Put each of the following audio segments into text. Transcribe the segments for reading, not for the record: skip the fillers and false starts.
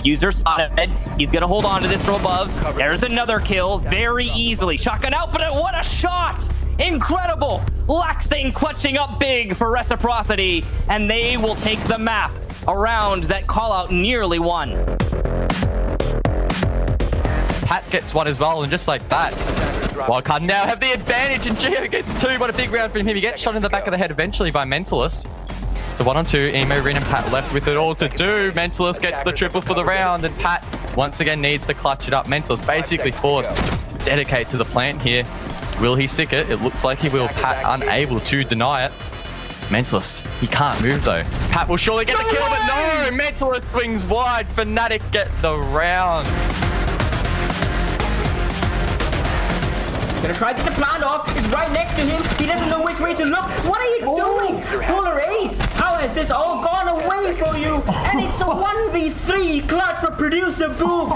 Diffuser spotted. He's going to hold on to this from above. There's another kill very easily. Shotgun out, but what a shot! Incredible! Laxing clutching up big for reciprocity, and they will take the map. A round that call out nearly won. Pat gets one as well, and just like that, Wildcard now have the advantage, and Geo gets two. What a big round for him. He gets shot in the back of the head eventually by Mentalist. It's a 1-on-2. Emo, Rin, and Pat left with it all to do. Mentalist gets the triple for the round, and Pat once again needs to clutch it up. Mentalist basically forced to dedicate to the plant here. Will he stick it? It looks like he will. Pat unable to deny it. Mentalist, he can't move though. Pat will surely get the kill, but no! Mentalist swings wide. Fnatic get the round. Gonna try to get the plant off. It's right next to him. He doesn't know which way to look. What are you doing? Polar Ace, how has this all gone away from you? And it's a 1v3 clutch for Producer Boom.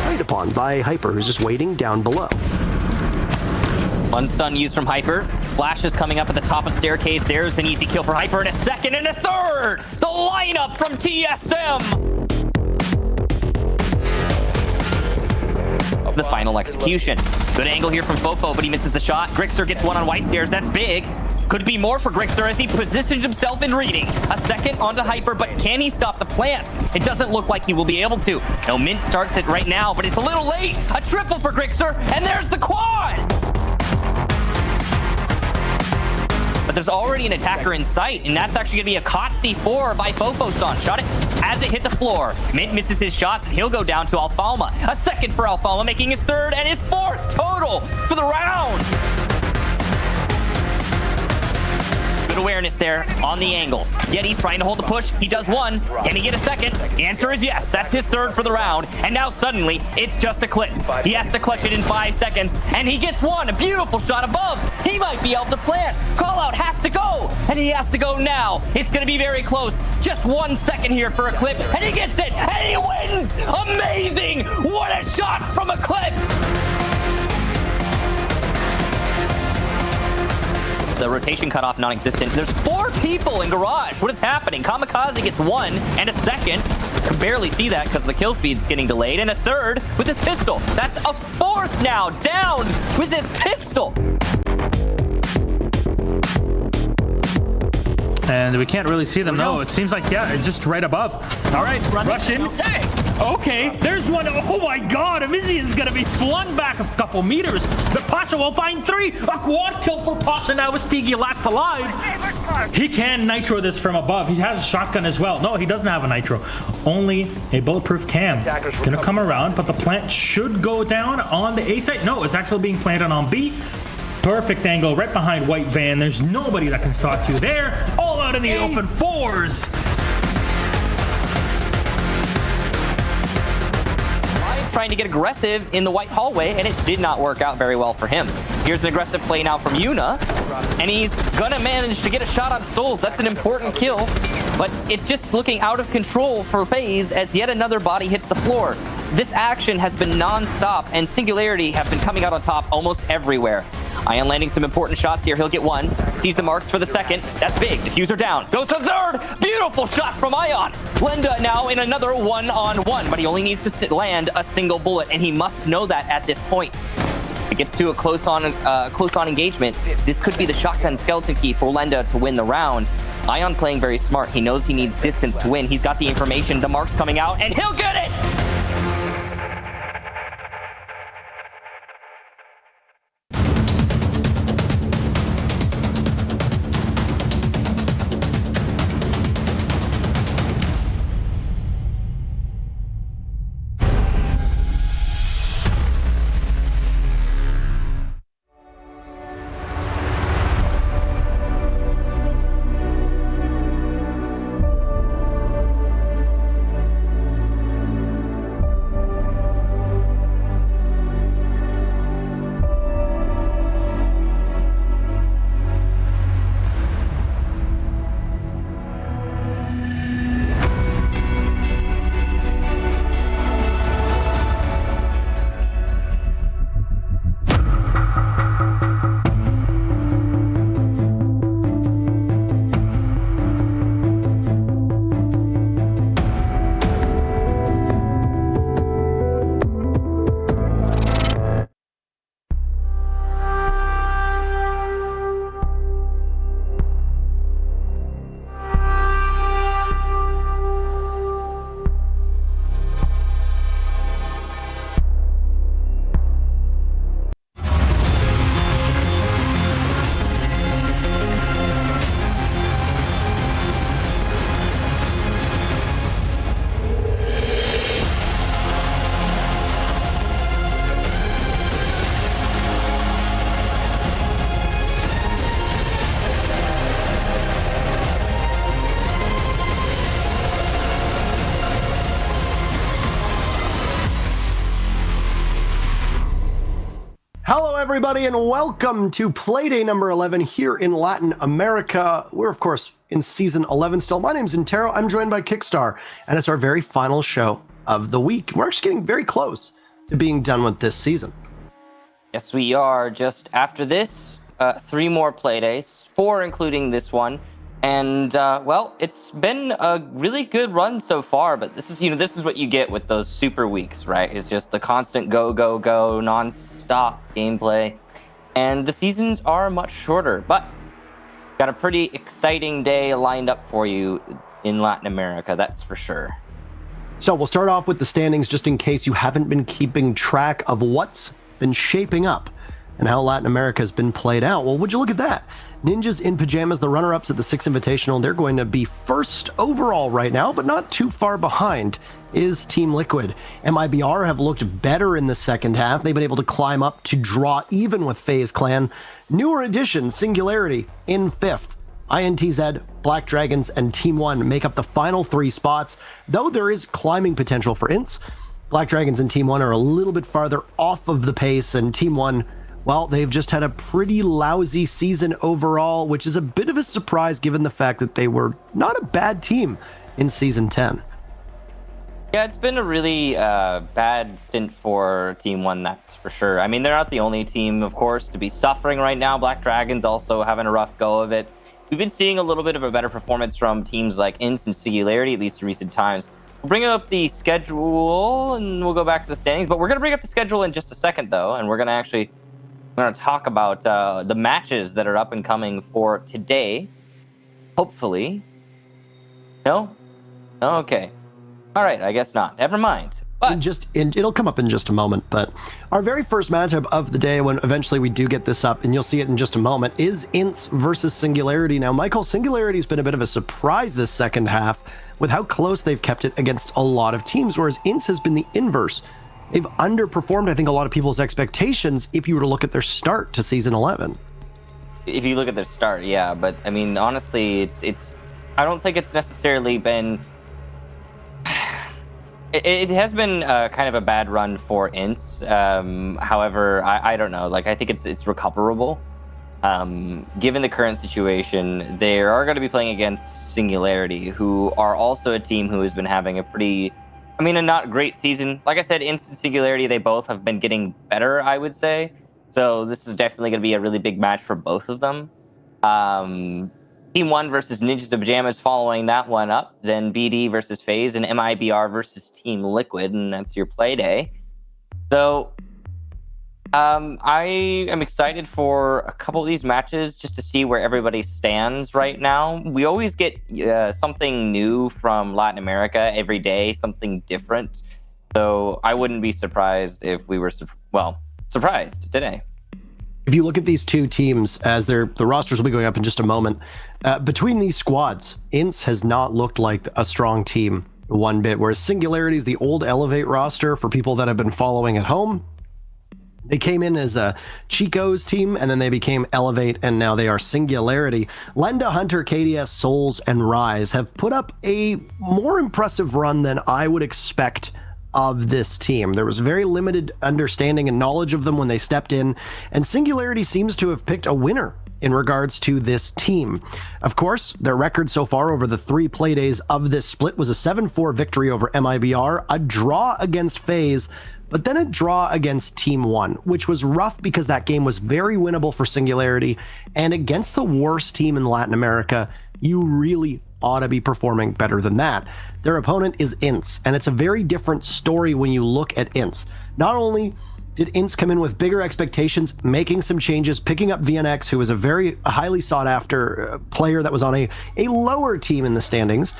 Preyed upon by Hyper, who's just waiting down below. One stun used from Hyper. Flash is coming up at the top of staircase. There's an easy kill for Hyper in a second and a third. The lineup from TSM. The final execution. Good angle here from Fofo, but he misses the shot. Grixer gets one on White Stairs. That's big. Could be more for Grixer as he positions himself in reading. A second onto Hyper, but can he stop the plant? It doesn't look like he will be able to. No, Mint starts it right now, but it's a little late. A triple for Grixer, and there's the quad! But there's already an attacker in sight, and that's actually going to be a caught C4 by Fofoson. Shot it as it hit the floor. Mint misses his shots, and he'll go down to Alfalma. A second for Alfalma, making his third and his fourth total for the round. Good awareness there on the angles. Yet he's trying to hold the push. He does one. Can he get a second? The answer is yes. That's his third for the round. And now suddenly, it's just Eclipse. He has to clutch it in 5 seconds. And he gets one. A beautiful shot above. He might be able to plant. Call out has to go. And he has to go now. It's going to be very close. Just 1 second here for Eclipse. And he gets it. And he wins. Amazing. What a shot from Eclipse. The rotation cutoff non-existent. There's 4 people in Garage. What is happening? Kamikaze gets 1 and a second. Can barely see that because the kill feed's getting delayed. And a third with his pistol. That's a 4th now down with his pistol. And we can't really see them. No, it seems like, yeah, it's just right above. All right, rush in. Okay, there's one. Oh my God, Amizian's gonna be flung back a couple meters, but Pasha will find 3. A quad kill for Pasha now with Stigi last alive. He can nitro this from above. He has a shotgun as well. No, he doesn't have a nitro. Only a bulletproof cam. It's gonna come around, but the plant should go down on the A site. No, it's actually being planted on B. Perfect angle right behind White Van. There's nobody that can stop you there. All out in the open 4s. Trying to get aggressive in the white hallway, and it did not work out very well for him. Here's an aggressive play now from Yuna, and he's gonna manage to get a shot on Souls. That's an important kill, but it's just looking out of control for FaZe as yet another body hits the floor. This action has been non-stop, and Singularity have been coming out on top almost everywhere. Ion landing some important shots here. He'll get 1. Sees the marks for the second. That's big. Diffuser down. Goes to the 3rd. Beautiful shot from Ion. Lenda now in another 1-on-1, but he only needs to land a single bullet, and he must know that at this point. If it gets to a close on engagement, this could be the shotgun skeleton key for Lenda to win the round. Ion playing very smart. He knows he needs distance to win. He's got the information. The mark's coming out, and he'll get it! everybody, and welcome to Playday number 11 here in Latin America. We're, of course, in season 11 still. My name's Intero. I'm joined by Kickstar, and it's our very final show of the week. We're actually getting very close to being done with this season. Yes, we are. Just after this, 3 more Playdays, 4 including this one. And, well, it's been a really good run so far, but this is what you get with those super weeks, right? It's just the constant go, go, go, non-stop gameplay. And the seasons are much shorter, but got a pretty exciting day lined up for you in Latin America, that's for sure. So we'll start off with the standings just in case you haven't been keeping track of what's been shaping up and how Latin America has been played out. Well, would you look at that? Ninjas in Pajamas, the runner-ups at the 6 Invitational, they're going to be first overall right now, but not too far behind is Team Liquid. MIBR have looked better in the second half. They've been able to climb up to draw even with FaZe Clan. Newer addition, Singularity, in 5th. INTZ, Black Dragons, and Team 1 make up the final 3 spots, though there is climbing potential for Ints. Black Dragons and Team 1 are a little bit farther off of the pace, and Team 1, well, they've just had a pretty lousy season overall, which is a bit of a surprise given the fact that they were not a bad team in Season 10. Yeah, it's been a really bad stint for Team 1, that's for sure. I mean, they're not the only team, of course, to be suffering right now. Black Dragons also having a rough go of it. We've been seeing a little bit of a better performance from teams like Ints and Singularity, at least in recent times. We'll bring up the schedule, and we'll go back to the standings. But we're going to bring up the schedule in just a second, though, and we're going to talk about the matches that are up and coming for today. Hopefully. No? Okay. All right, I guess not. Never mind. But It'll come up in just a moment, but our very first matchup of the day, when eventually we do get this up, and you'll see it in just a moment, is Ints versus Singularity. Now, Michael, Singularity's been a bit of a surprise this second half with how close they've kept it against a lot of teams, whereas Ints has been the inverse. They've underperformed, I think, a lot of people's expectations if you were to look at their start to Season 11. if you look at their start, yeah. But, I mean, honestly, it's I don't think it's necessarily been... It has been kind of a bad run for Ints. However, I don't know. Like, I think it's recoverable. Given the current situation, they are going to be playing against Singularity, who are also a team who has been having a pretty, a not great season. Like I said, Ints and Singularity, they both have been getting better, I would say. So this is definitely going to be a really big match for both of them. Team 1 versus Ninjas in Pajamas following that one up. Then BD versus FaZe, and MIBR versus Team Liquid, and that's your play day. So I am excited for a couple of these matches just to see where everybody stands right now. We always get something new from Latin America every day, something different. So I wouldn't be surprised if we were, surprised today. If you look at these two teams, as the rosters will be going up in just a moment, between these squads, Ints has not looked like a strong team one bit, whereas Singularity is the old Elevate roster for people that have been following at home. They came in as a Chico's team, and then they became Elevate, and now they are Singularity. Lenda, Hunter, KDS, Souls, and Rise have put up a more impressive run than I would expect of this team. There was very limited understanding and knowledge of them when they stepped in, and Singularity seems to have picked a winner in regards to this team. Of course, their record so far over the 3 play days of this split was a 7-4 victory over MIBR, a draw against FaZe, but then a draw against Team 1, which was rough because that game was very winnable for Singularity, and against the worst team in Latin America, you really ought to be performing better than that. Their opponent is Ints, and it's a very different story when you look at Ints. Not only did Ints come in with bigger expectations, making some changes, picking up VNX, who was a very highly sought after player that was on a lower team in the standings,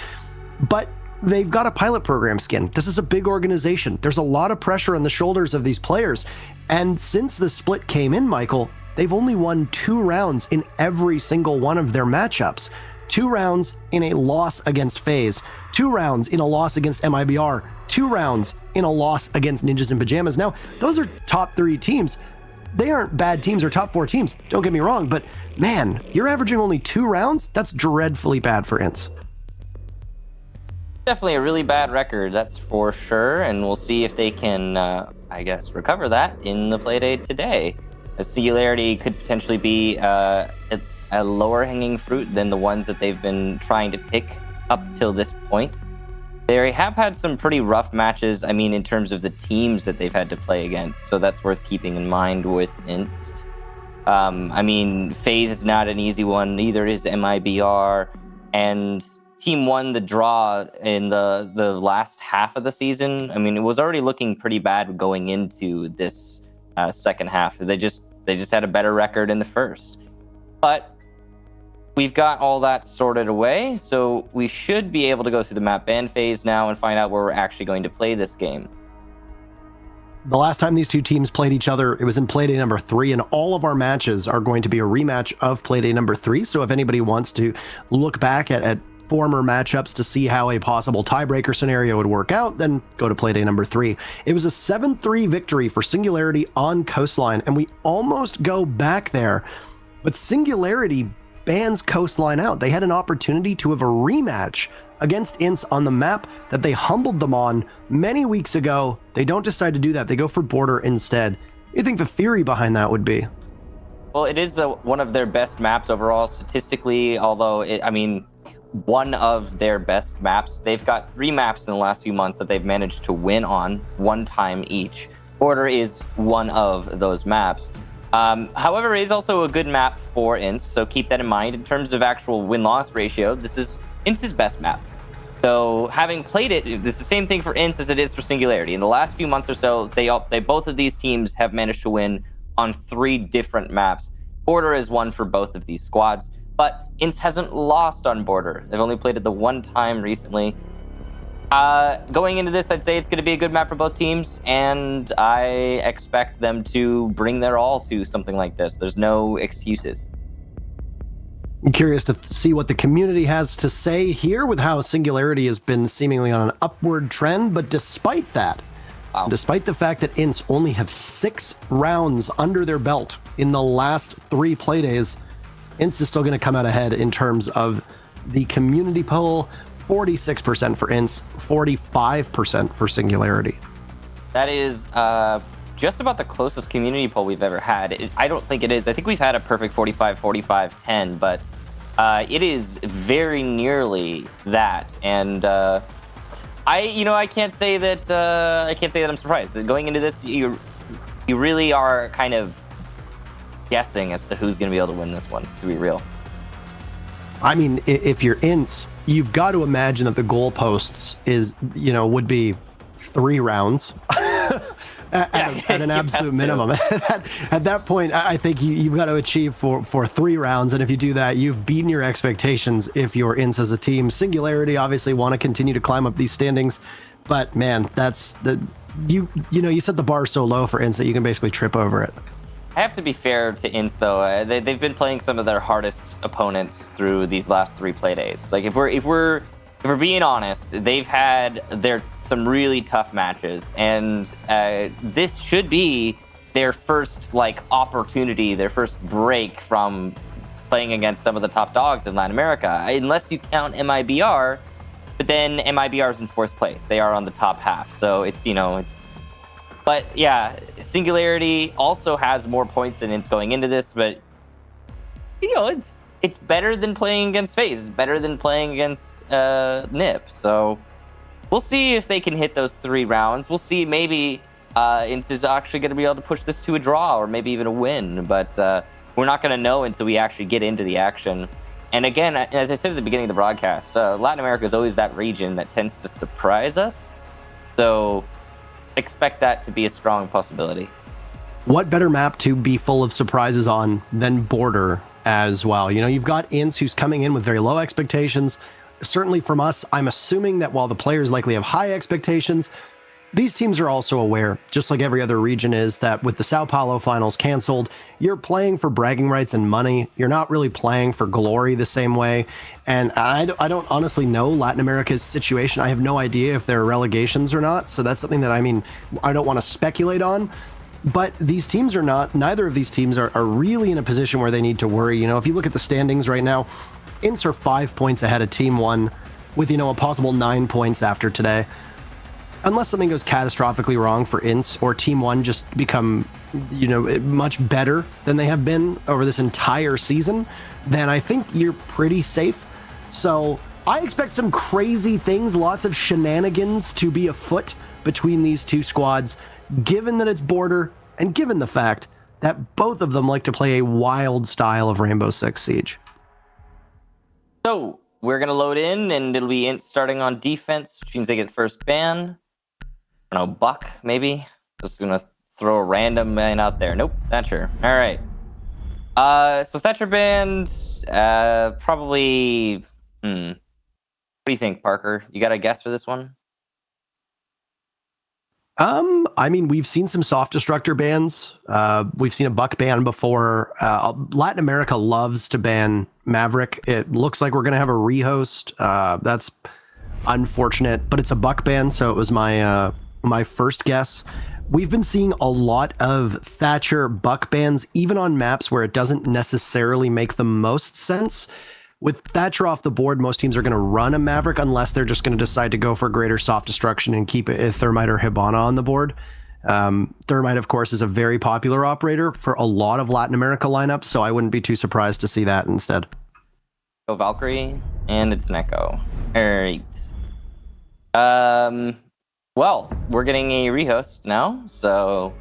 but they've got a pilot program skin. This is a big organization. There's a lot of pressure on the shoulders of these players. And since the split came in, Michael, they've only won 2 rounds in every single one of their matchups. 2 rounds in a loss against FaZe, 2 rounds in a loss against MIBR, 2 rounds in a loss against Ninjas in Pajamas. Now, those are top 3 teams. They aren't bad teams or top 4 teams, don't get me wrong, but man, you're averaging only 2 rounds? That's dreadfully bad for Ints. Definitely a really bad record, that's for sure, and we'll see if they can, recover that in the Playday today. A Singularity could potentially be a lower hanging fruit than the ones that they've been trying to pick up till this point. They have had some pretty rough matches, I mean, in terms of the teams that they've had to play against, so that's worth keeping in mind with Ints. I mean, FaZe is not an easy one, neither is MIBR, and Team won the draw in the last half of the season. I mean, it was already looking pretty bad going into this second half. They just had a better record in the first. But we've got all that sorted away, so we should be able to go through the map ban phase now and find out where we're actually going to play this game. The last time these two teams played each other, it was in Playday number 3, and all of our matches are going to be a rematch of Playday number 3. So if anybody wants to look back at former matchups to see how a possible tiebreaker scenario would work out, then go to Playday number 3. It was a 7-3 victory for Singularity on Coastline, and we almost go back there, but Singularity bans Coastline out. They had an opportunity to have a rematch against Ints on the map that they humbled them on many weeks ago. They don't decide to do that. They go for Border instead. What do you think the theory behind that would be? Well, it is one of their best maps overall statistically, although one of their best maps. They've got 3 maps in the last few months that they've managed to win on one time each. Border is one of those maps. However, it is also a good map for Ints, so keep that in mind. In terms of actual win-loss ratio, this is Ints' best map. So having played it, it's the same thing for Ints as it is for Singularity. In the last few months or so, they both of these teams have managed to win on 3 different maps. Border is one for both of these squads, but Ints hasn't lost on Border. They've only played it the one time recently. Going into this, I'd say it's going to be a good map for both teams, and I expect them to bring their all to something like this. There's no excuses. I'm curious to see what the community has to say here with how Singularity has been seemingly on an upward trend, but despite that, despite the fact that Ints only have 6 rounds under their belt in the last 3 playdays, Ints is still going to come out ahead in terms of the community poll. 46% for Ints, 45% for Singularity. That is just about the closest community poll we've ever had. I don't think it is. I think we've had a perfect 45-45-10, but it is very nearly that. And I can't say that I'm surprised. Going into this, you really are kind of guessing as to who's going to be able to win this one, to be real. I mean, if you're Ints, you've got to imagine that the goalposts would be 3 rounds at an absolute minimum. At that point, I think you've got to achieve for 3 rounds, and if you do that, you've beaten your expectations if you're Ints as a team. Singularity obviously want to continue to climb up these standings, but man, that's you set the bar so low for Ints that you can basically trip over it. I have to be fair to Ints, though. They've been playing some of their hardest opponents through these last 3 playdays. Like, if we're being honest, they've had some really tough matches, and this should be their first opportunity, their first break from playing against some of the top dogs in Latin America, unless you count MIBR. But then MIBR is in 4th place. They are on the top half, so it's. But yeah, Singularity also has more points than Ints going into this, but it's better than playing against FaZe. It's better than playing against NIP. So we'll see if they can hit those 3 rounds. We'll see. Maybe Ints is actually going to be able to push this to a draw or maybe even a win, but we're not going to know until we actually get into the action. And again, as I said at the beginning of the broadcast, Latin America is always that region that tends to surprise us. So expect that to be a strong possibility. What better map to be full of surprises on than Border as well? You've got Ints who's coming in with very low expectations. Certainly from us, I'm assuming that while the players likely have high expectations, these teams are also aware, just like every other region is, that with the Sao Paulo finals canceled, you're playing for bragging rights and money. You're not really playing for glory the same way. And I don't honestly know Latin America's situation. I have no idea if there are relegations or not. So that's something that, I don't want to speculate on. But these teams are not, neither of these teams are really in a position where they need to worry. If you look at the standings right now, Ints are 5 points ahead of Team 1 with, a possible 9 points after today. Unless something goes catastrophically wrong for Ints or Team 1 just become, much better than they have been over this entire season, then I think you're pretty safe. So I expect some crazy things, lots of shenanigans to be afoot between these two squads, given that it's border and given the fact that both of them like to play a wild style of Rainbow Six Siege. So we're going to load in, and it'll be starting on defense, which means they get the first ban. I don't know, Buck, maybe? Just going to throw a random man out there. Nope, Thatcher. All right. So Thatcher banned, probably... What do you think, Parker? You got a guess for this one? I mean, we've seen some soft destructor bans. We've seen a Buck ban before. Latin America loves to ban Maverick. It looks like we're going to have a rehost. That's unfortunate, but it's a Buck ban, so it was my first guess. We've been seeing a lot of Thatcher Buck bans, even on maps where it doesn't necessarily make the most sense. With Thatcher off the board, most teams are going to run a Maverick unless they're just going to decide to go for greater soft destruction and keep a Thermite or Hibana on the board. Thermite, of course, is a very popular operator for a lot of Latin America lineups, so I wouldn't be too surprised to see that instead. Go Valkyrie, and it's Neko. All right. Well, we're getting a rehost now, so...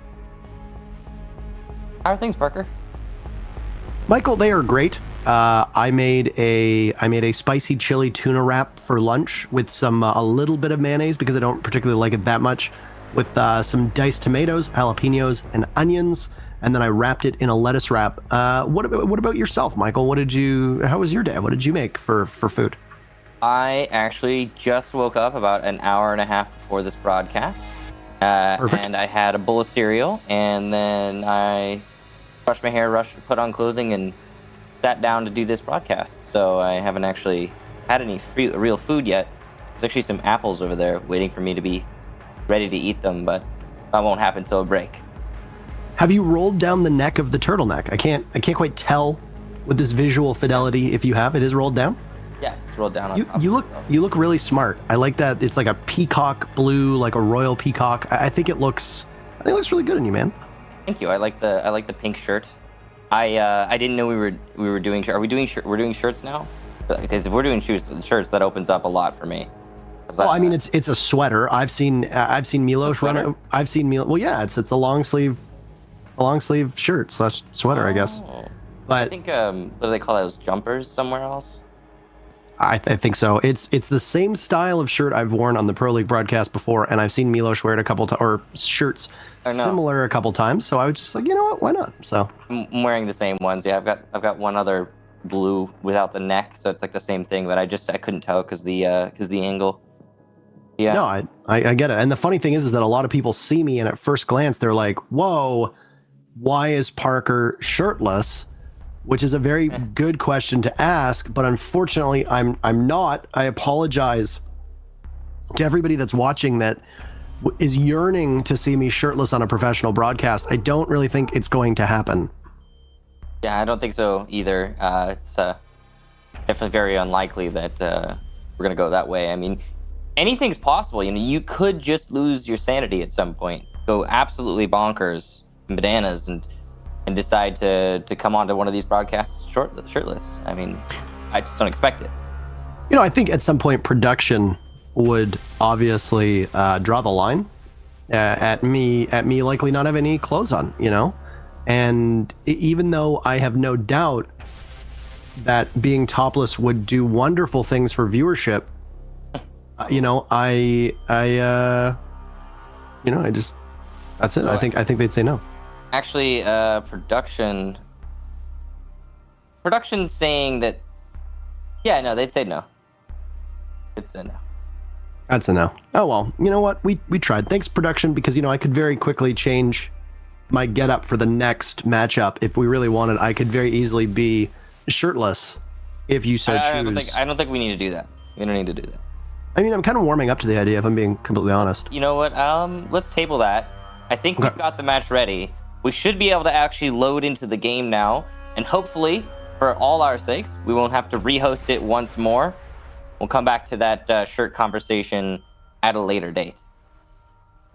How are things, Parker? Michael, they are great. I made a spicy chili tuna wrap for lunch with a little bit of mayonnaise because I don't particularly like it that much, with some diced tomatoes, jalapenos, and onions, and then I wrapped it in a lettuce wrap. What about yourself, Michael? How was your day? What did you make for food? I actually just woke up about an hour and a half before this broadcast, and I had a bowl of cereal, and then I brushed my hair, put on clothing, and sat down to do this broadcast. So I haven't actually had any real food yet. There's actually some apples over there waiting for me to be ready to eat them, but that won't happen till a break. Have you rolled down the neck of the turtleneck? I can't quite tell with this visual fidelity if you have. It is rolled down? Yeah, it's rolled down on top. You look really smart. I like that. It's like a peacock blue, like a royal peacock. I think it looks really good on you, man. Thank you. I like the pink shirt. I didn't know we were doing. Are we doing? We're doing shirts now? Because if we're doing shirts, that opens up a lot for me. Well, I mean, it's a sweater. I've seen Milos run it. I've seen Milos. Well, yeah, it's a long sleeve shirt / sweater, I guess. But I think what do they call those, jumpers somewhere else? I think so. It's the same style of shirt I've worn on the Pro League broadcast before, and I've seen Milos wear it a couple times, or shirts similar a couple times. So I was just like, you know what, why not? So I'm wearing the same ones. Yeah, I've got one other blue without the neck, so it's like the same thing, but I couldn't tell because the angle. Yeah. No, I get it. And the funny thing is that a lot of people see me, and at first glance they're like, whoa, why is Parker shirtless? Which is a very good question to ask, but unfortunately I'm not. I apologize to everybody that's watching that is yearning to see me shirtless on a professional broadcast. I don't really think it's going to happen. Yeah, I don't think so either. It's definitely very unlikely that we're gonna go that way. I mean, anything's possible. You know, you could just lose your sanity at some point, go absolutely bonkers, bananas, and decide to come onto one of these broadcasts shirtless. I mean, I just don't expect it. You know, I think at some point production would obviously draw the line at me likely not having any clothes on, you know? And even though I have no doubt that being topless would do wonderful things for viewership, you know, that's it. I think they'd say no. Actually, production's saying that, yeah, no, they'd say no. It's a no. That's a no. Oh, well, you know what? We tried. Thanks, production, because, you know, I could very quickly change my getup for the next matchup. If we really wanted, I could very easily be shirtless if you so choose. I don't think we need to do that. We don't need to do that. I mean, I'm kind of warming up to the idea, if I'm being completely honest. You know what? Let's table that. I think we've got the match ready. We should be able to actually load into the game now, and hopefully, for all our sakes, we won't have to rehost it once more. We'll come back to that shirt conversation at a later date.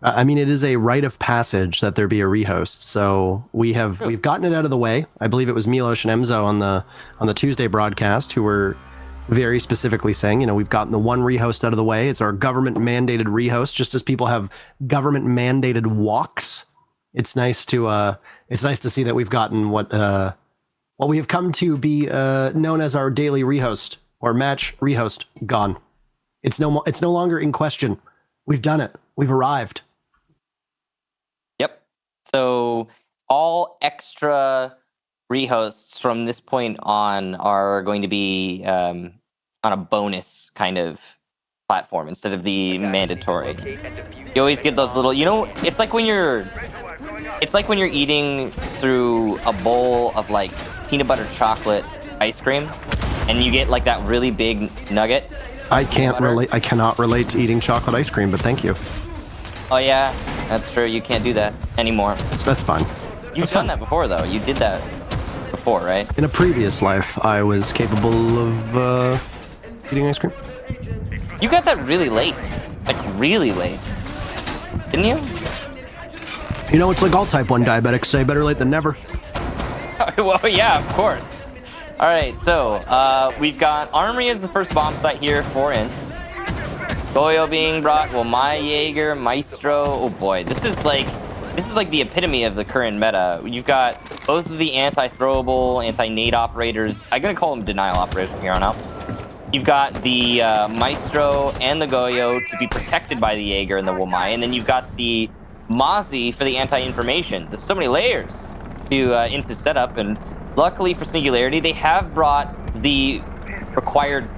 I mean, it is a rite of passage that there be a rehost. So we've gotten it out of the way. I believe it was Milos and Emzo on the Tuesday broadcast who were very specifically saying, we've gotten the one rehost out of the way. It's our government mandated rehost, just as people have government mandated walks. It's nice to see that we've gotten what we have come to be known as our daily rehost or match rehost gone. It's no longer in question. We've done it. We've arrived. Yep. So all extra rehosts from this point on are going to be on a bonus kind of platform instead of the mandatory. You always get those little, it's like when you're eating through a bowl of like peanut butter chocolate ice cream and you get like that really big nugget. I cannot relate to eating chocolate ice cream, but thank you. Oh yeah, that's true. You can't do that anymore. That's fine. You've done that before, though. You did that before, right? In a previous life, I was capable of eating ice cream. You got that really late. Like, really late. Didn't you? It's like all type 1 diabetics say, better late than never. Well, yeah, of course. All right, so we've got Armory as the first bomb site here for Ints. Goyo being brought. Well, my Jaeger, Maestro. Oh boy, this is like the epitome of the current meta. You've got both of the anti-throwable, anti-nade operators. I'm gonna call them denial operators from here on out. You've got the Maestro and the Goyo to be protected by the Jaeger and the Womai, and then you've got the Mozzie for the anti-information. There's so many layers to Ints' setup, and luckily for Singularity, they have brought the required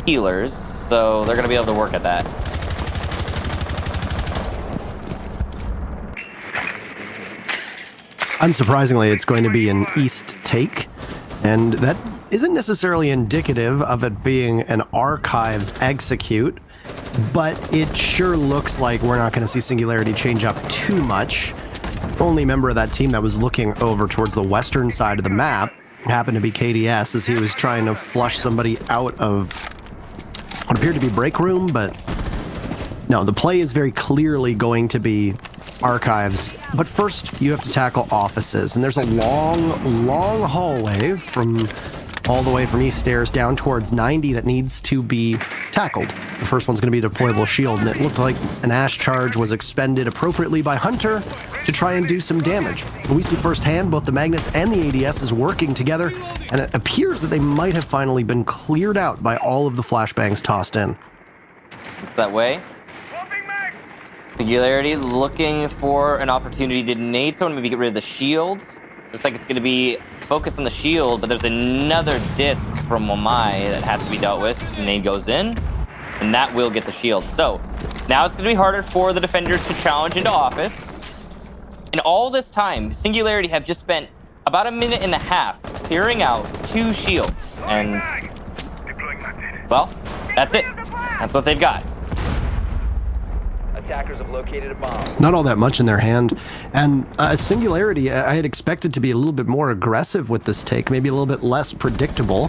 healers, so they're going to be able to work at that. Unsurprisingly, it's going to be an East take, and that isn't necessarily indicative of it being an Archives execute, but it sure looks like we're not going to see Singularity change up too much. Only member of that team that was looking over towards the western side of the map happened to be KDS as he was trying to flush somebody out of what appeared to be break room, but no, the play is very clearly going to be Archives. But first, you have to tackle offices, and there's a long hallway from all the way from East Stairs down towards 90 that needs to be tackled. The first one's going to be a deployable shield, and it looked like an Ash charge was expended appropriately by Hunter to try and do some damage. And we see firsthand both the magnets and the ADS is working together, and it appears that they might have finally been cleared out by all of the flashbangs tossed in. It's that way. Singularity looking for an opportunity to nade someone, maybe get rid of the shield. Looks like it's going to be focused on the shield, but there's another disc from Womai that has to be dealt with. The nade goes in, and that will get the shield. So now it's going to be harder for the defenders to challenge into office. And all this time, Singularity have just spent about a minute and a half clearing out 2 shields. And, well, that's it. That's what they've got. Attackers have located a bomb. Not all that much in their hand. And Singularity, I had expected to be a little bit more aggressive with this take, maybe a little bit less predictable.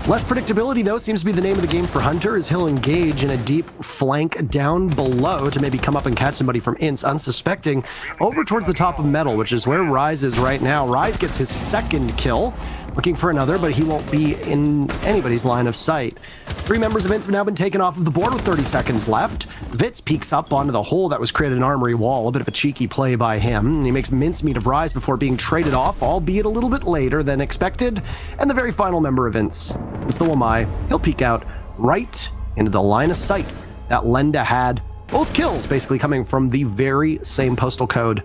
Less predictability, though, seems to be the name of the game for Hunter, as he'll engage in a deep flank down below to maybe come up and catch somebody from Ints, unsuspecting, over towards the top of Metal, which is where Rise is right now. Rise gets his second kill, looking for another, but he won't be in anybody's line of sight. 3 members of Ints have now been taken off of the board with 30 seconds left. Vitz peeks up onto the hole that was created an Armory wall, a bit of a cheeky play by him, and he makes mincemeat of Rise before being traded off, albeit a little bit later than expected. And the very final member of Ints, it's the Womai. He'll peek out right into the line of sight that Lenda had. Both kills basically coming from the very same postal code.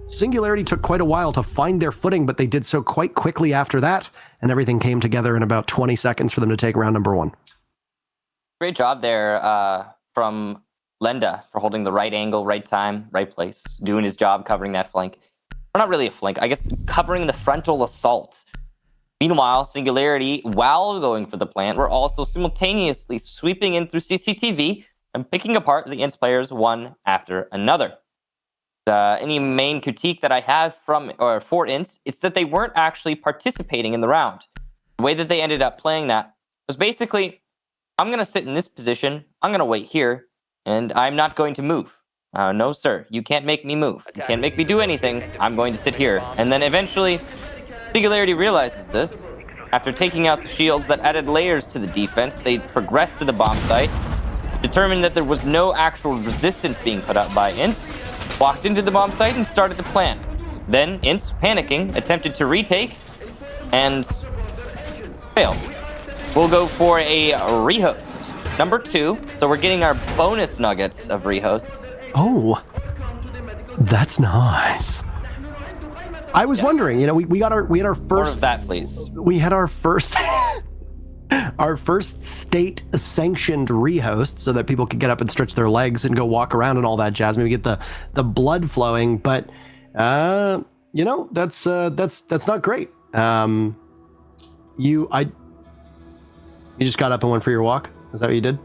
Singularity took quite a while to find their footing, but they did so quite quickly after that, and everything came together in about 20 seconds for them to take round number 1. Great job there from Lenda for holding the right angle, right time, right place, doing his job covering that flank. Or not really a flank, I guess covering the frontal assault. Meanwhile, Singularity, while going for the plant, were also simultaneously sweeping in through CCTV and picking apart the Ints players one after another. Any main critique that I have for Ints is that they weren't actually participating in the round. The way that they ended up playing that was basically, I'm going to sit in this position, I'm going to wait here, and I'm not going to move. No, sir, you can't make me move. You can't make me do anything. I'm going to sit here. And then eventually, Singularity realizes this. After taking out the shields that added layers to the defense, they progressed to the bomb site, determined that there was no actual resistance being put up by Ints, walked into the bomb site and started to plant. Then Ints, panicking, attempted to retake and failed. We'll go for a rehost. Number 2. So we're getting our bonus nuggets of rehosts. Oh, that's nice. I was wondering, we had our first. More of that, please. We had our first our first state sanctioned rehost so that people could get up and stretch their legs and go walk around and all that jazz. Maybe get the blood flowing, but that's not great. You just got up and went for your walk? Is that what you did?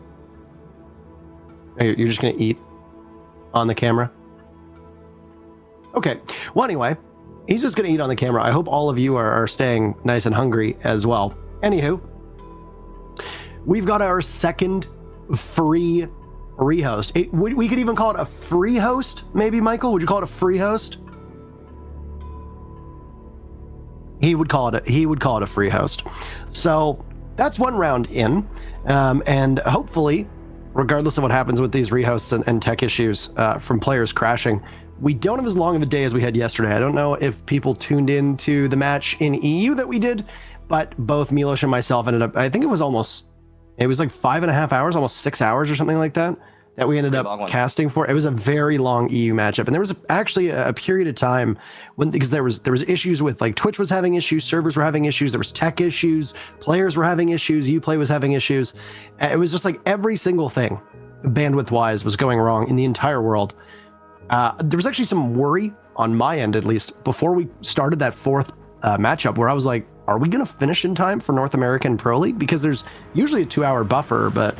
You're just gonna eat on the camera? Okay. Well, anyway, he's just gonna eat on the camera. I hope all of you are staying nice and hungry as well. Anywho, we've got our second free rehost. We could even call it a free host, maybe, Michael? Would you call it a free host? He would call it a free host. So that's one round in, and hopefully, regardless of what happens with these rehosts and tech issues from players crashing, we don't have as long of a day as we had yesterday. I don't know if people tuned into the match in EU that we did, but both Milos and myself ended up, I think it was like 5.5 hours, almost 6 hours or something like that we ended up casting for. It was a very long EU matchup, and there was actually a period of time because there was issues with, like, Twitch was having issues, servers were having issues, there was tech issues, players were having issues, Uplay was having issues. It was just like every single thing bandwidth wise was going wrong in the entire world. There was actually some worry on my end, at least, before we started that fourth matchup, where I was like, are we going to finish in time for North American Pro League? Because there's usually a 2-hour buffer, but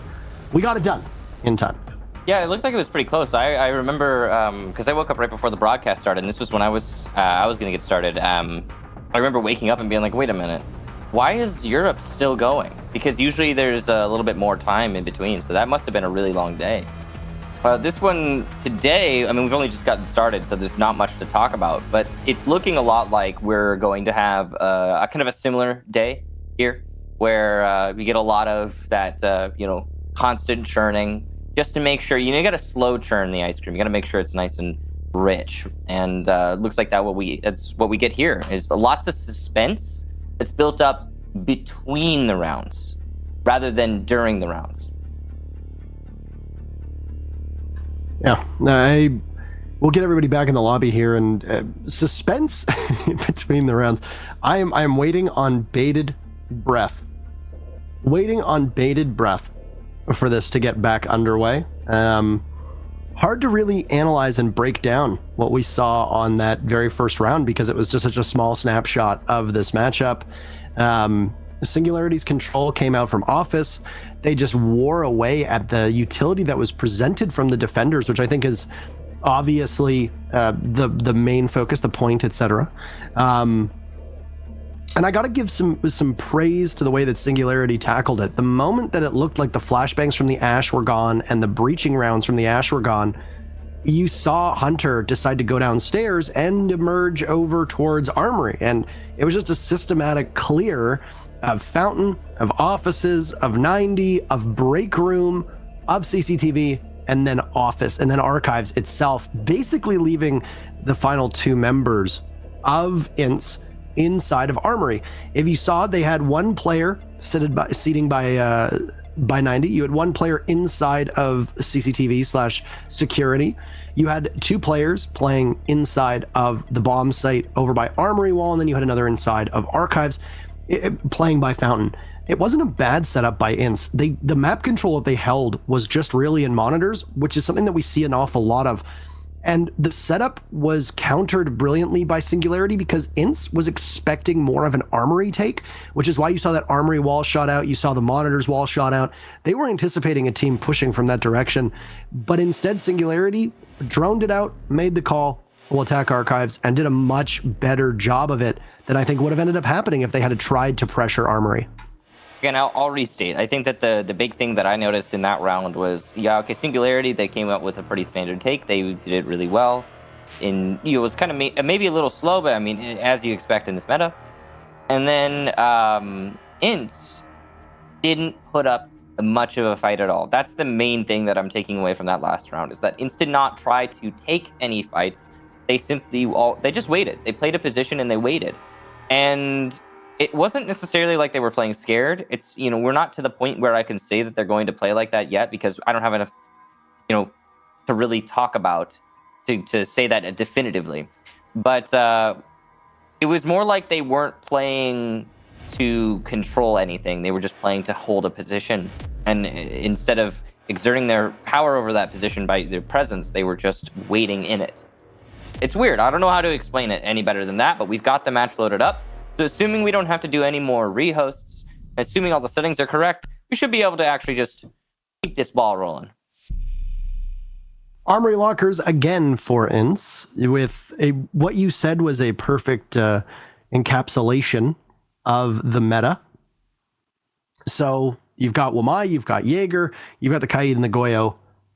we got it done in time. Yeah, it looked like it was pretty close. I remember, because I woke up right before the broadcast started, and this was when I was going to get started. I remember waking up and being like, wait a minute, why is Europe still going? Because usually there's a little bit more time in between, so that must have been a really long day. This one today, I mean, we've only just gotten started, so there's not much to talk about, but it's looking a lot like we're going to have a kind of a similar day here, where we get a lot of that, constant churning, just to make sure, you got to slow churn the ice cream. You got to make sure it's nice and rich. And looks like that's what we get here, is lots of suspense that's built up between the rounds rather than during the rounds. Yeah, we'll get everybody back in the lobby here, and suspense between the rounds. I am waiting on bated breath. Waiting on bated breath for this to get back underway. Hard to really analyze and break down what we saw on that very first round, because it was just such a small snapshot of this matchup. Singularity's control came out from Office. They just wore away at the utility that was presented from the defenders, which I think is obviously the main focus, the point, etc. And I got to give some praise to the way that Singularity tackled it. The moment that it looked like the flashbangs from the Ash were gone and the breaching rounds from the Ash were gone, you saw Hunter decide to go downstairs and emerge over towards Armory. And it was just a systematic clear of Fountain, of offices, of 90, of break room, of CCTV, and then office, and then archives itself, basically leaving the final 2 members of Ints inside of Armory. If you saw, they had one player seating by 90. You had one player inside of CCTV / security. You had 2 players playing inside of the bomb site over by Armory wall, and then you had another inside of archives playing by Fountain. It wasn't a bad setup by Ints. The map control that they held was just really in monitors, which is something that we see an awful lot of. And the setup was countered brilliantly by Singularity, because Ints was expecting more of an Armory take, which is why you saw that Armory wall shot out. You saw the monitors wall shot out. They were anticipating a team pushing from that direction, but instead Singularity droned it out, made the call, will attack archives, and did a much better job of it than I think would have ended up happening if they had tried to pressure Armory. Again, I'll restate. I think that the big thing that I noticed in that round was, yeah, okay, Singularity, they came up with a pretty standard take. They did it really well. It was kind of maybe a little slow, but I mean, as you expect in this meta. And then Ints didn't put up much of a fight at all. That's the main thing that I'm taking away from that last round, is that Ints did not try to take any fights. They they just waited. They played a position and they waited. And it wasn't necessarily like they were playing scared. It's, we're not to the point where I can say that they're going to play like that yet, because I don't have enough, to really talk about to say that definitively. But it was more like they weren't playing to control anything. They were just playing to hold a position. And instead of exerting their power over that position by their presence, they were just waiting in it. It's weird. I don't know how to explain it any better than that, but we've got the match loaded up. So assuming we don't have to do any more rehosts, assuming all the settings are correct, we should be able to actually just keep this ball rolling. Armory lockers again for Ints, with what you said was a perfect encapsulation of the meta. So you've got Wamai, you've got Jaeger, you've got the Kaid and the Goyo.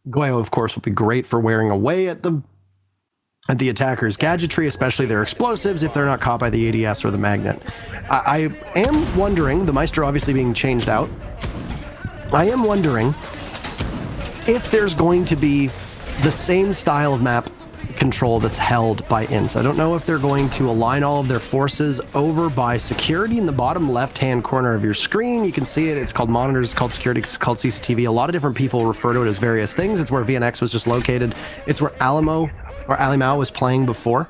Goyo, of course, will be great for wearing away at the attacker's gadgetry, especially their explosives, if they're not caught by the ADS or the magnet. I am wondering, the Maestro obviously being changed out, I am wondering if there's going to be the same style of map control that's held by Ints. I don't know if they're going to align all of their forces over by security in the bottom left-hand corner of your screen. You can see it. It's called monitors, it's called security, it's called CCTV. A lot of different people refer to it as various things. It's where VNX was just located. It's where Alimao was playing before.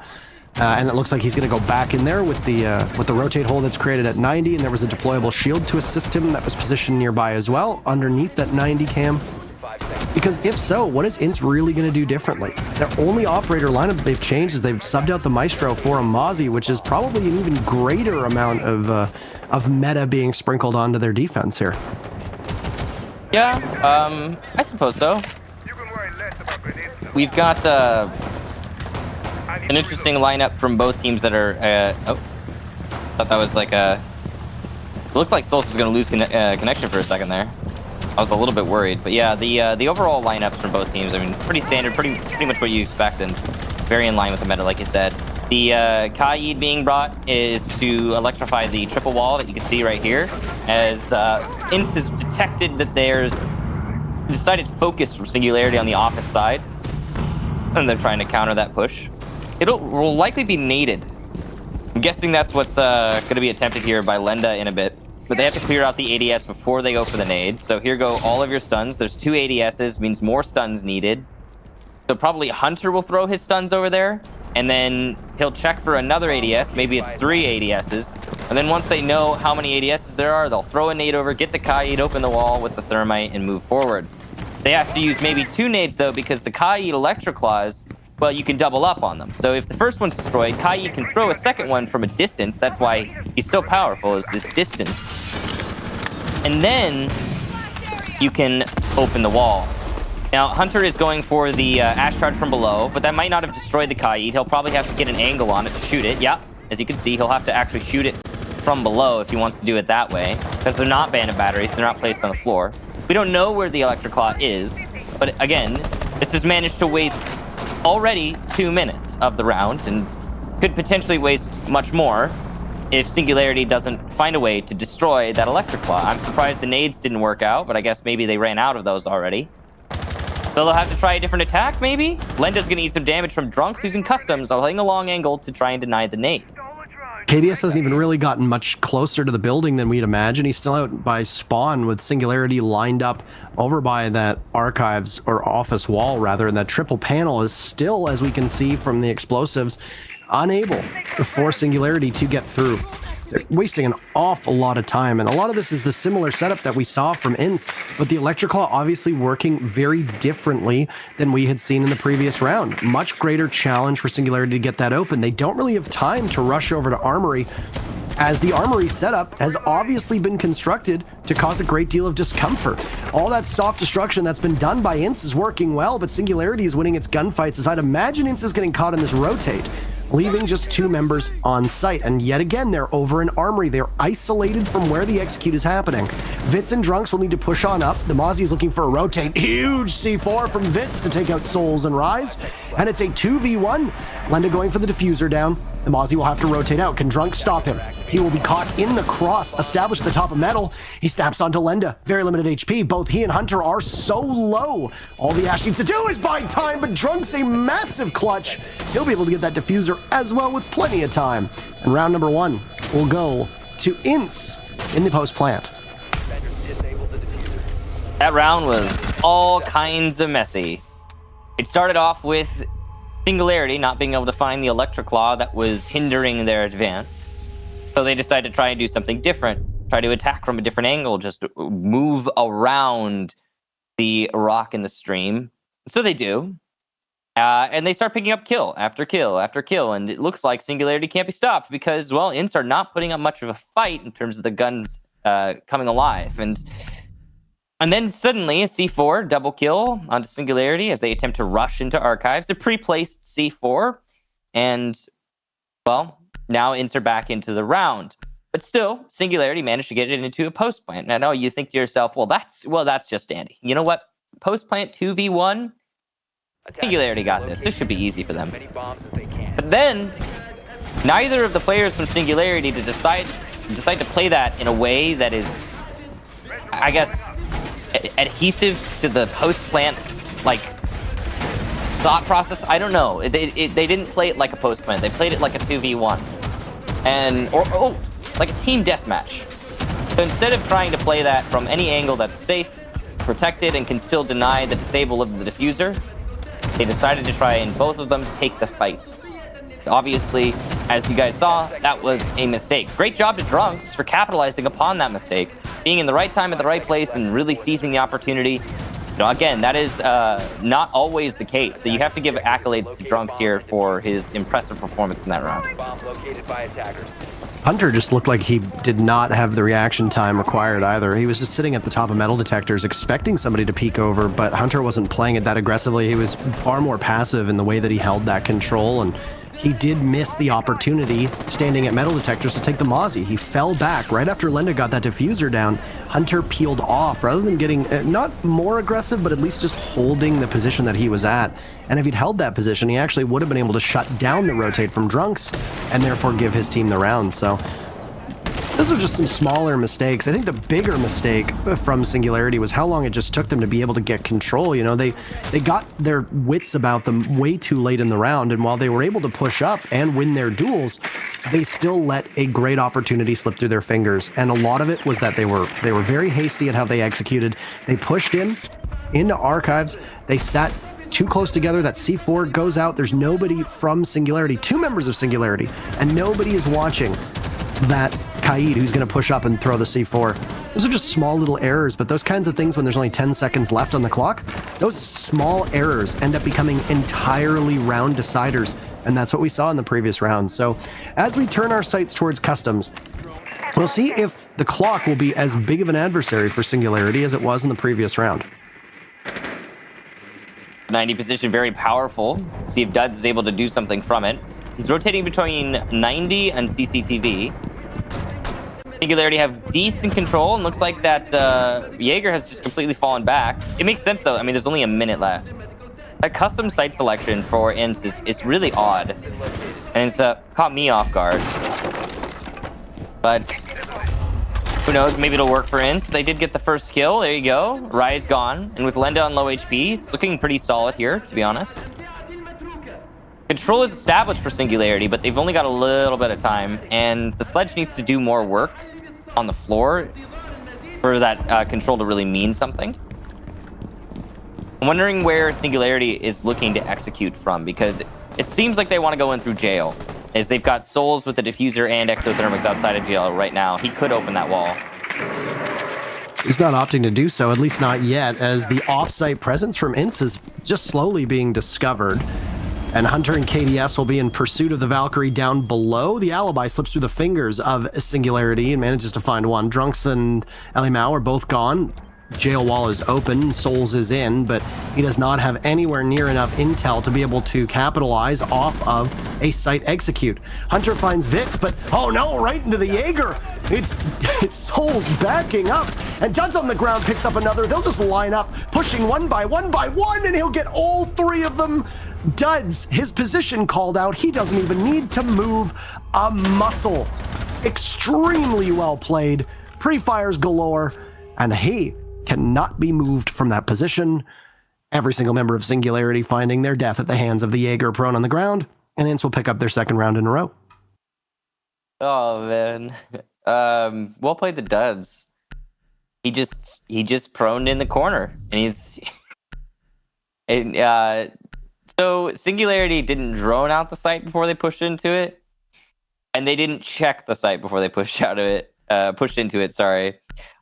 And it looks like he's going to go back in there with the rotate hole that's created at 90, and there was a deployable shield to assist him that was positioned nearby as well, underneath that 90 cam. Because if so, what is Ints really going to do differently? Their only operator lineup that they've changed is they've subbed out the Maestro for a Mozzie, which is probably an even greater amount of meta being sprinkled onto their defense here. Yeah, I suppose so. We've got an interesting lineup from both teams that are... thought that was like a... It looked like Souls was going to lose connection for a second there. I was a little bit worried, but yeah, the overall lineups from both teams, I mean, pretty standard, pretty much what you expect, and very in line with the meta, like you said. The Kaid being brought is to electrify the triple wall that you can see right here, as Ints has detected that there's decided focus from Singularity on the office side, and they're trying to counter that push. Will likely be naded. I'm guessing that's what's going to be attempted here by Lenda in a bit. But they have to clear out the ADS before they go for the nade. So here go all of your stuns. There's 2 ADSs, means more stuns needed. So probably Hunter will throw his stuns over there, and then he'll check for another ADS. Maybe it's 3 ADSs. And then once they know how many ADSs there are, they'll throw a nade over, get the Kaid, open the wall with the thermite, and move forward. They have to use maybe 2 nades, though, because the Kaid Electroclaws, well, you can double up on them. So if the first one's destroyed, Kaid can throw a second one from a distance. That's why he's so powerful, is his distance. And then you can open the wall. Now, Hunter is going for the Ash Charge from below, but that might not have destroyed the Kaid. He'll probably have to get an angle on it to shoot it. Yeah, as you can see, he'll have to actually shoot it from below if he wants to do it that way, because they're not bandit batteries. They're not placed on the floor. We don't know where the Electroclaw is, but again, this has managed to waste already 2 minutes of the round, and could potentially waste much more if Singularity doesn't find a way to destroy that Electroclaw. I'm surprised the nades didn't work out, but I guess maybe they ran out of those already. So they'll have to try a different attack, maybe? Lenda's gonna eat some damage from Drunks using customs, playing a long angle to try and deny the nade. KDS hasn't even really gotten much closer to the building than we'd imagine. He's still out by spawn with Singularity lined up over by that archives or office wall rather, and that triple panel is still, as we can see from the explosives, unable to force Singularity to get through. They're wasting an awful lot of time, and a lot of this is the similar setup that we saw from Ints, but the Electroclaw obviously working very differently than we had seen in the previous round. Much greater challenge for Singularity to get that open. They don't really have time to rush over to Armory, as the Armory setup has obviously been constructed to cause a great deal of discomfort. All that soft destruction that's been done by Ints is working well, but Singularity is winning its gunfights, as I'd imagine Ints is getting caught in this rotate. leaving just 2 members on site. And yet again, they're over an armory. They're isolated from where the execute is happening. Vitz and Drunks will need to push on up. The Mozzie is looking for a rotate. Huge C4 from Vitz to take out Souls and Rise. And it's a 2v1. Lenda going for the diffuser down. The Mozzie will have to rotate out. Can Drunk stop him? He will be caught in the cross, established at the top of metal. He snaps onto Lenda. Very limited HP. Both he and Hunter are so low. All the Ash needs to do is buy time, but Drunk's a massive clutch. He'll be able to get that diffuser as well with plenty of time. And round number 1 will go to Ince in the post plant. That round was all kinds of messy. It started off with Singularity not being able to find the Electric Claw that was hindering their advance. So they decided to try and do something different, try to attack from a different angle, just move around the rock in the stream. So they do. And they start picking up kill after kill after kill. And it looks like Singularity can't be stopped because, well, Ints are not putting up much of a fight in terms of the guns coming alive. And then suddenly a C4 double kill onto Singularity as they attempt to rush into Archives. A pre-placed C4. And, well, now Ints are back into the round. But still, Singularity managed to get it into a post plant. And I know you think to yourself, well, that's just dandy. You know what? Post plant 2v1. Singularity got this. This should be easy for them. But then, neither of the players from Singularity decide to play that in a way that is, I guess, adhesive to the post plant like thought process. I don't know. They didn't play it like a post plant. They played it like a 2v1 or like a team deathmatch. So instead of trying to play that from any angle that's safe, protected, and can still deny the disable of the diffuser, they decided to try and both of them take the fight. Obviously, as you guys saw, that was a mistake. Great job to Drunks for capitalizing upon that mistake, being in the right time at the right place and really seizing the opportunity. You know, again, that is not always the case. So you have to give accolades to Drunks here for his impressive performance in that round. Hunter just looked like he did not have the reaction time required either. He was just sitting at the top of metal detectors expecting somebody to peek over, but Hunter wasn't playing it that aggressively. He was far more passive in the way that he held that control, and he did miss the opportunity standing at metal detectors to take the Mozzie. He fell back right after Lenda got that diffuser down. Hunter peeled off rather than getting not more aggressive, but at least just holding the position that he was at. And if he'd held that position, he actually would have been able to shut down the rotate from Drunks and therefore give his team the round. So those are just some smaller mistakes. I think the bigger mistake from Singularity was how long it just took them to be able to get control. You know, they got their wits about them way too late in the round, and while they were able to push up and win their duels, they still let a great opportunity slip through their fingers. And a lot of it was that they were very hasty at how they executed. They pushed into Archives. They sat too close together. That C4 goes out. There's nobody from Singularity, 2 members of Singularity, and nobody is watching that Kaid who's going to push up and throw the C4. Those are just small little errors, but those kinds of things when there's only 10 seconds left on the clock, those small errors end up becoming entirely round deciders, and that's what we saw in the previous round. So as we turn our sights towards Customs, we'll see if the clock will be as big of an adversary for Singularity as it was in the previous round. 90 position, very powerful. See if Duds is able to do something from it. He's rotating between 90 and CCTV. Singularity have decent control, and looks like that Jaeger has just completely fallen back. It makes sense, though. I mean, there's only a minute left. That custom site selection for Ints is really odd, and it's caught me off guard. But who knows? Maybe it'll work for Ints. They did get the first kill. There you go. Rise gone, and with Lenda on low HP, it's looking pretty solid here, to be honest. Control is established for Singularity, but they've only got a little bit of time, and the sledge needs to do more work on the floor for that control to really mean something. I'm wondering where Singularity is looking to execute from, because it seems like they want to go in through jail, as they've got Souls with the diffuser and exothermics outside of jail right now. He could open that wall. He's not opting to do so, at least not yet, as the off-site presence from Ince is just slowly being discovered. And Hunter and KDS will be in pursuit of the Valkyrie down below. The alibi slips through the fingers of Singularity and manages to find one. Drunks and Elimau are both gone. jail wall is open, Souls is in, but he does not have anywhere near enough intel to be able to capitalize off of a site execute. Hunter finds Vitz, but oh no, right into the Jaeger. It's Souls backing up, and Duds on the ground picks up another. They'll just line up, pushing one by one, and he'll get all three of them. Duds, his position called out. He doesn't even need to move a muscle. Extremely well played. Pre-fires galore, and he cannot be moved from that position. Every single member of Singularity finding their death at the hands of the Jaeger prone on the ground, and Ince will pick up their second round in a row. Oh man, well played the Duds. He just proned in the corner, and so Singularity didn't drone out the site before they pushed into it, and they didn't check the site before they pushed into it. Sorry,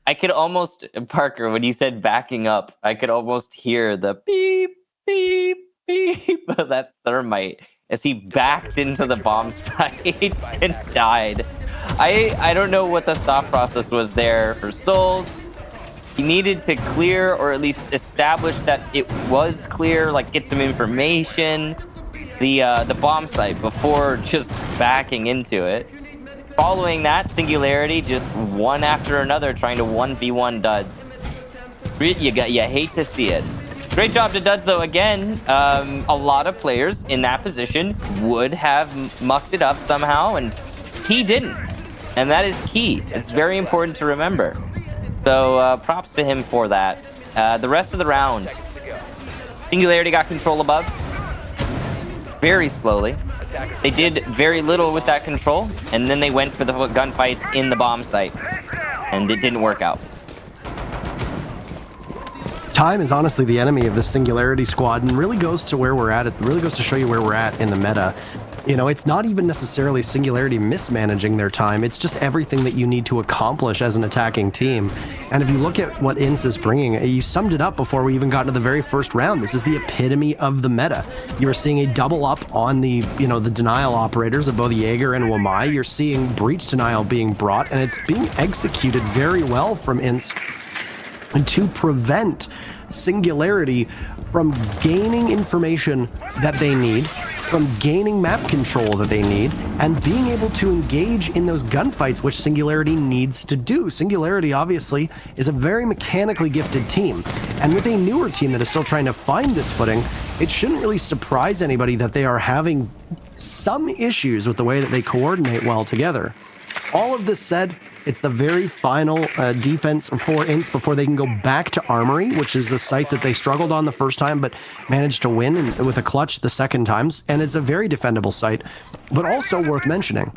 I could almost, Parker, when you said backing up, I could almost hear the beep beep beep of that thermite as he backed into the bomb site and died. I don't know what the thought process was there for Souls. He needed to clear, or at least establish that it was clear, like get some information, the bomb site before just backing into it. Following that, Singularity just one after another trying to 1v1 Duds. You hate to see it. Great job to Duds, though. Again, a lot of players in that position would have mucked it up somehow, and he didn't. And that is key. It's very important to remember. So props to him for that. The rest of the round, Singularity got control above very slowly. They did very little with that control, and then they went for the gunfights in the bomb site, and it didn't work out. Time is honestly the enemy of the Singularity squad, and really goes to where we're at. It really goes to show you where we're at in the meta. You know, it's not even necessarily Singularity mismanaging their time. It's just everything that you need to accomplish as an attacking team. And if you look at what Ince is bringing, you summed it up before we even got into the very first round. This is the epitome of the meta. You're seeing a double up on the, the denial operators of both Jaeger and Wamai. You're seeing breach denial being brought, and it's being executed very well from Ince to prevent Singularity from gaining information that they need, from gaining map control that they need, and being able to engage in those gunfights, which Singularity needs to do. Singularity, obviously, is a very mechanically gifted team, and with a newer team that is still trying to find this footing, it shouldn't really surprise anybody that they are having some issues with the way that they coordinate well together. All of this said, it's the very final defense for Ince before they can go back to Armory, which is a site that they struggled on the first time, but managed to win with a clutch the second times. And it's a very defendable site, but also worth mentioning.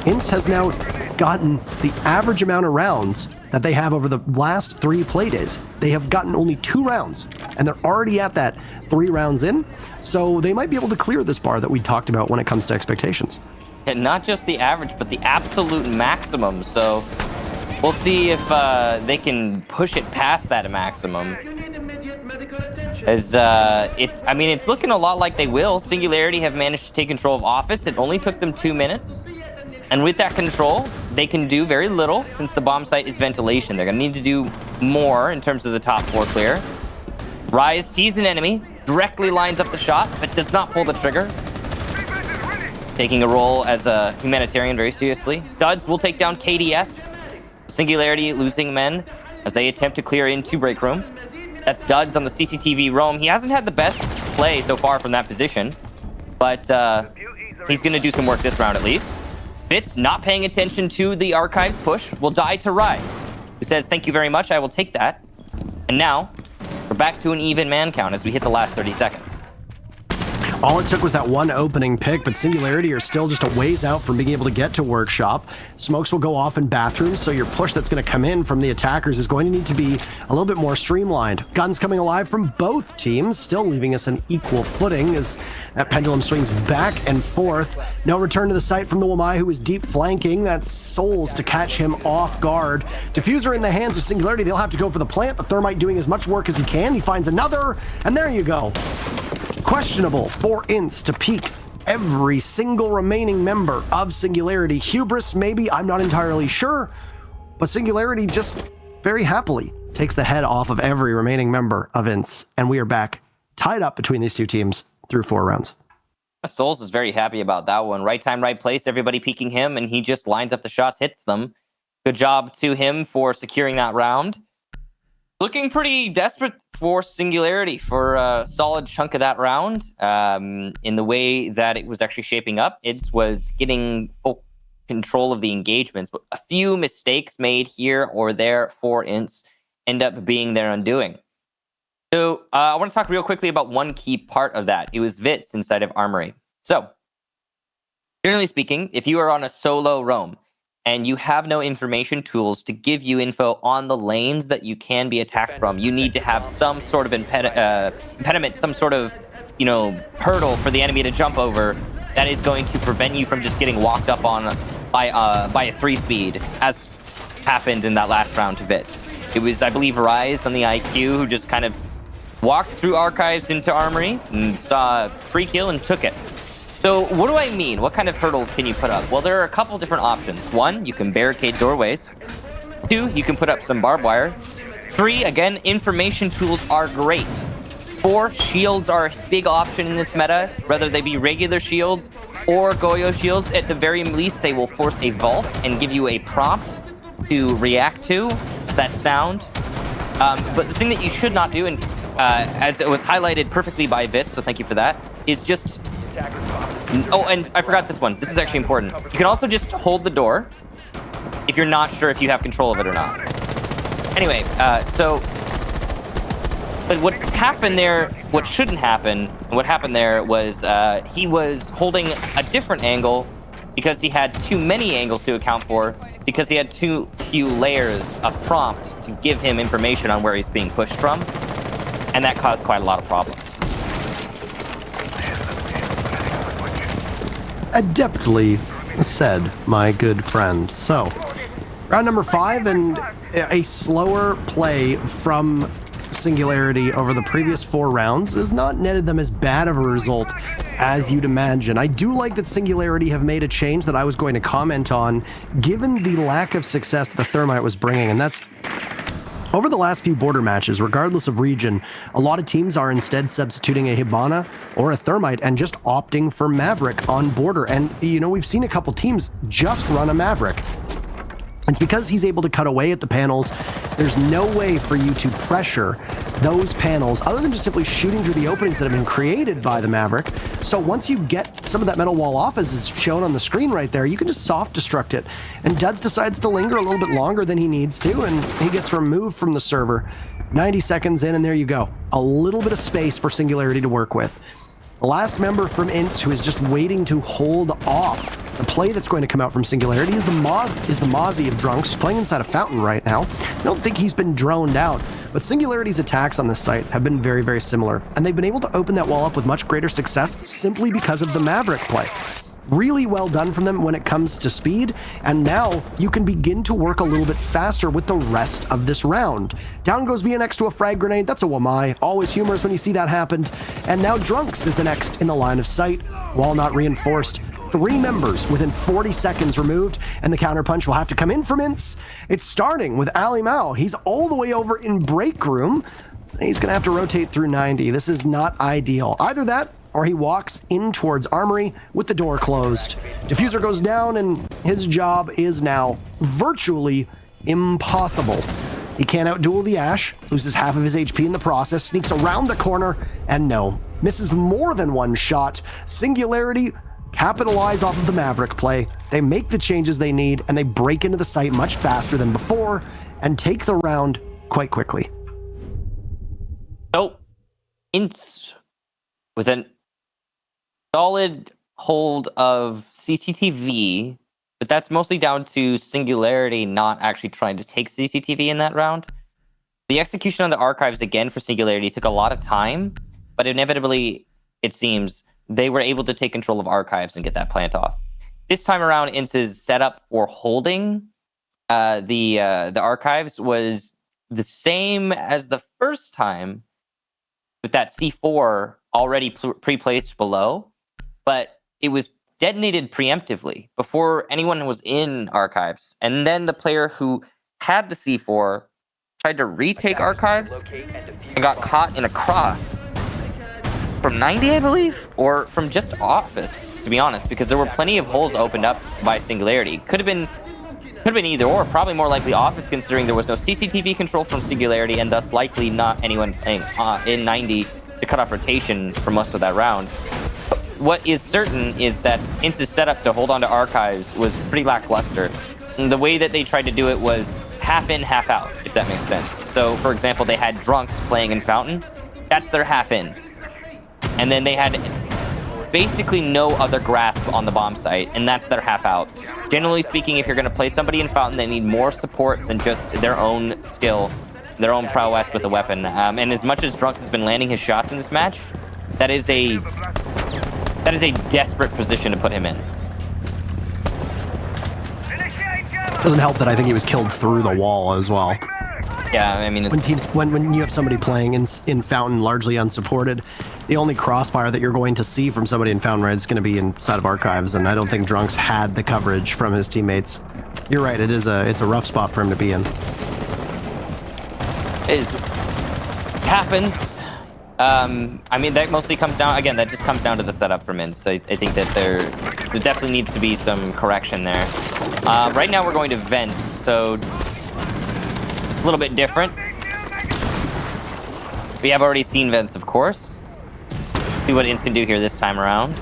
Ince has now gotten the average amount of rounds that they have over the last 3 play days. They have gotten only 2 rounds, and they're already at that 3 rounds in. So they might be able to clear this bar that we talked about when it comes to expectations. And not just the average, but the absolute maximum. So we'll see if they can push it past that maximum. As it's looking a lot like they will. Singularity have managed to take control of Office. It only took them 2 minutes. And with that control, they can do very little since the bomb site is ventilation. They're going to need to do more in terms of the top 4 clear. Rise sees an enemy, directly lines up the shot, but does not pull the trigger. Taking a role as a humanitarian very seriously. Duds will take down KDS. Singularity losing men as they attempt to clear into break room. That's Duds on the CCTV roam. He hasn't had the best play so far from that position, but he's going to do some work this round at least. Fitz, not paying attention to the archives push, will die to Rise, who says, "Thank you very much, I will take that." And now, we're back to an even man count as we hit the last 30 seconds. All it took was that one opening pick, but Singularity are still just a ways out from being able to get to Workshop. Smokes will go off in bathrooms, so your push that's going to come in from the attackers is going to need to be a little bit more streamlined. Guns coming alive from both teams, still leaving us an equal footing as that pendulum swings back and forth. No return to the site from the Wamai, who is deep flanking. That's Souls to catch him off guard. Diffuser in the hands of Singularity. They'll have to go for the plant. The Thermite doing as much work as he can. He finds another, and there you go. Questionable for Ince to peak every single remaining member of Singularity. Hubris, maybe, I'm not entirely sure, but Singularity just very happily takes the head off of every remaining member of INTS, and we are back tied up between these two teams through 4 rounds. Souls is very happy about that one. Right time, right place, everybody peeking him, and he just lines up the shots, hits them. Good job to him for securing that round. Looking pretty desperate for Singularity for a solid chunk of that round. In the way that it was actually shaping up, it was getting full control of the engagements, but a few mistakes made here or there for INTS end up being their undoing. So I want to talk real quickly about one key part of that. It was Vits inside of Armory. So, generally speaking, if you are on a solo roam and you have no information tools to give you info on the lanes that you can be attacked from, you need to have some sort of impediment, some sort of, hurdle for the enemy to jump over that is going to prevent you from just getting walked up on by a 3-speed, as happened in that last round to Vits. It was, I believe, Rise on the IQ who just kind of walked through Archives into Armory and saw a free kill and took it. So what do I mean? What kind of hurdles can you put up? Well, there are a couple different options. 1, you can barricade doorways. 2, you can put up some barbed wire. 3, again, information tools are great. 4, shields are a big option in this meta, whether they be regular shields or Goyo shields. At the very least, they will force a vault and give you a prompt to react to. It's that sound. But the thing that you should not do, and as it was highlighted perfectly by Vis, so thank you for that, is just... Oh, and I forgot this one. This is actually important. You can also just hold the door if you're not sure if you have control of it or not. Anyway, but what happened there, what shouldn't happen, and what happened there was he was holding a different angle because he had too many angles to account for, because he had too few layers of prompt to give him information on where he's being pushed from, and that caused quite a lot of problems. Adeptly said, my good friend. So, round number 5, and a slower play from Singularity over the previous 4 rounds has not netted them as bad of a result as you'd imagine. I do like that Singularity have made a change that I was going to comment on, given the lack of success that the Thermite was bringing, and that's over the last few border matches, regardless of region, a lot of teams are instead substituting a Hibana or a Thermite and just opting for Maverick on border. And, we've seen a couple teams just run a Maverick. It's because he's able to cut away at the panels. There's no way for you to pressure those panels other than just simply shooting through the openings that have been created by the Maverick. So once you get some of that metal wall off, as is shown on the screen right there, you can just soft destruct it. And Duds decides to linger a little bit longer than he needs to, and he gets removed from the server. 90 seconds in, and there you go. A little bit of space for Singularity to work with. The last member from INTS who is just waiting to hold off the play that's going to come out from Singularity is the Mozzie of Drunks, playing inside a fountain right now. I don't think he's been droned out, but Singularity's attacks on this site have been very, very similar, and they've been able to open that wall up with much greater success simply because of the Maverick play. Really well done from them when it comes to speed, and now you can begin to work a little bit faster with the rest of this round. Down goes VNX to a frag grenade. That's a Wamai. Always humorous when you see that happen. And now Drunks is the next in the line of sight. Wall not reinforced. 3 members within 40 seconds removed, and the counterpunch will have to come in from INTS. It's starting with Ali Mao. He's all the way over in break room. He's going to have to rotate through 90. This is not ideal. Either that, or he walks in towards Armory with the door closed. Diffuser goes down, and his job is now virtually impossible. He can't outduel the Ash, loses half of his HP in the process, sneaks around the corner, and no, misses more than one shot. Singularity capitalize off of the Maverick play. They make the changes they need, and they break into the site much faster than before, and take the round quite quickly. So, INTS with an solid hold of CCTV, but that's mostly down to Singularity not actually trying to take CCTV in that round. The execution on the Archives again for Singularity took a lot of time, but inevitably, it seems, they were able to take control of Archives and get that plant off. This time around, INTS's setup for holding the Archives was the same as the first time, with that C4 already pre-placed below, but it was detonated preemptively before anyone was in Archives. And then the player who had the C4 tried to retake Archives and got caught in a cross from 90, I believe, or from just Office, to be honest, because there were plenty of holes opened up by Singularity. Could have been either or, probably more likely Office, considering there was no CCTV control from Singularity, and thus likely not anyone playing in 90 to cut off rotation for most of that round. What is certain is that Ince's setup to hold on to Archives was pretty lackluster. And the way that they tried to do it was half in, half out, if that makes sense. So, for example, they had Drunks playing in Fountain. That's their half in. And then they had basically no other grasp on the bomb site, and that's their half out. Generally speaking, if you're going to play somebody in Fountain, they need more support than just their own skill, their own prowess with the weapon. And as much as Drunks has been landing his shots in this match, that is a desperate position to put him in. Doesn't help that I think he was killed through the wall as well. Yeah, I mean, When you have somebody playing in Fountain largely unsupported, the only crossfire that you're going to see from somebody in Fountain Red is going to be inside of Archives, and I don't think Drunks had the coverage from his teammates. You're right, it's a rough spot for him to be in. it happens. I mean, that mostly comes down, again, that just comes down to the setup for Mints. So I think that there definitely needs to be some correction there. Right now we're going to Vents, so a little bit different. We have already seen Vents, of course. See what Ince can do here this time around.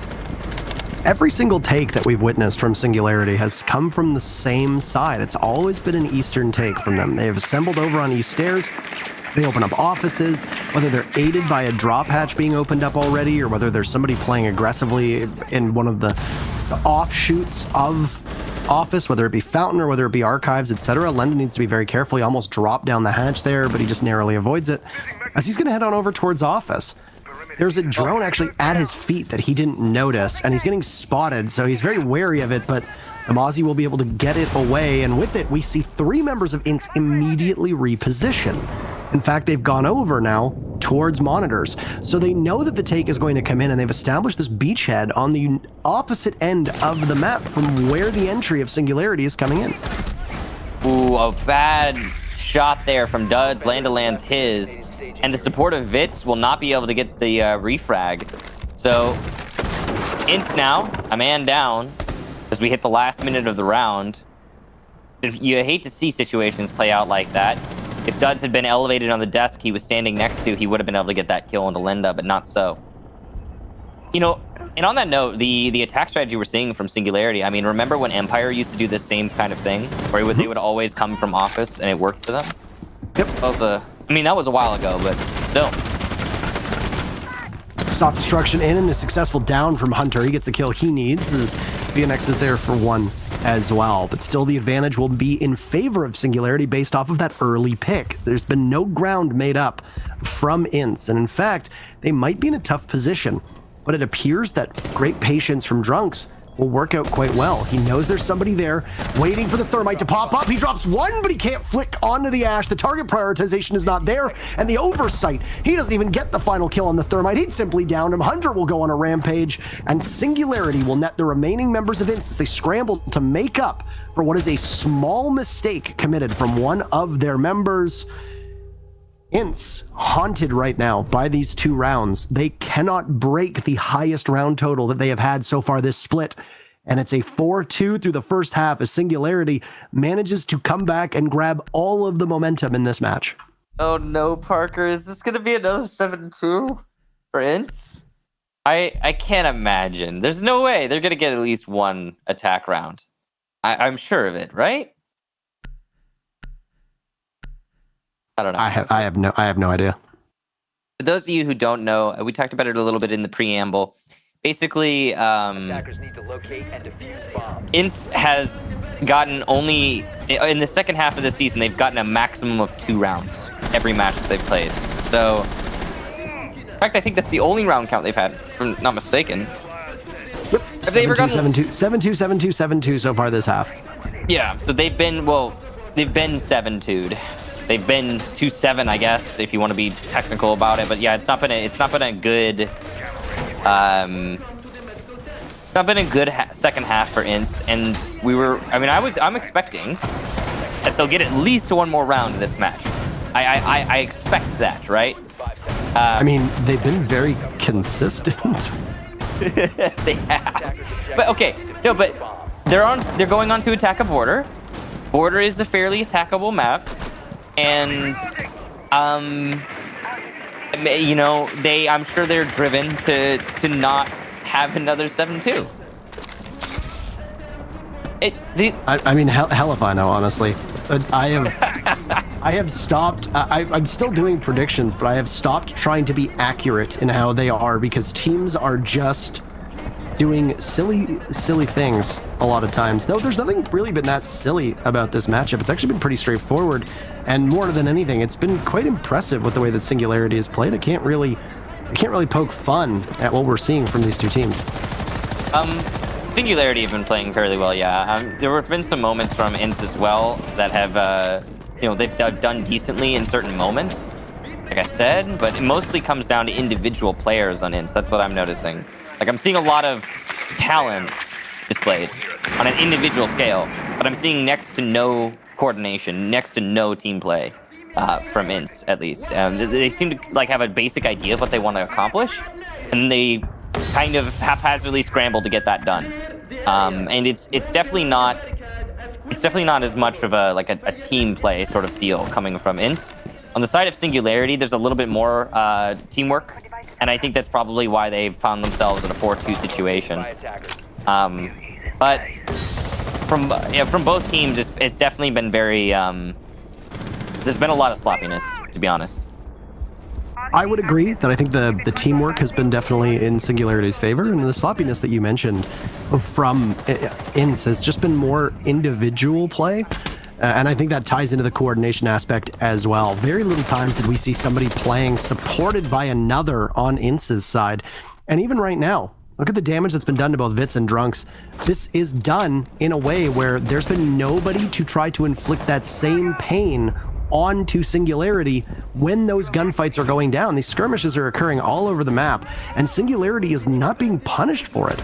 Every single take that we've witnessed from Singularity has come from the same side. It's always been an Eastern take from them. They have assembled over on East Stairs. They open up offices, whether they're aided by a drop hatch being opened up already, or whether there's somebody playing aggressively in one of the offshoots of Office, whether it be Fountain or whether it be Archives, etc. Lenda needs to be very careful. He almost dropped down the hatch there, but he just narrowly avoids it. As he's going to head on over towards Office, there's a drone actually at his feet that he didn't notice, and he's getting spotted, so he's very wary of it, but Amazi will be able to get it away, and with it, we see 3 members of Ince immediately reposition. In fact, they've gone over now towards monitors, so they know that the take is going to come in, and they've established this beachhead on the opposite end of the map from where the entry of Singularity is coming in. Ooh, a bad shot there from Duds. Landa lands his, and the support of Vitz will not be able to get the refrag. So, Ince now, a man down, as we hit the last minute of the round. You hate to see situations play out like that. If Duds had been elevated on the desk he was standing next to, he would have been able to get that kill onto Linda, but not so. You know, and on that note, the attack strategy we're seeing from Singularity, I mean, remember when Empire used to do the same kind of thing? Where they would always come from Office and it worked for them? Yep. That was that was a while ago, but still. Soft destruction in and a successful down from Hunter. He gets the kill he needs as BNX is there for 1 as well. But still the advantage will be in favor of Singularity based off of that early pick. There's been no ground made up from Ince. And in fact, they might be in a tough position. But it appears that great patience from Drunks will work out quite well. He knows there's somebody there waiting for the thermite to pop up. He drops 1, but he can't flick onto the ash. The target prioritization is not there, and the oversight, he doesn't even get the final kill on the thermite. He'd simply downed him. Hunter will go on a rampage, and Singularity will net the remaining members of Ince as they scramble to make up for what is a small mistake committed from one of their members. Ince, haunted right now by these 2 rounds. They cannot break the highest round total that they have had so far this split. And it's a 4-2 through the first half as Singularity manages to come back and grab all of the momentum in this match. Oh no, Parker. Is this going to be another 7-2 for Ince? I can't imagine. There's no way they're going to get at least 1 attack round. I'm sure of it, right? I don't know. I have no idea. For those of you who don't know, we talked about it a little bit in the preamble. Basically, Ince has gotten only in the second half of the season. They've gotten a maximum of 2 rounds every match that they've played. So, in fact, I think that's the only round count they've had, if I'm not mistaken. Yep. Have they ever gotten 7-2, 7-2, 7-2, 7-2 so far this half? Yeah. So they've been 7-2'd. They've been 2-7, I guess, if you want to be technical about it. But yeah, it's not been a good, second half for Ince. And I'm expecting that they'll get at least 1 more round in this match. I expect that, right? I mean, they've been very consistent. They have. But okay, no, but they're going on to attack a border. Border is a fairly attackable map, and you know, I'm sure they're driven to not have another 7-2. I mean, hell if I know, honestly. I have stopped. I'm still doing predictions, but I have stopped trying to be accurate in how they are because teams are just doing silly things a lot of times. Though there's nothing really been that silly about this matchup. It's actually been pretty straightforward, and more than anything, it's been quite impressive with the way that Singularity is played. I can't really poke fun at what we're seeing from these two teams. Singularity have been playing fairly well, yeah. There have been some moments from Ints as well that have, you know, they've done decently in certain moments, like I said, but it mostly comes down to individual players on Ints. That's what I'm noticing. Like, I'm seeing a lot of talent displayed on an individual scale, but I'm seeing next to no coordination, next to no team play from Ints, at least. They seem to like have a basic idea of what they want to accomplish, and they kind of haphazardly scramble to get that done. And it's definitely not as much of a team play sort of deal coming from Ints. On the side of Singularity, there's a little bit more teamwork, and I think that's probably why they found themselves in a 4-2 situation. But from both teams, it's definitely been very. There's been a lot of sloppiness, to be honest. I would agree that I think the teamwork has been definitely in Singularity's favor, and the sloppiness that you mentioned from Ints has just been more individual play. And I think that ties into the coordination aspect as well. Very little times did we see somebody playing supported by another on Ints' side. And even right now, look at the damage that's been done to both Vits and Drunks. This is done in a way where there's been nobody to try to inflict that same pain onto Singularity when those gunfights are going down. These skirmishes are occurring all over the map, and Singularity is not being punished for it.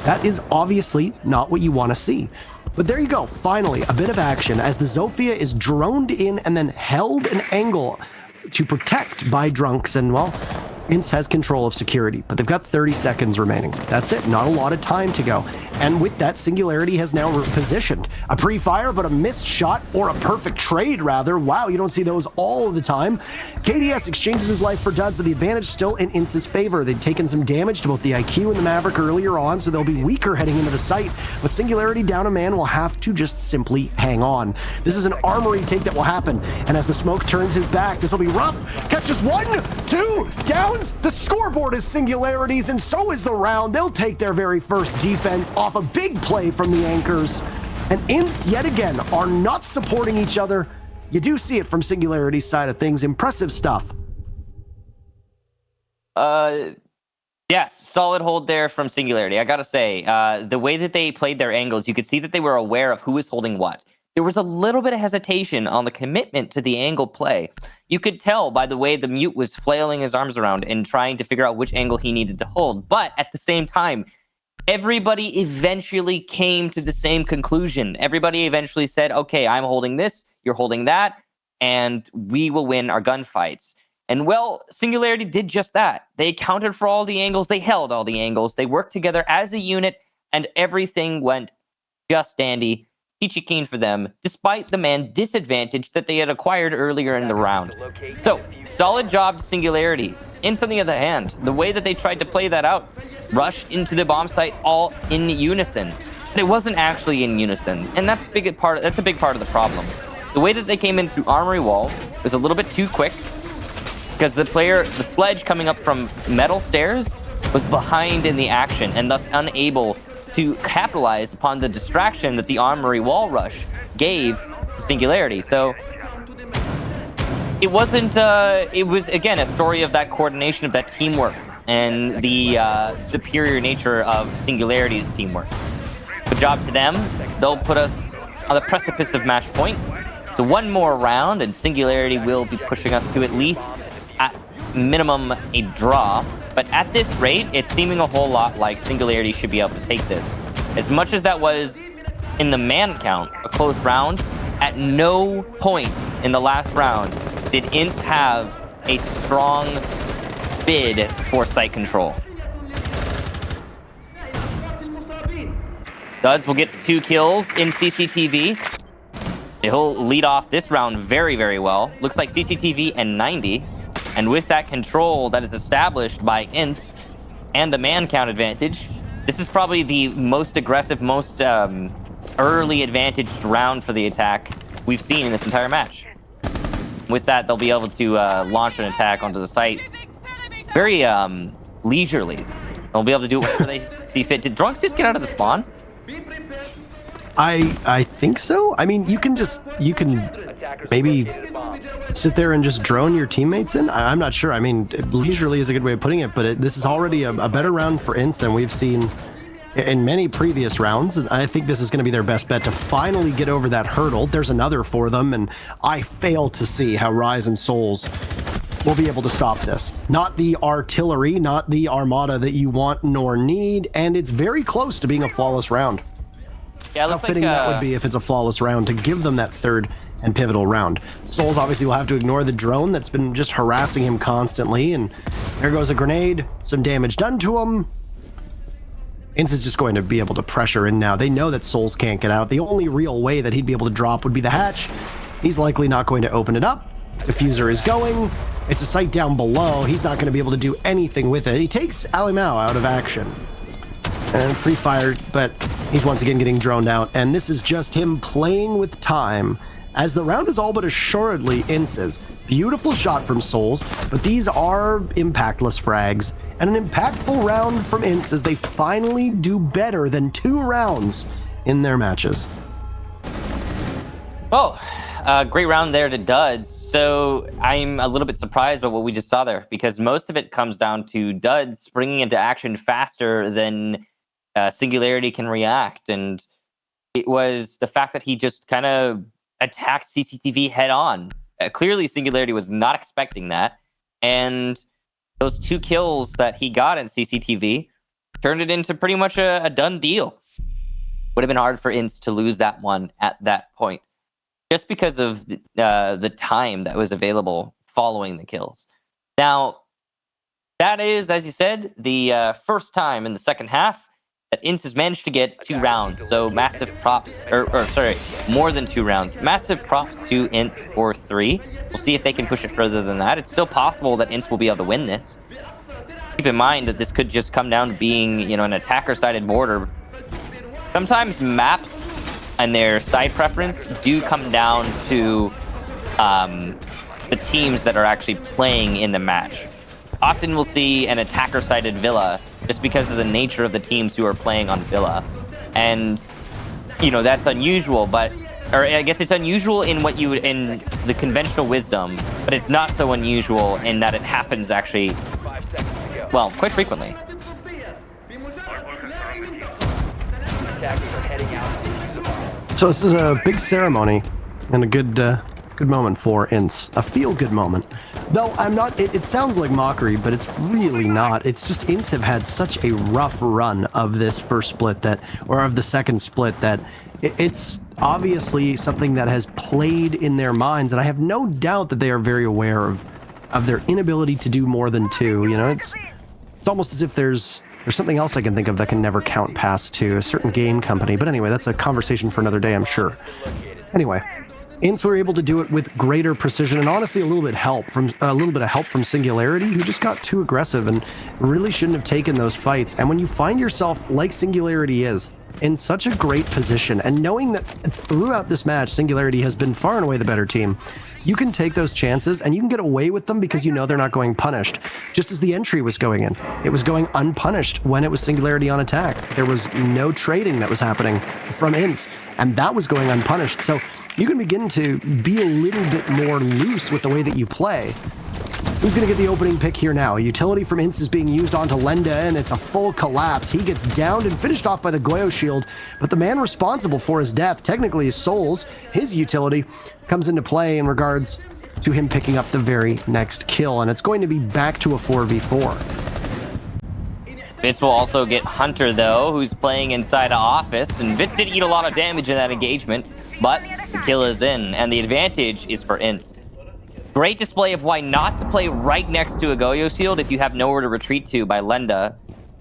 That is obviously not what you want to see. But there you go, finally, a bit of action as the Zofia is droned in and then held an angle to protect by Drunks, and well, Ints has control of security, but they've got 30 seconds remaining. That's it, not a lot of time to go. And with that, Singularity has now repositioned. A pre-fire, but a missed shot, or a perfect trade, rather. Wow, you don't see those all of the time. KDS exchanges his life for duds, but the advantage still in Ints' favor. They'd taken some damage to both the IQ and the Maverick earlier on, so they'll be weaker heading into the site. But Singularity down a man will have to just simply hang on. This is an armory take that will happen, and as the smoke turns his back, this will be rough. Catches 1, 2, downs. The scoreboard is Singularity's, and so is the round. They'll take their very first defense off a big play from the anchors. And Ints, yet again, are not supporting each other. You do see it from Singularity's side of things. Impressive stuff. Yes, solid hold there from Singularity. I gotta say, the way that they played their angles, you could see that they were aware of who was holding what. There was a little bit of hesitation on the commitment to the angle play. You could tell by the way the mute was flailing his arms around and trying to figure out which angle he needed to hold. But at the same time, everybody eventually came to the same conclusion. Everybody eventually said, okay, I'm holding this, you're holding that, and we will win our gunfights. And well, Singularity did just that. They accounted for all the angles, they held all the angles, they worked together as a unit, and everything went just dandy. Peachy keen for them, despite the man disadvantage that they had acquired earlier in the round. So, solid job to Singularity. In something at the hand, the way that they tried to play that out, rush into the bomb site all in unison. But it wasn't actually in unison, and that's a big part of the problem. The way that they came in through Armory Wall was a little bit too quick, because the sledge coming up from metal stairs was behind in the action, and thus unable to capitalize upon the distraction that the Armory Wall rush gave to Singularity. So it wasn't, it was, again, a story of that coordination, of that teamwork, and the superior nature of Singularity's teamwork. Good job to them. They'll put us on the precipice of match point. So one more round, and Singularity will be pushing us to at least, at minimum, a draw. But at this rate, it's seeming a whole lot like Singularity should be able to take this. As much as that was, in the man count, a close round, at no point in the last round did Ince have a strong bid for site control? Duds will get 2 kills in CCTV. He'll lead off this round very, very well. Looks like CCTV and 90. And with that control that is established by Ince and the man count advantage, this is probably the most aggressive, most early advantaged round for the attack we've seen in this entire match. With that, they'll be able to launch an attack onto the site very leisurely. They'll be able to do it whenever they see fit. Did Drunks just get out of the spawn? I think so. I mean, you can maybe sit there and just drone your teammates in. I'm not sure. I mean, leisurely is a good way of putting it, but this is already a better round for Ince than we've seen in many previous rounds. And I think this is going to be their best bet to finally get over that hurdle. There's another for them, and I fail to see how Rise and Souls will be able to stop this. Not the artillery, not the armada that you want nor need, and it's very close to being a flawless round. Yeah, How fitting that would be if it's a flawless round to give them that third and pivotal round. Souls obviously will have to ignore the drone that's been just harassing him constantly, and there goes a grenade, some damage done to him. Ince is just going to be able to pressure in now. They know that Souls can't get out. The only real way that he'd be able to drop would be the hatch. He's likely not going to open it up. Diffuser is going. It's a site down below. He's not going to be able to do anything with it. He takes Alimao out of action. And free fire, but he's once again getting droned out. And this is just him playing with time as the round is all but assuredly Ince's. Beautiful shot from Souls, but these are impactless frags. And an impactful round from Ince as they finally do better than 2 rounds in their matches. Oh, great round there to Duds. So I'm a little bit surprised by what we just saw there, because most of it comes down to Duds springing into action faster than Singularity can react. And it was the fact that he just kind of attacked CCTV head on. Clearly, Singularity was not expecting that. And those 2 kills that he got in CCTV turned it into pretty much a done deal. Would have been hard for Ince to lose that one at that point, just because of the time that was available following the kills. Now, that is, as you said, the first time in the second half that Ince has managed to get 2 rounds. So massive props, more than 2 rounds. Massive props to Ince for 3. We'll see if they can push it further than that. It's still possible that Ince will be able to win this. Keep in mind that this could just come down to being, an attacker-sided border. Sometimes maps and their side preference do come down to the teams that are actually playing in the match. Often we'll see an attacker-sided Villa just because of the nature of the teams who are playing on Villa. And, that's unusual, or I guess it's unusual in in the conventional wisdom, but it's not so unusual in that it happens actually, well, quite frequently. So this is a big ceremony and a good moment for Ince. A feel-good moment. No, I'm not. It sounds like mockery, but it's really not. It's just Ince have had such a rough run of this first split or of the second split that it's obviously something that has played in their minds, and I have no doubt that they are very aware of their inability to do more than 2. It's almost as if there's something else I can think of that can never count past 2, a certain game company. But anyway, that's a conversation for another day, I'm sure. Anyway, Ince were able to do it with greater precision and honestly a little bit of help from Singularity, who just got too aggressive and really shouldn't have taken those fights. And when you find yourself, like Singularity is, in such a great position, and knowing that throughout this match, Singularity has been far and away the better team, you can take those chances and you can get away with them because they're not going punished. Just as the entry was going in. It was going unpunished when it was Singularity on attack. There was no trading that was happening from Ince, and that was going unpunished. So you can begin to be a little bit more loose with the way that you play. Who's going to get the opening pick here now? A utility from Ince is being used onto Lenda, and it's a full collapse. He gets downed and finished off by the Goyo shield, but the man responsible for his death technically is Souls. His utility comes into play in regards to him picking up the very next kill, and it's going to be back to a 4v4. Vitz will also get Hunter, though, who's playing inside an office, and Vitz did eat a lot of damage in that engagement, but the kill is in, and the advantage is for Ince. Great display of why not to play right next to a Goyo shield if you have nowhere to retreat to by Lenda.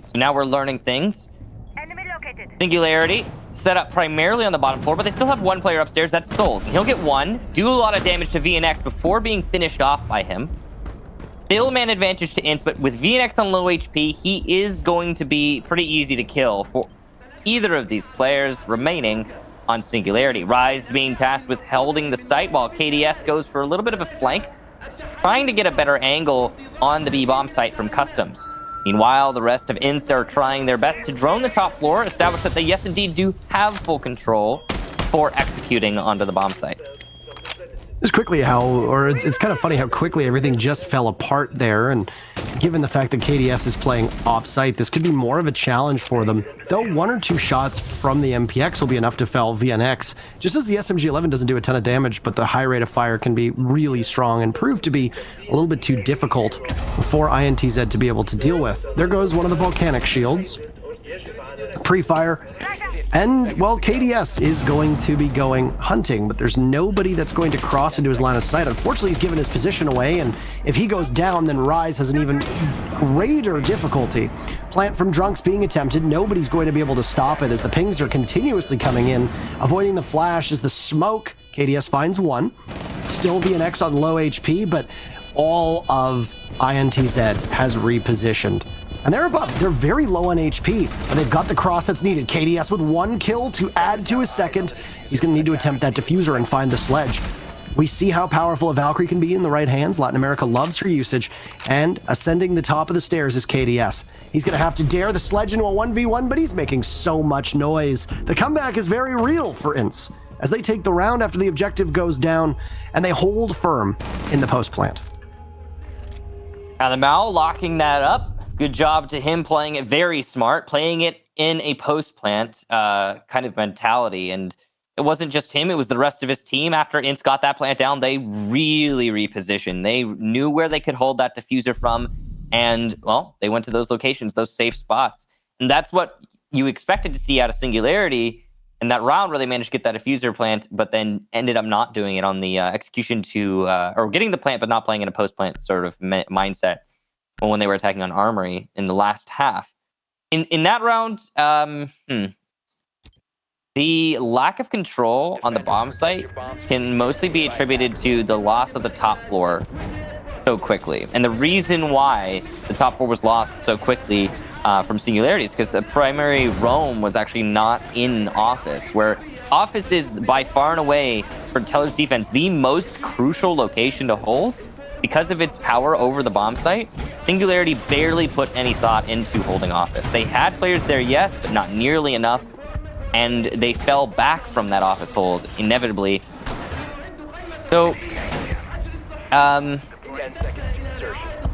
So now we're learning things. Enemy located. Singularity set up primarily on the bottom floor, but they still have one player upstairs. That's Souls. And he'll get one, do a lot of damage to VNX before being finished off by him. Still man advantage to Ints, but with VNX on low HP, he is going to be pretty easy to kill for either of these players remaining on Singularity. Rise being tasked with holding the site while KDS goes for a little bit of a flank, trying to get a better angle on the B-bomb site from Customs. Meanwhile, the rest of Ints are trying their best to drone the top floor, establish that they, yes, indeed, do have full control for executing onto the bomb site. Just quickly it's kind of funny how quickly everything just fell apart there, and given the fact that KDS is playing off-site, this could be more of a challenge for them. Though 1 or 2 shots from the MPX will be enough to fell VNX, just as the SMG-11 doesn't do a ton of damage, but the high rate of fire can be really strong and prove to be a little bit too difficult for INTZ to be able to deal with. There goes one of the volcanic shields. Pre-fire. And, well, KDS is going to be going hunting, but there's nobody that's going to cross into his line of sight. Unfortunately, he's given his position away, and if he goes down, then Rise has an even greater difficulty. Plant from Drunks being attempted. Nobody's going to be able to stop it as the pings are continuously coming in. Avoiding the flash is the smoke. KDS finds one. Still VNX on low HP, but all of INTZ has repositioned. And they're above. They're very low on HP, and they've got the cross that's needed. KDS with 1 kill to add to his second. He's going to need to attempt that diffuser and find the sledge. We see how powerful a Valkyrie can be in the right hands. Latin America loves her usage, and ascending the top of the stairs is KDS. He's going to have to dare the sledge into a 1v1, but he's making so much noise. The comeback is very real for Ints, as they take the round after the objective goes down, and they hold firm in the post plant. Alamau locking that up. Good job to him playing it very smart, playing it in a post-plant kind of mentality. And it wasn't just him, it was the rest of his team. After Ints got that plant down, they really repositioned. They knew where they could hold that diffuser from. And, well, they went to those locations, those safe spots. And that's what you expected to see out of Singularity in that round where they managed to get that diffuser plant, but then ended up not doing it on the execution to, or getting the plant, but not playing in a post-plant sort of mindset. When they were attacking on Armory in the last half. In that round, the lack of control on the bomb site can mostly be attributed to the loss of the top floor so quickly. And the reason why the top floor was lost so quickly from Singularity is because the primary roam was actually not in Office, where Office is by far and away, for Teller's defense, the most crucial location to hold. Because of its power over the bomb site, Singularity barely put any thought into holding Office. They had players there, yes, but not nearly enough, and they fell back from that Office hold, inevitably. So, yeah,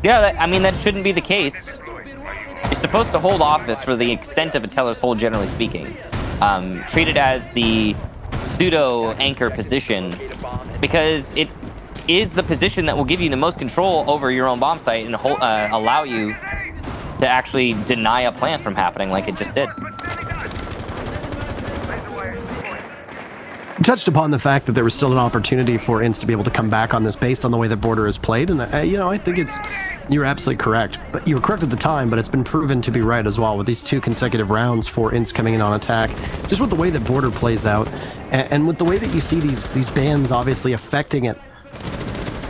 that shouldn't be the case. You're supposed to hold Office for the extent of a Teller's hold, generally speaking. Treat it as the pseudo-anchor position, because it is the position that will give you the most control over your own bomb site and allow you to actually deny a plant from happening like it just did. Touched upon the fact that there was still an opportunity for Ints to be able to come back on this based on the way that Border is played, and I think you're absolutely correct. But you were correct at the time, but it's been proven to be right as well with these 2 consecutive rounds for Ints coming in on attack. Just with the way that Border plays out, and with the way that you see these bans obviously affecting it.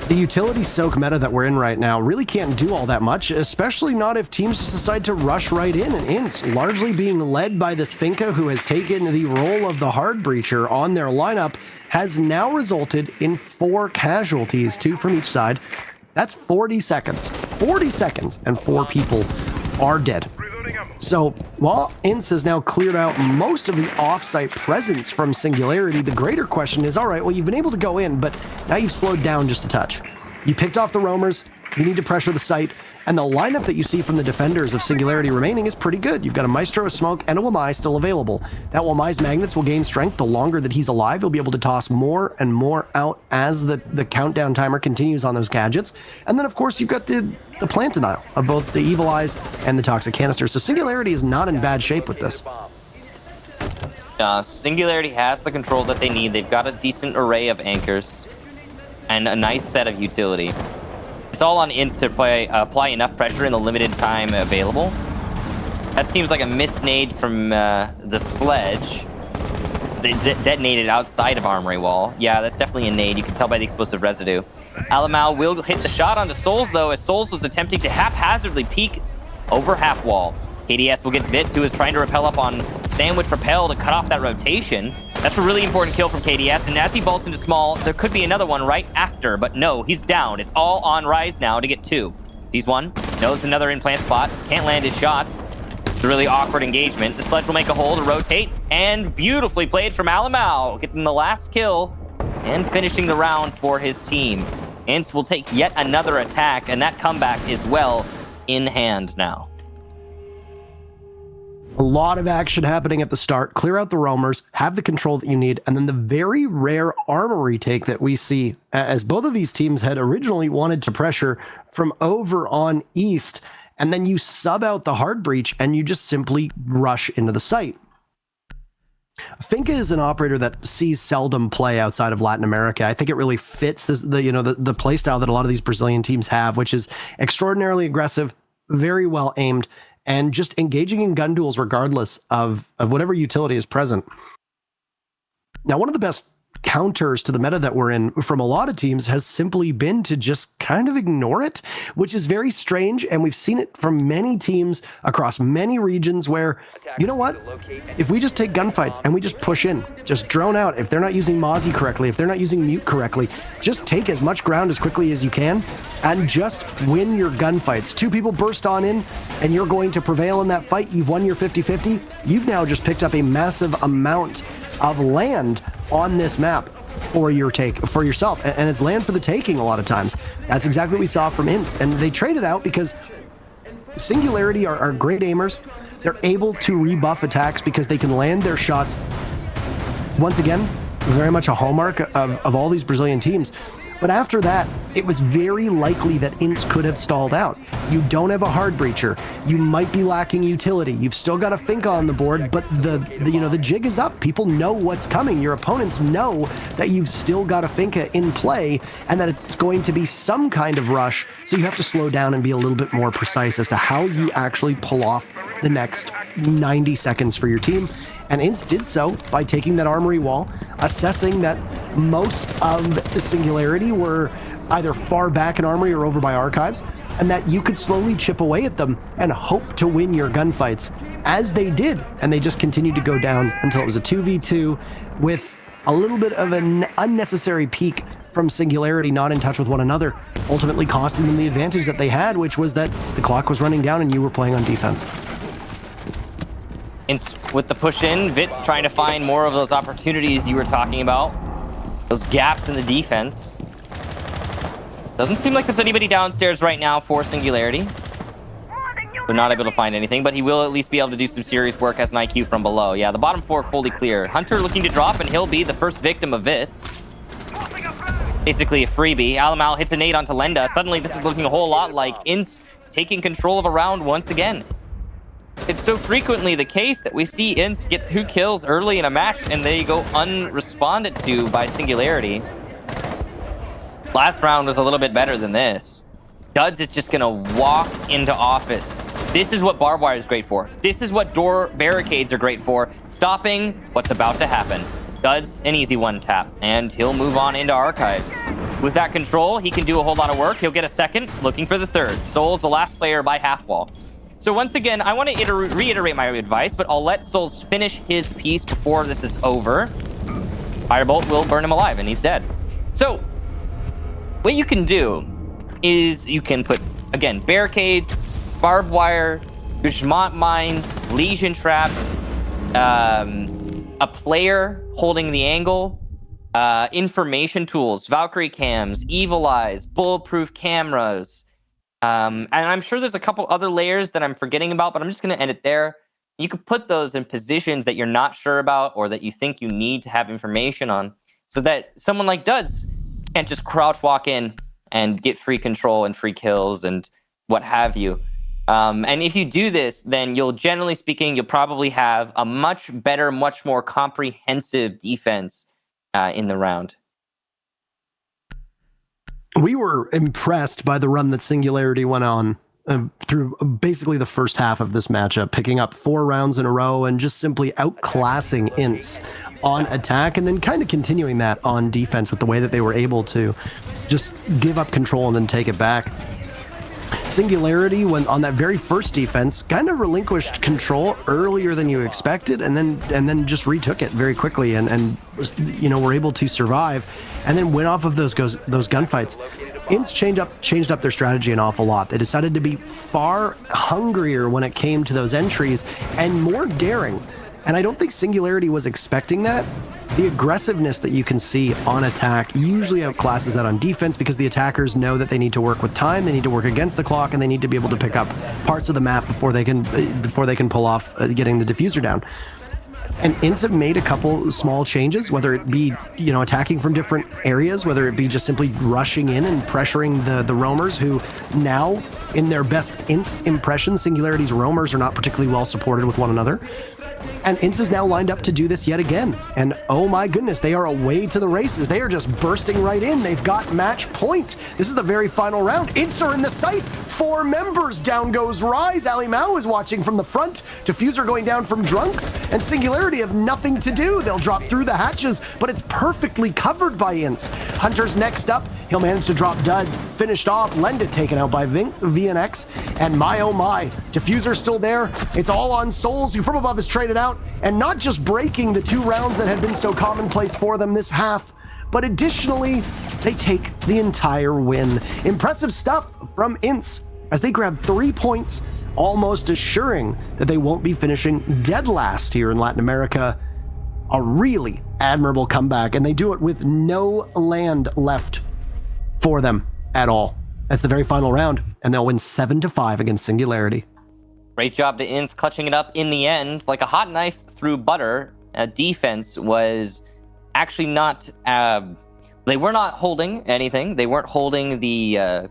The utility soak meta that we're in right now really can't do all that much, especially not if teams just decide to rush right in. And Ints, largely being led by this Finka who has taken the role of the hard breacher on their lineup, has now resulted in 4 casualties, 2 from each side. That's 40 seconds. 40 seconds, and 4 people are dead. So, while Ints has now cleared out most of the off-site presence from Singularity, the greater question is, all right, well, you've been able to go in, but now you've slowed down just a touch. You picked off the roamers, you need to pressure the site, and the lineup that you see from the defenders of Singularity remaining is pretty good. You've got a Maestro, a Smoke, and a Wamai still available. That Wamai's magnets will gain strength the longer that he's alive. He'll be able to toss more and more out as the countdown timer continues on those gadgets. And then, of course, you've got the plant denial of both the Evil Eyes and the Toxic Canister. So Singularity is not in bad shape with this. Singularity has the control that they need. They've got a decent array of anchors. and a nice set of utility. It's all on Ints to apply enough pressure in the limited time available. That seems like a misnade from the sledge. It detonated outside of Armory Wall. Yeah, that's definitely a nade. You can tell by the explosive residue. Alamal will hit the shot onto Souls, though, as Souls was attempting to haphazardly peek over half wall. KDS will get Vitz, who is trying to rappel up on Sandwich Rappel to cut off that rotation. That's a really important kill from KDS, and as he vaults into small, there could be another one right after, but no, he's down. It's all on Rise now to get 2. He's 1, knows another in-plant spot, can't land his shots. It's a really awkward engagement. The sledge will make a hole to rotate, and beautifully played from Alamau, getting the last kill and finishing the round for his team. Ints will take yet another attack, and that comeback is well in hand now. A lot of action happening at the start. Clear out the roamers, have the control that you need, and then the very rare armory take that we see, as both of these teams had originally wanted to pressure from over on East, and then you sub out the hard breach and you just simply rush into the site. Finca is an operator that sees seldom play outside of Latin America. I think it really fits the play style that a lot of these Brazilian teams have, which is extraordinarily aggressive, very well aimed, and just engaging in gun duels regardless of whatever utility is present. Now, one of the best counters to the meta that we're in from a lot of teams has simply been to just kind of ignore it, which is very strange. And we've seen it from many teams across many regions where, you know what? If we just take gunfights and we just push in, just drone out, if they're not using Mozzie correctly, if they're not using Mute correctly, just take as much ground as quickly as you can and just win your gunfights. 2 people burst on in and you're going to prevail in that fight. You've won your 50-50. You've now just picked up a massive amount of land on this map for yourself, and it's land for the taking a lot of times. That's exactly what we saw from Ints, and they traded out because Singularity are great aimers. They're able to rebuff attacks because they can land their shots. Once again, very much a hallmark of all these Brazilian teams. But after that, it was very likely that Ints could have stalled out. You don't have a hard breacher. You might be lacking utility. You've still got a Finca on the board, but the jig is up. People know what's coming. Your opponents know that you've still got a Finca in play and that it's going to be some kind of rush. So you have to slow down and be a little bit more precise as to how you actually pull off the next 90 seconds for your team. And Ints did so by taking that armory wall, assessing that most of the Singularity were either far back in armory or over by archives, and that you could slowly chip away at them and hope to win your gunfights, as they did. And they just continued to go down until it was a 2v2 with a little bit of an unnecessary peak from Singularity, not in touch with one another, ultimately costing them the advantage that they had, which was that the clock was running down and you were playing on defense. With the push in, Vitz trying to find more of those opportunities you were talking about. Those gaps in the defense. Doesn't seem like there's anybody downstairs right now for Singularity. They're not able to find anything, but he will at least be able to do some serious work as an IQ from below. Yeah, the bottom 4 fully clear. Hunter looking to drop, and he'll be the first victim of Vitz. Basically a freebie. Alamal hits a nade onto Lenda. Suddenly, this is looking a whole lot like Ints taking control of a round once again. It's so frequently the case that we see Ints get 2 kills early in a match and they go unresponded to by Singularity. Last round was a little bit better than this. Duds is just gonna walk into office. This is what barbed wire is great for. This is what door barricades are great for. Stopping what's about to happen. Duds an easy one tap, and he'll move on into archives. With that control, he can do a whole lot of work. He'll get a second, looking for the third. Soul's the last player by half wall. So once again, I want to reiterate my advice, but I'll let Souls finish his piece before this is over. Firebolt will burn him alive, and he's dead. So what you can do is you can put, again, barricades, barbed wire, Gujmant mines, lesion traps, a player holding the angle, information tools, Valkyrie cams, evil eyes, bulletproof cameras, and I'm sure there's a couple other layers that I'm forgetting about, but I'm just going to end it there. You could put those in positions that you're not sure about or that you think you need to have information on so that someone like Duds can't just crouch walk in and get free control and free kills and what have you. And if you do this, then generally speaking, you'll probably have a much better, much more comprehensive defense in the round. We were impressed by the run that Singularity went on through basically the first half of this matchup, picking up 4 rounds in a row and just simply outclassing Ints on attack, and then kind of continuing that on defense with the way that they were able to just give up control and then take it back. Singularity, when on that very first defense, kind of relinquished control earlier than you expected, and then just retook it very quickly, and were able to survive, and then went off of those gunfights. Ints changed up their strategy an awful lot. They decided to be far hungrier when it came to those entries and more daring. And I don't think Singularity was expecting that. The aggressiveness that you can see on attack usually outclasses that on defense, because the attackers know that they need to work with time, they need to work against the clock, and they need to be able to pick up parts of the map before they can pull off getting the diffuser down. And Ints have made a couple small changes, whether it be, attacking from different areas, whether it be just simply rushing in and pressuring the roamers, who now, in their best Ints impression, Singularity's roamers are not particularly well supported with one another. And Ints is now lined up to do this yet again. And oh my goodness, they are away to the races. They are just bursting right in. They've got match point. This is the very final round. Ints are in the site. 4 members. Down goes Rise. Ali Mao is watching from the front. Diffuser going down from Drunks. And Singularity have nothing to do. They'll drop through the hatches, but it's perfectly covered by Ints. Hunter's next up. He'll manage to drop duds. Finished off. Lendit taken out by VNX. And my oh my, Diffuser's still there. It's all on Souls, who from above is traded out, and not just breaking the 2 rounds that had been so commonplace for them this half, but additionally, they take the entire win. Impressive stuff from Ints as they grab 3 points, almost assuring that they won't be finishing dead last here in Latin America. A really admirable comeback, and they do it with no land left for them at all. That's the very final round, and they'll win 7-5 against Singularity. Great job to Ints clutching it up in the end, like a hot knife through butter. Defense was actually not... they were not holding anything. They weren't holding the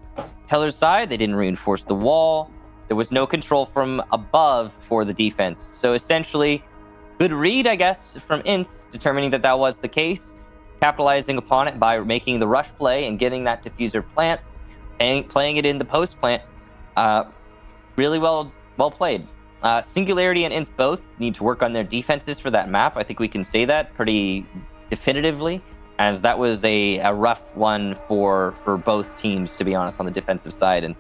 teller's side. They didn't reinforce the wall. There was no control from above for the defense. So essentially, good read, I guess, from Ints, determining that that was the case, capitalizing upon it by making the rush play and getting that diffuser plant, and playing it in the post plant. Really well played. Singularity and Ints both need to work on their defenses for that map. I think we can say that pretty definitively, as that was a rough one for both teams, to be honest, on the defensive side. And,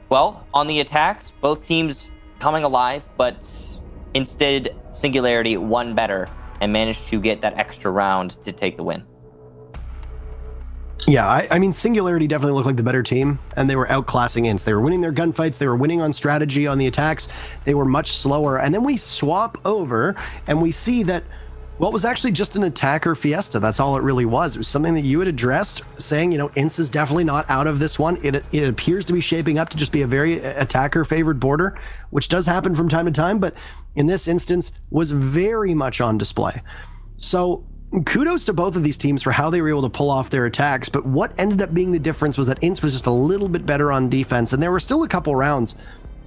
well, on the attacks, both teams coming alive, but instead Singularity won better and managed to get that extra round to take the win. Yeah, I mean, Singularity definitely looked like the better team, and they were outclassing Ints. They were winning their gunfights, they were winning on strategy on the attacks, they were much slower, and then we swap over, and we see that what was actually just an attacker fiesta. That's all it really was. It was something that you had addressed, saying, Ints is definitely not out of this one. It appears to be shaping up to just be a very attacker-favored border, which does happen from time to time, but in this instance was very much on display. So kudos to both of these teams for how they were able to pull off their attacks, but what ended up being the difference was that Ints was just a little bit better on defense, and there were still a couple rounds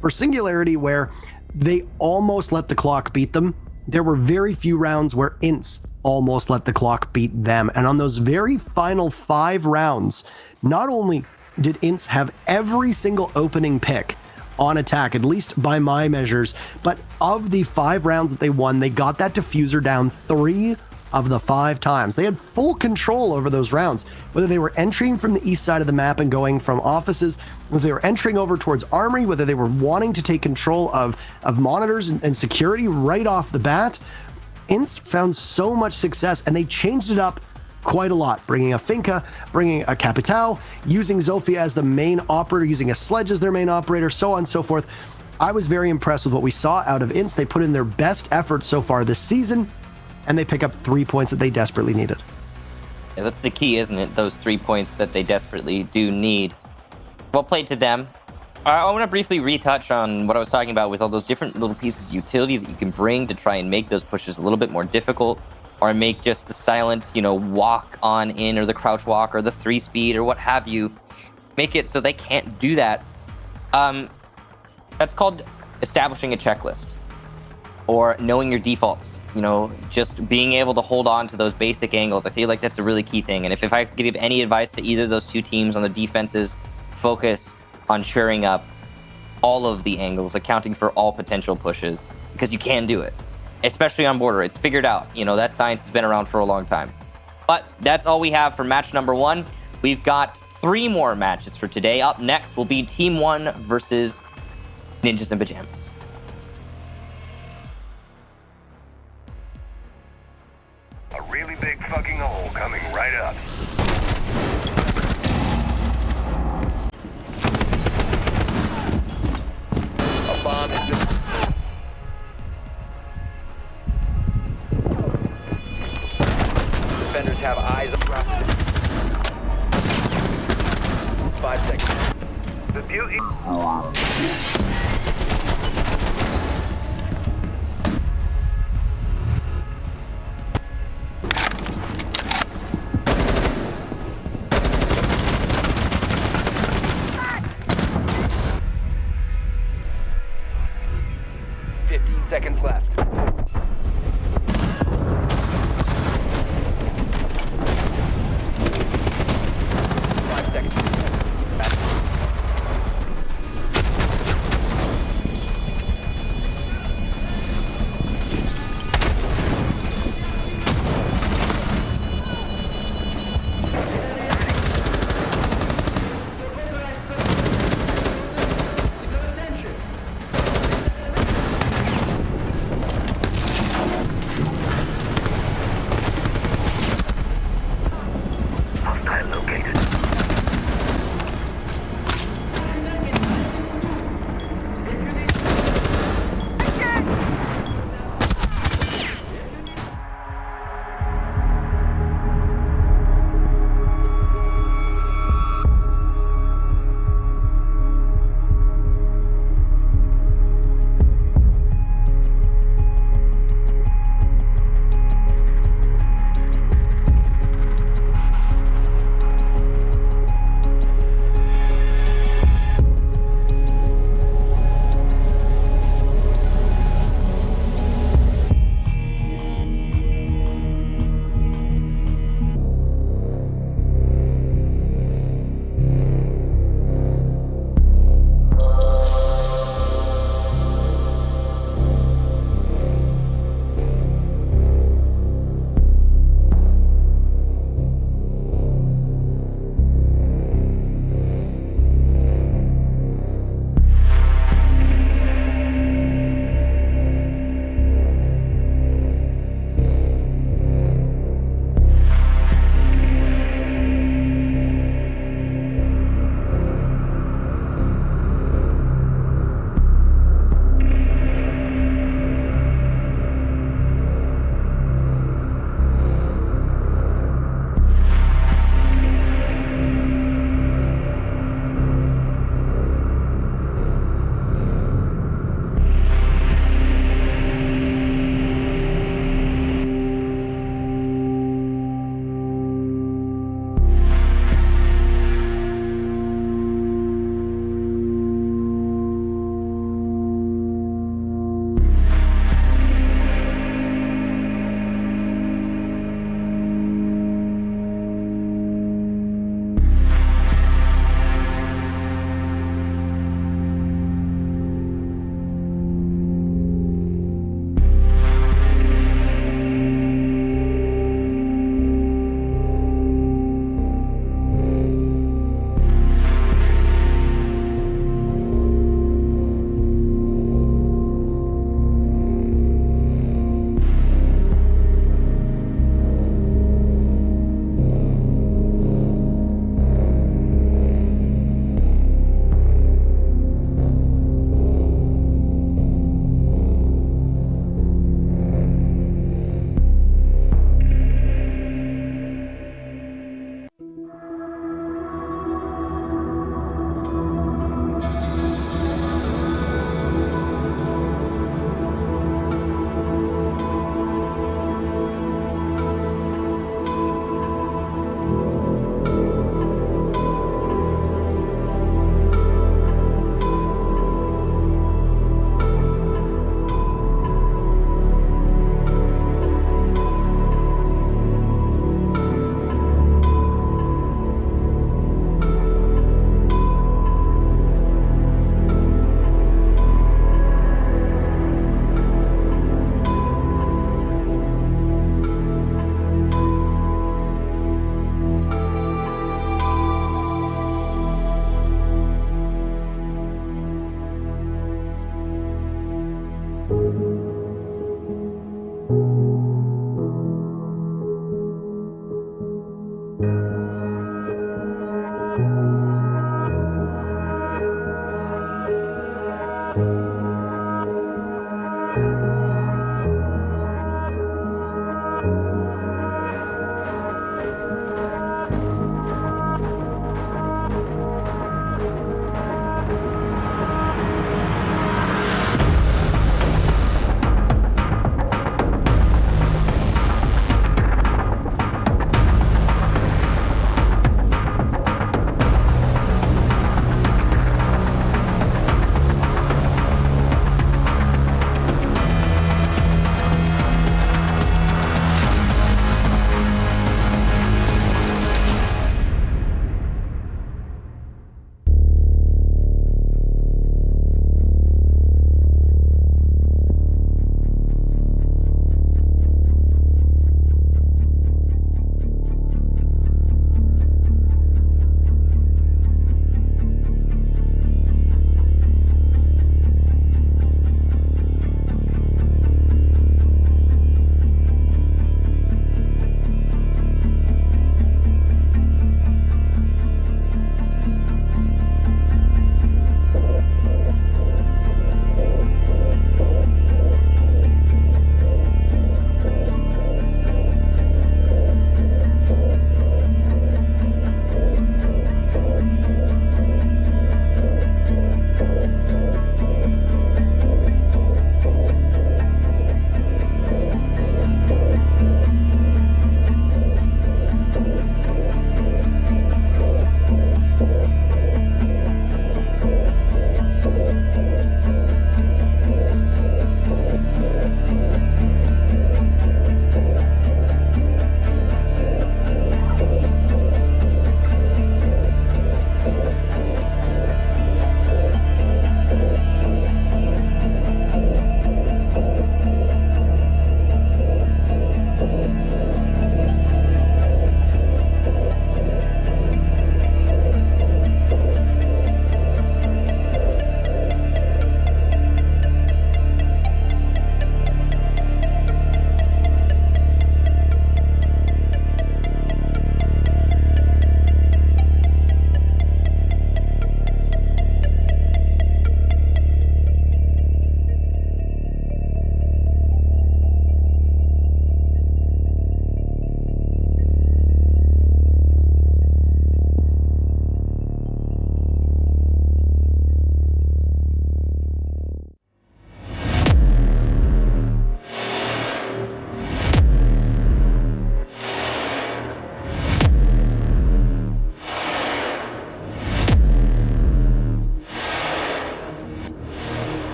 for Singularity where they almost let the clock beat them. There were very few rounds where Ints almost let the clock beat them, and on those very final 5 rounds, not only did Ints have every single opening pick on attack, at least by my measures, but of the 5 rounds that they won, they got that diffuser down 3 of the 5 times. They had full control over those rounds, whether they were entering from the east side of the map and going from offices, whether they were entering over towards Armory, whether they were wanting to take control of monitors and security right off the bat. Ints found so much success, and they changed it up quite a lot, bringing a Finca, bringing a Capitao, using Zofia as the main operator, using a Sledge as their main operator, so on and so forth. I was very impressed with what we saw out of Ints. They put in their best effort so far this season, and they pick up 3 points that they desperately needed. Yeah, that's the key, isn't it? Those 3 points that they desperately do need. Well played to them. I want to briefly retouch on what I was talking about with all those different little pieces of utility that you can bring to try and make those pushes a little bit more difficult, or make just the silent, walk on in, or the crouch walk, or the 3-speed, or what have you. Make it so they can't do that. That's called establishing a checklist. or knowing your defaults. You know, just being able to hold on to those basic angles. I feel like that's a really key thing. And if I could give any advice to either of those two teams on the defenses, focus on shoring up all of the angles, accounting for all potential pushes, because you can do it, especially on border. It's figured out. You know, that science has been around for a long time. But that's all we have for match number 1. We've got 3 more matches for today. Up next will be Team 1 versus Ninjas in Pajamas. A really big fucking hole coming right up. A bomb has been... Defenders have eyes around. 5 seconds. The beauty... seconds left. 5 seconds.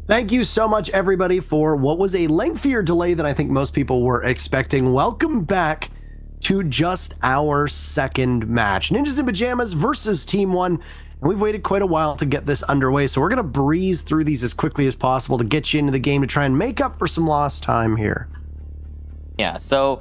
Thank you so much, everybody, for what was a lengthier delay than I think most people were expecting. Welcome back to just our second match. Ninjas in Pajamas versus Team 1. And we've waited quite a while to get this underway, so we're going to breeze through these as quickly as possible to get you into the game to try and make up for some lost time here. Yeah, so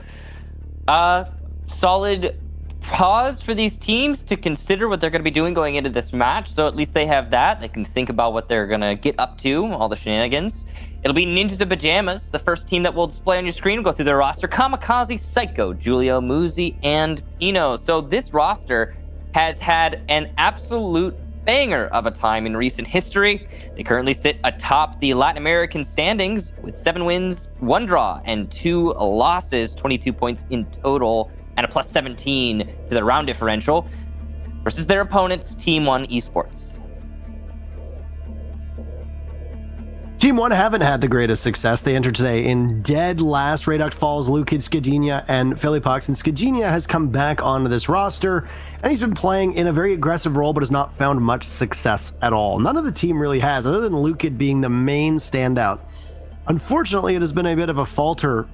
solid pause for these teams to consider what they're going to be doing going into this match. So at least they have that. They can think about what they're going to get up to, all the shenanigans. It'll be Ninjas in Pajamas. The first team that will display on your screen will go through their roster. Kamikaze, Psycho, Julio, Muzi, and Pino. So this roster has had an absolute banger of a time in recent history. They currently sit atop the Latin American standings with 7 wins, 1 draw, and 2 losses, 22 points in total, and a plus 17 to the round differential versus their opponents, Team 1 Esports. Team 1 haven't had the greatest success. They entered today in dead last. Reduct Falls, Lukid, Skadinia, and Philippox. And Skadinia has come back onto this roster, and he's been playing in a very aggressive role, but has not found much success at all. None of the team really has, other than Lukid being the main standout. Unfortunately, it has been a bit of a falter,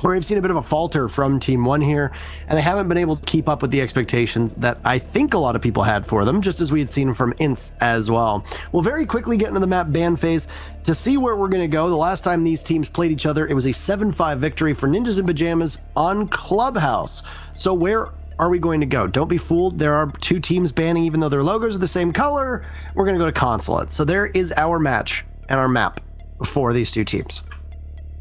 or we've seen a bit of a falter from Team 1 here, and they haven't been able to keep up with the expectations that I think a lot of people had for them, just as we had seen from Ints as well. We'll very quickly get into the map ban phase to see where we're going to go. The last time these teams played each other, it was a 7-5 victory for Ninjas in Pajamas on Clubhouse. So where are we going to go? Don't be fooled. There are 2 teams banning, even though their logos are the same color. We're going to go to Consulate. So there is our match and our map for these 2 teams.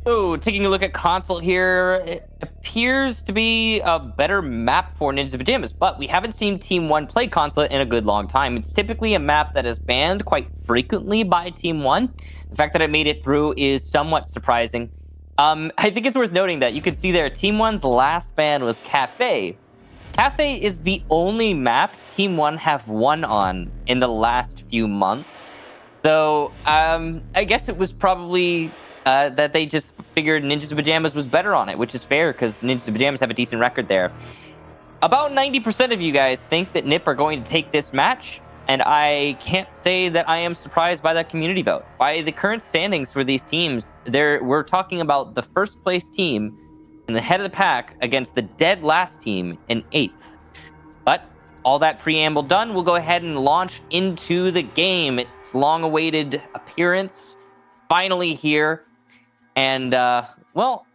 So, taking a look at Consulate here, it appears to be a better map for Ninjas in Pajamas, but we haven't seen Team 1 play Consulate in a good long time. It's typically a map that is banned quite frequently by Team 1. The fact that it made it through is somewhat surprising. I think it's worth noting that you can see there, Team 1's last ban was Cafe. Cafe is the only map Team 1 have won on in the last few months. So, I guess it was probably that they just figured Ninjas in Pajamas was better on it, which is fair because Ninjas in Pajamas have a decent record there. About 90% of you guys think that NIP are going to take this match, and I can't say that I am surprised by that community vote. By the current standings for these teams, we're talking about the first place team in the head of the pack against the dead last team in 8th. But all that preamble done, we'll go ahead and launch into the game. It's long-awaited appearance, finally here. And, well,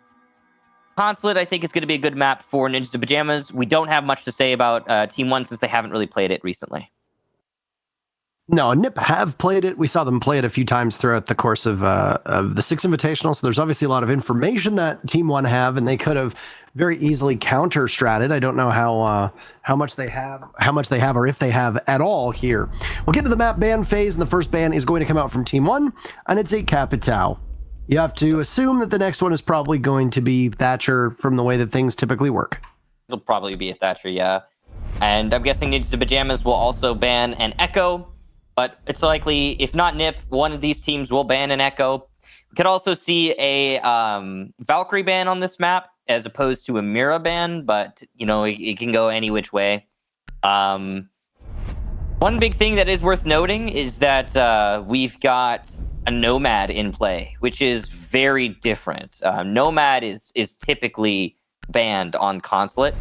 Consulate, I think, is going to be a good map for Ninjas in Pajamas. We don't have much to say about Team 1 since they haven't really played it recently. No, NIP have played it. We saw them play it a few times throughout the course of the 6 Invitational. So there's obviously a lot of information that Team 1 have, and they could have very easily counter-stratted. I don't know how much they have, or if they have at all here. We'll get to the map ban phase, and the first ban is going to come out from Team 1, and it's a Capitao. You have to assume that the next one is probably going to be Thatcher from the way that things typically work. It'll probably be a Thatcher, yeah. And I'm guessing Ninjas in Pajamas will also ban an Echo, but it's likely, if not NIP, one of these teams will ban an Echo. We could also see a Valkyrie ban on this map as opposed to a Mira ban, but, you know, it can go any which way. One big thing that is worth noting is that we've got a Nomad in play, which is very different. Nomad is typically banned on Consulate.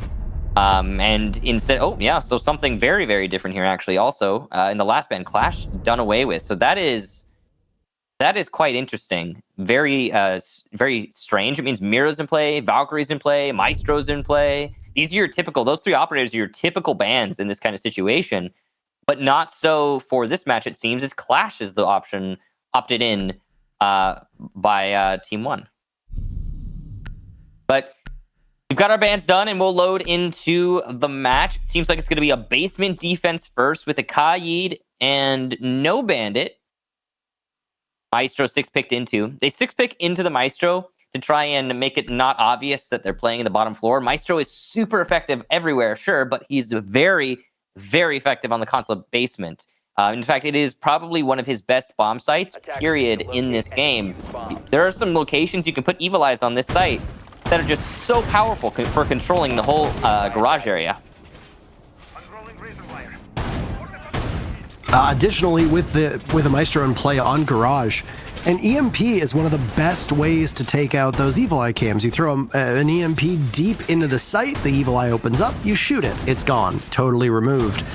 And instead, so something very, very different here, actually. Also, in the last ban, Clash done away with. So that is quite interesting. Very, very strange. It means Mira's in play, Valkyrie's in play, Maestro's in play. These are your typical, those 3 operators are your typical bans in this kind of situation. But not so for this match, it seems, as Clash is the option opted in by Team 1. But we've got our bans done, and we'll load into the match. It seems like it's going to be a basement defense first with a Kaid and no Bandit. Maestro 6-picked into. They 6-pick into the Maestro to try and make it not obvious that they're playing in the bottom floor. Maestro is super effective everywhere, sure, but he's very, very effective on the Consulate basement. In fact, it is probably one of his best bomb sites, period, in this game. There are some locations you can put Evil Eyes on this site that are just so powerful for controlling the whole garage area. Additionally, with the Maestro in play on Garage, An EMP is one of the best ways to take out those Evil Eye cams. You throw an EMP deep into the site, the Evil Eye opens up, you shoot it, it's gone, totally removed.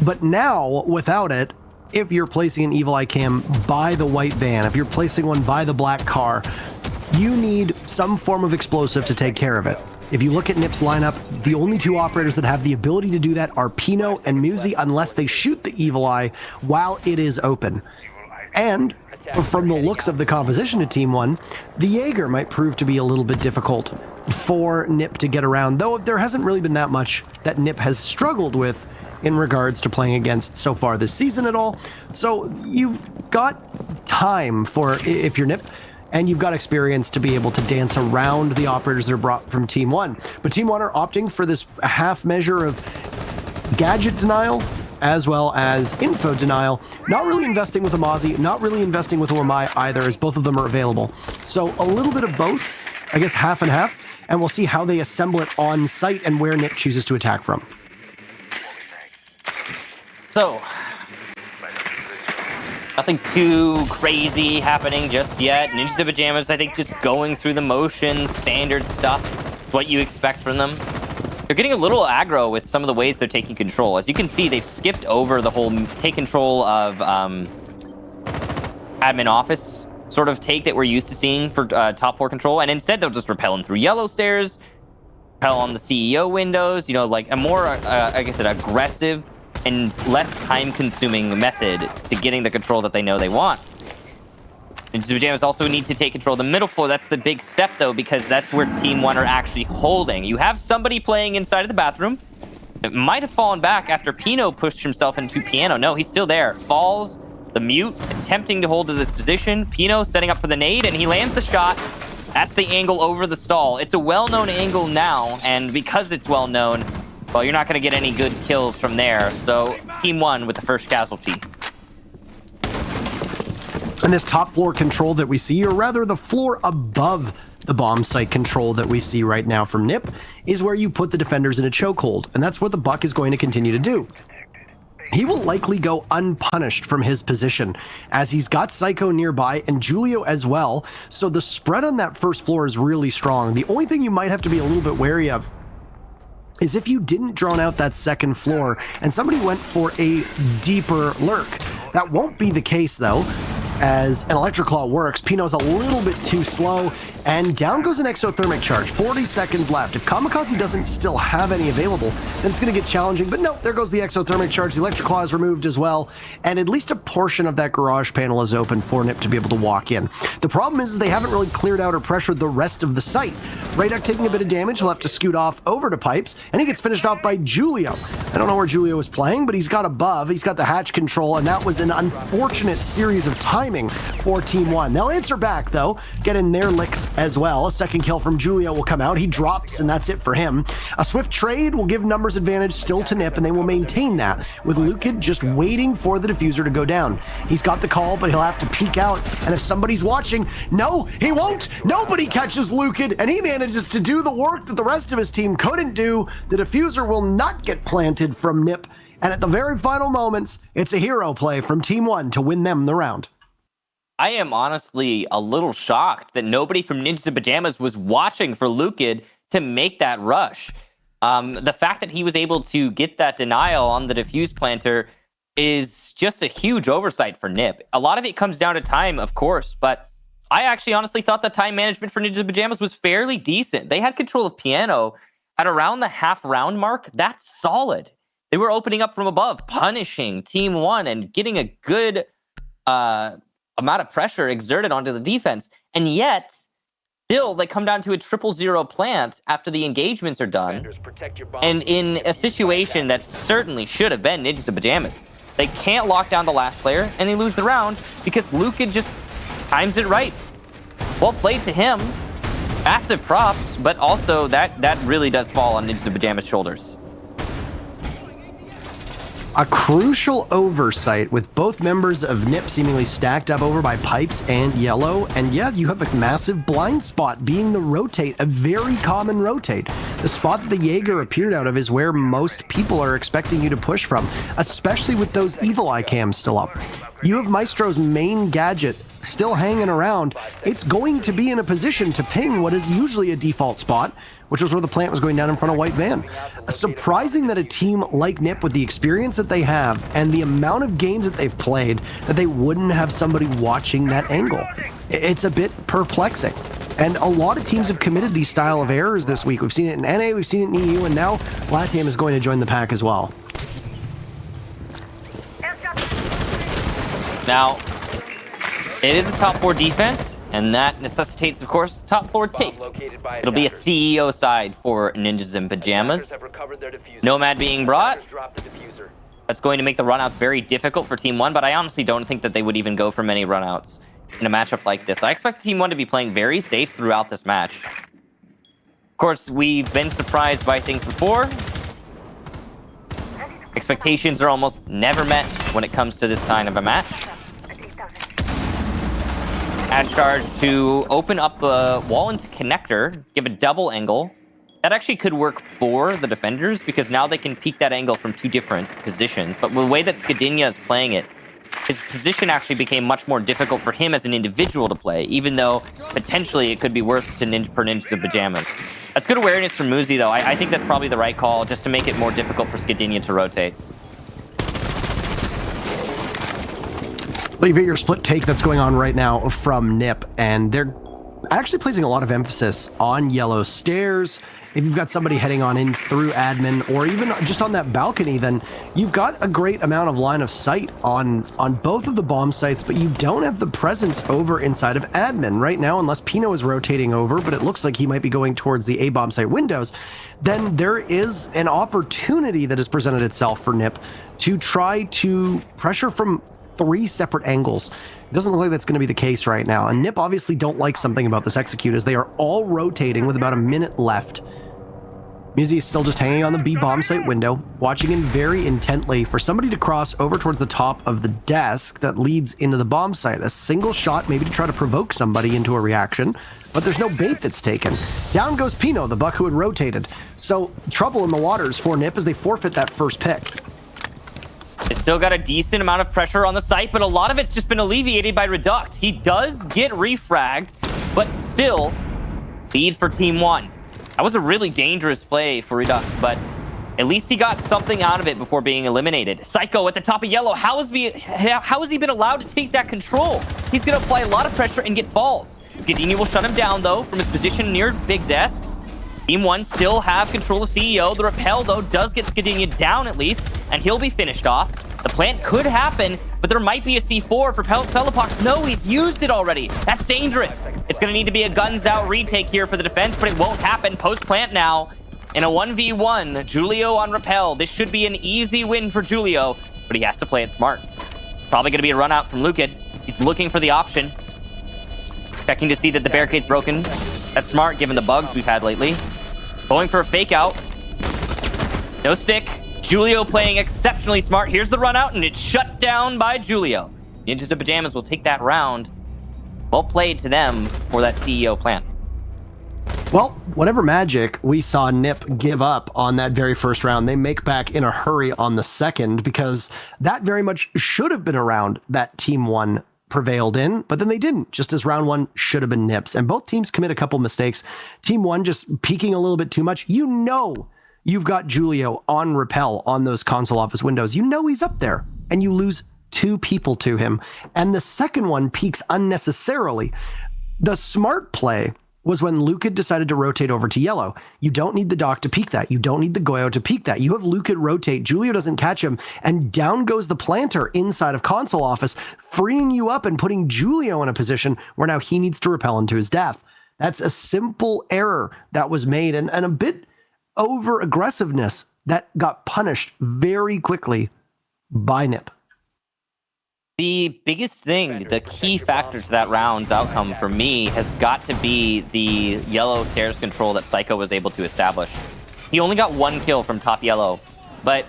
But now, without it, if you're placing an Evil Eye cam by the white van, if you're placing one by the black car, you need some form of explosive to take care of it. If you look at NIP's lineup, the only two operators that have the ability to do that are Pino and Muzi, unless they shoot the Evil Eye while it is open. And from the looks of the composition of Team 1, the Jaeger might prove to be a little bit difficult for NIP to get around, though there hasn't really been that much that NIP has struggled with in regards to playing against so far this season at all. So you've got time for, if you're NIP, and you've got experience to be able to dance around the operators that are brought from Team 1. But Team 1 are opting for this half measure of gadget denial as well as info denial, not really investing with a Mozzie, not really investing with a Wamai either, as both of them are available. So a little bit of both, I guess half and half, and we'll see how they assemble it on site and where NIP chooses to attack from. So, nothing too crazy happening just yet. Ninjas in Pajamas, I think, just going through the motions, standard stuff. It's what you expect from them. They're getting a little aggro with some of the ways they're taking control. As you can see, they've skipped over the whole take control of admin office sort of take that we're used to seeing for top floor control. And instead, they'll just rappel in through yellow stairs, rappel on the CEO windows, you know, like a more, like I said, aggressive and less time-consuming method to getting the control that they know they want. Ninjas in Pajamas also need to take control of the middle floor. That's the big step, though, because that's where Team 1 are actually holding. You have somebody playing inside of the bathroom. It might have fallen back after Pino pushed himself into piano. No, he's still there. Falls, the mute, attempting to hold to this position. Pino setting up for the nade, and he lands the shot. That's the angle over the stall. It's a well-known angle now, and because it's well-known, well, you're not going to get any good kills from there. So, Team 1 with the first casualty. And this top floor control that we see, or rather the floor above the bomb site control that we see right now from NIP, is where you put the defenders in a chokehold. And that's what the Buck is going to continue to do. He will likely go unpunished from his position, as he's got Psycho nearby and Julio as well. So the spread on that first floor is really strong. The only thing you might have to be a little bit wary of is if you didn't drone out that second floor and somebody went for a deeper lurk. That won't be the case, though, as an Electric Claw works. Pino's a little bit too slow, and down goes an exothermic charge. 40 seconds left. If Kamikaze doesn't still have any available, then it's going to get challenging. But no, there goes the exothermic charge. The Electric Claw is removed as well, and at least a portion of that garage panel is open for NIP to be able to walk in. The problem is they haven't really cleared out or pressured the rest of the site. Rayduck taking a bit of damage. He'll have to scoot off over to Pipes, and he gets finished off by Julio. I don't know where Julio is playing, but he's got above. He's got the hatch control, and that was an unfortunate series of timing for Team 1. They'll answer back, though, get in their licks as well. A second kill from Julio will come out. He drops, and that's it for him. A swift trade will give numbers advantage still to NIP, and they will maintain that, with Lukid just waiting for the diffuser to go down. He's got the call, but he'll have to peek out, and if somebody's watching, no, he won't! Nobody catches Lukid, and he manages to do the work that the rest of his team couldn't do. The diffuser will not get planted from NIP, and at the very final moments, it's a hero play from Team 1 to win them the round. I am honestly a little shocked that nobody from Ninjas in Pajamas was watching for Lukid to make that rush. The fact that he was able to get that denial on the diffuse planter is just a huge oversight for NIP. A lot of it comes down to time, of course, but I actually honestly thought the time management for Ninjas in Pajamas was fairly decent. They had control of piano at around the half round mark. That's solid. They were opening up from above, punishing Team 1 and getting a good amount of pressure exerted onto the defense. And yet, still, they come down to a 0-0 plant after the engagements are done. And in a situation that certainly should have been Ninjas in Pajamas, they can't lock down the last player, and they lose the round because Lukid just times it right. Well played to him. Massive props, but also that really does fall on Ninjas in Pajamas' shoulders. A crucial oversight with both members of NIP seemingly stacked up over by Pipes and Yellow. And yeah, you have a massive blind spot being the rotate, a very common rotate. The spot that the Jaeger appeared out of is where most people are expecting you to push from, especially with those Evil Eye cams still up. You have Maestro's main gadget still hanging around, it's going to be in a position to ping what is usually a default spot, which was where the plant was going down in front of White Van. Surprising that a team like NiP, with the experience that they have and the amount of games that they've played, that they wouldn't have somebody watching that angle. It's a bit perplexing. And a lot of teams have committed these style of errors this week. We've seen it in NA, we've seen it in EU, and now LATAM is going to join the pack as well. Now, it is a top 4 defense, and that necessitates, of course, top 4 take. It'll be a CEO side for Ninjas in Pajamas. Nomad being brought. That's going to make the runouts very difficult for Team 1, but I honestly don't think that they would even go for many runouts in a matchup like this. I expect Team 1 to be playing very safe throughout this match. Of course, we've been surprised by things before. Expectations are almost never met when it comes to this kind of a match. Ash charge to open up the wall into connector, give a double angle. That actually could work for the defenders because now they can peek that angle from 2 different positions. But the way that Skadinia is playing it, his position actually became much more difficult for him as an individual to play, even though potentially it could be worse for Ninjas in Pajamas. That's good awareness from Muzi, though. I think that's probably the right call, just to make it more difficult for Skadinia to rotate. Look at your split take that's going on right now from NiP, and they're actually placing a lot of emphasis on yellow stairs. If you've got somebody heading on in through admin, or even just on that balcony, then you've got a great amount of line of sight on both of the bomb sites, but you don't have the presence over inside of admin right now, unless Pino is rotating over, but it looks like he might be going towards the A bomb site windows. Then there is an opportunity that has presented itself for NiP to try to pressure from 3 separate angles. It doesn't look like that's going to be the case right now. And NiP obviously don't like something about this execute, as they are all rotating with about a minute left. Muzi is still just hanging on the B bomb site window, watching in very intently for somebody to cross over towards the top of the desk that leads into the bomb site. A single shot, maybe to try to provoke somebody into a reaction, but there's no bait that's taken. Down goes Pino, the buck who had rotated. So trouble in the waters for NiP as they forfeit that first pick. They've still got a decent amount of pressure on the site, but a lot of it's just been alleviated by Reduct. He does get refragged, but still, lead for Team 1. That was a really dangerous play for Reduct, but at least he got something out of it before being eliminated. Psycho at the top of yellow. How has he been allowed to take that control? He's going to apply a lot of pressure and get falls. Skadinia will shut him down, though, from his position near Big Desk. Team 1 still have control of CEO. The repel, though, does get Skadinia down at least, and he'll be finished off. The plant could happen, but there might be a C4 for Pelipox. No, he's used it already. That's dangerous. It's going to need to be a guns-out retake here for the defense, but it won't happen. Post-plant now in a 1v1. Julio on repel. This should be an easy win for Julio, but he has to play it smart. Probably going to be a run out from Lukid. He's looking for the option. Checking to see that the barricade's broken. That's smart, given the bugs we've had lately. Going for a fake out. No stick. Julio playing exceptionally smart. Here's the run out, and it's shut down by Julio. Ninjas in Pajamas will take that round. Well played to them for that CEO plant. Well, whatever magic we saw NiP give up on that very first round, they make back in a hurry on the second, because that very much should have been a round that Team 1 prevailed in, but then they didn't, just as round 1 should have been NiP's. And both teams commit a couple mistakes. Team 1 just peeking a little bit too much. You know you've got Julio on repel on those console office windows. You know he's up there, and you lose 2 people to him. And the second one peaks unnecessarily. The smart play was when Lukid decided to rotate over to yellow. You don't need the Doc to peek that. You don't need the Goyo to peek that. You have Lukid rotate. Julio doesn't catch him, and down goes the planter inside of console office, freeing you up and putting Julio in a position where now he needs to repel into his death. That's a simple error that was made, and a bit over aggressiveness that got punished very quickly by NiP. The biggest thing, the key factor to that round's outcome for me has got to be the yellow stairs control that Psycho was able to establish. He only got 1 kill from top yellow, but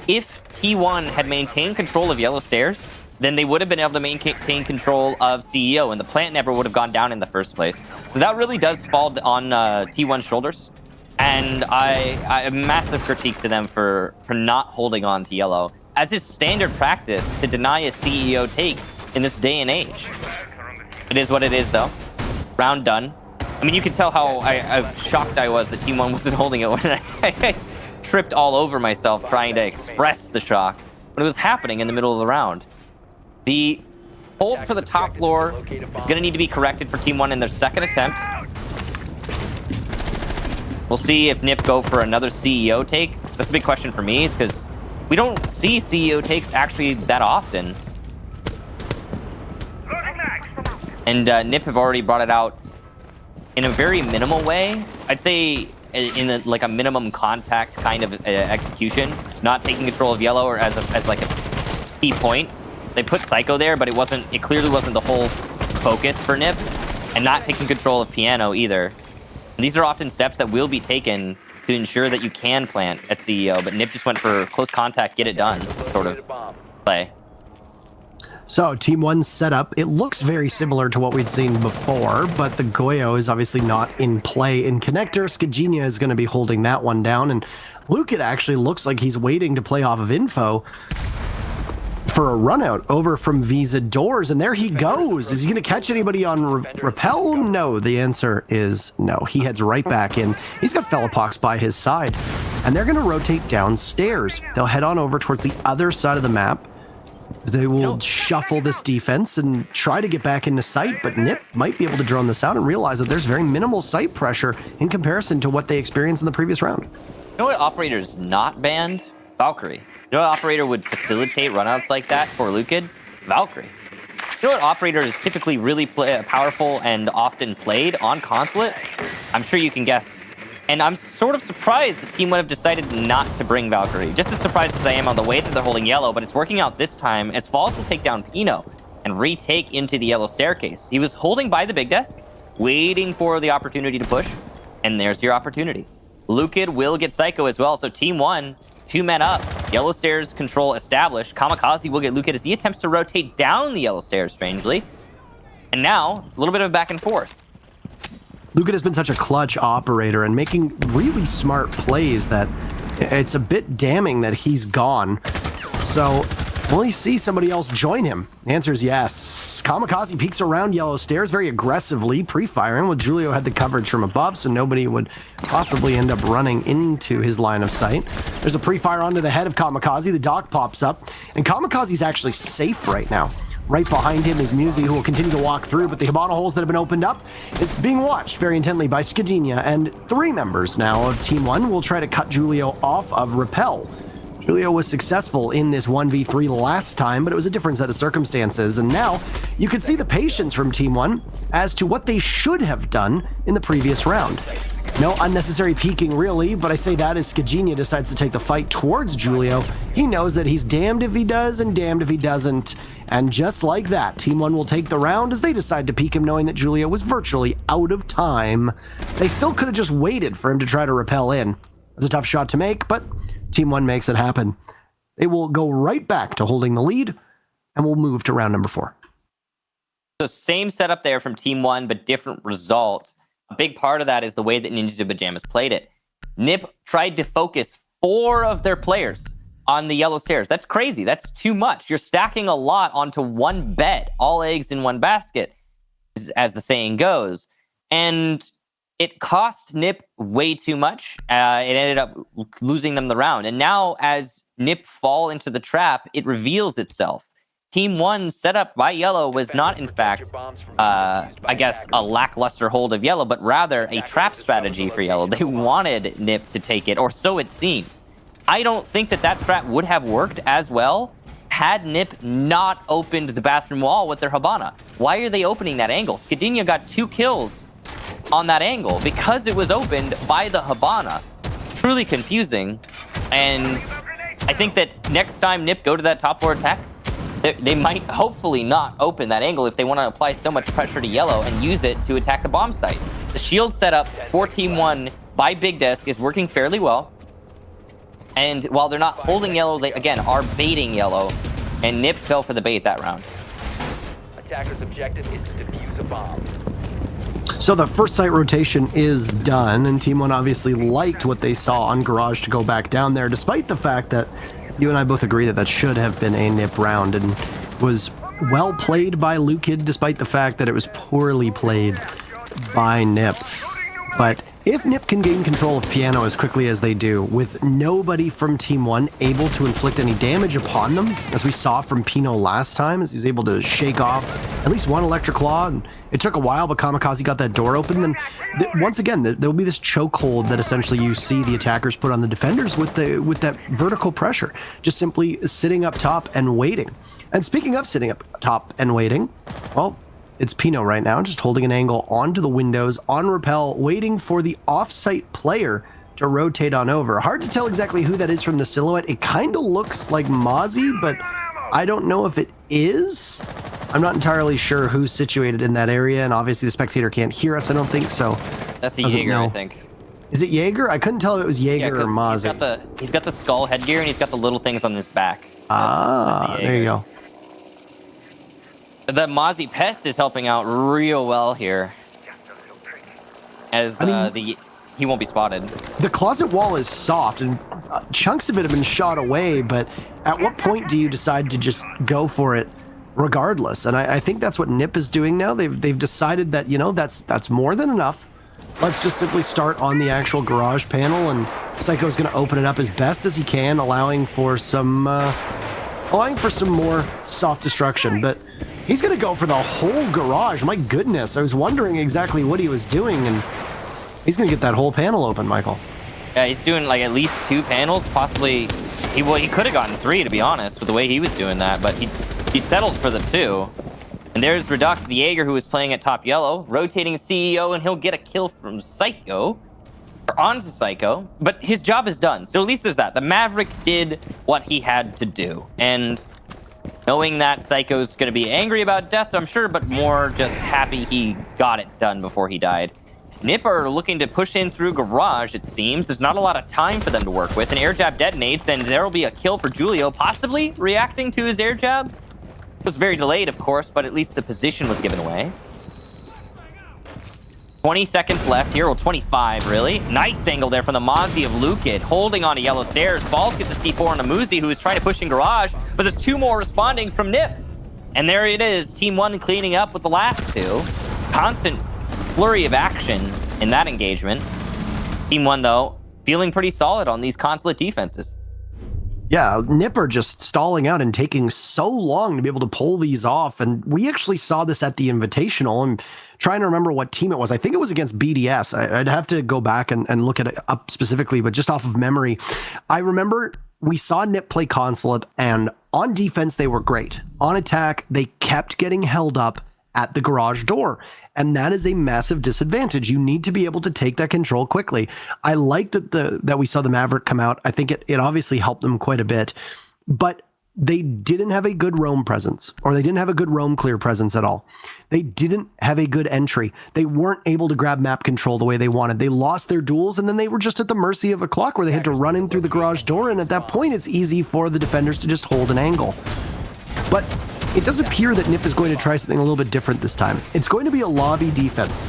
if T1 had maintained control of yellow stairs, then they would have been able to maintain control of CEO, and the plant never would have gone down in the first place. So that really does fall on T1's shoulders, and I massive critique to them for not holding on to yellow, as is standard practice to deny a CEO take in this day and age. It is what it is, though. Round done. I mean, you can tell how shocked I was that Team 1 wasn't holding it when I tripped all over myself trying to express the shock when it was happening in the middle of the round. The hold for the top floor is going to need to be corrected for Team 1 in their second attempt. We'll see if Nip go for another CEO take. That's a big question for me, is because we don't see CEO takes actually that often. And Nip have already brought it out in a very minimal way. I'd say in like a minimum contact kind of execution, not taking control of yellow or as like a key point. They put Psycho there, but it clearly wasn't the whole focus for Nip, and not taking control of piano either. And these are often steps that will be taken to ensure that you can plant at CEO, but Nip just went for close contact, get it done sort of play. So Team 1's setup, it looks very similar to what we'd seen before, but the Goyo is obviously not in play in connector. Skagenia is going to be holding that one down, and Luke, it actually looks like he's waiting to play off of info for a run out over from Visa Doors, and there he goes. Is he going to catch anybody on Repel? No, the answer is no. He heads right back in. He's got Fellapox by his side, and they're going to rotate downstairs. They'll head on over towards the other side of the map. They will shuffle this defense and try to get back into sight, but Nip might be able to drone this out and realize that there's very minimal sight pressure in comparison to what they experienced in the previous round. You know what operator's not banned? Valkyrie. You know what operator would facilitate runouts like that for Lucid? Valkyrie. You know what operator is typically really powerful and often played on Consulate? I'm sure you can guess. And I'm sort of surprised the team would have decided not to bring Valkyrie. Just as surprised as I am on the way that they're holding yellow, but it's working out this time as Falls will take down Pino and retake into the yellow staircase. He was holding by the big desk, waiting for the opportunity to push, and there's your opportunity. Lucid will get Psycho as well, so Team 1, 2 men up. Yellow stairs control established. Kamikaze will get Lucid as he attempts to rotate down the yellow stairs, strangely. And now, a little bit of back and forth. Lucid has been such a clutch operator and making really smart plays that it's a bit damning that he's gone. So, will he see somebody else join him? The answer is yes. Kamikaze peeks around yellow stairs very aggressively, pre-firing, while Julio had the coverage from above, so nobody would possibly end up running into his line of sight. There's a pre-fire onto the head of Kamikaze. The dock pops up, and Kamikaze's actually safe right now. Right behind him is Musi, who will continue to walk through, but the Hibana holes that have been opened up is being watched very intently by Skagenia, and 3 members now of Team 1 will try to cut Julio off of Repel. Julio was successful in this 1v3 last time, but it was a different set of circumstances, and now you can see the patience from Team 1 as to what they should have done in the previous round. No unnecessary peeking, really, but I say that as Skagenia decides to take the fight towards Julio. He knows that he's damned if he does and damned if he doesn't. And just like that, Team 1 will take the round as they decide to peek him, knowing that Julio was virtually out of time. They still could have just waited for him to try to repel in. It's a tough shot to make, but Team 1 makes it happen. They will go right back to holding the lead, and we'll move to round number 4. So same setup there from Team 1, but different results. A big part of that is the way that Ninja Pajamas played it. Nip tried to focus 4 of their players on the yellow stairs. That's crazy. That's too much. You're stacking a lot onto one bet. All eggs in one basket, as the saying goes. And it cost Nip way too much. It ended up losing them the round. And now as Nip fall into the trap, it reveals itself. Team 1 set up by yellow was not, in fact, I guess, a lackluster hold of yellow, but rather a trap strategy for yellow. They wanted Nip to take it, or so it seems. I don't think that that strat would have worked as well had Nip not opened the bathroom wall with their Hibana. Why are they opening that angle? Skadenia got 2 kills on that angle because it was opened by the Hibana. Truly confusing. And I think that next time Nip go to that top floor attack, they might hopefully not open that angle if they want to apply so much pressure to yellow and use it to attack the bomb site. The shield setup for Team 1 by Big Desk is working fairly well. And while they're not holding yellow, they, again, are baiting yellow. And Nip fell for the bait that round. Attacker's objective is to defuse a bomb. So the first site rotation is done, and Team 1 obviously liked what they saw on Garage to go back down there, despite the fact that you and I both agree that that should have been a Nip round and was well played by Lukid, despite the fact that it was poorly played by Nip. But if Nip can gain control of Piano as quickly as they do, with nobody from Team 1 able to inflict any damage upon them, as we saw from Pino last time, as he was able to shake off at least one Electric Claw, and it took a while, but Kamikaze got that door open, then once again, there will be this chokehold that essentially you see the attackers put on the defenders with that vertical pressure, just simply sitting up top and waiting. And speaking of sitting up top and waiting, well, it's Pino right now, just holding an angle onto the windows on rappel, waiting for the off-site player to rotate on over. Hard to tell exactly who that is from the silhouette. It kind of looks like Mozzie, but I don't know if it is. I'm not entirely sure who's situated in that area, and obviously the spectator can't hear us, I don't think, so... That's a Jaeger, I think. Is it Jaeger? I couldn't tell if it was Jaeger or Mozzie. He's got the skull headgear, and he's got the little things on his back. That's there you go. The Mozzie Pest is helping out real well here. As he won't be spotted. The closet wall is soft, and chunks of it have been shot away, but at what point do you decide to just go for it regardless? And I think that's what Nip is doing now. They've decided that, you know, that's more than enough. Let's just simply start on the actual garage panel, and Psycho's going to open it up as best as he can, allowing for some more soft destruction. But he's going to go for the whole garage. My goodness, I was wondering exactly what he was doing, and he's going to get that whole panel open, Michael. Yeah, he's doing like at least 2 panels, possibly. He could have gotten 3, to be honest, with the way he was doing that, but he settled for the 2. And there's Reduct, the Jaeger, who is playing at top yellow, rotating CEO, and he'll get a kill from Psycho, or onto Psycho, but his job is done. So at least there's that. The Maverick did what he had to do, and knowing that Psycho's going to be angry about death, I'm sure, but more just happy he got it done before he died. Nip are looking to push in through garage, it seems. There's not a lot of time for them to work with. An air jab detonates, and there will be a kill for Julio, possibly reacting to his air jab. It was very delayed, of course, but at least the position was given away. 20 seconds left here. Well, 25, really. Nice angle there from the Mozzie of Lukid, holding on to yellow stairs. Falls gets a C4 on the Muzi, who is trying to push in garage, but there's 2 more responding from Nip. And there it is, Team 1 cleaning up with the last 2. Constant flurry of action in that engagement. Team 1, though, feeling pretty solid on these consulate defenses. Yeah, Nipper just stalling out and taking so long to be able to pull these off. And we actually saw this at the Invitational. I'm trying to remember what team it was. I think it was against BDS. I'd have to go back and look at it up specifically, but just off of memory, I remember we saw Nip play Consulate, and on defense, they were great. On attack, they kept getting held up at the garage door. And that is a massive disadvantage. You need to be able to take that control quickly. I like that we saw the Maverick come out. I think it obviously helped them quite a bit, but they didn't have a good roam presence, or they didn't have a good roam clear presence at all. They didn't have a good entry. They weren't able to grab map control the way they wanted. They lost their duels, and then they were just at the mercy of a clock where they had to run in through the garage door. And at that point, it's easy for the defenders to just hold an angle. But it does appear that Nip is going to try something a little bit different this time. It's going to be a lobby defense.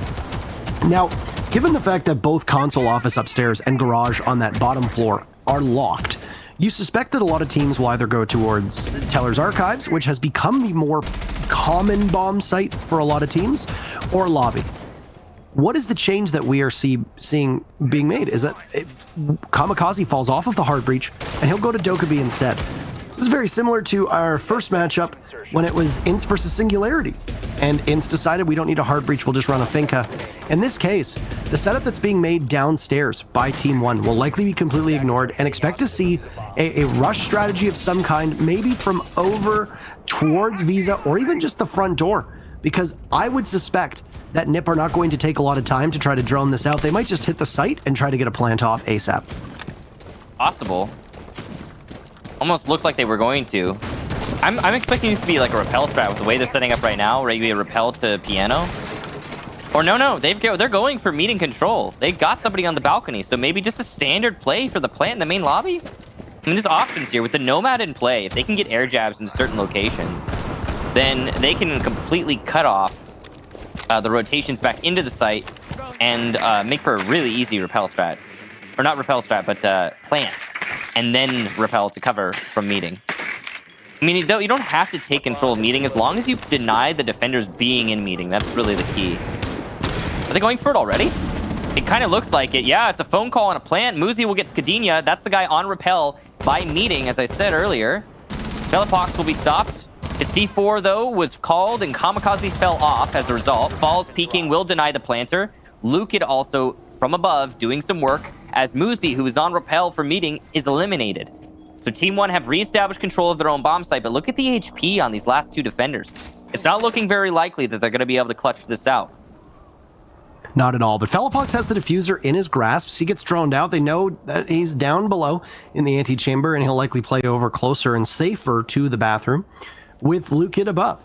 Now, given the fact that both console office upstairs and garage on that bottom floor are locked, you suspect that a lot of teams will either go towards Teller's Archives, which has become the more common bomb site for a lot of teams, or lobby. What is the change that we are seeing being made? Is that Kamikaze falls off of the hard breach, and he'll go to Dokkaebi instead. This is very similar to our first matchup when it was Ince versus Singularity. And Ince decided we don't need a hard breach, we'll just run a Finka. In this case, the setup that's being made downstairs by Team 1 will likely be completely ignored, and expect to see a rush strategy of some kind, maybe from over towards Visa, or even just the front door. Because I would suspect that Nip are not going to take a lot of time to try to drone this out. They might just hit the site and try to get a plant off ASAP. Possible. Almost looked like they were going to. I'm expecting this to be like a repel strat with the way they're setting up right now, maybe a repel to piano. Or no, they're going for meeting control. They've got somebody on the balcony, so maybe just a standard play for the plant in the main lobby? I mean, there's options here. With the Nomad in play, if they can get air jabs into certain locations, then they can completely cut off the rotations back into the site and make for a really easy repel strat. Or not repel strat, but plants. And then repel to cover from meeting. I mean, you don't have to take control of meeting as long as you deny the defenders being in meeting. That's really the key. Are they going for it already? It kind of looks like it. Yeah, it's a phone call on a plant. Muzi will get Skadinia. That's the guy on rappel by meeting, as I said earlier. Velopox will be stopped. The C4, though, was called, and Kamikaze fell off as a result. Falls peeking will deny the planter. Lukid also, from above, doing some work, as Muzi, who is on rappel for meeting, is eliminated. So Team 1 have reestablished control of their own bomb site, but look at the HP on these last two defenders. It's not looking very likely that they're going to be able to clutch this out. Not at all, but Velopox has the diffuser in his grasp. He gets droned out. They know that he's down below in the antechamber, and he'll likely play over closer and safer to the bathroom with Lukid above.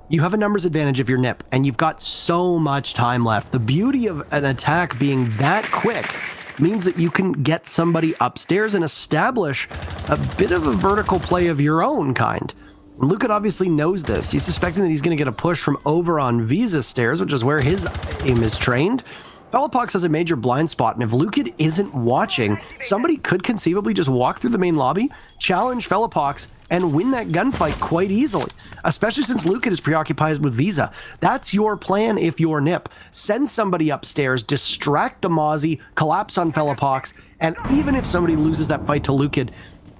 You have a numbers advantage if you're Nip, and you've got so much time left. The beauty of an attack being that quick means that you can get somebody upstairs and establish a bit of a vertical play of your own kind. Lukid obviously knows this. He's suspecting that he's going to get a push from over on Visa stairs, which is where his aim is trained. Velopox has a major blind spot, and if Lukid isn't watching, somebody could conceivably just walk through the main lobby, challenge Velopox, and win that gunfight quite easily, especially since Lukid is preoccupied with Visa. That's your plan if you're Nip. Send somebody upstairs, distract the Mozzie, collapse on Velopox, and even if somebody loses that fight to Lukid,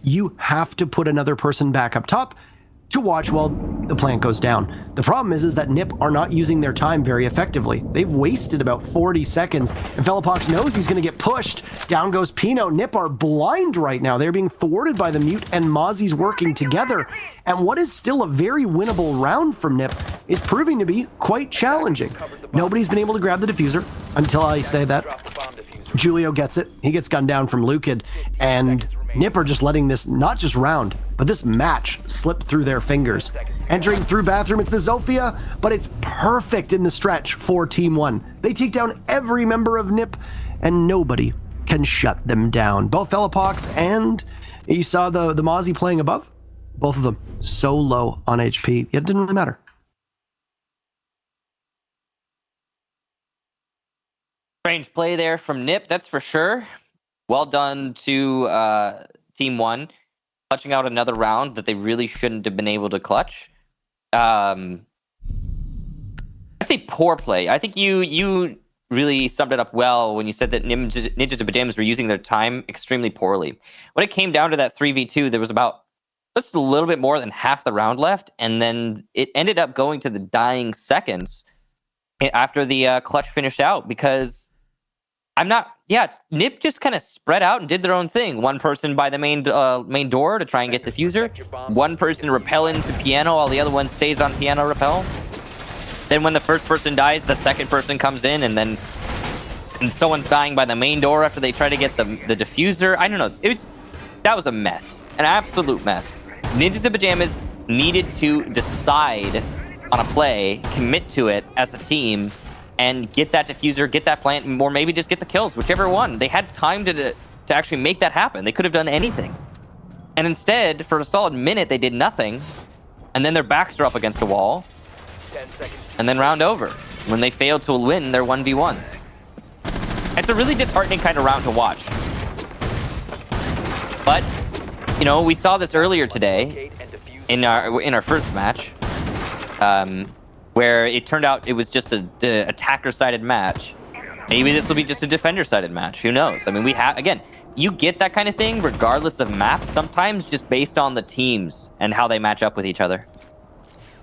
you have to put another person back up top to watch while the plant goes down. The problem is that Nip are not using their time very effectively. They've wasted about 40 seconds, and Velopox knows he's going to get pushed. Down goes Pino. Nip are blind right now. They're being thwarted by the Mute and Mozzie's working together, and what is still a very winnable round from Nip is proving to be quite challenging. Nobody's been able to grab the diffuser until I say that. Julio gets it. He gets gunned down from Lukid, and Nip are just letting this, not just round, but this match slip through their fingers. Entering through bathroom, it's the Zofia, but it's perfect in the stretch for Team 1. They take down every member of Nip, and nobody can shut them down. Both Velopox and you saw the Mozzie playing above, both of them so low on HP, yet it didn't really matter. Strange play there from Nip, that's for sure. Well done to Team 1, clutching out another round that they really shouldn't have been able to clutch. I say poor play. I think you really summed it up well when you said that Ninjas and Pajamas were using their time extremely poorly. When it came down to that 3v2, there was about just a little bit more than half the round left, and then it ended up going to the dying seconds after the clutch finished out, because Nip just kind of spread out and did their own thing. One person by the main door to try and get diffuser. One person rappel into piano while the other one stays on piano rappel. Then when the first person dies, the second person comes in, and someone's dying by the main door after they try to get the diffuser. I don't know. That was a mess. An absolute mess. Ninjas and Pajamas needed to decide on a play, commit to it as a team, and get that diffuser, get that plant, or maybe just get the kills, whichever one. They had time to actually make that happen. They could have done anything. And instead, for a solid minute, they did nothing. And then their backs are up against a wall. 10 seconds. And then round over, when they failed to win their 1v1s. It's a really disheartening kind of round to watch. But, we saw this earlier today in our first match. Where it turned out it was just a attacker-sided match. Maybe this will be just a defender-sided match. Who knows? I mean, you get that kind of thing regardless of map, sometimes just based on the teams and how they match up with each other.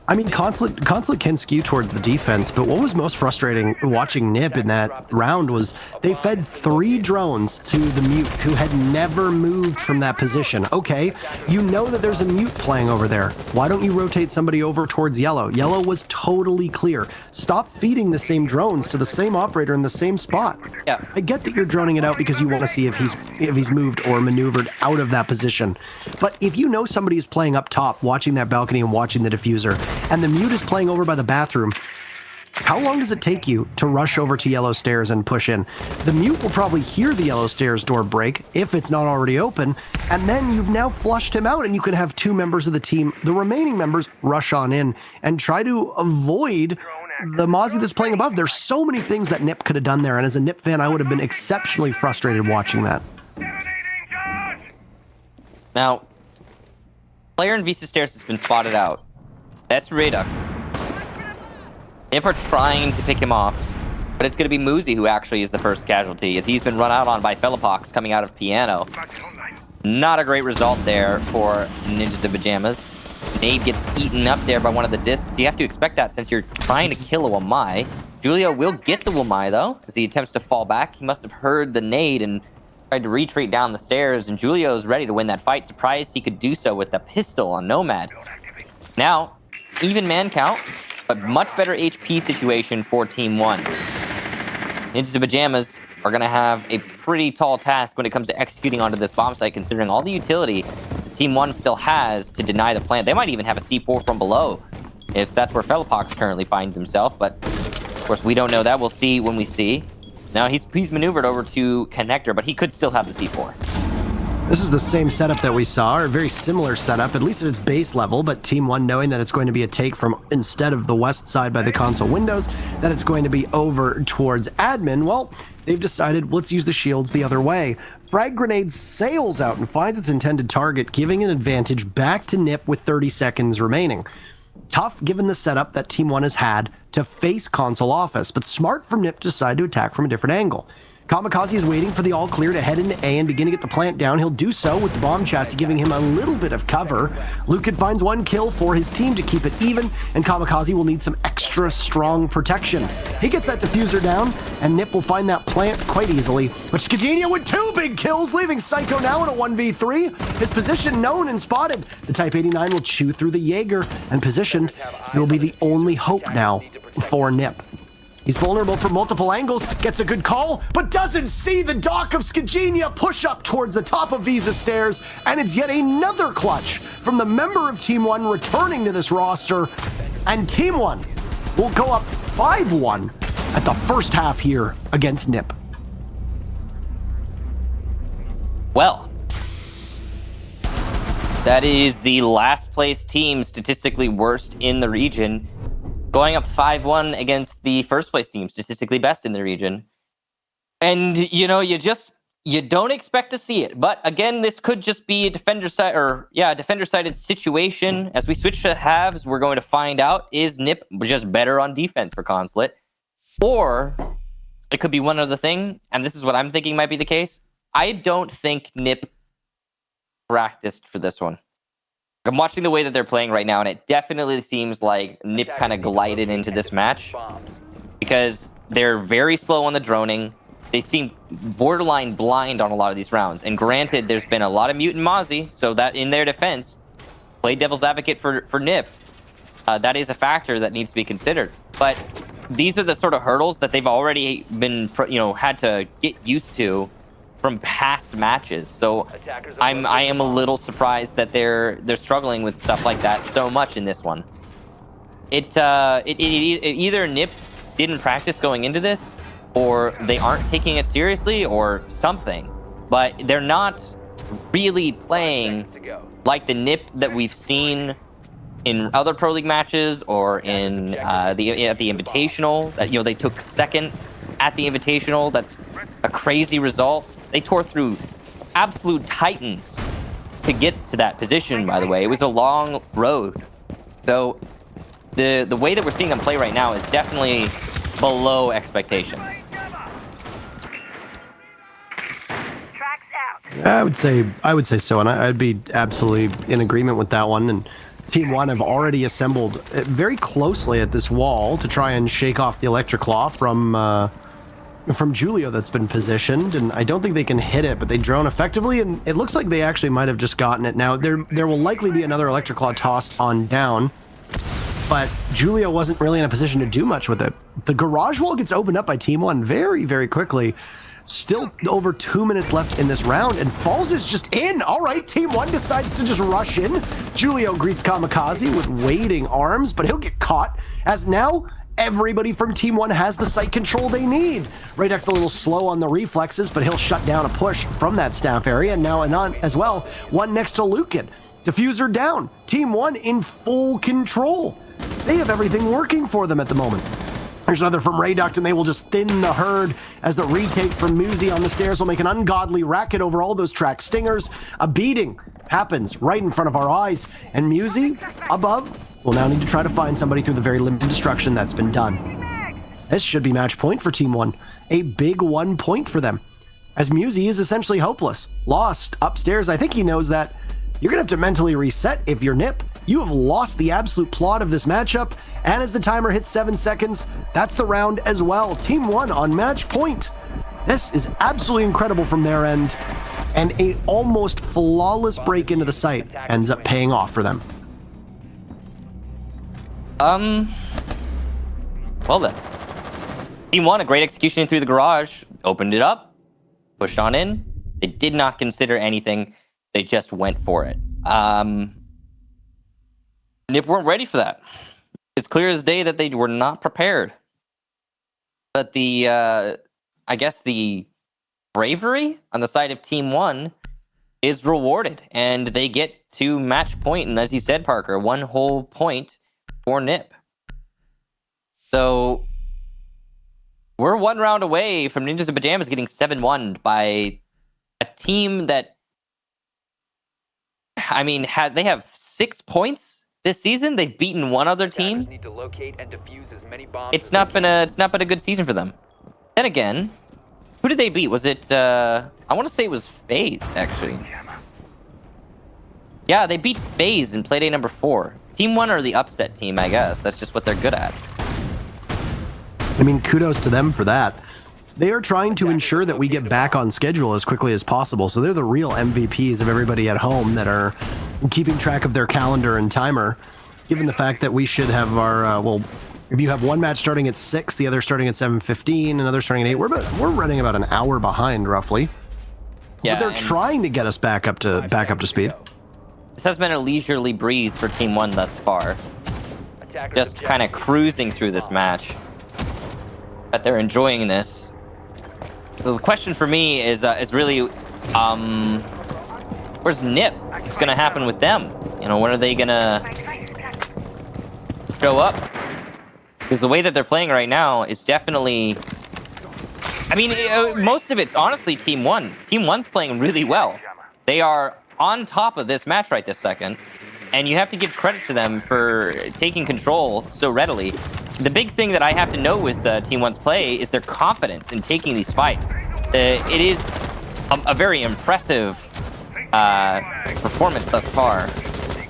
I mean, Consulate can skew towards the defense, but what was most frustrating watching Nip in that round was they fed 3 drones to the Mute, who had never moved from that position. Okay, you know that there's a Mute playing over there. Why don't you rotate somebody over towards Yellow? Yellow was totally clear. Stop feeding the same drones to the same operator in the same spot. Yeah. I get that you're droning it out because you want to see if he's moved or maneuvered out of that position. But if you know somebody is playing up top, watching that balcony and watching the diffuser, and the Mute is playing over by the bathroom, how long does it take you to rush over to Yellow Stairs and push in? The Mute will probably hear the Yellow Stairs door break, if it's not already open, and then you've now flushed him out, and you can have 2 members of the team, the remaining members, rush on in and try to avoid the Mozzie that's playing above. There's so many things that Nip could have done there, and as a Nip fan, I would have been exceptionally frustrated watching that. Now, Player in Visa Stairs has been spotted out. That's Reduct. Nip are trying to pick him off, but it's going to be Muzi who actually is the first casualty, as he's been run out on by Felipox coming out of Piano. Not a great result there for Ninjas in Pajamas. Nade gets eaten up there by one of the discs. You have to expect that since you're trying to kill a Wamai. Julio will get the Wamai, though, as he attempts to fall back. He must have heard the nade and tried to retreat down the stairs, and Julio's ready to win that fight. Surprised he could do so with the pistol on Nomad. Now, even man count, but much better HP situation for Team 1. Ninjas in Pajamas are going to have a pretty tall task when it comes to executing onto this bomb site, considering all the utility Team 1 still has to deny the plant. They might even have a C4 from below, if that's where Felipox currently finds himself, but of course we don't know that. We'll see when we see. Now he's maneuvered over to Connector, but he could still have the C4. This is the same setup that we saw, or a very similar setup, at least at its base level, but Team 1 knowing that it's going to be a take from, instead of the west side by the console windows, that it's going to be over towards admin. Well, they've decided, let's use the shields the other way. Frag Grenade sails out and finds its intended target, giving an advantage back to Nip with 30 seconds remaining. Tough given the setup that Team 1 has had to face console office, but smart from Nip to decide to attack from a different angle. Kamikaze is waiting for the all clear to head into A and begin to get the plant down. He'll do so with the bomb chassis giving him a little bit of cover. Lucan finds one kill for his team to keep it even, and Kamikaze will need some extra strong protection. He gets that diffuser down, and Nip will find that plant quite easily. But Skagenia with 2 big kills, leaving Psycho now in a 1v3. His position known and spotted. The Type 89 will chew through the Jaeger, and positioned. It will be the only hope now for Nip. He's vulnerable from multiple angles, gets a good call, but doesn't see the dock of Skagenia push up towards the top of Visa Stairs, and it's yet another clutch from the member of Team 1 returning to this roster, and Team 1 will go up 5-1 at the first half here against Nip. Well, that is the last place team, statistically worst in the region, going up 5-1 against the first place team, statistically best in the region. And, you know, you don't expect to see it. But again, this could just be a defender-sided situation. As we switch to halves, we're going to find out, is Nip just better on defense for Consulate? Or it could be one other thing, and this is what I'm thinking might be the case. I don't think Nip practiced for this one. I'm watching the way that they're playing right now, and it definitely seems like Nip kind of glided into this match because they're very slow on the droning. They seem borderline blind on a lot of these rounds. And granted, there's been a lot of Mutant Mozzie, so that in their defense, play devil's advocate for Nip. That is a factor that needs to be considered. But these are the sort of hurdles that they've already been, had to get used to from past matches. So I am a little surprised that they're struggling with stuff like that so much in this one. It either Nip didn't practice going into this, or they aren't taking it seriously, or something. But they're not really playing like the Nip that we've seen in other Pro League matches, or in at the Invitational. That they took second at the Invitational. That's a crazy result. They tore through absolute titans to get to that position, by the way. It was a long road. So the way that we're seeing them play right now is definitely below expectations. I would say so, and I'd be absolutely in agreement with that one. And Team 1 have already assembled very closely at this wall to try and shake off the Electric Claw from Julio that's been positioned, and I don't think they can hit it, but they drone effectively, and it looks like they actually might have just gotten it. Now, there will likely be another Electric Claw tossed on down, but Julio wasn't really in a position to do much with it. The garage wall gets opened up by Team 1 very, very quickly. Still over 2 minutes left in this round, and Falls is just in. All right, Team 1 decides to just rush in. Julio greets Kamikaze with waiting arms, but he'll get caught, as now everybody from Team 1 has the site control they need. Radek's a little slow on the reflexes, but he'll shut down a push from that staff area. And now Anon as well, one next to Lucan. Diffuser down. Team 1 in full control. They have everything working for them at the moment. There's another from Reduct, and they will just thin the herd as the retake from Muzi on the stairs will make an ungodly racket over all those track stingers. A beating happens right in front of our eyes. And Musi, above, will now need to try to find somebody through the very limited destruction that's been done. This should be match point for Team 1. A big 1 point for them. As Musi is essentially hopeless. Lost upstairs. I think he knows that you're going to have to mentally reset if you're Nip. You have lost the absolute plot of this matchup. And as the timer hits 7 seconds, that's the round as well. Team 1 on match point. This is absolutely incredible from their end. And a almost flawless break into the site ends up paying off for them. Well then. Team 1, a great execution through the garage. Opened it up. Pushed on in. They did not consider anything. They just went for it. Nip weren't ready for that. It's clear as day that they were not prepared. But I guess the bravery on the side of Team 1 is rewarded. And they get to match point. And as you said, Parker, 1 whole point for Nip. So we're 1 round away from Ninjas in Pajamas getting 7-1 by a team that, I mean, they have 6 points this season. They've beaten 1 other team. Need to locate and defuse as many bombs It's not been a good season for them. Then again, who did they beat? Was it I want to say it was FaZe, actually. Yeah, they beat FaZe in Playday number 4. Team 1 are the upset team, I guess. That's just what they're good at. I mean, kudos to them for that. They are trying to ensure that we get back on schedule as quickly as possible. So they're the real MVPs of everybody at home that are keeping track of their calendar and timer, given the fact that we should have our, well, if you have one match starting at 6, the other starting at 7:15, another starting at 8, we're running about an hour behind, roughly. Yeah, but they're trying to get us back up to speed. This has been a leisurely breeze for Team 1 thus far. Just kind of cruising through this match. But they're enjoying this. So the question for me is really, where's Nip? What's gonna happen with them? You know, when are they gonna show up? Because the way that they're playing right now is definitely, I mean, most of it's honestly Team 1. Team 1's playing really well. They are on top of this match right this second, and you have to give credit to them for taking control so readily. The big thing that I have to note with Team 1's play is their confidence in taking these fights. It is a very impressive performance thus far.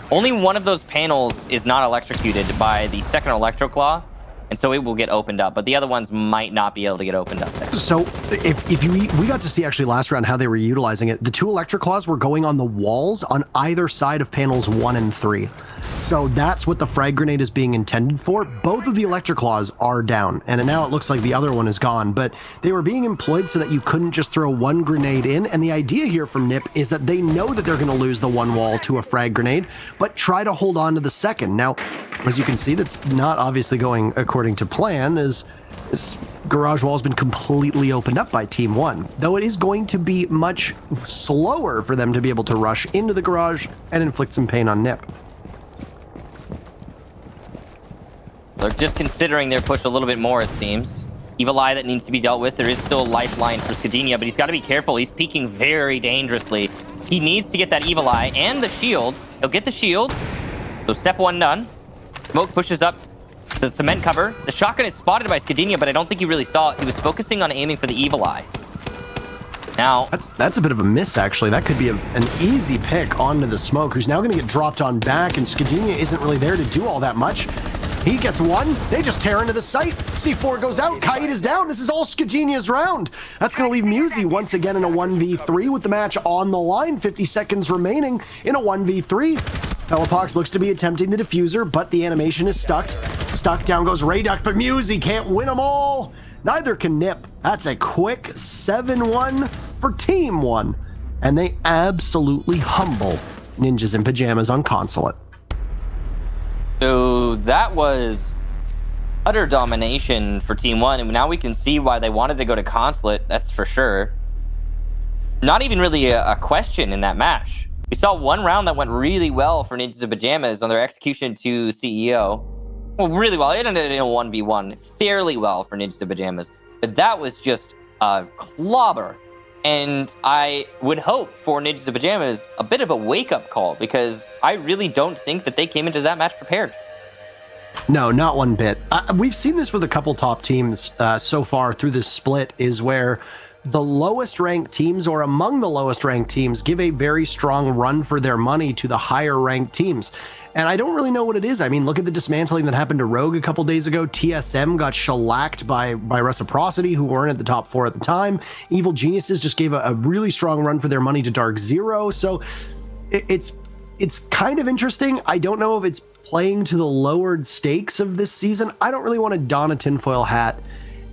Only one of those panels is not electrocuted by the second Electro Claw, and so it will get opened up, but the other ones might not be able to get opened up there. So we got to see actually last round how they were utilizing it. The 2 Electro Claws were going on the walls on either side of panels 1 and 3. So that's what the frag grenade is being intended for. Both of the Electro Claws are down, and now it looks like the other one is gone, but they were being employed so that you couldn't just throw 1 grenade in, and the idea here from Nip is that they know that they're going to lose the 1 wall to a frag grenade, but try to hold on to the second. Now, as you can see, that's not obviously going according to plan, as this garage wall has been completely opened up by Team 1, though it is going to be much slower for them to be able to rush into the garage and inflict some pain on Nip. They're just considering their push a little bit more, it seems. Evil Eye that needs to be dealt with. There is still a lifeline for Skadinia, but he's got to be careful. He's peeking very dangerously. He needs to get that Evil Eye and the shield. He'll get the shield. So step 1 done. Smoke pushes up the cement cover. The shotgun is spotted by Skadinia, but I don't think he really saw it. He was focusing on aiming for the Evil Eye. Now, that's a bit of a miss, actually. That could be an easy pick onto the Smoke, who's now going to get dropped on back, and Skadinia isn't really there to do all that much. He gets 1. They just tear into the site. C4 goes out. Kite is down. This is all Skadinia's round. That's going to leave Musi once again in a 1v3 with the match on the line. 50 seconds remaining in a 1v3. Pelipox looks to be attempting the diffuser, but the animation is stuck. Stuck. Down goes Rayduck, but Musi can't win them all. Neither can Nip. That's a quick 7-1 for Team 1. And they absolutely humble Ninjas in Pajamas on Consulate. so that was utter domination for Team 1, and now we can see why they wanted to go to Consulate, that's for sure. Not even really a question in that match. We saw one round that went really well for Ninjas in Pajamas on their execution to CEO. Well, really well. It ended in a 1v1 fairly well for Ninjas in Pajamas. But that was just a clobber And I would hope for Ninjas in Pajamas a bit of a wake-up call, because I really don't think that they came into that match prepared. No, not one bit. We've seen this with a couple top teams so far through this split, is where the lowest ranked teams, or among the lowest ranked teams, give a very strong run for their money to the higher ranked teams. And I don't really know what it is. I mean, look at the dismantling that happened to Rogue a couple days ago. TSM got shellacked by Reciprocity, who weren't at the top 4 at the time. Evil Geniuses just gave a really strong run for their money to Dark Zero. So it's kind of interesting. I don't know if it's playing to the lowered stakes of this season. I don't really want to don a tinfoil hat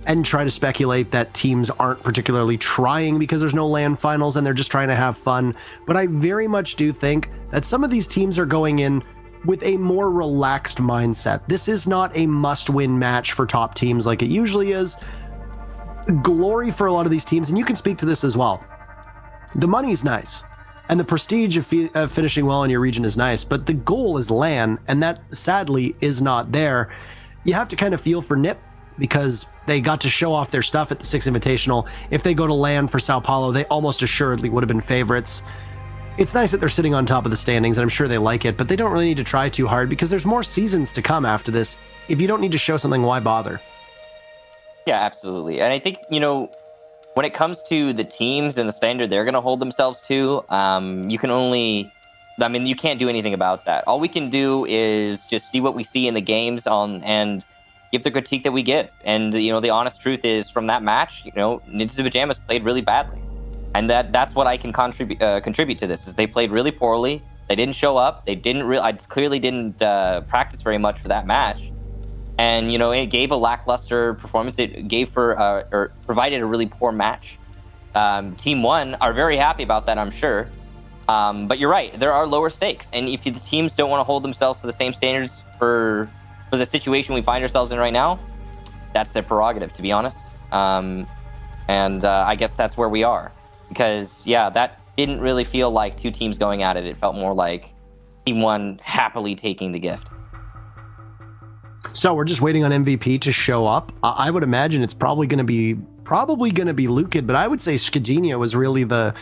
and try to speculate that teams aren't particularly trying because there's no LAN finals and they're just trying to have fun. But I very much do think that some of these teams are going in with a more relaxed mindset. This is not a must-win match for top teams like it usually is. Glory for a lot of these teams, and you can speak to this as well. The money's nice, and the prestige of finishing well in your region is nice, but the goal is LAN, and that sadly is not there. You have to kind of feel for NIP, because they got to show off their stuff at the 6 Invitational. If they go to LAN for Sao Paulo, they almost assuredly would have been favorites. It's nice that they're sitting on top of the standings, and I'm sure they like it, but they don't really need to try too hard, because there's more seasons to come after this. If you don't need to show something, why bother? Yeah, absolutely. And I think, when it comes to the teams and the standard they're going to hold themselves to, you can't do anything about that. All we can do is just see what we see in the games and give the critique that we give. And, the honest truth is, from that match, Ninjas in Pajamas played really badly. And that's what I can contribute to this, is they played really poorly. They didn't show up. They clearly didn't practice very much for that match. And, it gave a lackluster performance. It gave or provided a really poor match. Team 1 are very happy about that, I'm sure. But you're right, there are lower stakes. And if the teams don't want to hold themselves to the same standards for the situation we find ourselves in right now, that's their prerogative, to be honest. I guess that's where we are. Because, that didn't really feel like two teams going at it. It felt more like Team 1 happily taking the gift. So we're just waiting on MVP to show up. I would imagine it's probably going to be Lukid, but I would say Skadinia was really the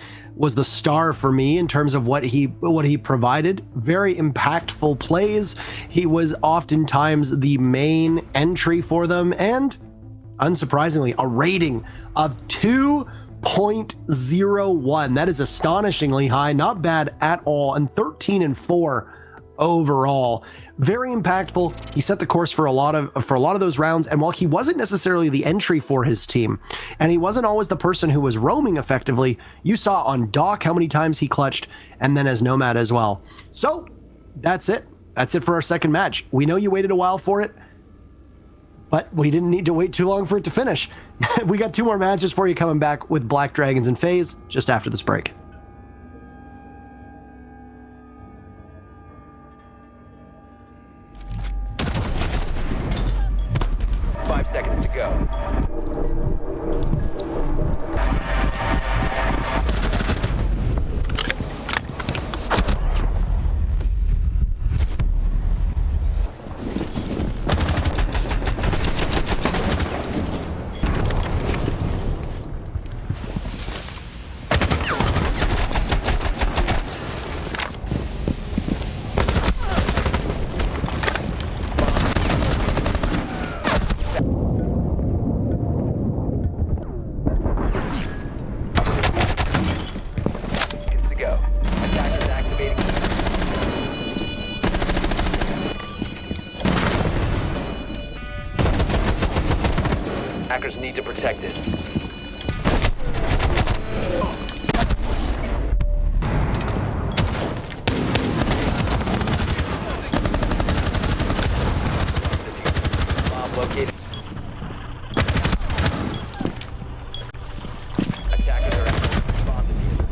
star for me in terms of what he provided. Very impactful plays. He was oftentimes the main entry for them, and unsurprisingly, a rating of 2.01. That is astonishingly high, not bad at all, and 13-4 overall. Very impactful. He set the course for a lot of those rounds, and while he wasn't necessarily the entry for his team, and he wasn't always the person who was roaming effectively, you saw on Doc how many times he clutched, and then as Nomad as well. So that's it. That's it for our second match. We know you waited a while for it, but we didn't need to wait too long for it to finish. We got 2 more matches for you coming back with Black Dragons and FaZe just after this break. Seconds to go. Hackers need to protect it. Bomb located. Attackers are active. Bomb defused.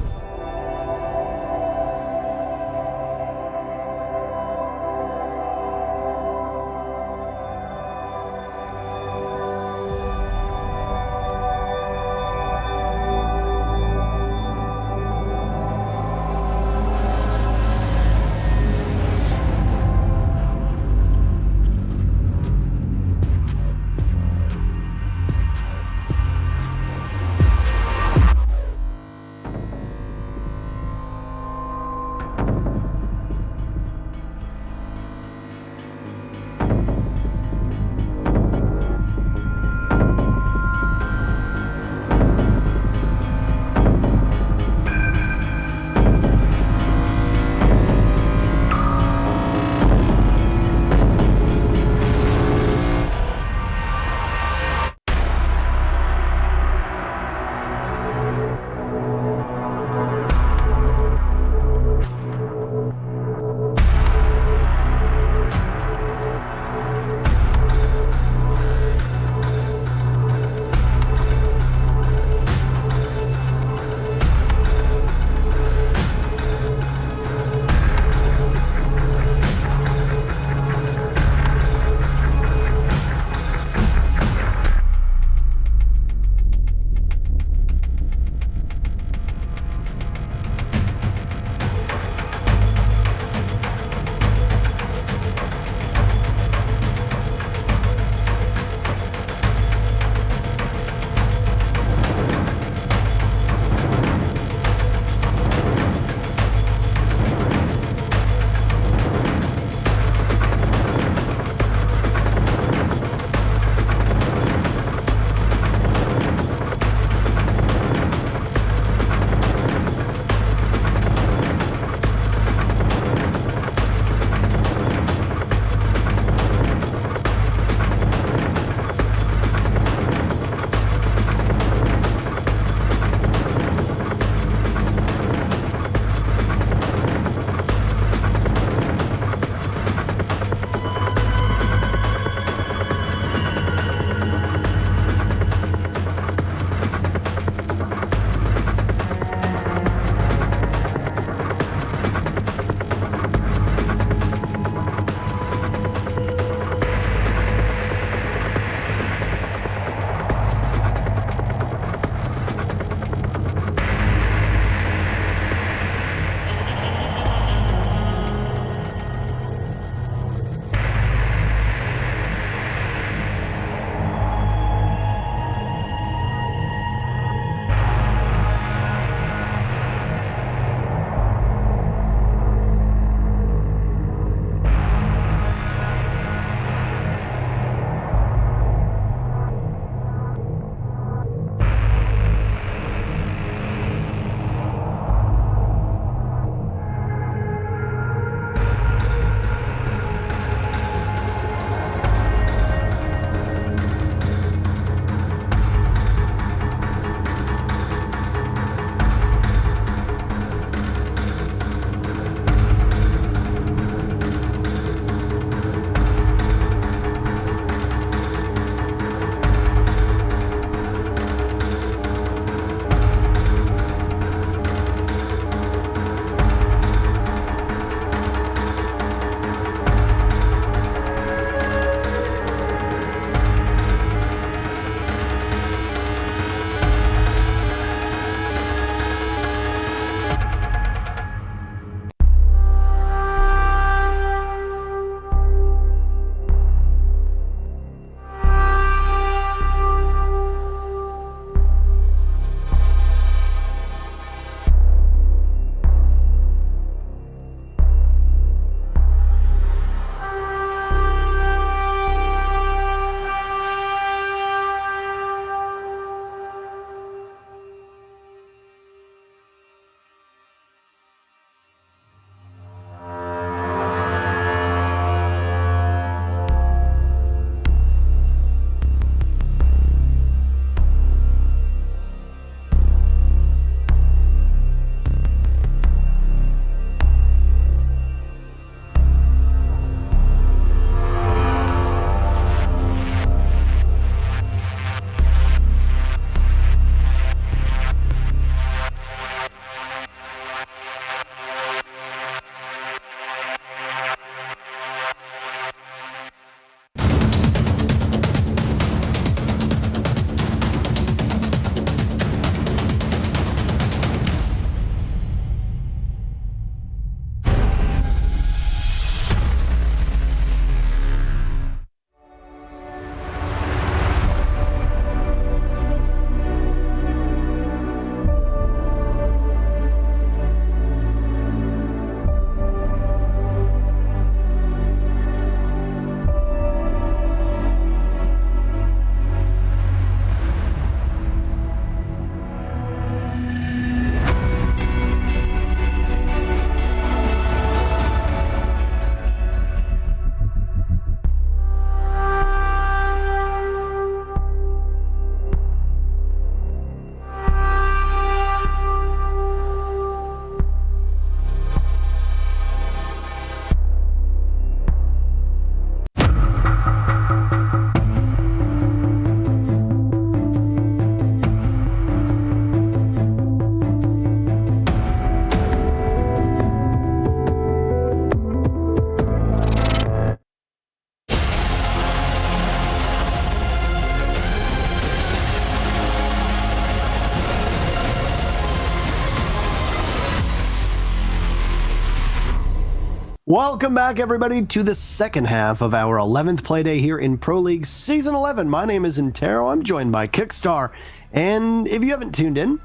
Welcome back, everybody, to the second half of our 11th Playday here in Pro League Season 11. My name is Intero. I'm joined by Kickstar. And if you haven't tuned in,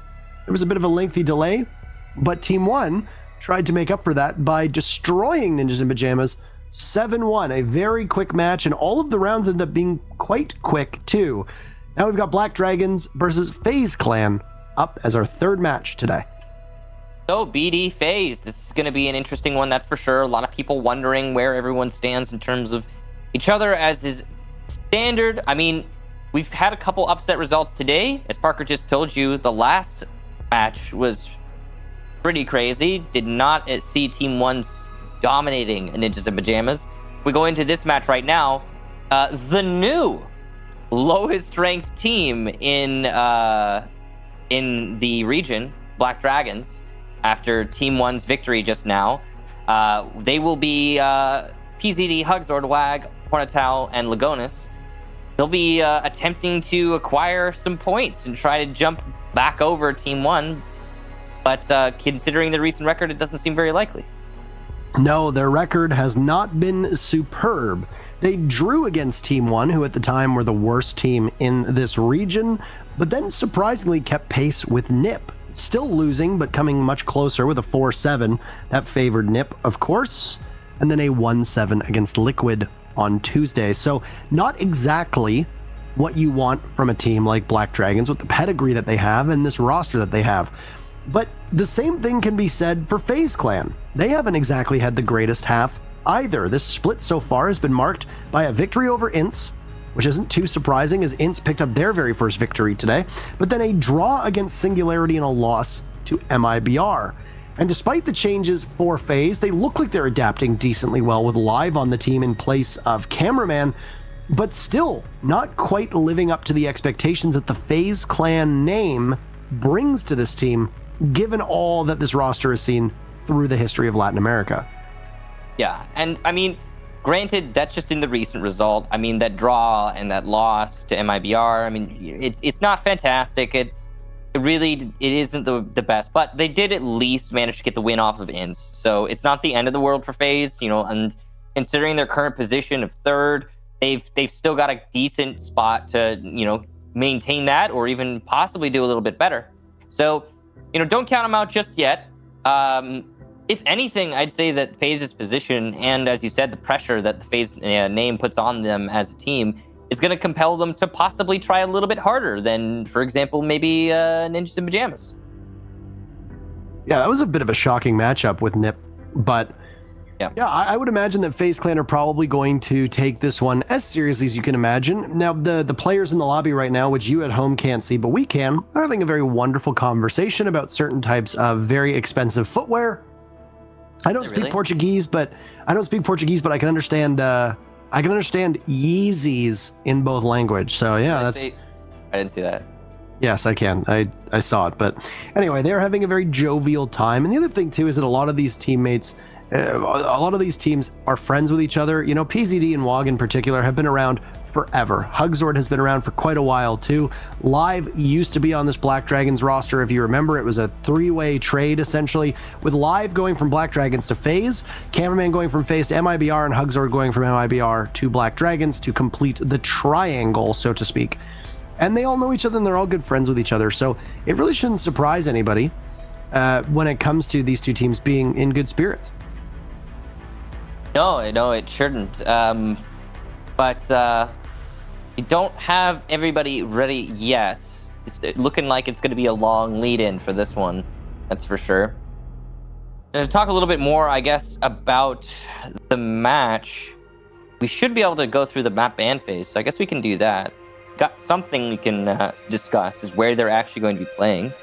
there was a bit of a lengthy delay, but Team 1 tried to make up for that by destroying Ninjas in Pajamas 7-1. A very quick match, and all of the rounds ended up being quite quick, too. Now we've got Black Dragons versus FaZe Clan up as our third match today. So BD FaZe, this is going to be an interesting one, that's for sure. A lot of people wondering where everyone stands in terms of each other as is standard. I mean, we've had a couple upset results today. As Parker just told you, the last match was pretty crazy. Did not see Team 1's dominating Ninjas in Pajamas. We go into this match right now. The new lowest ranked team in the region, Black Dragons, after Team 1's victory just now. They will be PZD, Hugzord, Wag, Hornatow, and Lagonis. They'll be attempting to acquire some points and try to jump back over Team 1. But considering the recent record, it doesn't seem very likely. No, their record has not been superb. They drew against Team 1, who at the time were the worst team in this region, but then surprisingly kept pace with NIP. Still losing, but coming much closer with a 4-7. That favored NIP, of course. And then a 1-7 against Liquid on Tuesday. So not exactly what you want from a team like Black Dragons with the pedigree that they have and this roster that they have. But the same thing can be said for FaZe Clan. They haven't exactly had the greatest half either. This split so far has been marked by a victory over Ints, which isn't too surprising as Ints picked up their very first victory today, but then a draw against Singularity and a loss to MIBR. And despite the changes for FaZe, they look like they're adapting decently well with Live on the team in place of Cameraman, but still not quite living up to the expectations that the FaZe Clan name brings to this team, given all that this roster has seen through the history of Latin America. Yeah, and I mean, granted, that's just in the recent result. I mean, that draw and that loss to MIBR, I mean, it's not fantastic. It isn't the best, but they did at least manage to get the win off of Ints. So it's not the end of the world for FaZe, and considering their current position of third, they've still got a decent spot to, maintain that or even possibly do a little bit better. So, don't count them out just yet. If anything, I'd say that FaZe's position and, as you said, the pressure that the FaZe name puts on them as a team is going to compel them to possibly try a little bit harder than, for example, maybe Ninjas in Pajamas. Yeah, that was a bit of a shocking matchup with NIP, but yeah, I would imagine that FaZe Clan are probably going to take this one as seriously as you can imagine. Now, the players in the lobby right now, which you at home can't see, but we can, are having a very wonderful conversation about certain types of very expensive footwear. I don't speak Portuguese, but I can understand Yeezys in both language. So yeah, I didn't see that. Yes, I can. I saw it. But anyway, they're having a very jovial time. And the other thing too is that a lot of these teammates, a lot of these teams are friends with each other. PZD and WOG in particular have been around forever. Hugzord has been around for quite a while too. Live used to be on this Black Dragons roster. If you remember, it was a three-way trade essentially, with Live going from Black Dragons to FaZe, Cameraman going from FaZe to MIBR, and Hugzord going from MIBR to Black Dragons to complete the triangle, so to speak. And they all know each other and they're all good friends with each other. So it really shouldn't surprise anybody when it comes to these two teams being in good spirits. No, it shouldn't. But we don't have everybody ready yet. It's looking like it's going to be a long lead-in for this one. That's for sure. To talk a little bit more, I guess, about the match, we should be able to go through the map ban phase, so I guess we can do that. Got something we can discuss is where they're actually going to be playing.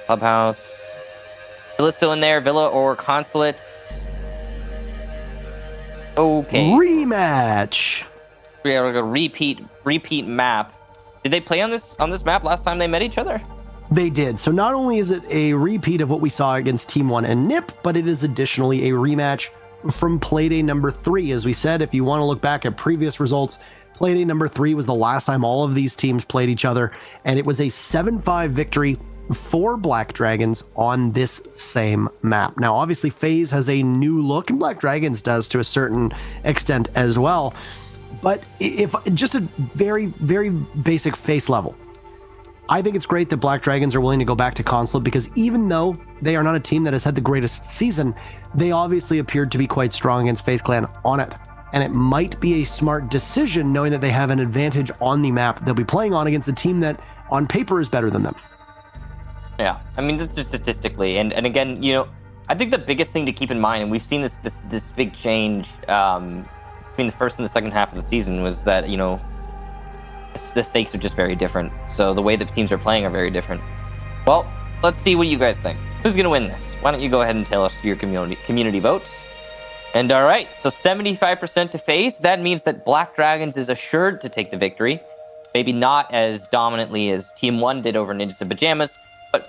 Clubhouse. Villa's still in there. Villa or Consulate. Okay. Rematch. We are going to repeat map. Did they play on this map last time they met each other? They did. So not only is it a repeat of what we saw against Team 1 and NIP, but it is additionally a rematch from Playday number 3. As we said, if you want to look back at previous results, Playday number 3 was the last time all of these teams played each other, and it was a 7-5 victory for Black Dragons on this same map. Now, obviously, FaZe has a new look, and Black Dragons does to a certain extent as well. But if just a very, very basic face level, I think it's great that Black Dragons are willing to go back to Consulate, because even though they are not a team that has had the greatest season, they obviously appeared to be quite strong against FaZe Clan on it. And it might be a smart decision knowing that they have an advantage on the map they'll be playing on against a team that on paper is better than them. Yeah, I mean, this is statistically, and again, you know, I think the biggest thing to keep in mind, and we've seen this big change between the first and the second half of the season, was that, you know, the stakes are just very different. So the way that teams are playing are very different. Well, let's see what you guys think. Who's gonna win this? Why don't you go ahead and tell us your community votes? And all right, so 75% to FaZe. That means that Black Dragons is assured to take the victory. Maybe not as dominantly as Team 1 did over Ninjas in Pajamas, but,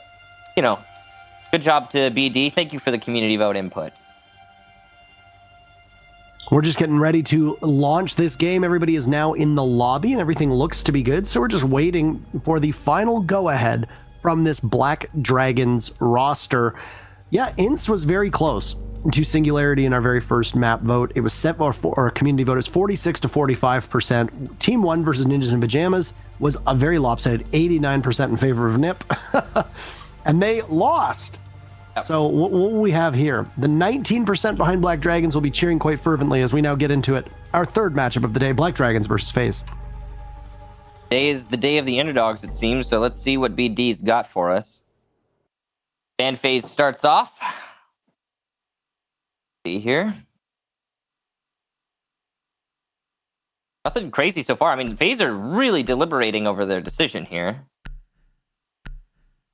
you know, good job to BD. Thank you for the community vote input. We're just getting ready to launch this game. Everybody is now in the lobby and everything looks to be good. So we're just waiting for the final go-ahead from this Black Dragons roster. Yeah, Ince was very close to Singularity in our very first map vote. It was set for our community vote is 46 to 45%. Team 1 versus Ninjas in Pajamas was a very lopsided 89% in favor of Nip. And they lost. So what will we have here? The 19% behind Black Dragons will be cheering quite fervently as we now get into it. Our third matchup of the day, Black Dragons versus FaZe. Today is the day of the underdogs, it seems, so let's see what BD's got for us. And FaZe starts off. See here. Nothing crazy so far. I mean, FaZe are really deliberating over their decision here.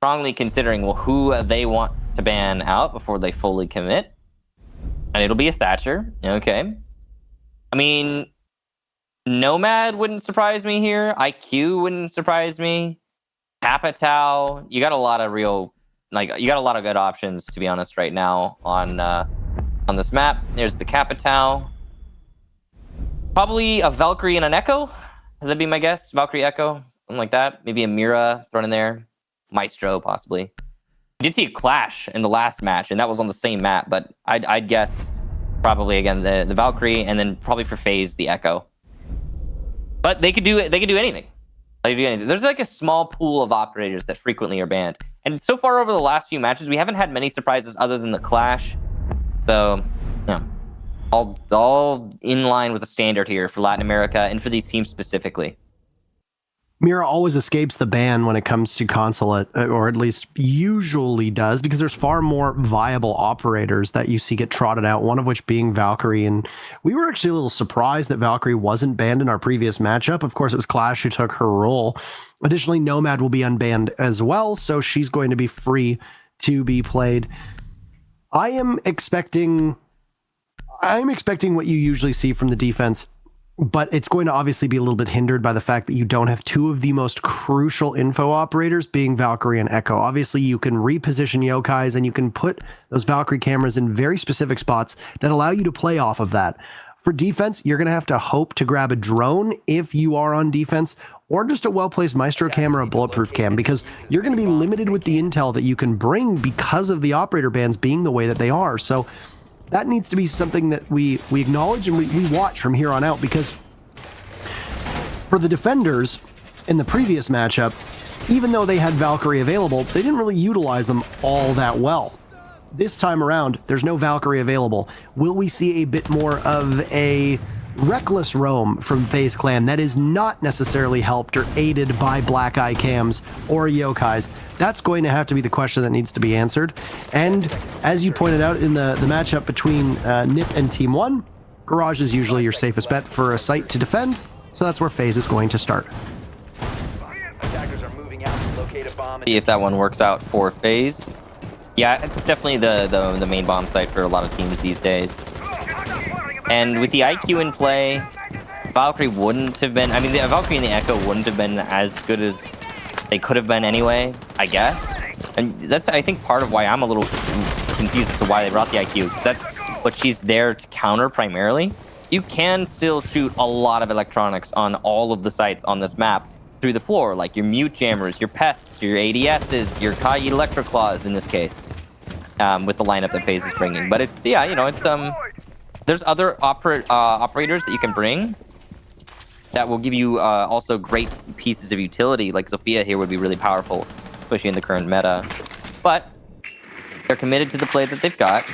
Strongly considering, well, who they want to ban out before they fully commit. And it'll be a Thatcher. Okay. I mean, Nomad wouldn't surprise me here. IQ wouldn't surprise me. Capitao. You got a lot of real, like, you got a lot of good options, to be honest, right now on this map. There's the Capitao. Probably a Valkyrie and an Echo. That'd be my guess. Valkyrie Echo. Something like that. Maybe a Mira thrown in there. Maestro, possibly. I did see a clash in the last match, and that was on the same map, but I'd guess probably, again, the Valkyrie, and then probably for FaZe, the Echo. But they could do it. They could do anything. They could do anything. There's like a small pool of operators that frequently are banned. And so far over the last few matches, we haven't had many surprises other than the clash. So, yeah. All in line with the standard here for Latin America and for these teams specifically. Mira always escapes the ban when it comes to Consulate, or at least usually does, because there's far more viable operators that you see get trotted out, one of which being Valkyrie. And we were actually a little surprised that Valkyrie wasn't banned in our previous matchup. Of course, it was Clash who took her role. Additionally, Nomad will be unbanned as well, so she's going to be free to be played. I'm expecting what you usually see from the defense, but it's going to obviously be a little bit hindered by the fact that you don't have two of the most crucial info operators, being Valkyrie and Echo. Obviously, you can reposition yokais and you can put those Valkyrie cameras in very specific spots that allow you to play off of that. For defense, you're going to have to hope to grab a drone if you are on defense, or just a well-placed Maestro cam or a bulletproof cam, because you're going to be limited with the intel that you can bring because of the operator bans being the way that they are. So that needs to be something that we acknowledge and we watch from here on out, because for the defenders in the previous matchup, even though they had Valkyrie available, they didn't really utilize them all that well. This time around, there's no Valkyrie available. Will we see a bit more of a reckless roam from FaZe Clan that is not necessarily helped or aided by Black Eye cams or yokais? That's going to have to be the question that needs to be answered. And as you pointed out in the matchup between Nip and Team 1, Garage is usually your safest bet for a site to defend, so that's where FaZe is going to start. Attackers are moving out to locate a bomb. See if that one works out for FaZe. Yeah, it's definitely the main bomb site for a lot of teams these days. And with the IQ in play, Valkyrie wouldn't have been... I mean, the Valkyrie and the Echo wouldn't have been as good as they could have been anyway, I guess. And that's, I think, part of why I'm a little confused as to why they brought the IQ, because that's what she's there to counter primarily. You can still shoot a lot of electronics on all of the sites on this map through the floor, like your mute jammers, your pests, your ADSs, your Kai Electroclaws in this case, with the lineup that FaZe is bringing. But it's, yeah, you know, it's there's other operators that you can bring that will give you also great pieces of utility. Like Zofia here would be really powerful, especially in the current meta. But they're committed to the play that they've got.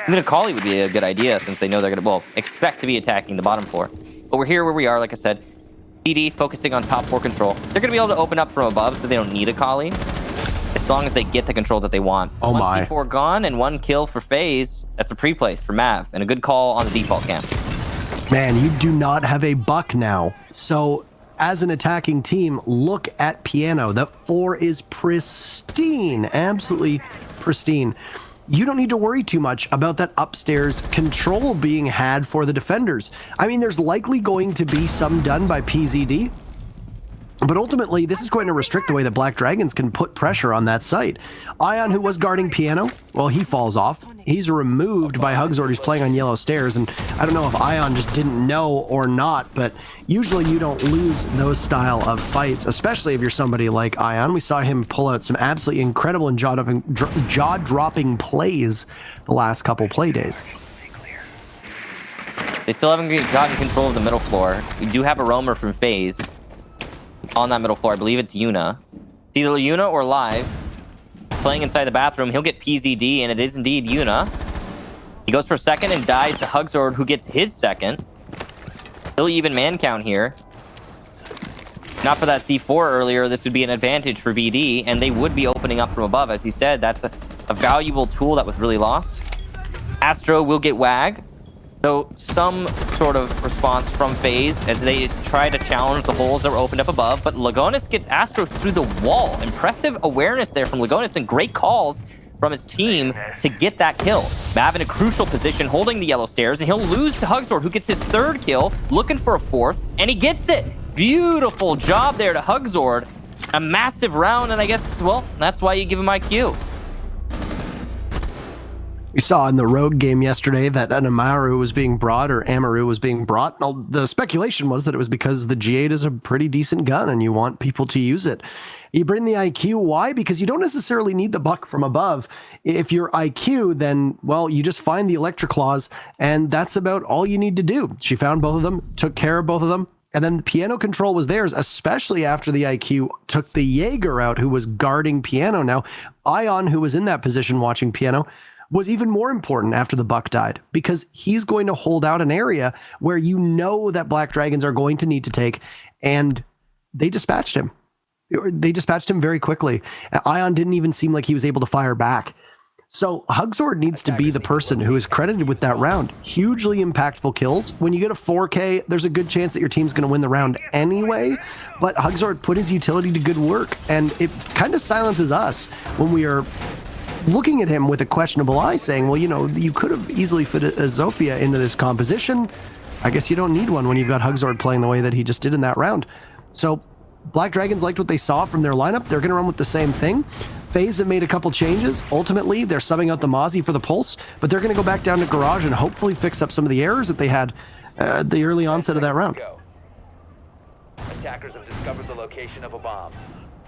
Even a Kali would be a good idea since they know they're going to, well, expect to be attacking the bottom floor. But we're here where we are, like I said. BD focusing on top 4 control. They're going to be able to open up from above, so they don't need a Kali. As long as they get the control that they want. Oh my. 1 C4 gone and 1 kill for FaZe. That's a pre-place for Mav. And a good call on the default camp. Man, you do not have a buck now. So, as an attacking team, look at Piano. That 4 is pristine. Absolutely pristine. You don't need to worry too much about that upstairs control being had for the defenders. I mean, there's likely going to be some done by PZD, but ultimately, this is going to restrict the way that Black Dragons can put pressure on that site. Ion, who was guarding Piano, well, he falls off. He's removed by Hugzord, who's playing on yellow stairs, and I don't know if Ion just didn't know or not, but usually you don't lose those style of fights, especially if you're somebody like Ion. We saw him pull out some absolutely incredible and jaw-dropping plays the last couple play days. They still haven't gotten control of the middle floor. We do have a roamer from FaZe on that middle floor. I believe it's Yuna. It's either Yuna or Live. Playing inside the bathroom. He'll get PZD, and it is indeed Yuna. He goes for a second and dies to Hugzord, who gets his second. Still even man count here. Not for that C4 earlier, this would be an advantage for BD, and they would be opening up from above. As he said, that's a valuable tool that was really lost. Astro will get WAG. So some sort of response from FaZe as they try to challenge the holes that were opened up above, but Lagonis gets Astro through the wall. Impressive awareness there from Lagonis and great calls from his team to get that kill. Mav in a crucial position holding the yellow stairs, and he'll lose to Hugzord, who gets his 3rd kill, looking for a 4th, and he gets it. Beautiful job there to Hugzord. A massive round, and I guess, well, that's why you give him IQ. We saw in the Rogue game yesterday that an Amaru was being brought, or Amaru was being brought. Now, the speculation was that it was because the G8 is a pretty decent gun and you want people to use it. You bring the IQ. Why? Because you don't necessarily need the buck from above. If you're IQ, then, well, you just find the Electroclaws, and that's about all you need to do. She found both of them, took care of both of them, and then the Piano control was theirs, especially after the IQ took the Jaeger out, who was guarding Piano. Now, Ion, who was in that position watching Piano, was even more important after the buck died, because he's going to hold out an area where you know that Black Dragons are going to need to take, and they dispatched him. They dispatched him very quickly. Ion didn't even seem like he was able to fire back. So Hugzord needs to be the person who is credited with that round. Hugely impactful kills. When you get a 4K, there's a good chance that your team's going to win the round anyway, but Hugzord put his utility to good work, and it kind of silences us when we are looking at him with a questionable eye, saying, well, you know, you could have easily fit a Zofia into this composition. I guess you don't need one when you've got Hugzord playing the way that he just did in that round. So Black Dragons liked what they saw from their lineup. They're going to run with the same thing. FaZe have made a couple changes. Ultimately, they're subbing out the Mozzie for the Pulse, but they're going to go back down to Garage and hopefully fix up some of the errors that they had at the early onset of that round. Attackers have discovered the location of a bomb.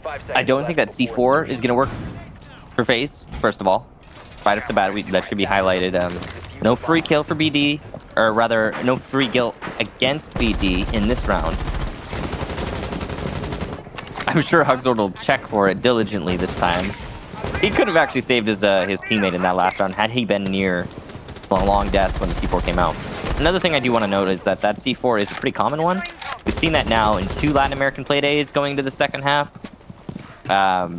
5 seconds I don't think that C4 is going to work for FaZe, first of all. Right off the bat, that should be highlighted. No free kill for BD, or rather, no free kill against BD in this round. I'm sure Hugzord will check for it diligently this time. He could have actually saved his teammate in that last round had he been near the long desk when the C4 came out. Another thing I do want to note is that C4 is a pretty common one. We've seen that now in 2 Latin American play days going into the second half.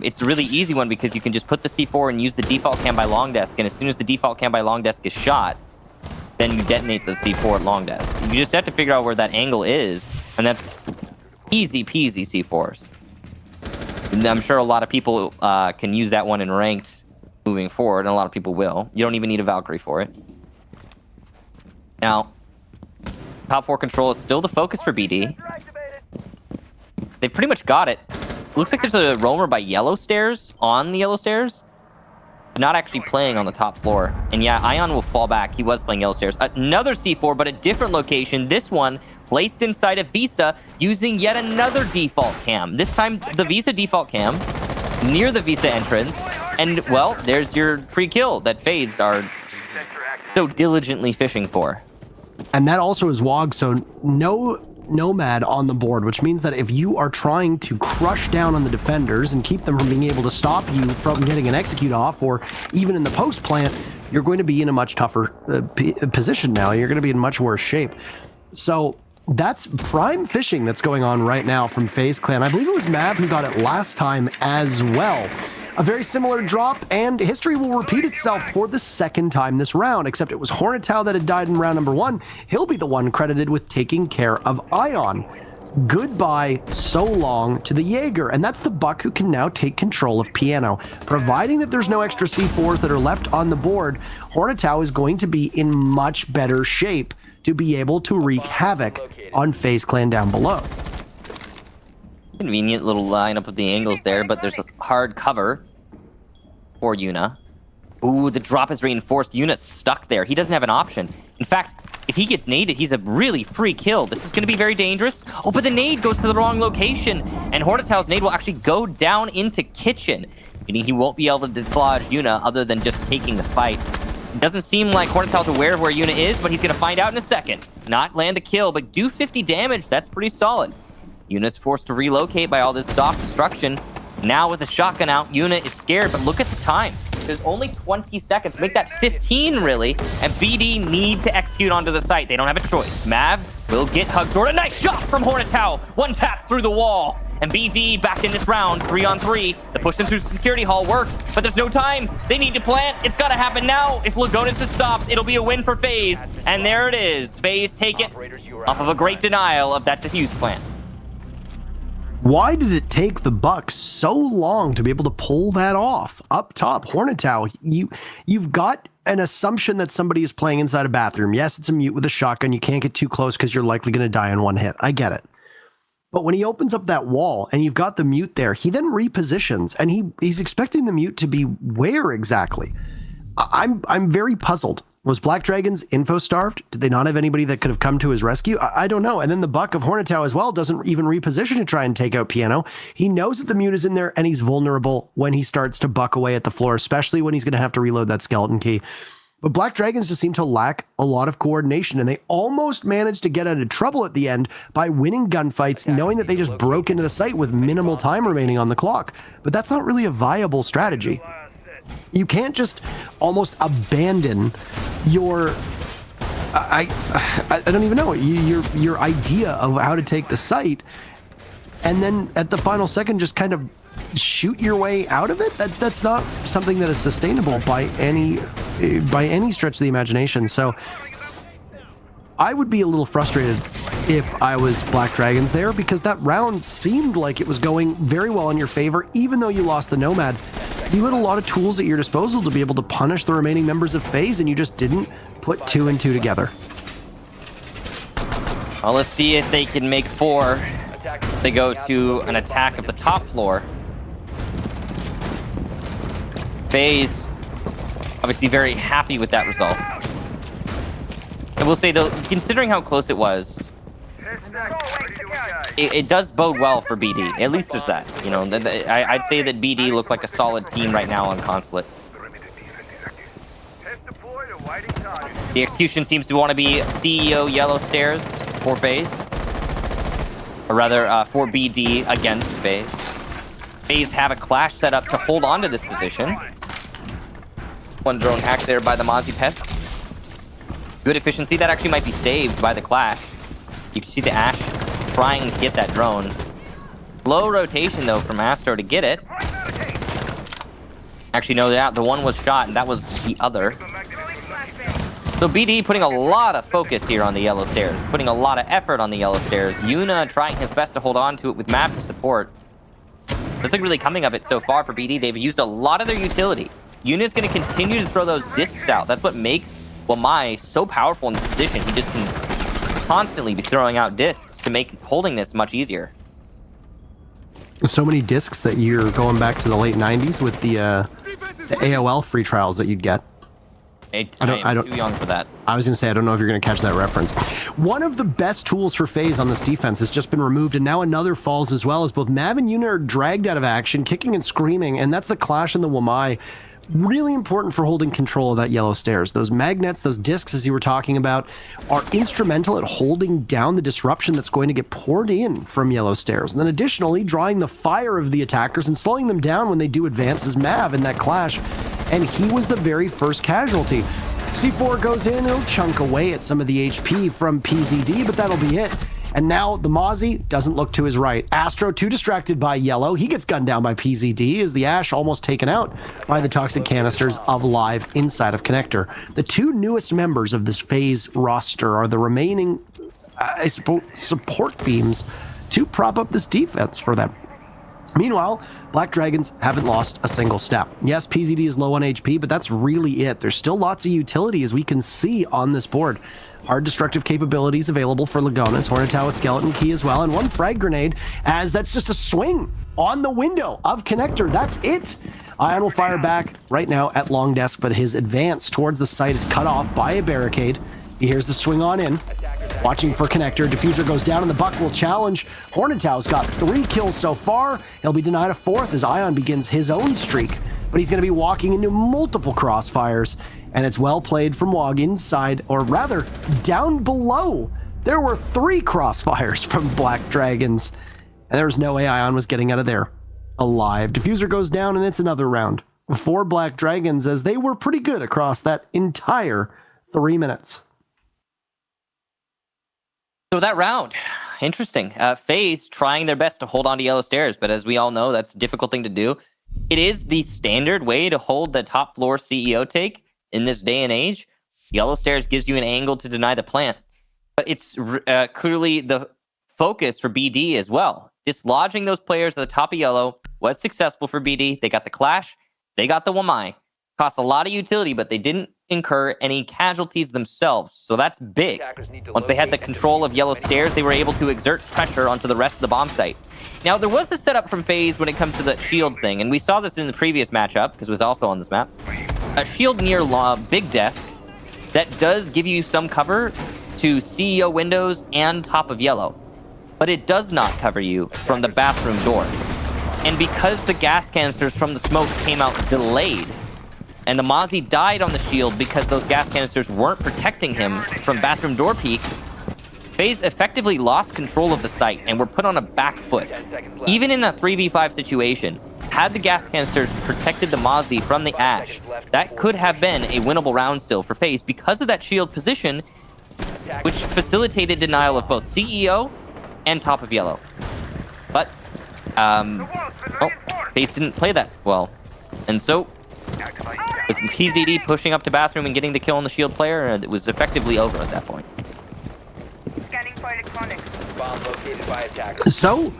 It's a really easy one because you can just put the C4 and use the default cam by long desk, and as soon as the default cam by long desk is shot, then you detonate the C4 at long desk. You just have to figure out where that angle is, and that's easy peasy C4s. And I'm sure a lot of people can use that one in ranked moving forward, and a lot of people will. You don't even need a Valkyrie for it. Now, top 4 control is still the focus for BD. They pretty much got it. Looks like there's a roamer by yellow stairs, on the yellow stairs. not actually playing on the top floor. And yeah, Ion will fall back. He was playing yellow stairs. Another C4, but a different location. This one placed inside a Visa using yet another default cam. This time, the Visa default cam near the Visa entrance. And, well, there's your free kill that FaZe are so diligently fishing for. And that also is WOG, so no Nomad on the board, which means that if you are trying to crush down on the defenders and keep them from being able to stop you from getting an execute off, or even in the post plant, you're going to be in a much tougher position now. You're going to be in much worse shape. So that's prime fishing that's going on right now from FaZe Clan. I believe it was Mav who got it last time as well. A very similar drop, and history will repeat itself for the second time this round, except it was Hornetow that had died in round number 1. He'll be the one credited with taking care of Ion. Goodbye so long to the Jaeger, and that's the Buck who can now take control of Piano. Providing that there's no extra C4s that are left on the board, Hornetow is going to be in much better shape to be able to wreak havoc on FaZe Clan down below. Convenient little lineup of the angles there, but there's a hard cover for Yuna. Ooh, the drop is reinforced. Yuna's stuck there. He doesn't have an option. In fact, if he gets naded, he's a really free kill. This is going to be very dangerous. Oh, but the nade goes to the wrong location, and Hornetow's nade will actually go down into kitchen, meaning he won't be able to dislodge Yuna other than just taking the fight. It doesn't seem like Hornetow's aware of where Yuna is, but he's going to find out in a second. Not land the kill, but do 50 damage. That's pretty solid. Yuna's forced to relocate by all this soft destruction. Now with the shotgun out, Yuna is scared, but look at the time. There's only 20 seconds. Make that 15, really. And BD need to execute onto the site. They don't have a choice. Mav will get Hugsword. A nice shot from Hornetow. One tap through the wall. And BD back in this round, 3-on-3. The push into the security hall works, but there's no time. They need to plant. It's got to happen now. If Lagonis is stopped, it'll be a win for FaZe. And there it is. FaZe take it off of a great denial of that defuse plant. Why did it take the Bucks so long to be able to pull that off? Up top, Hornetow, you've got an assumption that somebody is playing inside a bathroom. Yes, it's a mute with a shotgun. You can't get too close because you're likely going to die in one hit. I get it. But when he opens up that wall and you've got the mute there, he then repositions, and he's expecting the mute to be where exactly? I'm very puzzled. Was Black Dragons info starved? Did they not have anybody that could have come to his rescue? I don't know. And then the Buck of Hornetow as well doesn't even reposition to try and take out Piano. He knows that the mute is in there, and he's vulnerable when he starts to buck away at the floor, especially when he's going to have to reload that skeleton key. But Black Dragons just seem to lack a lot of coordination, and they almost managed to get out of trouble at the end by winning gunfights, knowing that they just broke into the site with minimal time remaining on the clock. But that's not really a viable strategy. You can't just almost abandon your I don't even know your idea of how to take the site, and then at the final second just kind of shoot your way out of it. That's not something that is sustainable by any stretch of the imagination. So I would be a little frustrated if I was Black Dragons there, because that round seemed like it was going very well in your favor. Even though you lost the Nomad, you had a lot of tools at your disposal to be able to punish the remaining members of FaZe, and you just didn't put 2 and 2 together. Well, let's see if they can make 4. They go to an attack of the top floor. FaZe obviously very happy with that result. I will say, though, considering how close it was, it does bode well for BD. At least there's that. You know, I'd say that BD look like a solid team right now on Consulate. The execution seems to want to be CEO Yellow Stairs for FaZe. Or rather, for BD against FaZe. FaZe have a clash set up to hold on to this position. One drone hacked there by the Mozzie Pest. Good efficiency. That actually might be saved by the clash. You can see the Ash trying to get that drone. Low rotation, though, from Astro to get it. Actually, no, the one was shot, and that was the other. So BD putting a lot of focus here on the yellow stairs, putting a lot of effort on the yellow stairs. Yuna trying his best to hold on to it with Mav to support. Nothing really coming of it so far for BD. They've used a lot of their utility. Yuna's going to continue to throw those discs out. That's what makes Wamai so powerful in this position. He just can constantly be throwing out discs to make holding this much easier. So many discs that you're going back to the late 90s with the the AOL free trials that you'd get. I I am don't- too young for that. I was going to say, I don't know if you're going to catch that reference. One of the best tools for FaZe on this defense has just been removed, and now another falls as well, as both Mav and Yuna are dragged out of action, kicking and screaming, and that's the Clash and the Wamai. Really important for holding control of that yellow stairs. Those magnets, those discs, as you were talking about, are instrumental at holding down the disruption that's going to get poured in from yellow stairs. And then additionally, drawing the fire of the attackers and slowing them down when they do advance is Mav in that Clash. And he was the very first casualty. C4 goes in, it'll chunk away at some of the HP from PZD, but that'll be it. And now the Mozzie doesn't look to his right. Astro too distracted by yellow. He gets gunned down by PZD as the Ash almost taken out by the toxic canisters of Live inside of Connector. The two newest members of this FaZe roster are the remaining support beams to prop up this defense for them. Meanwhile, Black Dragons haven't lost a single step. Yes, PZD is low on HP, but that's really it. There's still lots of utility, as we can see on this board. Hard destructive capabilities available for Lagonas, Hornetau with Skeleton Key as well, and one frag grenade, as that's just a swing on the window of Connector. That's it. Ion will fire back right now at long desk, but his advance towards the site is cut off by a barricade. He hears the swing on in. Watching for Connector. Diffuser goes down and the Buck will challenge. Hornetau's got 3 kills so far. He'll be denied a 4th as Ion begins his own streak. But he's going to be walking into multiple crossfires. And it's well played from Wog inside, or rather, down below. There were 3 crossfires from Black Dragons. And there was no way Ion was getting out of there alive. Diffuser goes down and it's another round for Black Dragons, as they were pretty good across that entire 3 minutes. So that round, interesting. FaZe trying their best to hold on to yellow stairs, but as we all know, that's a difficult thing to do. It is the standard way to hold the top floor CEO take in this day and age. Yellow stairs gives you an angle to deny the plant, but it's clearly the focus for BD as well. Dislodging those players at the top of yellow was successful for BD. They got the Clash, they got the Wamai. Cost a lot of utility, but they didn't incur any casualties themselves, so that's big. Once they had the control of yellow stairs, they were able to exert pressure onto the rest of the bomb site. Now, there was the setup from FaZe when it comes to the shield thing, and we saw this in the previous matchup, because it was also on this map. A shield near big desk that does give you some cover to CEO windows and top of yellow, but it does not cover you from the bathroom door. And because the gas canisters from the smoke came out delayed, and the Mozzie died on the shield because those gas canisters weren't protecting him from bathroom door peek, FaZe effectively lost control of the site and were put on a back foot. Even in that 3v5 situation, had the gas canisters protected the Mozzie from the Ash, that could have been a winnable round still for FaZe because of that shield position, which facilitated denial of both CEO and top of yellow. But, FaZe didn't play that well. And so, with PZD pushing up to bathroom and getting the kill on the shield player, it was effectively over at that point. Scanning for electronics. Bomb located by attackers. So,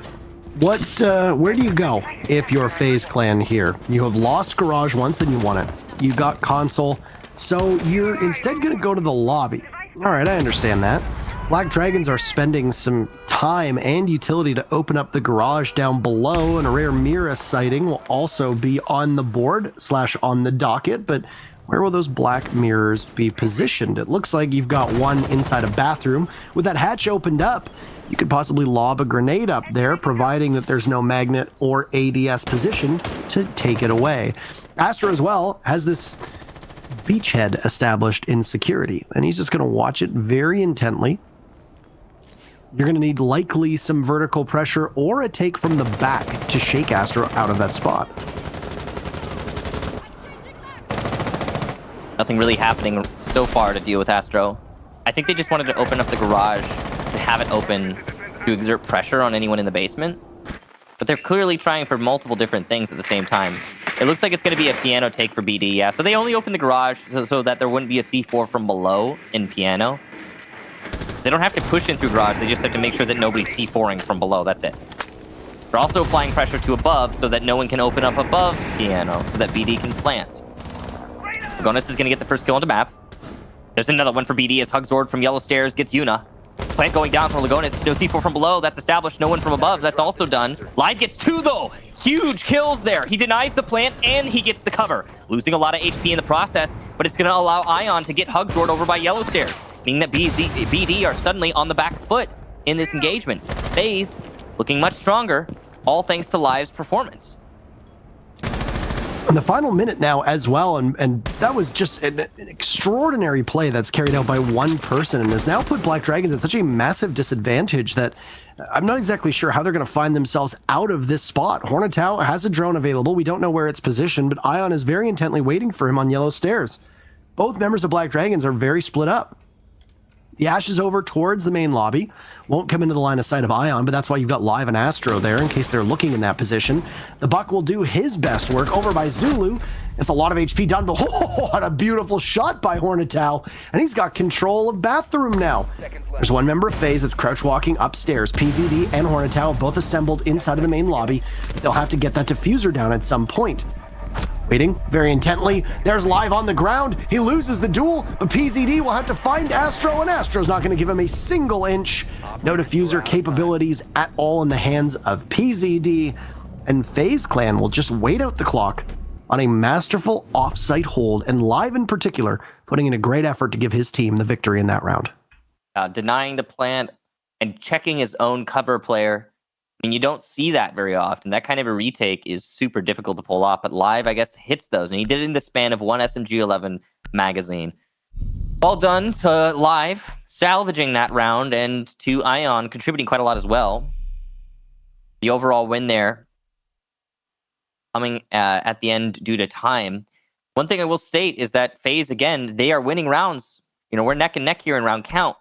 where do you go if you're FaZe Clan here? You have lost Garage once and you won it. You got console, so you're instead going to go to the lobby. All right, I understand that. Black Dragons are spending some time and utility to open up the garage down below, and a rare Mira sighting will also be on the board / on the docket, but where will those black mirrors be positioned? It looks like you've got one inside a bathroom. With that hatch opened up, you could possibly lob a grenade up there, providing that there's no magnet or ADS positioned to take it away. Astro as well has this beachhead established in security, and he's just going to watch it very intently. You're going to need likely some vertical pressure or a take from the back to shake Astro out of that spot. Nothing really happening so far to deal with Astro. I think they just wanted to open up the garage to have it open to exert pressure on anyone in the basement. But they're clearly trying for multiple different things at the same time. It looks like it's going to be a piano take for BD, yeah. So they only opened the garage so that there wouldn't be a C4 from below in piano. They don't have to push in through garage, they just have to make sure that nobody's C4ing from below, that's it. They're also applying pressure to above so that no one can open up above piano, so that BD can plant. Lagonas is going to get the first kill onto Mav. There's another one for BD as Hugzord from Yellow Stairs gets Yuna. Plant going down for Lagonas, no C4 from below, that's established, no one from above, that's also done. Live gets 2 though! Huge kills there. He denies the plant and he gets the cover, losing a lot of HP in the process, but it's going to allow Ion to get hug-zored over by Yellow Stairs, meaning that BD are suddenly on the back foot in this engagement. FaZe looking much stronger, all thanks to Live's performance. In the final minute now as well, and that was just an extraordinary play that's carried out by one person and has now put Black Dragons at such a massive disadvantage that I'm not exactly sure how they're going to find themselves out of this spot. Hornatow has a drone available. We don't know where it's positioned, but Ion is very intently waiting for him on Yellow Stairs. Both members of Black Dragons are very split up. The Ash is over towards the main lobby. Won't come into the line of sight of Ion, but that's why you've got Live and Astro there in case they're looking in that position. The Buck will do his best work over by Zulu. It's a lot of HP done, but what a beautiful shot by Hornatow. And he's got control of Bathroom now. There's one member of FaZe that's crouch walking upstairs. PZD and Hornatow both assembled inside of the main lobby. They'll have to get that diffuser down at some point. Waiting very intently. There's Live on the ground. He loses the duel, but PZD will have to find Astro, and Astro's not going to give him a single inch. No diffuser capabilities at all in the hands of PZD, and FaZe Clan will just wait out the clock on a masterful off-site hold, and Live in particular putting in a great effort to give his team the victory in that round. Denying the plant and checking his own cover player. I mean, you don't see that very often. That kind of a retake is super difficult to pull off, but Live, I guess, hits those, and he did it in the span of one SMG-11 magazine. Well done to Live, salvaging that round, and to Ion, contributing quite a lot as well. The overall win there, coming at the end due to time. One thing I will state is that FaZe, again, they are winning rounds. You know, we're neck and neck here in round count,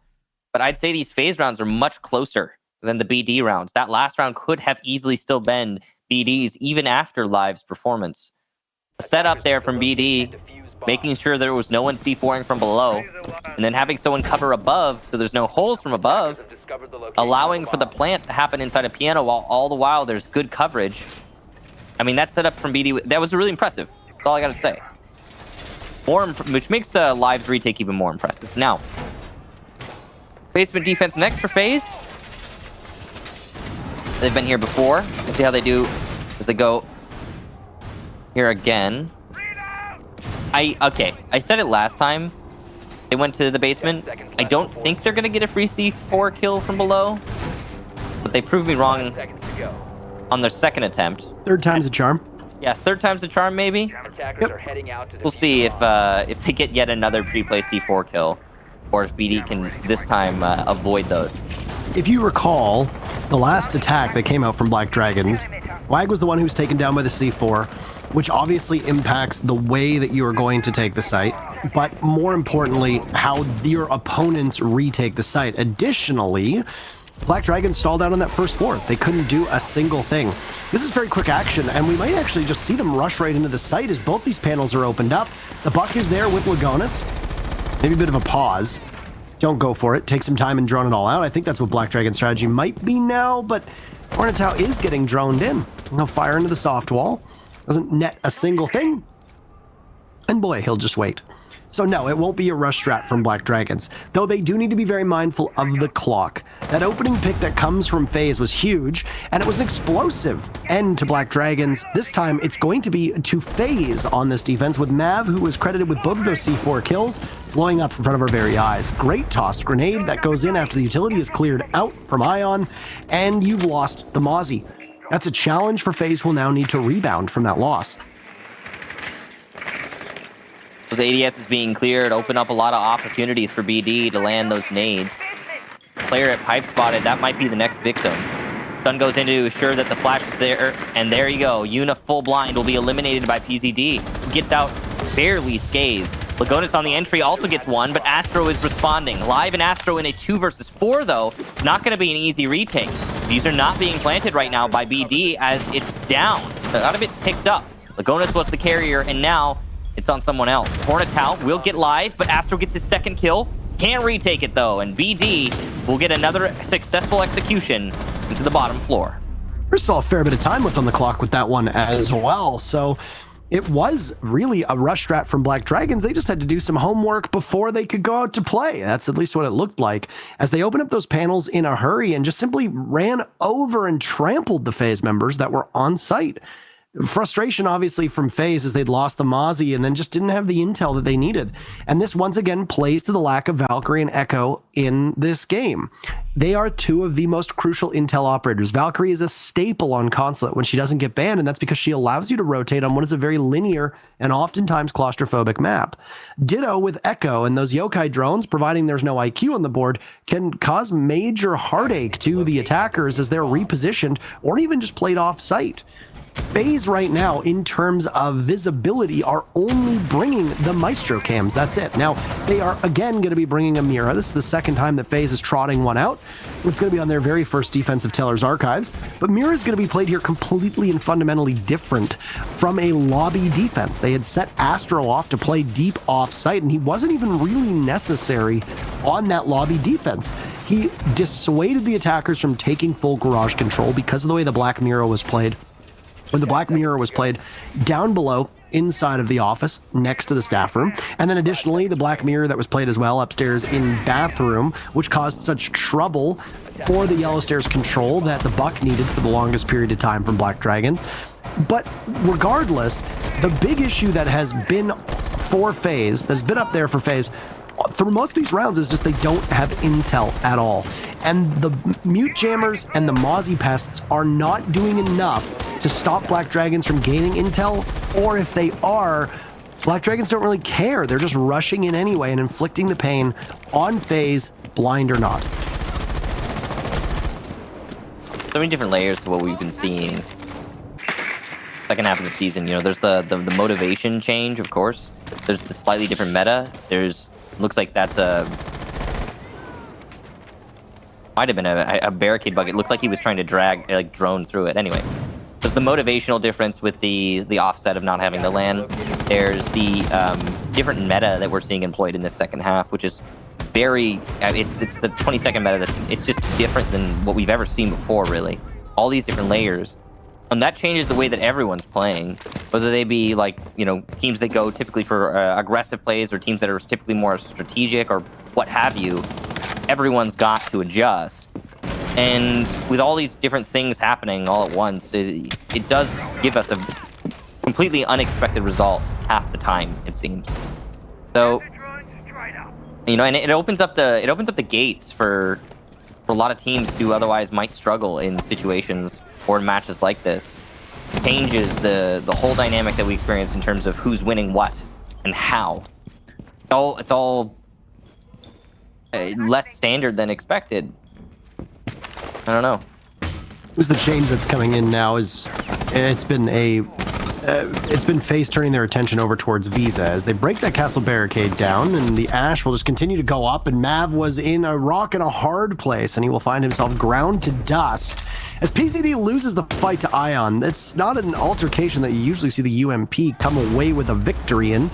but I'd say these FaZe rounds are much closer than the BD rounds. That last round could have easily still been BD's, even after Live's performance. The setup there from BD, making sure there was no one C4ing from below, and then having someone cover above so there's no holes from above, allowing for the plant to happen inside a piano while all the while there's good coverage. I mean, that setup from BD, that was really impressive. That's all I gotta say. Which makes Live's retake even more impressive. Now, basement defense next for FaZe. They've been here before. We'll see how they do as they go here again. I said it last time. They went to the basement. I don't think they're going to get a free C4 kill from below, but they proved me wrong on their second attempt. Third time's a charm. Yeah, third time's the charm, maybe. We'll see if they get yet another pre-play C4 kill, or if BD can this time avoid those. If you recall, the last attack that came out from Black Dragons, Wag was the one who was taken down by the C4, which obviously impacts the way that you are going to take the site, but more importantly, how your opponents retake the site. Additionally, Black Dragons stalled out on that first floor. They couldn't do a single thing. This is very quick action, and we might actually just see them rush right into the site as both these panels are opened up. The Buck is there with Lagonis. Maybe a bit of a pause. Don't go for it. Take some time and drone it all out. I think that's what Black Dragon's strategy might be now, but Hornatow is getting droned in. He'll fire into the soft wall. Doesn't net a single thing. And boy, he'll just wait. So no, it won't be a rush strat from Black Dragons, though they do need to be very mindful of the clock. That opening pick that comes from FaZe was huge, and it was an explosive end to Black Dragons. This time, it's going to be to FaZe on this defense, with Mav, who was credited with both of those C4 kills, blowing up in front of our very eyes. Great tossed grenade that goes in after the utility is cleared out from Ion, and you've lost the Mozzie. That's a challenge for FaZe, who will now need to rebound from that loss. Those ADSs being cleared open up a lot of opportunities for BD to land those nades. Player at pipe spotted, that might be the next victim. Stun goes in to assure that the flash is there, and there you go. Yuna full blind will be eliminated by PZD, who gets out barely scathed. Lagonis on the entry also gets one, but Astro is responding. Live and Astro in a 2 versus 4, though. It's not going to be an easy retake. These are not being planted right now by BD as it's down. A lot of it picked up. Lagonis was the carrier, and now it's on someone else. Hornatow will get Live, but Astro gets his second kill. Can't retake it, though, and BD will get another successful execution into the bottom floor. There's still a fair bit of time left on the clock with that one as well, so it was really a rush strat from Black Dragons. They just had to do some homework before they could go out to play. That's at least what it looked like, as they opened up those panels in a hurry and just simply ran over and trampled the FaZe members that were on site. Frustration, obviously, from FaZe as they'd lost the Mozzie and then just didn't have the intel that they needed. And this once again plays to the lack of Valkyrie and Echo in this game. They are two of the most crucial intel operators. Valkyrie is a staple on Consulate when she doesn't get banned, and that's because she allows you to rotate on what is a very linear and oftentimes claustrophobic map. Ditto with Echo, and those yokai drones, providing there's no IQ on the board, can cause major heartache to the attackers as they're repositioned or even just played off site. FaZe right now, in terms of visibility, are only bringing the Maestro cams. That's it. Now, they are again going to be bringing a Mira. This is the second time that FaZe is trotting one out. It's going to be on their very first Defensive Teller's archives. But Mira is going to be played here completely and fundamentally different from a lobby defense. They had set Astro off to play deep off-site, and he wasn't even really necessary on that lobby defense. He dissuaded the attackers from taking full garage control because of the way the Black Mirror was played. When the Black Mirror was played down below inside of the office next to the staff room, and then additionally the Black Mirror that was played as well upstairs in bathroom, which caused such trouble for the Yellow Stairs control that the Buck needed for the longest period of time from Black Dragons. But regardless, the big issue that has been for FaZe, that's been up there for FaZe through most of these rounds, is just they don't have intel at all. And the Mute Jammers and the Mozzie Pests are not doing enough to stop Black Dragons from gaining intel, or if they are, Black Dragons don't really care. They're just rushing in anyway and inflicting the pain on FaZe, blind or not. So many different layers to what we've been seeing second half of the season. You know, there's the motivation change, of course. There's the slightly different meta. There's looks like that's might have been a barricade bug. It looked like he was trying to drag drone through it. Anyway, there's the motivational difference with the offset of not having the LAN. There's the different meta that we're seeing employed in this second half, which is very it's the 20-second meta. It's just different than what we've ever seen before. Really, all these different layers. And that changes the way that everyone's playing, whether they be teams that go typically for aggressive plays or teams that are typically more strategic or what have you. Everyone's got to adjust. And with all these different things happening all at once, it does give us a completely unexpected result half the time, it seems. So, and it opens up the gates for a lot of teams who otherwise might struggle in situations or in matches like this. Changes the whole dynamic that we experience in terms of who's winning what and how. It's all less standard than expected. I don't know. This is the change that's coming in now. It's been FaZe turning their attention over towards Visa as they break that castle barricade down, and the Ash will just continue to go up, and Mav was in a rock and a hard place, and he will find himself ground to dust as PCD loses the fight to Ion. It's not an altercation that you usually see the UMP come away with a victory in,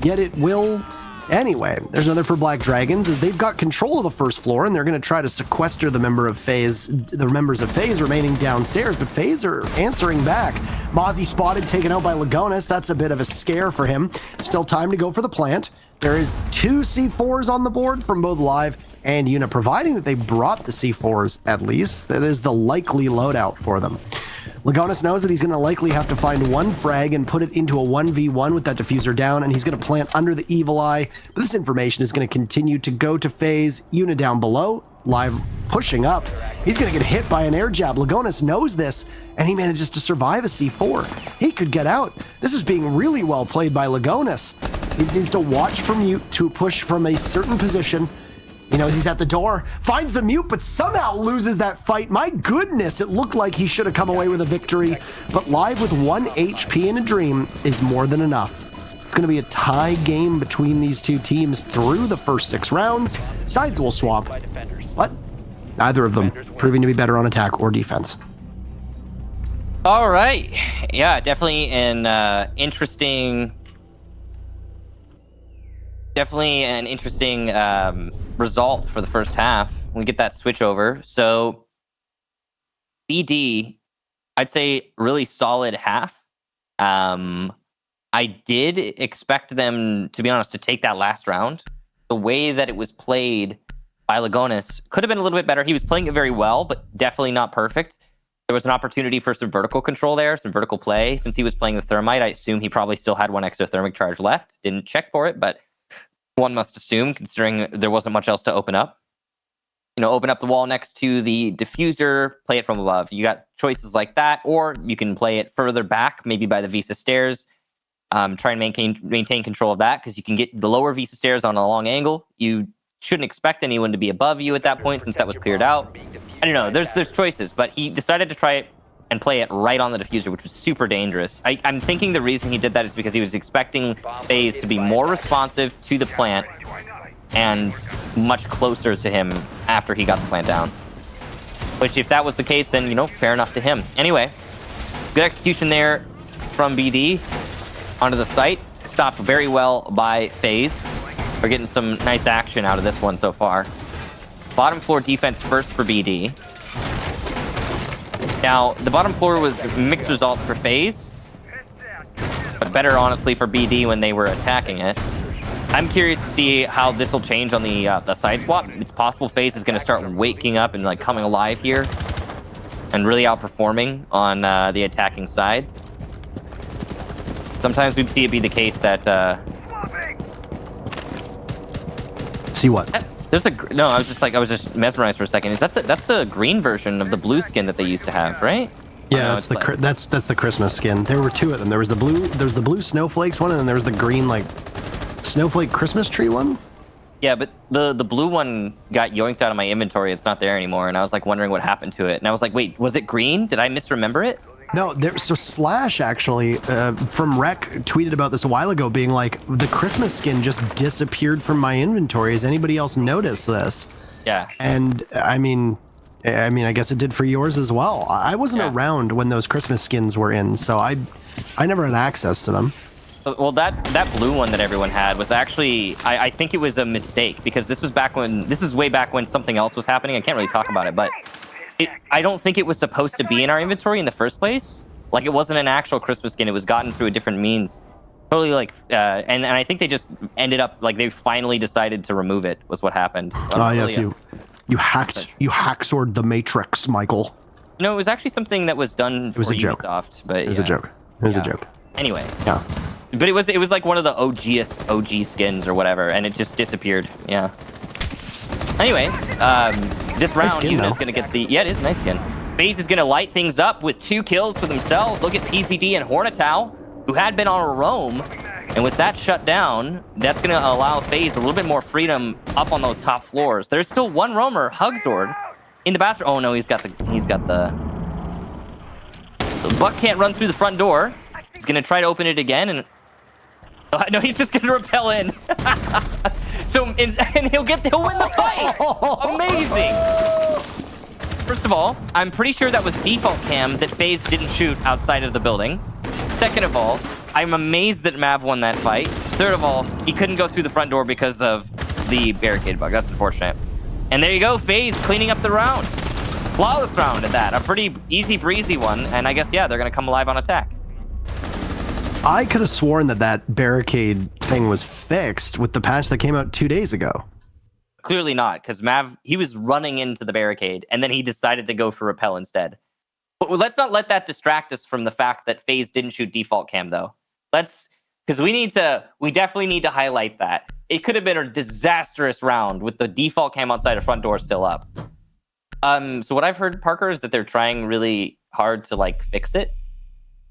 yet it will anyway. There's another for Black Dragons as they've got control of the first floor, and they're going to try to sequester the members of FaZe remaining downstairs, but FaZe are answering back. Mozzie spotted, taken out by Lagonis. That's a bit of a scare for him. Still time to go for the plant. There is 2 C4s on the board from both Live and Una, providing that they brought the C4s at least. That is the likely loadout for them. Lagonis knows that he's going to likely have to find one frag and put it into a 1v1 with that diffuser down, and he's going to plant under the Evil Eye. But this information is going to continue to go to FaZe. Una down below, Live pushing up. He's going to get hit by an air jab. Lagonis knows this, and he manages to survive a C4. He could get out. This is being really well played by Lagonis. He just needs to watch for Mute to push from a certain position. He knows he's at the door, finds the Mute, but somehow loses that fight. My goodness, it looked like he should have come away with a victory, but Live with 1 HP in a dream is more than enough. It's going to be a tie game between these two teams through the first 6 rounds. Sides will swap. What? Neither of them proving to be better on attack or defense. All right. Yeah, definitely an interesting result for the first half. We get that switch over. So BD, I'd say really solid half. I did expect them, to be honest, to take that last round. The way that it was played by Lagonis could have been a little bit better. He was playing it very well, but definitely not perfect. There was an opportunity for some vertical control there, some vertical play. Since he was playing the Thermite, I assume he probably still had one extra thermic charge left. Didn't check for it, but one must assume, considering there wasn't much else to open up. You know, open up the wall next to the diffuser, play it from above. You got choices like that, or you can play it further back, maybe by the Visa stairs. Try and maintain control of that, because you can get the lower Visa stairs on a long angle. You shouldn't expect anyone to be above you at that point, since that was cleared out. I don't know. There's choices, but he decided to try it and play it right on the diffuser, which was super dangerous. I'm thinking the reason he did that is because he was expecting FaZe to be more responsive to the plant and much closer to him after he got the plant down. Which, if that was the case, then, you know, fair enough to him. Anyway, good execution there from BD onto the site. Stopped very well by FaZe. We're getting some nice action out of this one so far. Bottom floor defense first for BD. Now, the bottom floor was mixed results for FaZe, but better, honestly, for BD when they were attacking it. I'm curious to see how this will change on the side swap. It's possible FaZe is going to start waking up and like coming alive here and really outperforming on the attacking side. Sometimes we'd see it be the case that... See what? There's a no. I was just mesmerized for a second. Is that that's the green version of the blue skin that they used to have, right? Yeah, no, that's the that's the Christmas skin. There were two of them. There was the blue snowflakes one, and then there was the green like snowflake Christmas tree one. Yeah, but the blue one got yoinked out of my inventory. It's not there anymore, and I was like wondering what happened to it. And I was like, wait, was it green? Did I misremember it? No, so Slash actually from Rec tweeted about this a while ago, being like, the Christmas skin just disappeared from my inventory. Has anybody else noticed this? Yeah. And I mean, I guess it did for yours as well. I wasn't around when those Christmas skins were in, so I never had access to them. Well, that blue one that everyone had was actually, I think it was a mistake, because this is way back when something else was happening. I can't really talk about it, but I don't think it was supposed to be in our inventory in the first place. Like, it wasn't an actual Christmas skin. It was gotten through a different means. Totally, like, and I think they just ended up, like, they finally decided to remove it, was what happened. Oh, yes, you hacksored the Matrix, Michael. No, it was actually something that was done for Ubisoft. But it was a joke. It was a joke. Anyway. Yeah. But it was like one of the OG skins or whatever, and it just disappeared. Yeah. Anyway, this round, Yuna's going to get the... Yeah, it is a nice skin. FaZe is going to light things up with 2 kills for themselves. Look at PZD and Hornatow, who had been on a roam. And with that shut down, that's going to allow FaZe a little bit more freedom up on those top floors. There's still one roamer, Hugzord, in the bathroom. Oh, no, he's got the... The Buck can't run through the front door. He's going to try to open it again, and... no, he's just going to rappel in. And he'll win the fight. Amazing. First of all, I'm pretty sure that was default cam that FaZe didn't shoot outside of the building. Second of all, I'm amazed that Mav won that fight. Third of all, he couldn't go through the front door because of the barricade bug. That's unfortunate. And there you go, FaZe cleaning up the round. Flawless round at that. A pretty easy breezy one. And I guess, yeah, they're going to come alive on attack. I could have sworn that barricade thing was fixed with the patch that came out 2 days ago. Clearly not, because Mav, he was running into the barricade, and then he decided to go for rappel instead. But let's not let that distract us from the fact that FaZe didn't shoot default cam, though. Because we definitely need to highlight that. It could have been a disastrous round with the default cam outside the front door still up. So what I've heard, Parker, is that they're trying really hard to, like, fix it.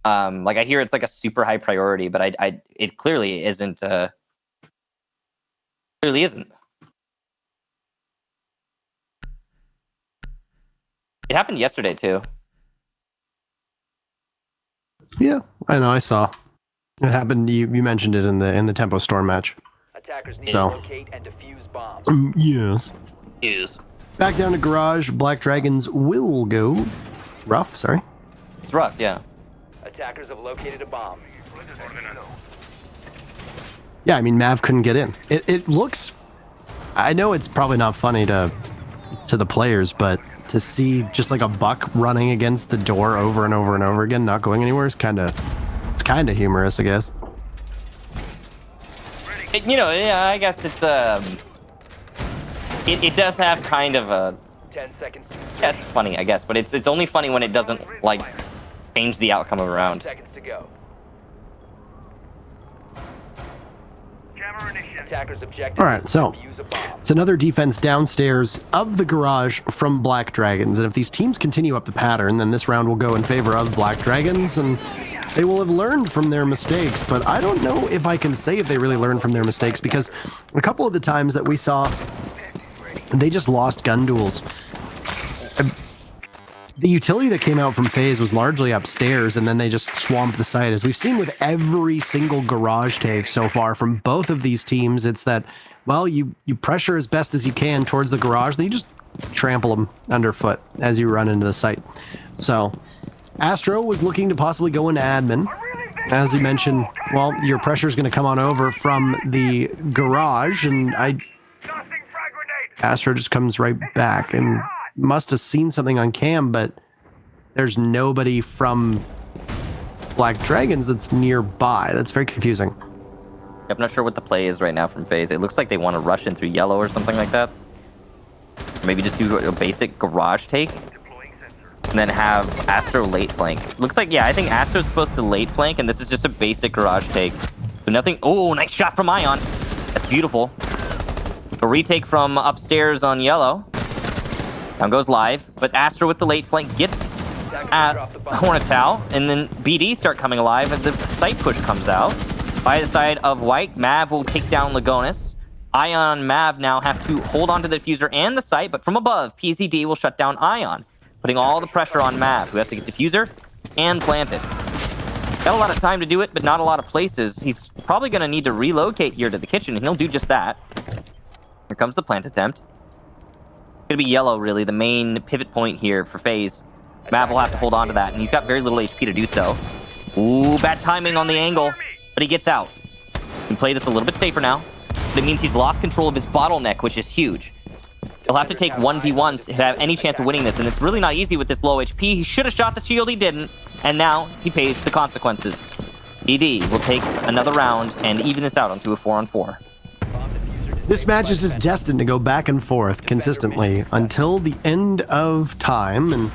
Like, I hear it's like a super high priority, but it clearly isn't. Clearly isn't. It happened yesterday too. Yeah, I know. I saw. It happened. You mentioned it in the Tempo Storm match. Attackers need So. to locate and defuse bombs. Yes. Yes. Back down to garage. Black Dragons will go. Rough. Sorry. It's rough, yeah. Attackers have located a bomb. Yeah, I mean, Mav couldn't get in. It looks... I know it's probably not funny to the players, but to see just like a Buck running against the door over and over and over again, not going anywhere, is kind of humorous, I guess. You know, yeah, I guess it's it does have kind of a 10 seconds. that's funny, I guess, but it's only funny when it doesn't like change the outcome of a round. Seconds to go. Jammer initiated. Attackers objective. All right, so Use a bomb. it's another defense downstairs of the garage from Black Dragons. And if these teams continue up the pattern, then this round will go in favor of Black Dragons, and they will have learned from their mistakes. But I don't know if I can say if they really learned from their mistakes, because a couple of the times that we saw, they just lost gun duels. The utility that came out from FaZe was largely upstairs, and then they just swamped the site. As we've seen with every single garage take so far from both of these teams, it's that, well, you pressure as best as you can towards the garage, then you just trample them underfoot as you run into the site. So, Astro was looking to possibly go into admin. As you mentioned, well, your pressure is going to come on over from the garage, and Astro just comes right back and must have seen something on cam, but there's nobody from Black Dragons that's nearby. That's very confusing. I'm not sure what the play is right now from FaZe. It looks like they want to rush in through yellow or something like that. Maybe just do a basic garage take and then have Astro late flank. Looks like, yeah, I think Astro's supposed to late flank, and this is just a basic garage take. So nothing. Oh, nice shot from Ion. That's beautiful. A retake from upstairs on yellow. Now goes live, but Astro with the late flank gets Hornetau, and then BD start coming alive, and the site push comes out. By the side of White, Mav will take down Lagonis. Ion and Mav now have to hold on to the diffuser and the site, but from above, PZD will shut down Ion, putting all the pressure on Mav, who has to get diffuser and plant it. Got a lot of time to do it, but not a lot of places. He's probably going to need to relocate here to the kitchen, and he'll do just that. Here comes the plant attempt. Gonna be yellow, really, the main pivot point here for FaZe. Mav will have to hold on to that, and he's got very little HP to do so. Ooh, bad timing on the angle, but he gets out. He can play this a little bit safer now, but it means he's lost control of his bottleneck, which is huge. He'll have to take 1v1s to have any chance of winning this, and it's really not easy with this low HP. He should have shot the shield, he didn't, and now he pays the consequences. BD will take another round and even this out onto a 4-on-4. This match is just destined to go back and forth consistently until the end of time, and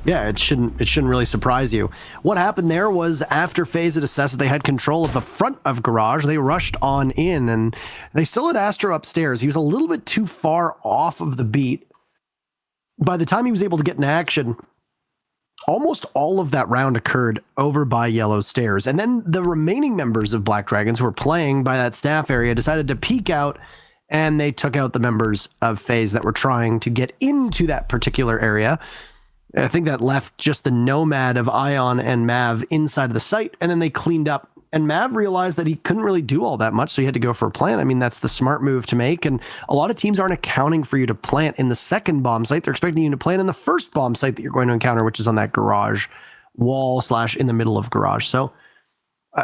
yeah, it shouldn't really surprise you. What happened there was after FaZe had assessed that they had control of the front of garage, they rushed on in, and they still had Astro upstairs. He was a little bit too far off of the beat. By the time he was able to get in action, almost all of that round occurred over by yellow stairs, and then the remaining members of Black Dragons who were playing by that staff area decided to peek out, and they took out the members of FaZe that were trying to get into that particular area. I think that left just the nomad of Ion and Mav inside of the site, and then they cleaned up. And Mav realized that he couldn't really do all that much, so he had to go for a plant. I mean, that's the smart move to make, and a lot of teams aren't accounting for you to plant in the second bomb site. They're expecting you to plant in the first bomb site that you're going to encounter, which is on that garage wall / in the middle of garage. So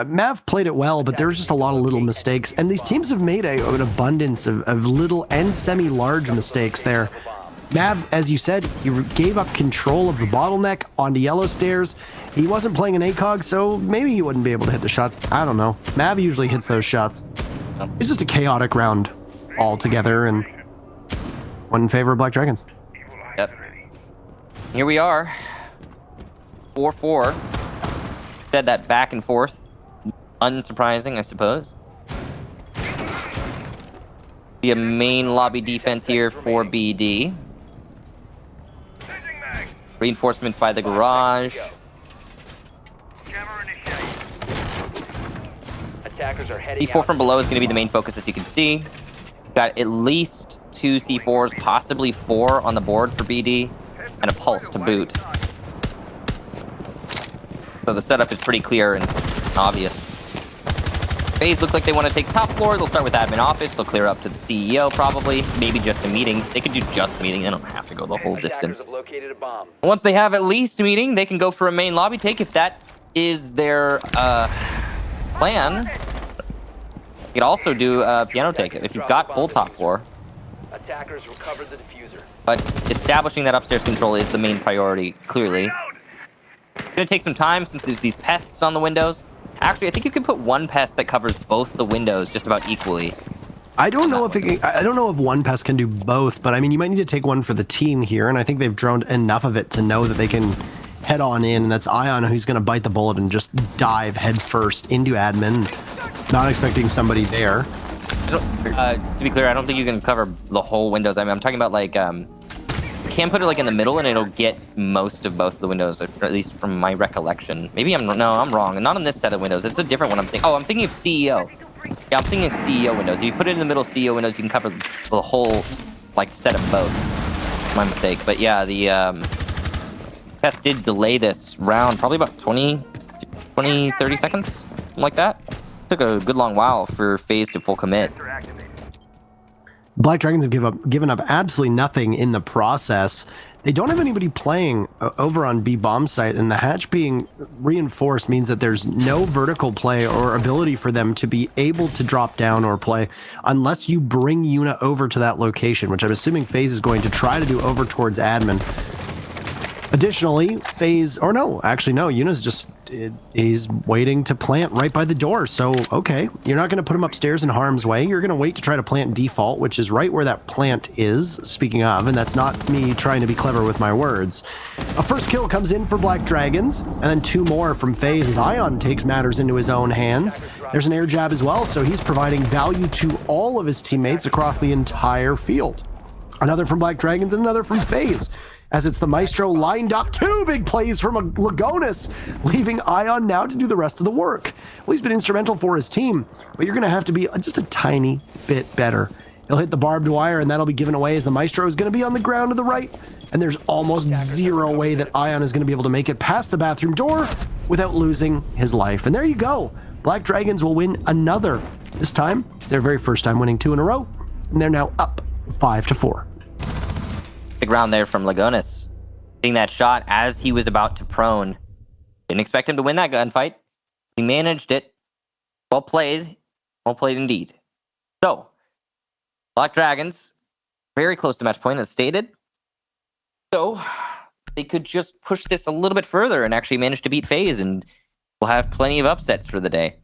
Mav played it well, but there was just a lot of little mistakes, and these teams have made an abundance of little and semi-large mistakes there. Mav, as you said, he gave up control of the bottleneck onto yellow stairs. He wasn't playing an ACOG, so maybe he wouldn't be able to hit the shots. I don't know. Mav usually hits those shots. It's just a chaotic round altogether, and one in favor of Black Dragons. Yep. Here we are. 4-4. Said that back and forth. Unsurprising, I suppose. Be a main lobby defense here for BD. Reinforcements by the garage. Attackers are heading C4 from below is going to be the main focus, as you can see. Got at least 2 C4s, possibly 4 on the board for BD, and a pulse to boot. So the setup is pretty clear and obvious. FaZe look like they want to take top floor. They'll start with admin office. They'll clear up to the CEO, probably. Maybe just a meeting. They could do just meeting. They don't have to go the whole distance. have located a bomb. Once they have at least a meeting, they can go for a main lobby take. If that is their plan, you could also do a piano take if you've got full top floor. Attackers recovered the diffuser. But establishing that upstairs control is the main priority, clearly. It's going to take some time since there's these pests on the windows. Actually, I think you can put one pest that covers both the windows just about equally. I don't know if one pest can do both, but I mean, you might need to take one for the team here, and I think they've droned enough of it to know that they can head on in, and that's Ion who's going to bite the bullet and just dive headfirst into admin, not expecting somebody there. To be clear, I don't think you can cover the whole windows. I mean, I'm talking about like, you can put it like in the middle and it'll get most of both of the windows, or at least from my recollection. Maybe I'm wrong. Not on this set of windows. It's a different one I'm thinking. Oh, I'm thinking of CEO. Yeah, I'm thinking of CEO windows. If you put it in the middle CEO windows, you can cover the whole like set of both. My mistake. But yeah, the test did delay this round probably about 20, 30 seconds, something like that. Took a good long while for FaZe to full commit. Black Dragons have given up absolutely nothing in the process. They don't have anybody playing over on B bomb site, and the hatch being reinforced means that there's no vertical play or ability for them to be able to drop down or play unless you bring Yuna over to that location, which I'm assuming FaZe is going to try to do over towards admin. Additionally, FaZe, or no, actually no, Yuna's just, he's waiting to plant right by the door. So, okay, you're not going to put him upstairs in harm's way. You're going to wait to try to plant default, which is right where that plant is, speaking of, and that's not me trying to be clever with my words. A first kill comes in for Black Dragons, and then two more from FaZe as Ion takes matters into his own hands. There's an air jab as well, so he's providing value to all of his teammates across the entire field. Another from Black Dragons and another from FaZe, as it's the Maestro lined up. Two big plays from Lagonis, leaving Ion now to do the rest of the work. Well, he's been instrumental for his team, but you're going to have to be just a tiny bit better. He'll hit the barbed wire, and that'll be given away as the Maestro is going to be on the ground to the right, and there's almost zero way that Ion is going to be able to make it past the bathroom door without losing his life. And there you go. Black Dragons will win another. This time, their very first time winning 2 in a row, and they're now up 5-4. Big round there from Lagonis. Hitting that shot as he was about to prone. Didn't expect him to win that gunfight. He managed it. Well played. Well played indeed. So, Black Dragons, very close to match point as stated. So, they could just push this a little bit further and actually manage to beat FaZe, and we'll have plenty of upsets for the day.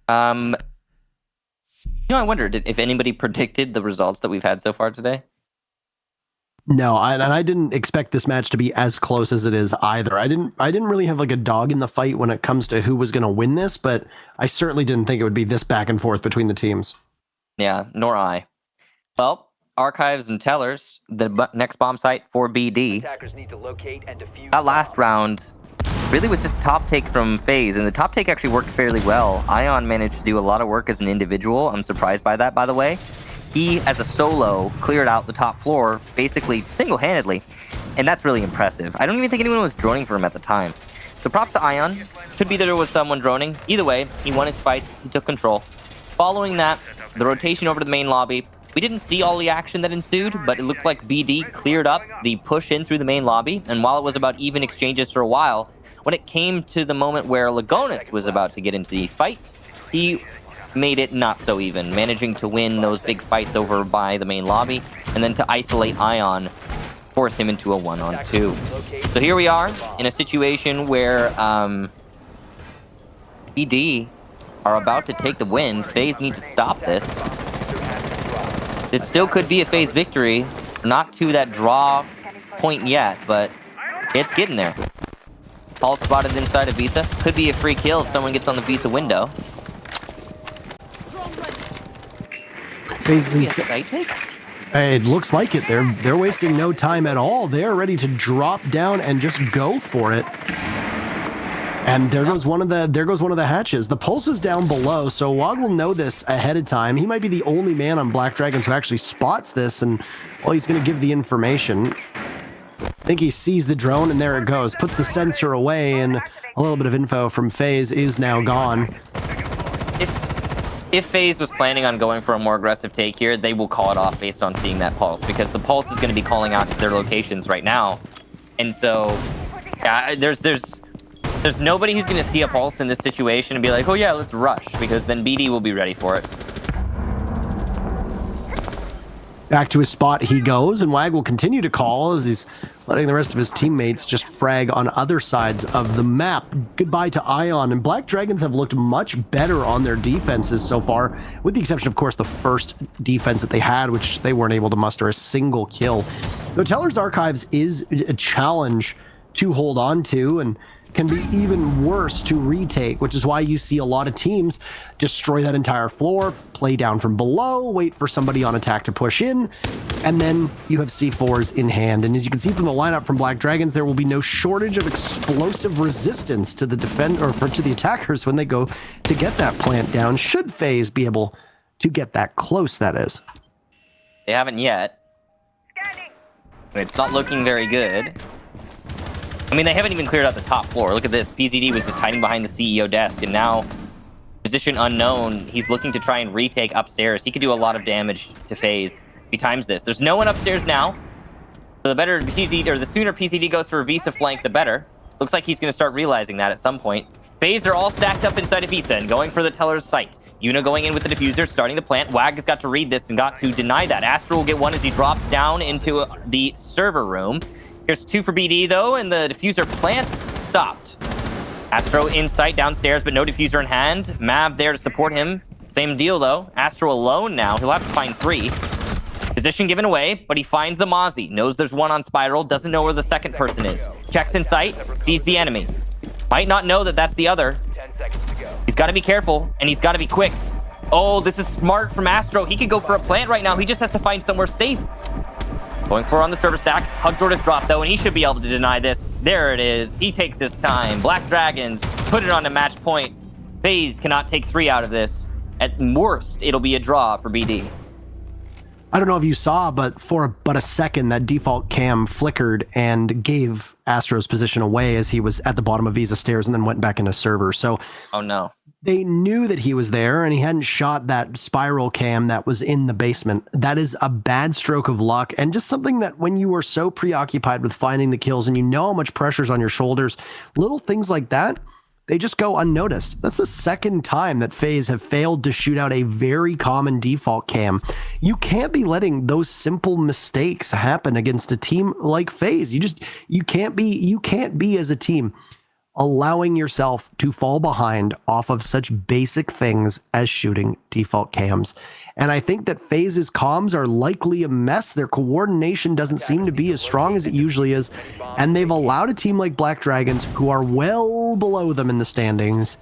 I wondered if anybody predicted the results that we've had so far today. No, I didn't expect this match to be as close as it is either. I didn't really have like a dog in the fight when it comes to who was going to win this, but I certainly didn't think it would be this back and forth between the teams. Yeah, nor I. Well, archives and tellers, the next bomb site for BD. Attackers need to locate and defuse That last round really was just a top take from FaZe, and the top take actually worked fairly well. Ion managed to do a lot of work as an individual. I'm surprised by that, by the way. He, as a solo, cleared out the top floor basically single-handedly, and that's really impressive. I don't even think anyone was droning for him at the time. So props to Ion. Could be that there was someone droning. Either way, he won his fights. He took control. Following that, the rotation over to the main lobby. We didn't see all the action that ensued, but it looked like BD cleared up the push in through the main lobby, and while it was about even exchanges for a while, when it came to the moment where Lagonis was about to get into the fight, he made it not so even, managing to win those big fights over by the main lobby, and then to isolate Ion, force him into a 1-on-2. So here we are in a situation where BD are about to take the win. FaZe need to stop this. This still could be a FaZe victory, not to that draw point yet, but it's getting there. All spotted inside of Visa. Could be a free kill if someone gets on the Visa window. It looks like it. They're wasting no time at all. They're ready to drop down and just go for it. And there goes one of the hatches. The pulse is down below, so Wog will know this ahead of time. He might be the only man on Black Dragons who actually spots this, and well, he's going to give the information. I think he sees the drone, and there it goes. Puts the sensor away, and a little bit of info from FaZe is now gone. If FaZe was planning on going for a more aggressive take here, they will call it off based on seeing that pulse, because the pulse is going to be calling out their locations right now. And so, yeah, there's nobody who's going to see a pulse in this situation and be like, oh yeah, let's rush, because then BD will be ready for it. Back to his spot he goes, and Wag will continue to call as he's letting the rest of his teammates just frag on other sides of the map. Goodbye to Ion, and Black Dragons have looked much better on their defenses so far, with the exception, of course, the first defense that they had, which they weren't able to muster a single kill. Though Teller's Archives is a challenge to hold on to, and can be even worse to retake, which is why you see a lot of teams destroy that entire floor, play down from below, wait for somebody on attack to push in, and then you have C4s in hand. And as you can see from the lineup from Black Dragons, there will be no shortage of explosive resistance to the to the attackers when they go to get that plant down, should FaZe be able to get that close, that is. They haven't yet. It's not looking very good. I mean, they haven't even cleared out the top floor. Look at this. PZD was just hiding behind the CEO desk, and now, position unknown, he's looking to try and retake upstairs. He could do a lot of damage to FaZe if he times this. There's no one upstairs now. So the sooner PZD goes for a Visa flank, the better. Looks like he's going to start realizing that at some point. FaZe are all stacked up inside of Visa and going for the Teller's site. Yuna going in with the diffuser, starting the plant. Wag has got to read this and got to deny that. Astro will get one as he drops down into the server room. Here's 2 for BD, though, and the diffuser plant stopped. Astro in sight downstairs, but no diffuser in hand. Mav there to support him. Same deal, though. Astro alone now. He'll have to find 3. Position given away, but he finds the Mozzie. Knows there's one on Spiral. Doesn't know where the second person is. Checks in sight. Sees the enemy. Might not know that that's the other. 10 seconds to go. He's got to be careful, and he's got to be quick. Oh, this is smart from Astro. He could go for a plant right now. He just has to find somewhere safe. Going for on the server stack. Hugsword is dropped, though, and he should be able to deny this. There it is. He takes his time. Black Dragons put it on a match point. FaZe cannot take 3 out of this. At worst, it'll be a draw for BD. I don't know if you saw, but for but a second, that default cam flickered and gave Astro's position away as he was at the bottom of Visa stairs and then went back into server. So, Oh, no. they knew that he was there and he hadn't shot that spiral cam that was in the basement. That is a bad stroke of luck, and just something that when you are so preoccupied with finding the kills and you know how much pressure's on your shoulders, little things like that, they just go unnoticed. That's the second time that FaZe have failed to shoot out a very common default cam. You can't be letting those simple mistakes happen against a team like FaZe. You can't be as a team allowing yourself to fall behind off of such basic things as shooting default cams. And I think that FaZe's comms are likely a mess. Their coordination doesn't seem to be as strong as it usually is. And they've allowed a team like Black Dragons, who are well below them in the standings,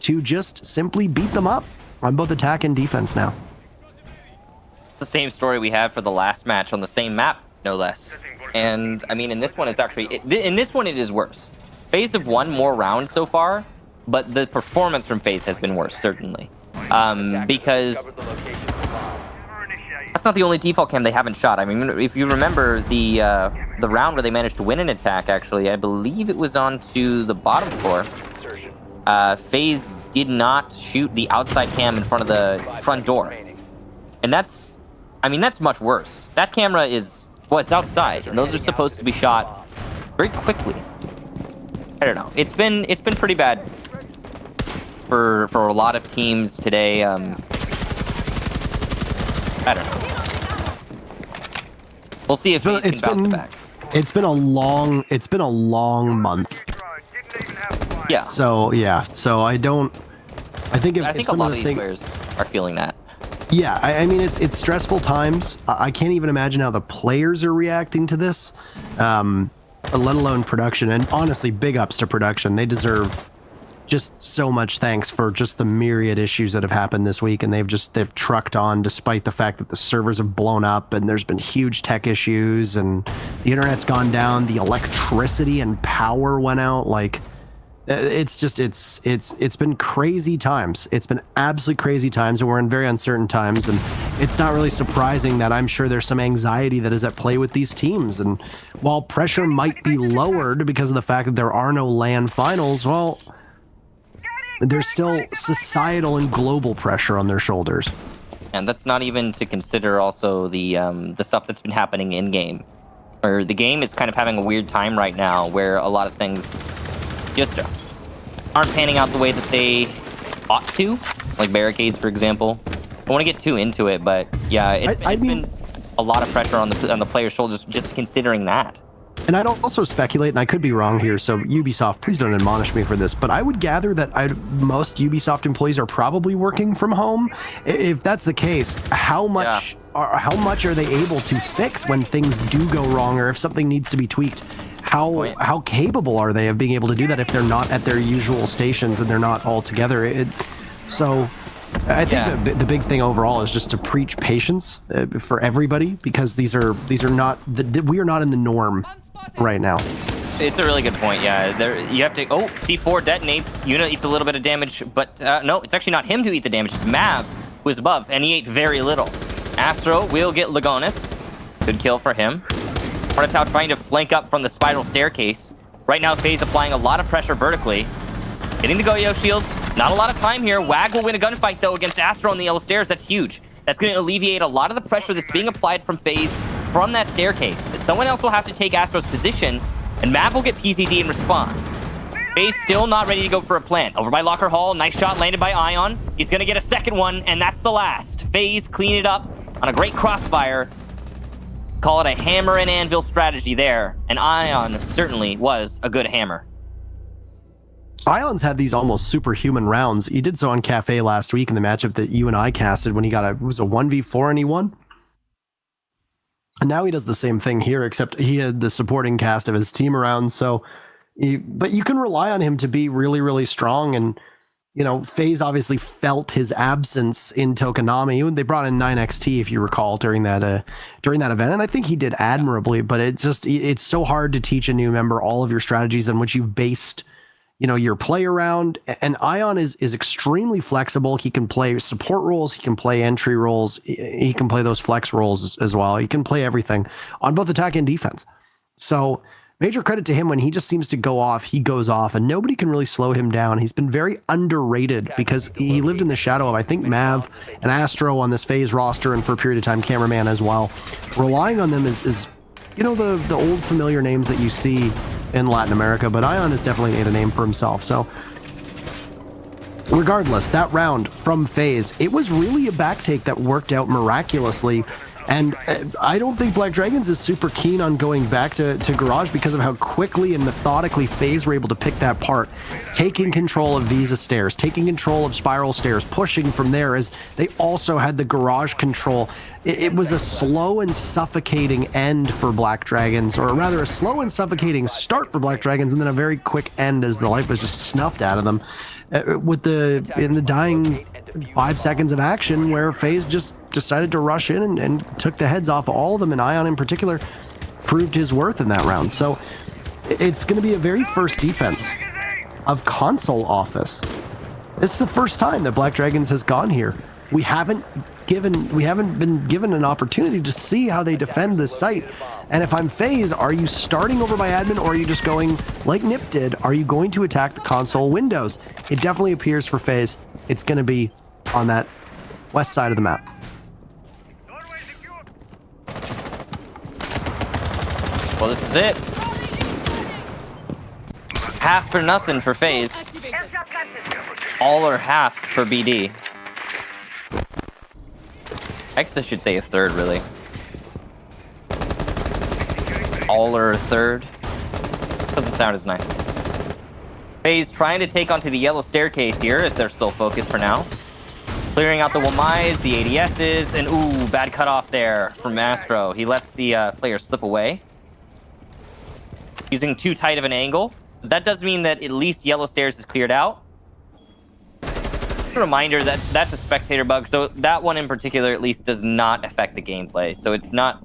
to just simply beat them up on both attack and defense now. The same story we had for the last match on the same map, no less. And, I mean, in this one, it's actually... in this one, it is worse. FaZe have won more rounds so far, but the performance from FaZe has been worse, certainly. Because that's not the only default cam they haven't shot. I mean, if you remember the round where they managed to win an attack, actually, I believe it was onto the bottom floor. FaZe did not shoot the outside cam in front of the front door. And that's, I mean, that's much worse. That camera is, well, it's outside, and those are supposed to be shot very quickly. I don't know. It's been pretty bad for a lot of teams today. I don't know. We'll see if FaZe can bounce back. It's been a long month. Yeah. So yeah. So I think I think a lot of these players are feeling that. Yeah, I mean it's stressful times. I can't even imagine how the players are reacting to this, let alone production. And honestly, big ups to production. They deserve just so much thanks for just the myriad issues that have happened this week, and they've trucked on despite the fact that the servers have blown up and there's been huge tech issues and the internet's gone down, the electricity and power went out. Like, it's been crazy times. It's been absolutely crazy times, and we're in very uncertain times, and it's not really surprising that I'm sure there's some anxiety that is at play with these teams. And while pressure might be lowered because of the fact that there are no LAN finals, well, there's still societal and global pressure on their shoulders. And that's not even to consider also the stuff that's been happening in game, or the game is kind of having a weird time right now where a lot of things just aren't panning out the way that they ought to, like barricades, for example. I don't want to get too into it, but yeah, it's been a lot of pressure on the player's shoulders just considering that. And I'd also speculate, and I could be wrong here, so Ubisoft, please don't admonish me for this, but I would gather that most Ubisoft employees are probably working from home. If that's the case, how much are they able to fix when things do go wrong, or if something needs to be tweaked? How capable are they of being able to do that if they're not at their usual stations and they're not all together? So I think the big thing overall is just to preach patience for everybody, because these are not we are not in the norm right now. It's a really good point. Yeah, you have to. Oh, C4 detonates. Yuna eats a little bit of damage, but no, it's actually not him who eat the damage. It's Mav who is above, and he ate very little. Astro will get Lagonis. Good kill for him. Hornetau trying to flank up from the spiral staircase. Right now, FaZe applying a lot of pressure vertically. Getting the Goyo shields. Not a lot of time here. Wag will win a gunfight, though, against Astro on the yellow stairs. That's huge. That's going to alleviate a lot of the pressure that's being applied from FaZe from that staircase. Someone else will have to take Astro's position, and Mav will get PZD in response. FaZe still not ready to go for a plant. Over by Locker Hall. Nice shot landed by Ion. He's going to get a second one, and that's the last. FaZe clean it up on a great crossfire. Call it a hammer and anvil strategy there, and Ion certainly was a good hammer. Ion's had these almost superhuman rounds. He did so on Cafe last week in the matchup that you and I casted when he got a 1v4 and he won. And now he does the same thing here, except he had the supporting cast of his team around. So, but you can rely on him to be really, really strong. And, you know, FaZe obviously felt his absence in Tokonami. They brought in 9XT, if you recall, during that event. And I think he did admirably, but it's so hard to teach a new member all of your strategies in which you've based, you know, your play around. And Ion is extremely flexible. He can play support roles. He can play entry roles. He can play those flex roles as well. He can play everything on both attack and defense. So major credit to him. When he just seems to go off, he goes off, and nobody can really slow him down. He's been very underrated because he lived in the shadow of, I think, Mav and Astro on this FaZe roster, and for a period of time, Cameraman as well. Relying on them is you know, the old familiar names that you see in Latin America, but Ion has definitely made a name for himself. So regardless, that round from FaZe, it was really a backtake that worked out miraculously. And I don't think Black Dragons is super keen on going back to Garage because of how quickly and methodically FaZe were able to pick that part, taking control of Visa stairs, taking control of Spiral stairs, pushing from there, as they also had the Garage control. It was a slow and suffocating end for Black Dragons, or rather a slow and suffocating start for Black Dragons, and then a very quick end as the life was just snuffed out of them in the dying 5 seconds of action, where FaZe just decided to rush in and took the heads off of all of them, and Ion in particular proved his worth in that round. So it's going to be a very first defense of console office. This is the first time that Black Dragons has gone here. We haven't been given an opportunity to see how they defend this site. And if I'm FaZe, are you starting over by admin, or are you just going like Nip did? Are you going to attack the console windows? It definitely appears for FaZe it's going to be on that west side of the map. Well, this is it. Half for nothing for FaZe. All or half for BD. I guess I should say a third, really. All or a third. Doesn't sound as nice. FaZe trying to take onto the yellow staircase here, as they're still focused for now. Clearing out the Wamais, the ADSs, and ooh, bad cutoff there from Astro. He lets the player slip away. Using too tight of an angle. That does mean that at least yellow stairs is cleared out. A reminder that that's a spectator bug, so that one in particular at least does not affect the gameplay. So it's not...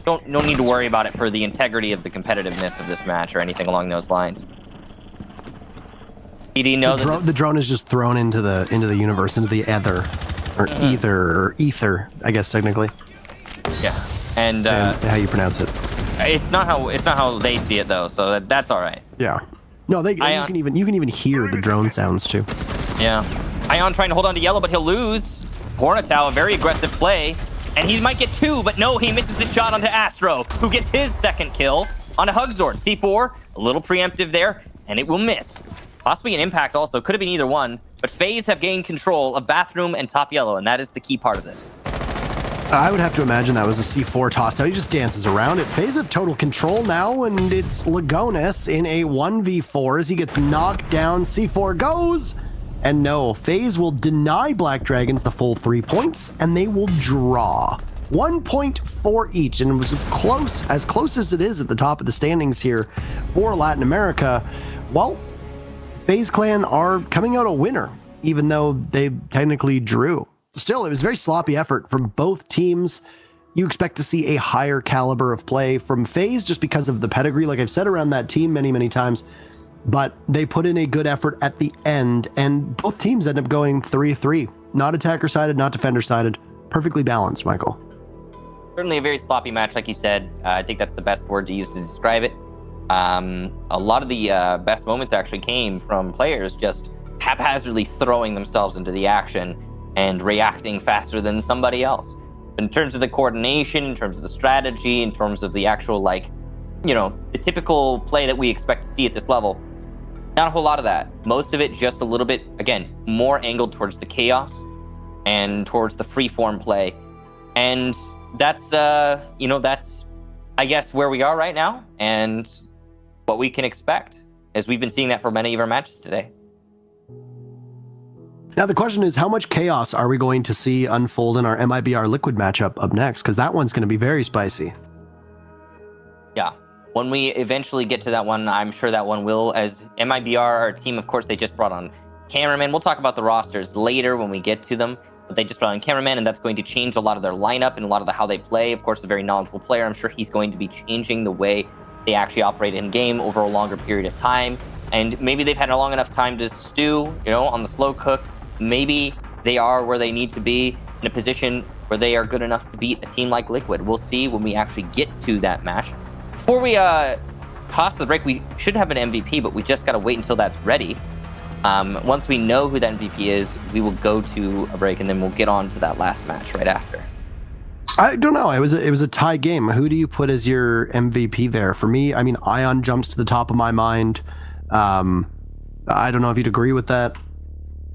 Don't need to worry about it for the integrity of the competitiveness of this match or anything along those lines. BD know the drone is just thrown into the universe, into the ether, or ether, I guess technically. Yeah, and how you pronounce it. It's not how they see it though, so that's all right. Yeah. No, you can even hear the drone sounds too. Yeah. Ion trying to hold on to yellow, but he'll lose. Hornetau, a very aggressive play, and he might get two, but no, he misses his shot onto Astro, who gets his second kill onto Hugzord. C4, a little preemptive there, and it will miss. Possibly an impact also. Could have been either one. But FaZe have gained control of bathroom and top yellow, and that is the key part of this. I would have to imagine that was a C4 tossed out. He just dances around it. FaZe have total control now, and it's Lagonis in a 1v4 as he gets knocked down. C4 goes, and no, FaZe will deny Black Dragons the full 3 points, and they will draw. 1 point for each, and it was as close as it is at the top of the standings here for Latin America. Well, FaZe Clan are coming out a winner, even though they technically drew. Still, it was a very sloppy effort from both teams. You expect to see a higher caliber of play from FaZe just because of the pedigree, like I've said around that team many, many times. But they put in a good effort at the end, and both teams end up going 3-3. Not attacker-sided, not defender-sided. Perfectly balanced, Michael. Certainly a very sloppy match, like you said. I think that's the best word to use to describe it. A lot of the best moments actually came from players just haphazardly throwing themselves into the action and reacting faster than somebody else. In terms of the coordination, in terms of the strategy, in terms of the actual, like, you know, the typical play that we expect to see at this level, not a whole lot of that. Most of it just a little bit, again, more angled towards the chaos and towards the free-form play. And that's, you know, that's, I guess, where we are right now and what we can expect, as we've been seeing that for many of our matches today. Now, the question is, how much chaos are we going to see unfold in our MIBR Liquid matchup up next? Because that one's going to be very spicy. Yeah. When we eventually get to that one, I'm sure that one will, as MIBR, our team, of course, they just brought on cameraman. We'll talk about the rosters later when we get to them, but they just brought on cameraman, and that's going to change a lot of their lineup and a lot of how they play. Of course, a very knowledgeable player. I'm sure he's going to be changing the way they actually operate in game over a longer period of time. And maybe they've had a long enough time to stew, you know, on the slow cook. Maybe they are where they need to be in a position where they are good enough to beat a team like Liquid. We'll see when we actually get to that match. Before we toss the break, we should have an MVP, but we just got to wait until that's ready. Once we know who that MVP is, we will go to a break, and then we'll get on to that last match right after. I don't know. It was a tie game. Who do you put as your MVP there? For me, I mean, Ion jumps to the top of my mind. I don't know if you'd agree with that.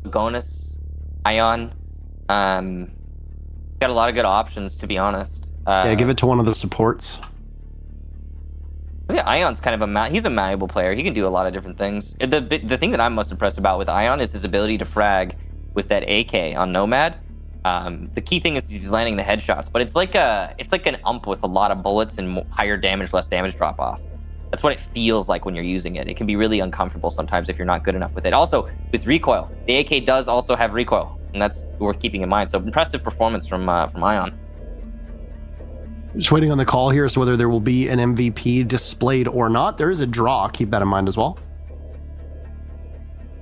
Lagonis, Ion, got a lot of good options, to be honest. Yeah, give it to one of the supports. Yeah, Ion's kind of he's a malleable player. He can do a lot of different things. The thing that I'm most impressed about with Ion is his ability to frag with that AK on Nomad. The key thing is he's landing the headshots, but it's like an ump with a lot of bullets and higher damage, less damage drop off. That's what it feels like when you're using it. It can be really uncomfortable sometimes if you're not good enough with it. Also, with recoil, the AK does also have recoil, and that's worth keeping in mind. So impressive performance from Ion. Just waiting on the call here, so whether there will be an MVP displayed or not. There is a draw. Keep that in mind as well.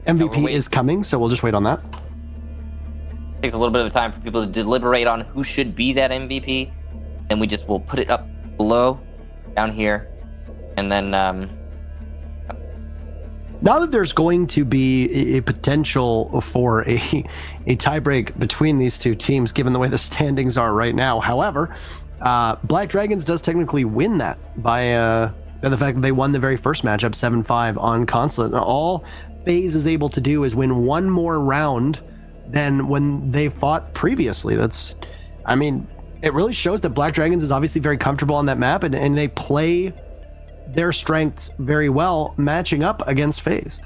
MVP is coming, so we'll just wait on that. Takes a little bit of time for people to deliberate on who should be that MVP. Then we just will put it up below, down here. And then, now that there's going to be a potential for a tiebreak between these two teams, given the way the standings are right now. However, Black Dragons does technically win that by the fact that they won the very first matchup 7-5 on Consulate. And all FaZe is able to do is win one more round than when they fought previously. I mean, it really shows that Black Dragons is obviously very comfortable on that map, and they play their strengths very well matching up against FaZe.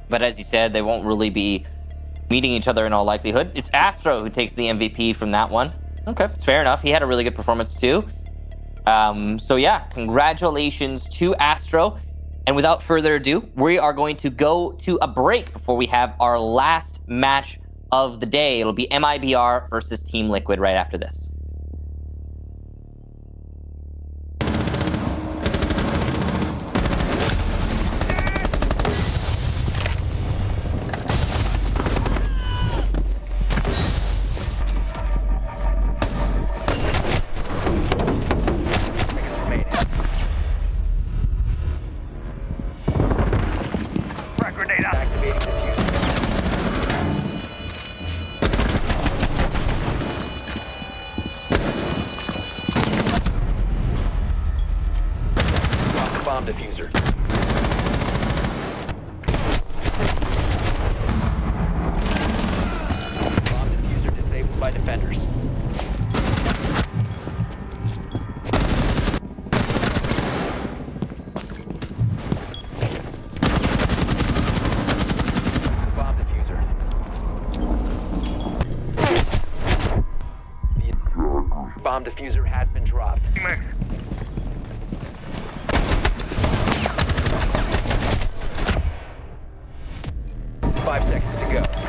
But as you said, they won't really be meeting each other in all likelihood. It's Astro who takes the MVP from that one. Okay, it's fair enough. He had a really good performance too. So yeah, congratulations to Astro. And without further ado, we are going to go to a break before we have our last match of the day. It'll be MIBR versus Team Liquid right after this. Bomb diffuser. Bomb diffuser disabled by defenders. diffuser has been dropped. Max. 5 seconds to go.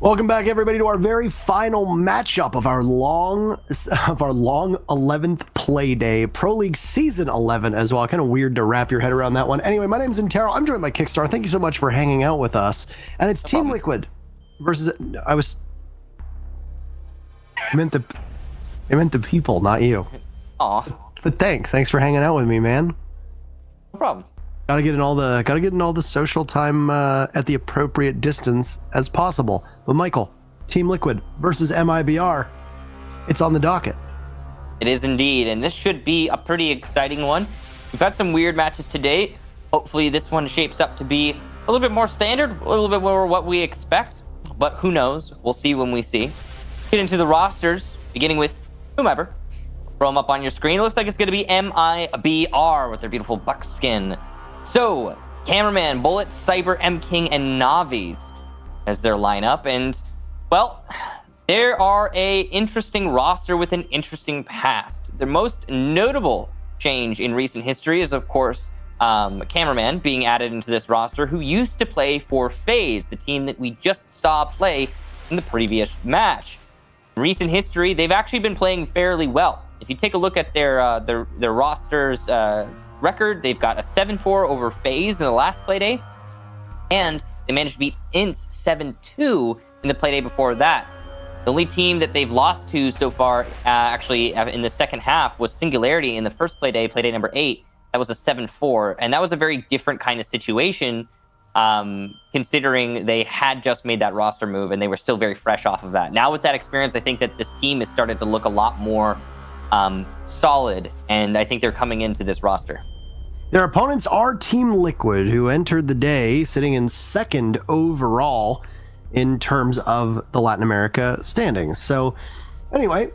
Welcome back, everybody, to our very final matchup of our long 11th play day, Pro League Season 11 as well. Kind of weird to wrap your head around that one. Anyway, my name's Intero. I'm joined by Kickstar. Thank you so much for hanging out with us. And it's Team Liquid versus. I meant the people, not you. Aw, But thanks for hanging out with me, man. no problem. Gotta get in all the social time at the appropriate distance as possible. But Michael, Team Liquid versus MIBR, it's on the docket. It is indeed, and this should be a pretty exciting one. We've had some weird matches to date. Hopefully this one shapes up to be a little bit more standard, a little bit more what we expect, but who knows? We'll see when we see. Let's get into the rosters, beginning with whomever. Throw them up on your screen. It looks like it's going to be MIBR with their beautiful buckskin. So, Cameraman, Bullet, Cyber, M-King, and Navi's as their lineup. And, well, there are a interesting roster with an interesting past. The most notable change in recent history is, of course, Cameraman being added into this roster, who used to play for FaZe, the team that we just saw play in the previous match. In recent history, they've actually been playing fairly well. If you take a look at their roster's record, they've got a 7-4 over FaZe in the last Playday, and they managed to beat Ints 7-2 in the Playday before that. The only team that they've lost to so far, actually in the second half, was Singularity in the first Playday number 8. That was a 7-4, and that was a very different kind of situation, considering they had just made that roster move and they were still very fresh off of that. Now with that experience, I think that this team has started to look a lot more solid, and I think they're coming into this roster. Their opponents are Team Liquid, who entered the day sitting in second overall in terms of the Latin America standings. So anyway,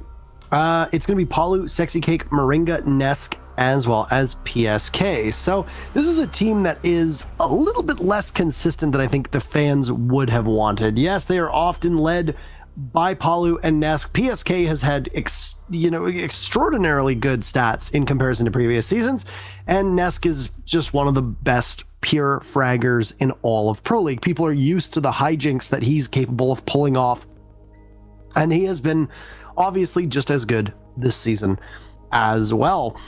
it's going to be Palu, Sexy Cake, Moringa, Nesk, as well as PSK. So this is a team that is a little bit less consistent than I think the fans would have wanted. Yes, they are often led by Palu and Nesk. PSK has had extraordinarily good stats in comparison to previous seasons, and Nesk is just one of the best pure fraggers in all of Pro League. People are used to the hijinks that he's capable of pulling off, and he has been obviously just as good this season as well.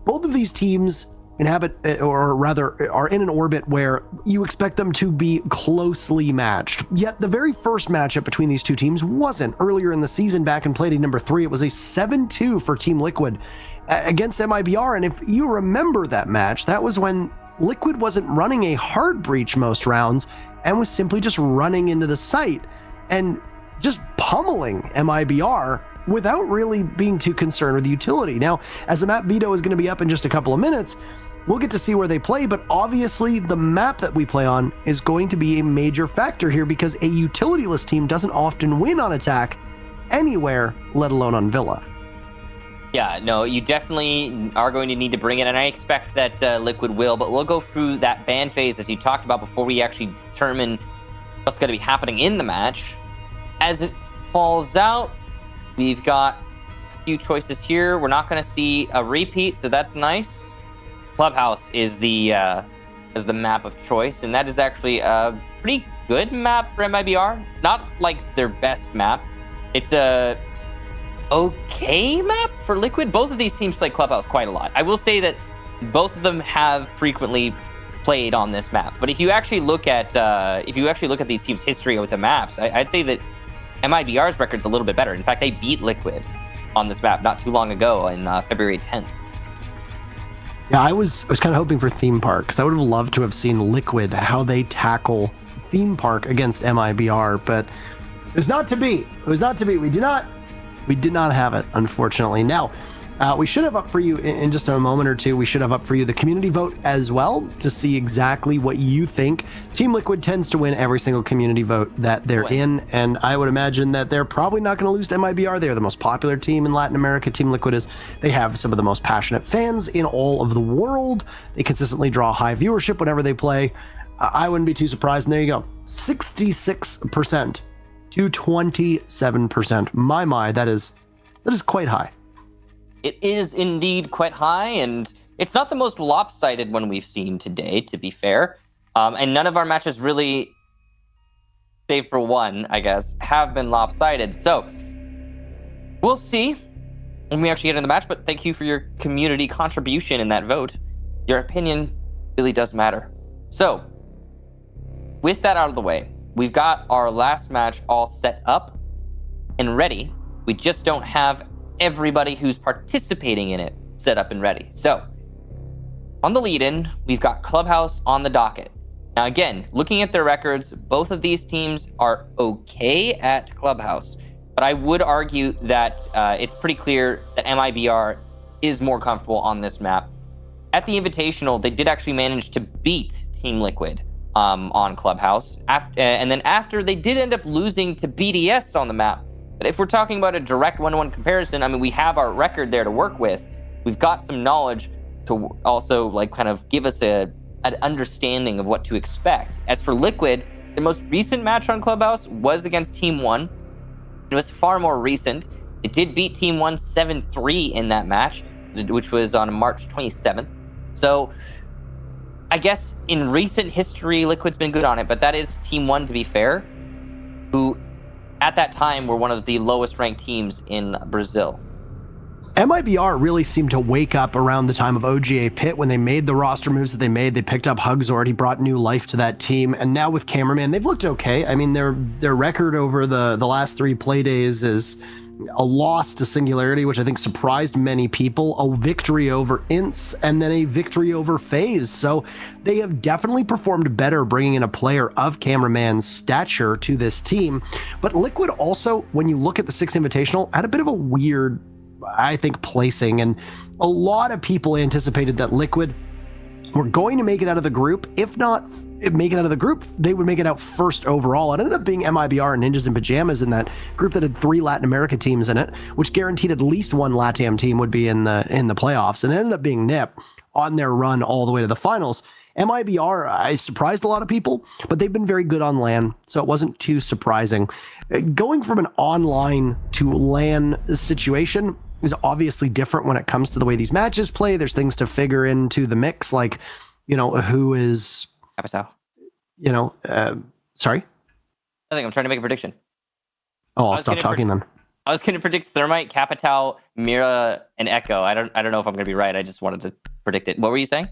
Both of these teams inhabit, or rather are in an orbit where you expect them to be closely matched. Yet the very first matchup between these two teams wasn't. Earlier in the season, back in Playday number 3, it was a 7-2 for Team Liquid against MIBR. And if you remember that match, that was when Liquid wasn't running a hard breach most rounds and was simply just running into the site and just pummeling MIBR without really being too concerned with the utility. Now, as the map veto is going to be up in just a couple of minutes, we'll get to see where they play, but obviously the map that we play on is going to be a major factor here, because a utility-less team doesn't often win on attack anywhere, let alone on Villa. Yeah, no, you definitely are going to need to bring it, and I expect that Liquid will, but we'll go through that ban phase as you talked about before we actually determine what's going to be happening in the match. As it falls out, we've got a few choices here. We're not going to see a repeat, so that's nice. Clubhouse is the map of choice, and that is actually a pretty good map for MIBR. Not like their best map. It's a okay map for Liquid. Both of these teams play Clubhouse quite a lot. I will say that both of them have frequently played on this map. But if you actually look at these teams' history with the maps, I'd say that MIBR's record's a little bit better. In fact, they beat Liquid on this map not too long ago in February 10th. Yeah, I was kind of hoping for Theme Park, because I would have loved to have seen Liquid, how they tackle Theme Park against MIBR, but it was not to be. It was not to be. We did not have it, unfortunately. Now, we should have up for you in just a moment or two. We should have up for you the community vote as well, to see exactly what you think. Team Liquid tends to win every single community vote that they're in, and I would imagine that they're probably not going to lose to MIBR. They are the most popular team in Latin America. Team Liquid is. They have some of the most passionate fans in all of the world. They consistently draw high viewership whenever they play. I wouldn't be too surprised. And there you go, 66% to 27%. My, that is quite high. It is indeed quite high, and it's not the most lopsided one we've seen today, to be fair. And none of our matches really save for one, I guess, have been lopsided. So we'll see when we actually get in the match, but thank you for your community contribution in that vote. Your opinion really does matter. So with that out of the way, we've got our last match all set up and ready. We just don't have everybody who's participating in it set up and ready. So on the lead-in, we've got Clubhouse on the docket. Now again, looking at their records, both of these teams are okay at Clubhouse, but I would argue that it's pretty clear that MIBR is more comfortable on this map. At the Invitational, they did actually manage to beat Team Liquid on Clubhouse. And then after, they did end up losing to BDS on the map. But if we're talking about a direct one-to-one comparison, I mean, we have our record there to work with. We've got some knowledge to also like kind of give us an understanding of what to expect. As for Liquid, the most recent match on Clubhouse was against Team 1. It was far more recent. It did beat Team 1 7-3 in that match, which was on March 27th. So I guess in recent history, Liquid's been good on it, but that is Team 1, to be fair, who at that time were one of the lowest ranked teams in Brazil. MIBR really seemed to wake up around the time of OGA Pit when they made the roster moves that they made. They picked up Hugzord. He brought new life to that team. And now with Cameraman, they've looked okay. I mean, their record over the last 3 play days is a loss to Singularity, which I think surprised many people, a victory over Ints, and then a victory over FaZe. So they have definitely performed better bringing in a player of Cameraman's stature to this team. But Liquid also, when you look at the 6th Invitational, had a bit of a weird, I think, placing, and a lot of people anticipated that Liquid were going to make it out of the group. If not make it out of the group, they would make it out first overall. It ended up being MIBR and Ninjas in Pajamas in that group that had 3 Latin America teams in it, which guaranteed at least one LATAM team would be in the playoffs, and it ended up being NIP on their run all the way to the finals. MIBR, I surprised a lot of people, but they've been very good on LAN, so it wasn't too surprising. Going from an online to LAN situation is obviously different when it comes to the way these matches play. There's things to figure into the mix, like, you know, who is, Capital. you know, sorry? I think I'm trying to make a prediction. Oh, I'll stop talking then. I was going to predict Thermite, Capital, Mira, and Echo. I don't know if I'm going to be right. I just wanted to predict it. What were you saying?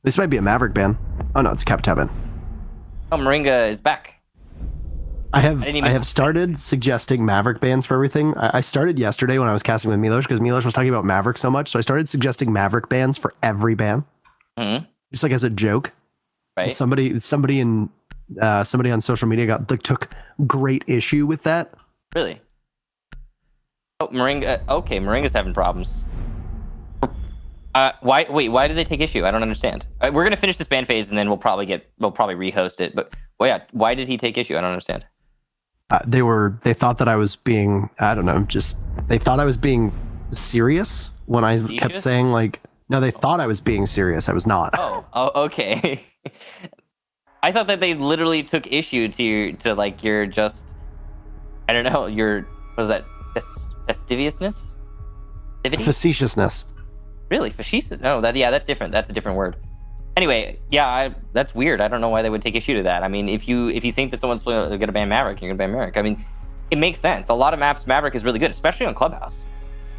This might be a Maverick ban. Oh no, it's Capital ban. Oh, Moringa is back. I have started suggesting Maverick bans for everything. I started yesterday when I was casting with Milos because Milos was talking about Maverick so much. So I started suggesting Maverick bans for every ban, just like as a joke. Right. Somebody on social media took great issue with that. Really? Oh, Moringa. Okay, Moringa's having problems. Why did they take issue? I don't understand. We're gonna finish this ban phase and then we'll probably rehost it. But why did he take issue? I don't understand. They thought that I was being, I don't know, they thought I was being serious when I kept saying no, they thought I was being serious. I was not. Oh, okay. I thought that they literally took issue to your just, I don't know, your, what is that, fastidiousness? Facetiousness. Really? Facetious? Oh, that's different. That's a different word. Anyway, that's weird. I don't know why they would take issue to that. I mean, if you think that someone's going to ban Maverick, you're going to ban Maverick. I mean, it makes sense. A lot of maps, Maverick is really good, especially on Clubhouse.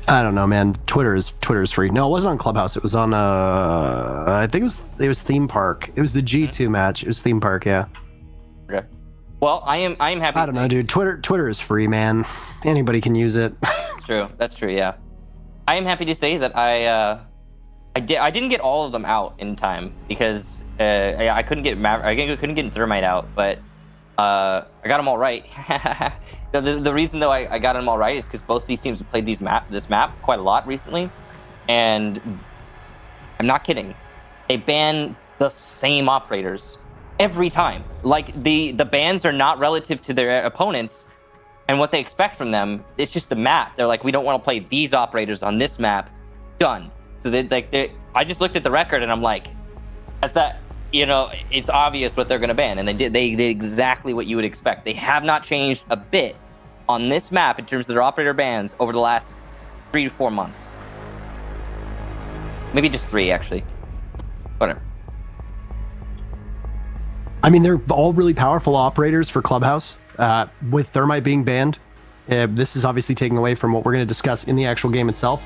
I don't know, man. Twitter is free. No, it wasn't on Clubhouse. It was on I think it was Theme Park. It was the G2 match. It was Theme Park, yeah. Okay. Well, I am happy. I don't know, dude. Twitter is free, man. Anybody can use it. That's true. Yeah. I am happy to say that I didn't get all of them out in time because I couldn't get Thermite out, but I got them all right. the reason though I got them all right is because both these teams have played this map quite a lot recently, and I'm not kidding. They ban the same operators every time. Like the bans are not relative to their opponents and what they expect from them. It's just the map. They're like, we don't want to play these operators on this map. Done. So I just looked at the record and I'm like, it's obvious what they're going to ban. And they did exactly what you would expect. They have not changed a bit on this map in terms of their operator bans over the last 3 to 4 months. Maybe just 3, actually. Whatever. I mean, they're all really powerful operators for Clubhouse. With Thermite being banned, this is obviously taking away from what we're going to discuss in the actual game itself.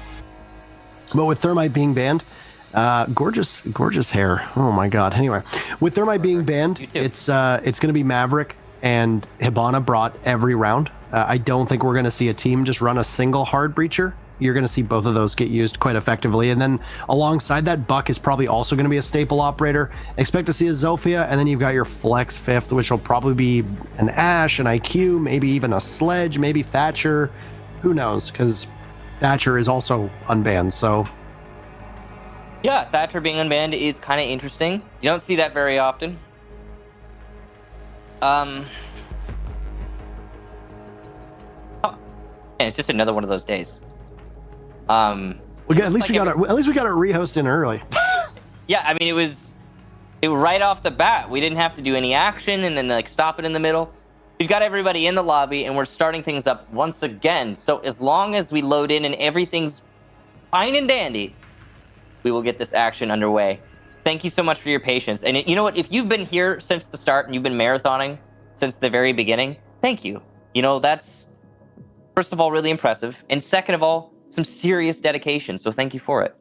But with Thermite being banned, gorgeous hair. Oh my god. Anyway, with Thermite being banned, it's going to be Maverick and Hibana brought every round. I don't think we're going to see a team just run a single hard breacher. You're going to see both of those get used quite effectively. And then alongside that, Buck is probably also going to be a staple operator. Expect to see a Zofia, and then you've got your flex fifth, which will probably be an Ash, an IQ, maybe even a Sledge, maybe Thatcher. Who knows? Because Thatcher is also unbanned, so... Yeah, Thatcher being unbanned is kind of interesting. You don't see that very often. Oh, and it's just another one of those days. At least we got it rehost in early. Yeah, I mean it was right off the bat. We didn't have to do any action and then like stop it in the middle. We've got everybody in the lobby and we're starting things up once again. So as long as we load in and everything's fine and dandy, we will get this action underway. Thank you so much for your patience. And you know what? If you've been here since the start and you've been marathoning since the very beginning, thank you. You know, that's first of all really impressive, and second of all, some serious dedication, so thank you for it.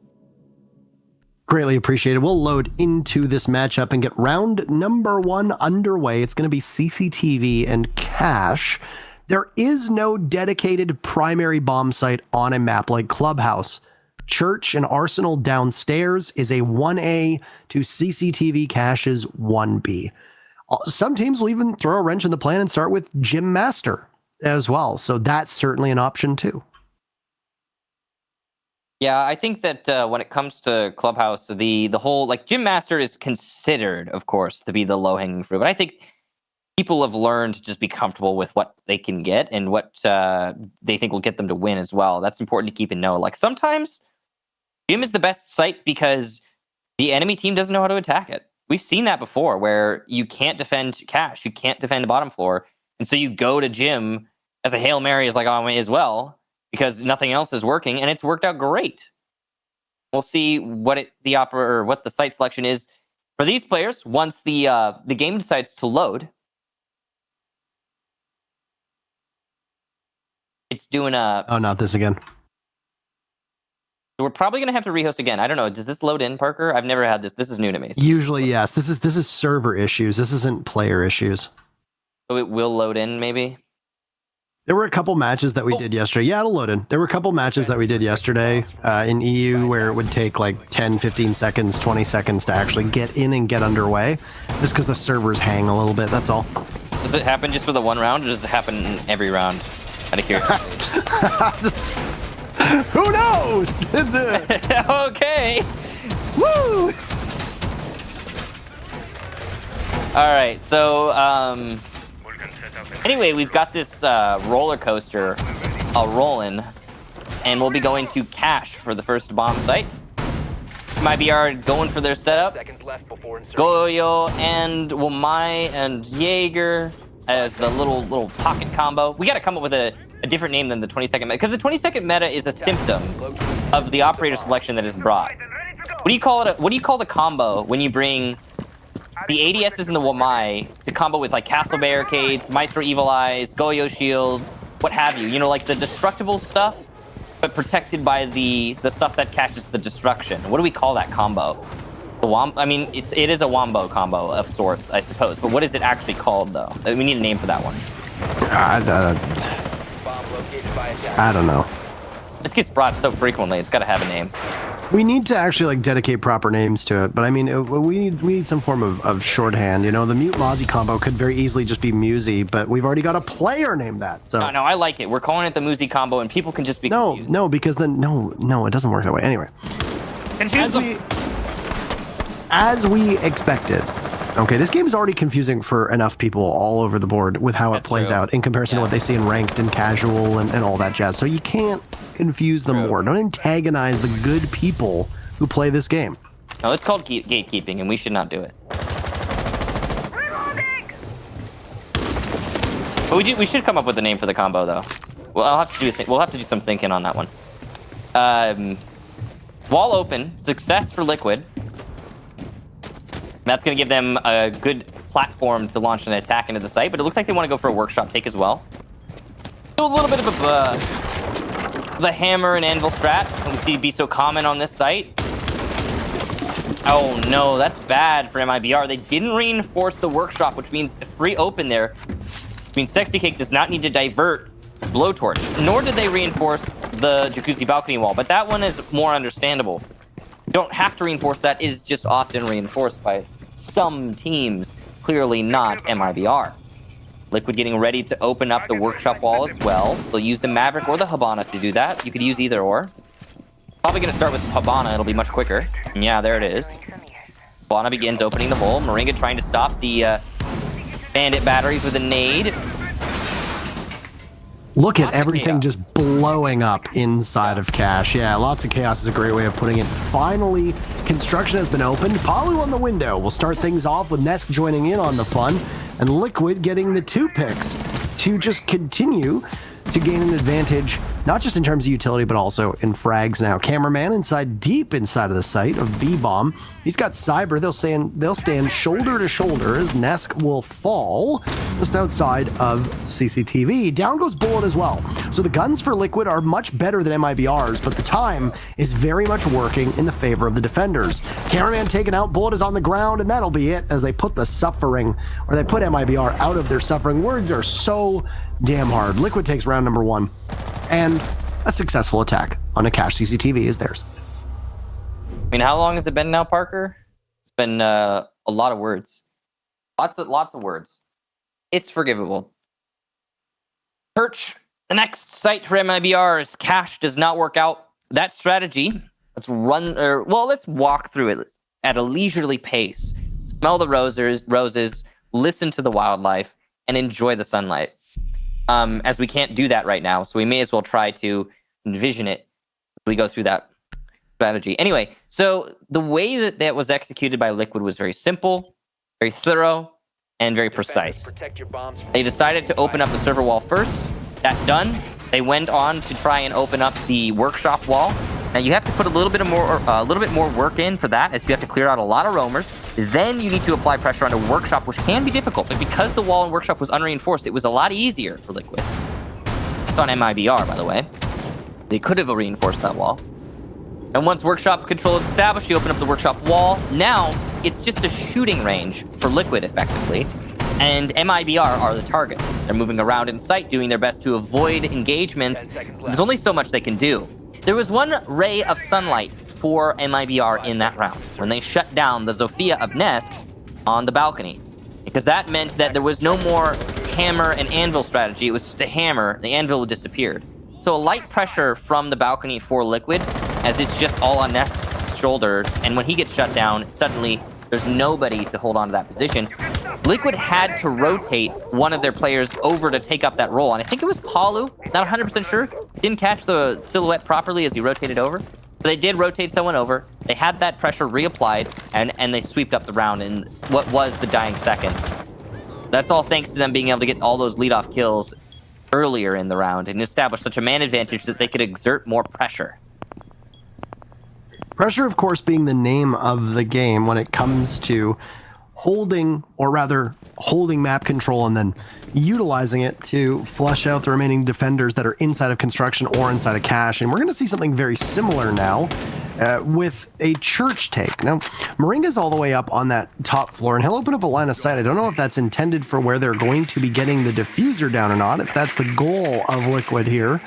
Greatly appreciated. We'll load into this matchup and get round number 1 underway. It's going to be CCTV and Cash. There is no dedicated primary bomb site on a map like Clubhouse. Church and Arsenal downstairs is a 1A to CCTV Cash's 1B. Some teams will even throw a wrench in the plan and start with Gym Master as well, so that's certainly an option too. Yeah, I think that when it comes to Clubhouse, the whole, like, Gym Master is considered, of course, to be the low-hanging fruit. But I think people have learned to just be comfortable with what they can get and what they think will get them to win as well. That's important to keep in know. Like, sometimes Gym is the best site because the enemy team doesn't know how to attack it. We've seen that before, where you can't defend Cash, you can't defend the bottom floor, and so you go to Gym as a Hail Mary, is like, oh, I may as well, because nothing else is working, and it's worked out great. We'll see what the site selection is for these players once the game decides to load. It's doing a... Oh, not this again. We're probably going to have to rehost again. I don't know. Does this load in, Parker? I've never had this. This is new to me. Usually, yes. This is server issues. This isn't player issues. So it will load in, maybe? There were a couple matches that we did yesterday. Yeah, it'll load in. There were a couple matches that we did yesterday in EU where it would take like 10, 15 seconds, 20 seconds to actually get in and get underway. Just because the servers hang a little bit, that's all. Does it happen just for the one round, or does it happen in every round? Out of curiosity. Who knows? Okay. Woo! All right, so anyway, we've got this roller coaster rolling, and we'll be going to Cash for the first bomb site. My BR going for their setup. Goyo and Wamai and Jaeger as the little pocket combo. We got to come up with a different name than the 20-second meta, because the 20-second meta is a symptom of the operator selection that is brought. What do you call it? What do you call the combo when you bring the ADSs and the Wamai to combo with like Castle Barricades, Maestro Evil Eyes, Goyo Shields, what have you? You know, like the destructible stuff, but protected by the stuff that catches the destruction. What do we call that combo? I mean, it is a wombo combo of sorts, I suppose. But what is it actually called, though? We need a name for that one. I don't know. This gets brought so frequently; it's got to have a name. We need to actually like dedicate proper names to it, but I mean, we need some form of shorthand. You know, the Mute Mozzie combo could very easily just be Musi, but we've already got a player named that. So no, I like it. We're calling it the Musi combo, and people can just be confused. No, because then no, it doesn't work that way. Anyway, as we expected. Okay, this game is already confusing for enough people all over the board with how it plays out in comparison to what they see in ranked and casual and all that jazz. So you can't confuse them more. Don't antagonize the good people who play this game. No, it's called gatekeeping, and we should not do it. But we should come up with a name for the combo, though. Well, we'll have to do some thinking on that one. Wall open, success for Liquid. That's going to give them a good platform to launch an attack into the site, but it looks like they want to go for a workshop take as well. So a little bit of the hammer and anvil strat. We see be so common on this site. Oh no, that's bad for MIBR. They didn't reinforce the workshop, which means a free open there. Which means Sexy Cake does not need to divert his blowtorch, nor did they reinforce the jacuzzi balcony wall, but that one is more understandable. You don't have to reinforce that, is just often reinforced by some teams, clearly not MIBR. Liquid getting ready to open up the workshop wall as well. They'll use the Maverick or the Habana to do that. You could use either or. Probably going to start with Habana, it'll be much quicker. And yeah, there it is. Habana begins opening the hole. Moringa trying to stop the bandit batteries with a nade. Look at everything just blowing up inside of Cache. Yeah, lots of chaos is a great way of putting it. Finally, construction has been opened. Palu on the window will start things off with Nesk joining in on the fun, and Liquid getting the 2 picks to just continue to gain an advantage, not just in terms of utility, but also in frags now. Cameraman deep inside of the site of B-Bomb. He's got Cyber. They'll stand shoulder to shoulder as Nesk will fall just outside of CCTV. Down goes Bullet as well. So the guns for Liquid are much better than MIBR's, but the time is very much working in the favor of the defenders. Cameraman taken out, Bullet is on the ground, and that'll be it as they put the suffering, or they put MIBR out of their suffering. Words are so damn hard. Liquid takes round number 1, and a successful attack on a Cache CCTV is theirs. I mean, how long has it been now, Parker? It's been a lot of words. Lots of words. It's forgivable. Perch, the next site for MIBR's Cache does not work out. That strategy, let's walk through it at a leisurely pace. Smell the roses, listen to the wildlife, and enjoy the sunlight. As we can't do that right now, so we may as well try to envision it as we go through that strategy. Anyway, so the way that was executed by Liquid was very simple, very thorough, and very precise. They decided to open up the server wall first. That done, they went on to try and open up the workshop wall. Now you have to put a little bit more work in for that, as you have to clear out a lot of roamers. Then you need to apply pressure on a workshop, which can be difficult. But because the wall and workshop was unreinforced, it was a lot easier for Liquid. It's on MIBR, by the way. They could have reinforced that wall. And once workshop control is established, you open up the workshop wall. Now it's just a shooting range for Liquid, effectively. And MIBR are the targets. They're moving around in sight, doing their best to avoid engagements. There's only so much they can do. There was one ray of sunlight for MIBR in that round, when they shut down the Zofia of Nesk on the balcony. Because that meant that there was no more hammer and anvil strategy, it was just a hammer, the anvil disappeared. So a light pressure from the balcony for Liquid, as it's just all on Nesk's shoulders, and when he gets shut down, suddenly there's nobody to hold on to that position. Liquid had to rotate one of their players over to take up that role, and I think it was Palu, not 100% sure. Didn't catch the silhouette properly as he rotated over. But they did rotate someone over. They had that pressure reapplied, and they sweeped up the round in what was the dying seconds. That's all thanks to them being able to get all those leadoff kills earlier in the round and establish such a man advantage that they could exert more pressure. Pressure, of course, being the name of the game when it comes to holding map control and then utilizing it to flush out the remaining defenders that are inside of construction or inside of Cache. And we're going to see something very similar now with a church take. Now, Moringa's all the way up on that top floor, and he'll open up a line of sight. I don't know if that's intended for where they're going to be getting the diffuser down or not, if that's the goal of Liquid here.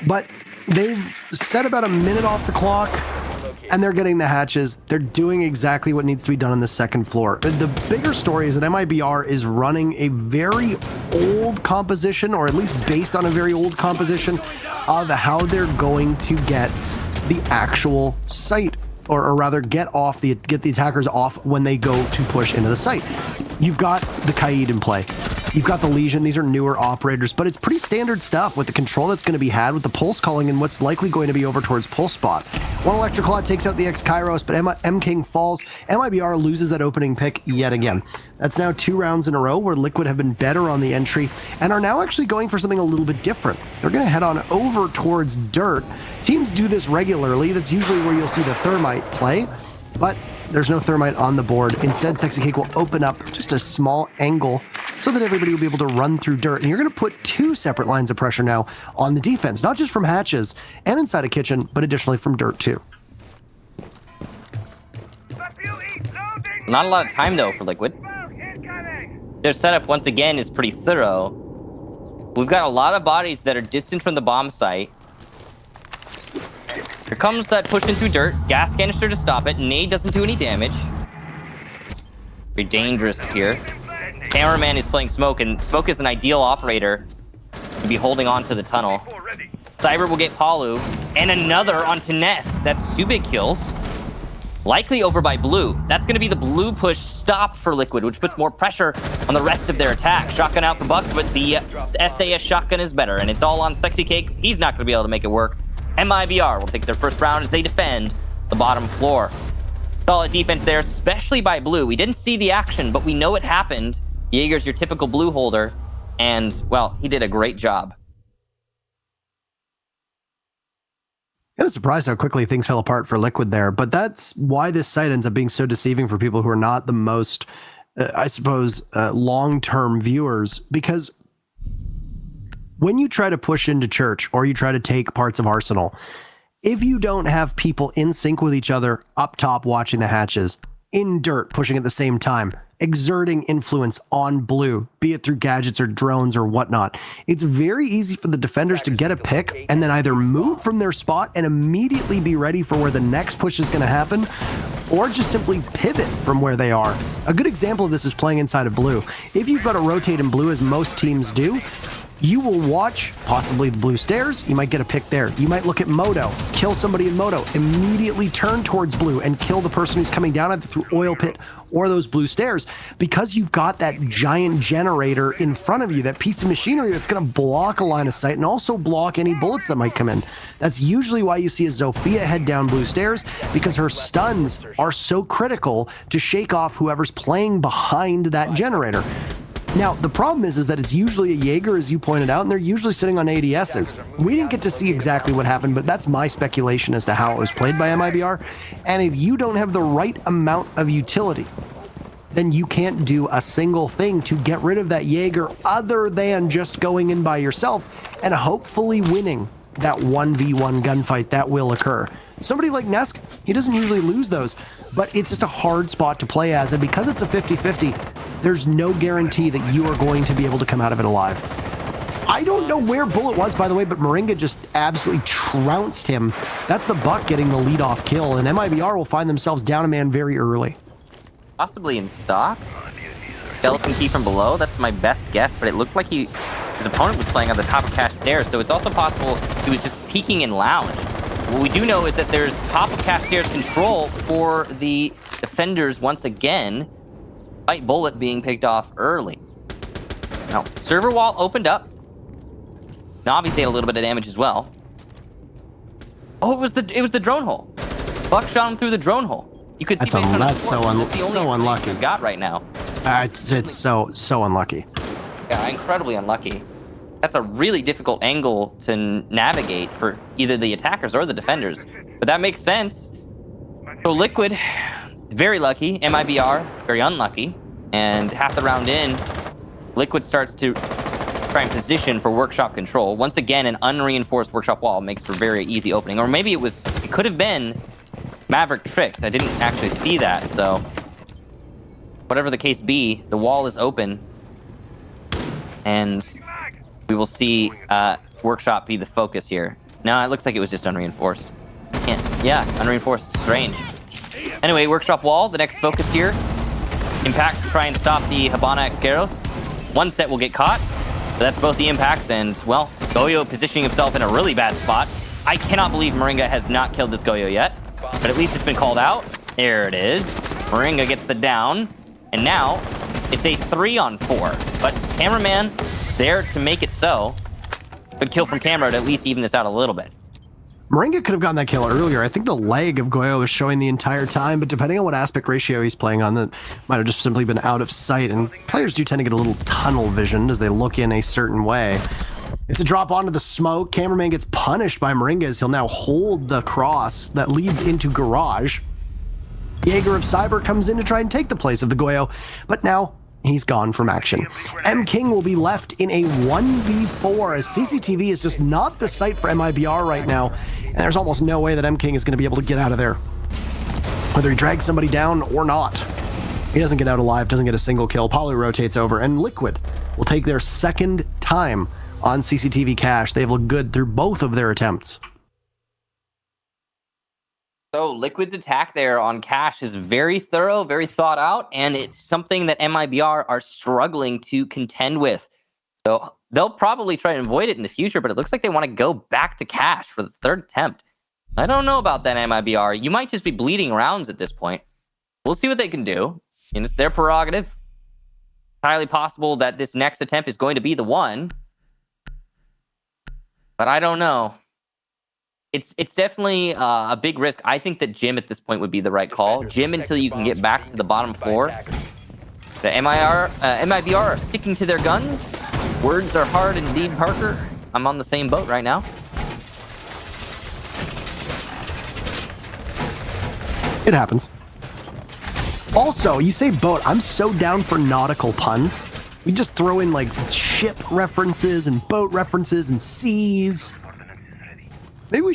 But they've set about a minute off the clock, and they're getting the hatches. They're doing exactly what needs to be done on the second floor. The bigger story is that MIBR is running a very old composition, or at least based on a very old composition, of how they're going to get the actual site, or rather get the attackers off when they go to push into the site. You've got the Kaid in play. You've got the Legion. These are newer operators, but it's pretty standard stuff with the control that's going to be had with the pulse calling and what's likely going to be over towards pulse spot. One Electroclaw takes out the X-Kairos, but M-King falls. MIBR loses that opening pick yet again. That's now 2 rounds in a row where Liquid have been better on the entry and are now actually going for something a little bit different. They're going to head on over towards dirt. Teams do this regularly. That's usually where you'll see the Thermite play, but There's no thermite on the board. Instead, Sexy Cake will open up just a small angle so that everybody will be able to run through dirt. And you're going to put 2 separate lines of pressure now on the defense, not just from hatches and inside a kitchen, but additionally from dirt too. Not a lot of time, though, for Liquid. Their setup, once again, is pretty thorough. We've got a lot of bodies that are distant from the bomb site. Here comes that push into dirt. Gas canister to stop it. Nade doesn't do any damage. Very dangerous here. Cameraman is playing Smoke, and Smoke is an ideal operator to be holding on to the tunnel. Cyber will get Palu, and another onto Nesk. That's 2 big kills. Likely over by Blue. That's going to be the Blue push stop for Liquid, which puts more pressure on the rest of their attack. Shotgun out for Buck, but the SAS shotgun is better, and it's all on Sexy Cake. He's not going to be able to make it work. MIBR will take their first round as they defend the bottom floor. Solid defense there, especially by Blue. We didn't see the action, but we know it happened. Jaeger's your typical Blue holder, and, well, he did a great job. Kind of surprised how quickly things fell apart for Liquid there, but that's why this site ends up being so deceiving for people who are not the most, I suppose, long-term viewers, because when you try to push into church or you try to take parts of Arsenal, if you don't have people in sync with each other up top watching the hatches, in dirt pushing at the same time, exerting influence on Blue, be it through gadgets or drones or whatnot, it's very easy for the defenders to get a pick and then either move from their spot and immediately be ready for where the next push is going to happen, or just simply pivot from where they are. A good example of this is playing inside of Blue. If you've got to rotate in Blue, as most teams do, you will watch possibly the Blue stairs. You might get a pick there. You might look at Moto, kill somebody in Moto, immediately turn towards Blue and kill the person who's coming down either through oil pit or those Blue stairs, because you've got that giant generator in front of you, that piece of machinery that's going to block a line of sight and also block any bullets that might come in. That's usually why you see a Zofia head down Blue stairs, because her stuns are so critical to shake off whoever's playing behind that generator. Now, the problem is that it's usually a Jaeger, as you pointed out, and they're usually sitting on ADSs. We didn't get to see exactly what happened, but that's my speculation as to how it was played by MIBR. And if you don't have the right amount of utility, then you can't do a single thing to get rid of that Jaeger other than just going in by yourself and hopefully winning that 1v1 gunfight that will occur. Somebody like Nesk, he doesn't usually lose those, but it's just a hard spot to play as, and because it's a 50-50, there's no guarantee that you are going to be able to come out of it alive. I don't know where Bullet was, by the way, but Moringa just absolutely trounced him. That's the Buck getting the lead-off kill, and MIBR will find themselves down a man very early. Possibly in stock. Skeleton key from below, that's my best guess, but it looked like his opponent was playing on the top of cache stairs, so it's also possible he was just peeking in lounge. What we do know is that there's top of cache stairs control for the defenders once again, despite Bullet being picked off early. Now, server wall opened up. Navi's ate a little bit of damage as well. Oh, it was the drone hole. Buck shot him through the drone hole. You could see that's so unlucky. We've got right now. It's so unlucky. Yeah, incredibly unlucky. That's a really difficult angle to navigate for either the attackers or the defenders. But that makes sense. So Liquid, very lucky. MIBR, very unlucky. And half the round in, Liquid starts to try and position for workshop control. Once again, an unreinforced workshop wall makes for very easy opening. Or maybe it could have been Maverick tricked. I didn't actually see that, so whatever the case be, the wall is open. And we will see workshop be the focus here. No, it looks like it was just unreinforced. Yeah, unreinforced. Strange. Anyway, workshop wall, the next focus here. Impacts to try and stop the Habana Excaros. One set will get caught, but that's both the impacts, and, well, Goyo positioning himself in a really bad spot. I cannot believe Moringa has not killed this Goyo yet, but at least it's been called out. There it is. Moringa gets the down, and now it's a 3-on-4, but Cameraman is there to make it so. Good kill from Camera to at least even this out a little bit. Moringa could have gotten that kill earlier. I think the leg of Goyo was showing the entire time, but depending on what aspect ratio he's playing on, that might have just simply been out of sight, and players do tend to get a little tunnel visioned as they look in a certain way. It's a drop onto the smoke. Cameraman gets punished by Moringa as he'll now hold the cross that leads into garage. Jaeger of Cyber comes in to try and take the place of the Goyo, but now he's gone from action. M King will be left in a 1v4 as CCTV is just not the site for MIBR right now, and there's almost no way that M King is going to be able to get out of there, whether he drags somebody down or not. He doesn't get out alive, doesn't get a single kill. Poly rotates over, and Liquid will take their second time on CCTV cache. They've looked good through both of their attempts. So Liquid's attack there on cache is very thorough, very thought out, and it's something that MIBR are struggling to contend with. So they'll probably try and avoid it in the future, but it looks like they want to go back to cache for the third attempt. I don't know about that, MIBR. You might just be bleeding rounds at this point. We'll see what they can do. And it's their prerogative. Highly possible that this next attempt is going to be the one. But I don't know. It's definitely a big risk. I think that Jim at this point would be the right call. Jim until you can get back to the bottom floor. The MIBR are sticking to their guns. Words are hard indeed, Parker. I'm on the same boat right now. It happens. Also, you say boat. I'm so down for nautical puns. We just throw in like ship references and boat references and seas. Maybe we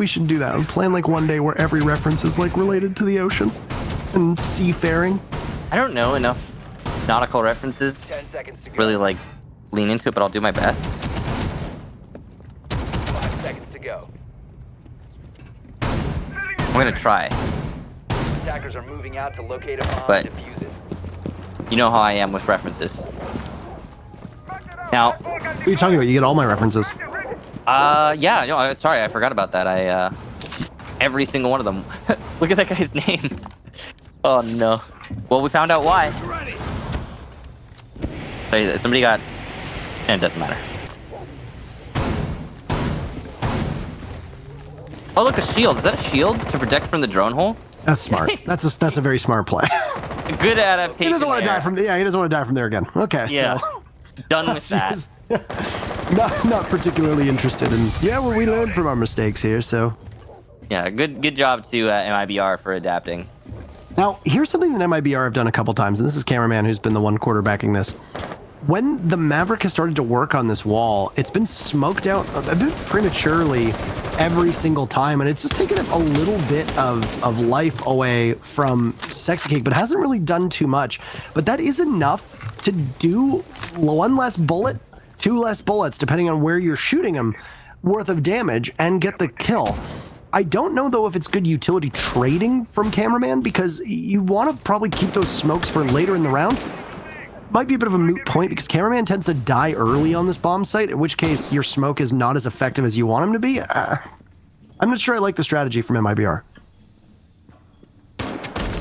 should do that. Plan like one day where every reference is like related to the ocean and seafaring. I don't know enough nautical references. 10 seconds to go. Really like lean into it, but I'll do my best. 5 seconds to go. I'm gonna try. Attackers are moving out to locate a bomb But- and defuse it. You know how I am with references. Now, What are you talking about? You get all my references. yeah, no, sorry, I forgot about that. Every single one of them. Look at that guy's name. Oh no. Well, we found out why. Somebody got, and it doesn't matter. Oh, look, a shield. Is that a shield to protect from the drone hole? That's smart. That's a very smart play. Good adaptation. He doesn't want to there. die from. Yeah, he doesn't want to die from there again. Okay. Yeah. So. Done with that. not particularly interested in. Yeah, well, we learned from our mistakes here, so. Yeah, good job to MIBR for adapting. Now, here's something that MIBR have done a couple times, and this is Cameraman who's been the one quarterbacking this. When the Maverick has started to work on this wall, it's been smoked out a bit prematurely every single time, and it's just taken a little bit of life away from Sexy Cake, but hasn't really done too much. But that is enough to do one less bullet, two less bullets, depending on where you're shooting them, worth of damage, and get the kill. I don't know, though, if it's good utility trading from Cameraman, because you want to probably keep those smokes for later in the round. Might be a bit of a moot point, because Cameraman tends to die early on this bomb site, in which case your smoke is not as effective as you want him to be. I'm not sure I like the strategy from MIBR.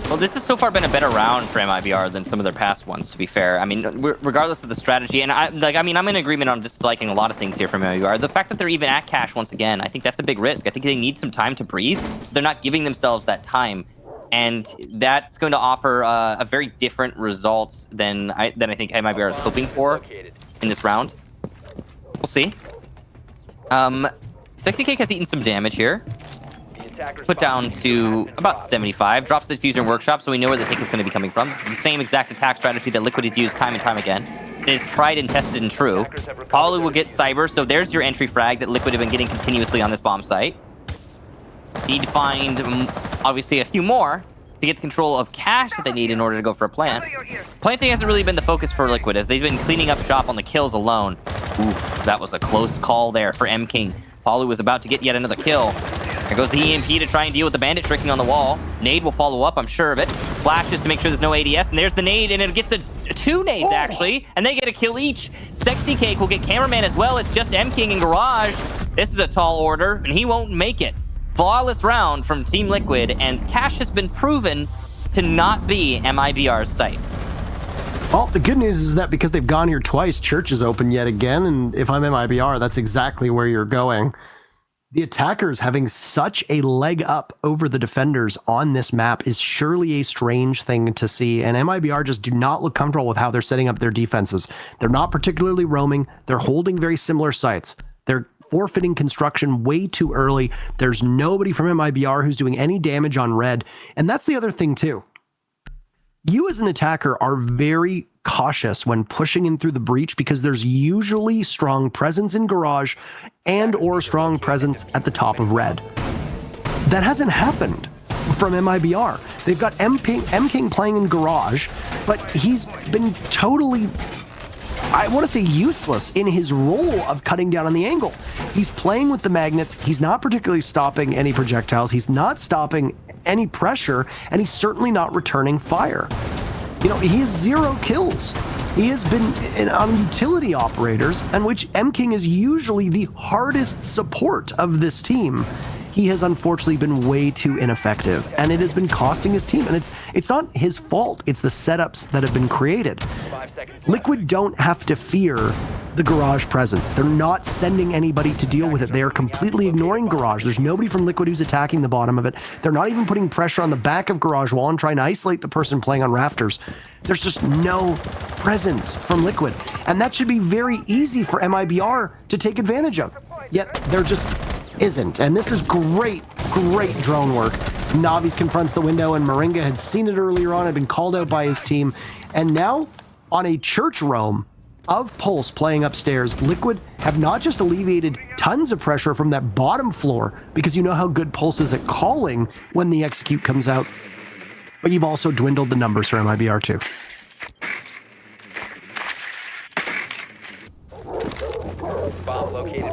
Well, this has so far been a better round for MIBR than some of their past ones, to be fair. I mean, regardless of the strategy, and I'm in agreement on disliking a lot of things here from MIBR. The fact that they're even at cache once again, I think that's a big risk. I think they need some time to breathe. They're not giving themselves that time, and that's going to offer a very different result than I think MIBR is hoping for in this round. We'll see. Sexy Cake has eaten some damage here. Put down to about 75. Drops the diffuser in workshop, so we know where the take is going to be coming from. This is the same exact attack strategy that Liquid has used time and time again. It is tried and tested and true. Palu will get Cyber, so there's your entry frag that Liquid have been getting continuously on this bomb site. Need to find, obviously, a few more to get the control of cache that they need in order to go for a plant. Planting hasn't really been the focus for Liquid, as they've been cleaning up shop on the kills alone. Oof, that was a close call there for M King. Palu was about to get yet another kill. There goes the EMP to try and deal with the bandit tricking on the wall. Nade will follow up, I'm sure of it. Flashes to make sure there's no ADS, and there's the nade, and it gets two nades, actually, and they get a kill each. Sexy Cake will get Cameraman as well. It's just M King and Garage. This is a tall order, and he won't make it. Flawless round from Team Liquid, and cache has been proven to not be MIBR's site. Well, the good news is that because they've gone here twice, Church is open yet again, and if I'm MIBR, that's exactly where you're going. The attackers having such a leg up over the defenders on this map is surely a strange thing to see, and MIBR just do not look comfortable with how they're setting up their defenses. They're not particularly roaming. They're holding very similar sites. They're forfeiting construction way too early. There's nobody from MIBR who's doing any damage on red. And that's the other thing too. You as an attacker are very cautious when pushing in through the breach because there's usually strong presence in garage and or strong presence at the top of red. That hasn't happened from MIBR. They've got M King playing in garage, but he's been totally, I want to say, useless in his role of cutting down on the angle. He's playing with the magnets. He's not particularly stopping any projectiles. He's not stopping any pressure, and he's certainly not returning fire. You know, he has 0 kills. He has been on utility operators, and which M King is usually the hardest support of this team. He has unfortunately been way too ineffective, and it has been costing his team. And it's not his fault. It's the setups that have been created. Liquid don't have to fear the garage presence. They're not sending anybody to deal with it. They are completely ignoring garage. There's nobody from Liquid who's attacking the bottom of it. They're not even putting pressure on the back of garage wall and trying to isolate the person playing on rafters. There's just no presence from Liquid. And that should be very easy for MIBR to take advantage of. Yet there just isn't. And this is great drone work. Navi's confronts the window, and Moringa had seen it earlier on, had been called out by his team. And now, on a church roam of Pulse playing upstairs, Liquid have not just alleviated tons of pressure from that bottom floor, because you know how good Pulse is at calling when the execute comes out, but you've also dwindled the numbers for MIBR too.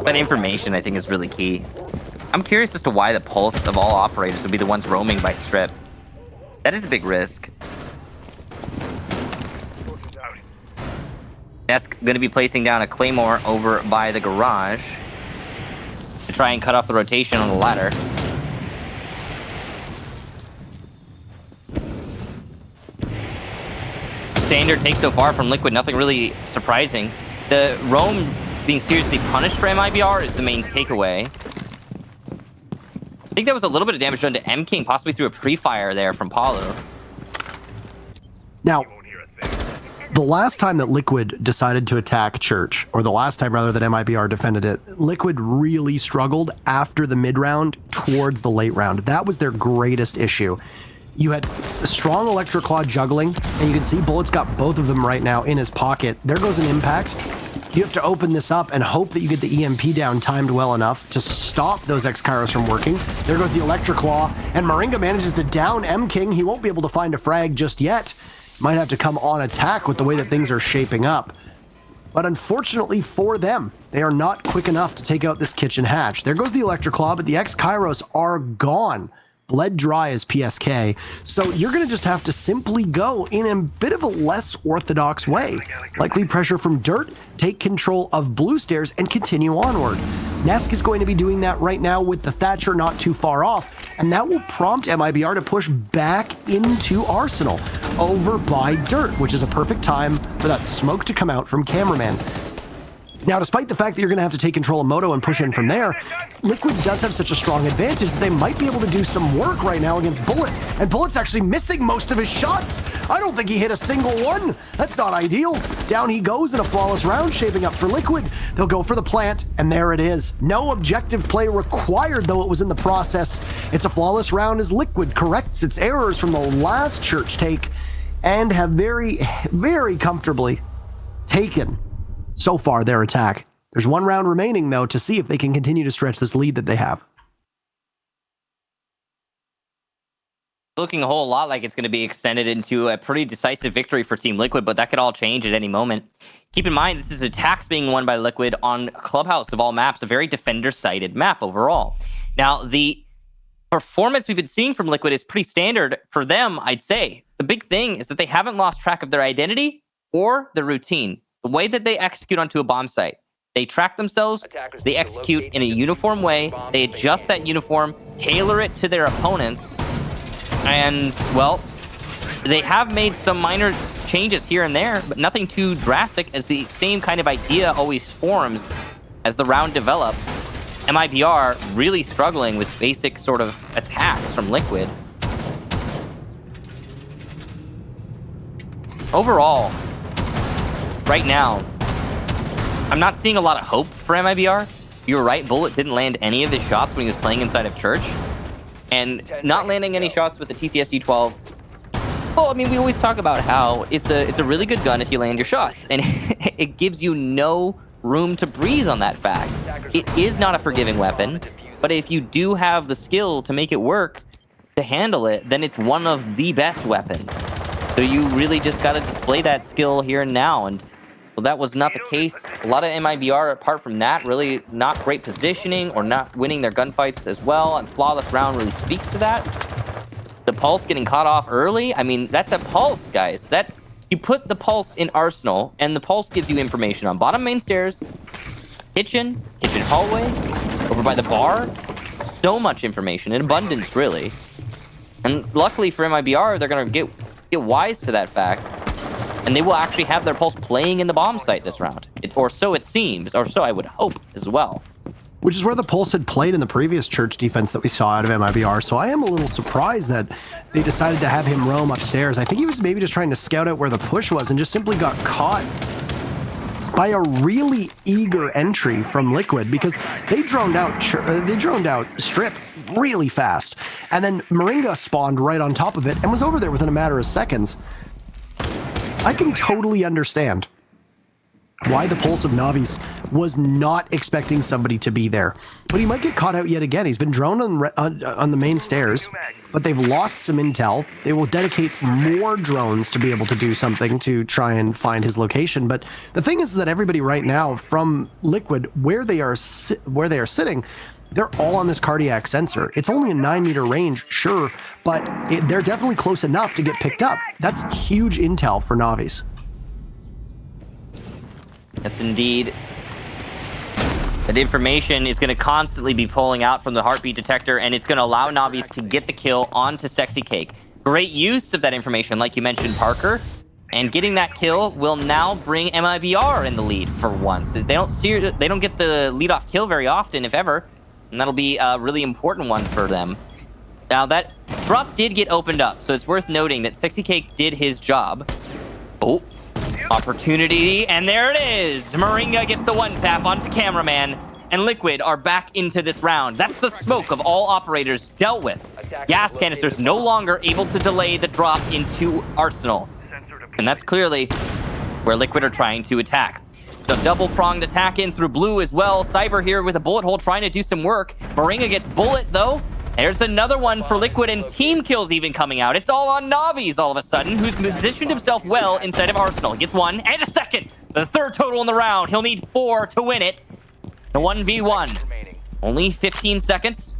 That information, I think, is really key. I'm curious as to why the Pulse of all operators would be the ones roaming by strip. That is a big risk. Nesk going to be placing down a Claymore over by the garage to try and cut off the rotation on the ladder. Standard take so far from Liquid, nothing really surprising. The roam being seriously punished for MIBR is the main takeaway. I think that was a little bit of damage done to M King, possibly through a pre-fire there from Palu. Now, the last time that Liquid decided to attack Church, or the last time rather that MIBR defended it, Liquid really struggled after the mid-round towards the late round. That was their greatest issue. You had strong Electroclaw juggling, and you can see Bullet's got both of them right now in his pocket. There goes an impact. You have to open this up and hope that you get the EMP down timed well enough to stop those X-Kairos from working. There goes the Electroclaw, and Moringa manages to down M King. He won't be able to find a frag just yet. Might have to come on attack with the way that things are shaping up. But unfortunately for them, they are not quick enough to take out this kitchen hatch. There goes the Electroclaw, but the X-Kairos are gone. Bled dry as PSK. So you're going to just have to simply go in a bit of a less orthodox way. Likely pressure from Dirt, take control of Blue Stairs, and continue onward. Nesk is going to be doing that right now with the Thatcher not too far off, and that will prompt MIBR to push back into Arsenal over by Dirt, which is a perfect time for that smoke to come out from Cameraman. Now, despite the fact that you're going to have to take control of Moto and push in from there, Liquid does have such a strong advantage that they might be able to do some work right now against Bullet. And Bullet's actually missing most of his shots. I don't think he hit a single one. That's not ideal. Down he goes in a flawless round shaping up for Liquid. They'll go for the plant, and there it is. No objective play required, though it was in the process. It's a flawless round as Liquid corrects its errors from the last Church take and have very, very comfortably taken so far their attack. There's one round remaining, though, to see if they can continue to stretch this lead that they have. Looking a whole lot like it's going to be extended into a pretty decisive victory for Team Liquid, but that could all change at any moment. Keep in mind, this is attacks being won by Liquid on Clubhouse of all maps, a very defender-sided map overall. Now, the performance we've been seeing from Liquid is pretty standard for them, I'd say. The big thing is that they haven't lost track of their identity or their routine. The way that they execute onto a bomb site, they track themselves, they execute in a uniform way, they adjust that uniform, tailor it to their opponents, and, well, they have made some minor changes here and there, but nothing too drastic, as the same kind of idea always forms as the round develops. MIBR really struggling with basic sort of attacks from Liquid. Overall, right now, I'm not seeing a lot of hope for MIBR. you were right. Bullet didn't land any of his shots when he was playing inside of Church. And not landing any shots with the TCSG-12. Well, I mean, we always talk about how it's a really good gun if you land your shots. And it gives you no room to breathe on that fact. It is not a forgiving weapon. But if you do have the skill to make it work, to handle it, then it's one of the best weapons. So you really just got to display that skill here and now. And well, that was not the case. A lot of MIBR, apart from that, really not great positioning or not winning their gunfights as well. And Flawless Round really speaks to that. The Pulse getting caught off early. I mean, that's a Pulse, guys. That you put the Pulse in Arsenal, and the Pulse gives you information on bottom main stairs, kitchen hallway, over by the bar. So much information in abundance, really. And luckily for MIBR, they're gonna get wise to that fact. And they will actually have their Pulse playing in the bomb site this round. Or so it seems, or so I would hope as well. Which is where the Pulse had played in the previous Church defense that we saw out of MIBR. So I am a little surprised that they decided to have him roam upstairs. I think he was maybe just trying to scout out where the push was and just simply got caught by a really eager entry from Liquid, because they droned out Strip really fast. And then Moringa spawned right on top of it and was over there within a matter of seconds. I can totally understand why the Pulse of Navi's was not expecting somebody to be there. But he might get caught out yet again. He's been droned on the main stairs, but they've lost some intel. They will dedicate more drones to be able to do something to try and find his location. But the thing is that everybody right now from Liquid, where they are sitting, they're all on this cardiac sensor. It's only a 9-meter range, sure, but they're definitely close enough to get picked up. That's huge intel for Navi's. Yes, indeed. That information is going to constantly be pulling out from the heartbeat detector, and it's going to allow Navi's to get the kill onto Sexy Cake. Great use of that information, like you mentioned, Parker. And getting that kill will now bring MIBR in the lead for once. They don't get the lead-off kill very often, if ever. And that'll be a really important one for them. Now, that drop did get opened up, so it's worth noting that Sexy Cake did his job. Oh, opportunity, and there it is! Moringa gets the one-tap onto Cameraman, and Liquid are back into this round. That's the smoke of all operators dealt with. Gas canisters no longer able to delay the drop into Arsenal. And that's clearly where Liquid are trying to attack. It's a double-pronged attack in through blue as well. Cyber here with a bullet hole trying to do some work. Moringa gets bullet, though. There's another one for Liquid, and team kills even coming out. It's all on Navi's all of a sudden, who's positioned himself well inside of Arsenal. He gets one and a second. The third total in the round. He'll need 4 to win it. The 1v1. Only 15 seconds.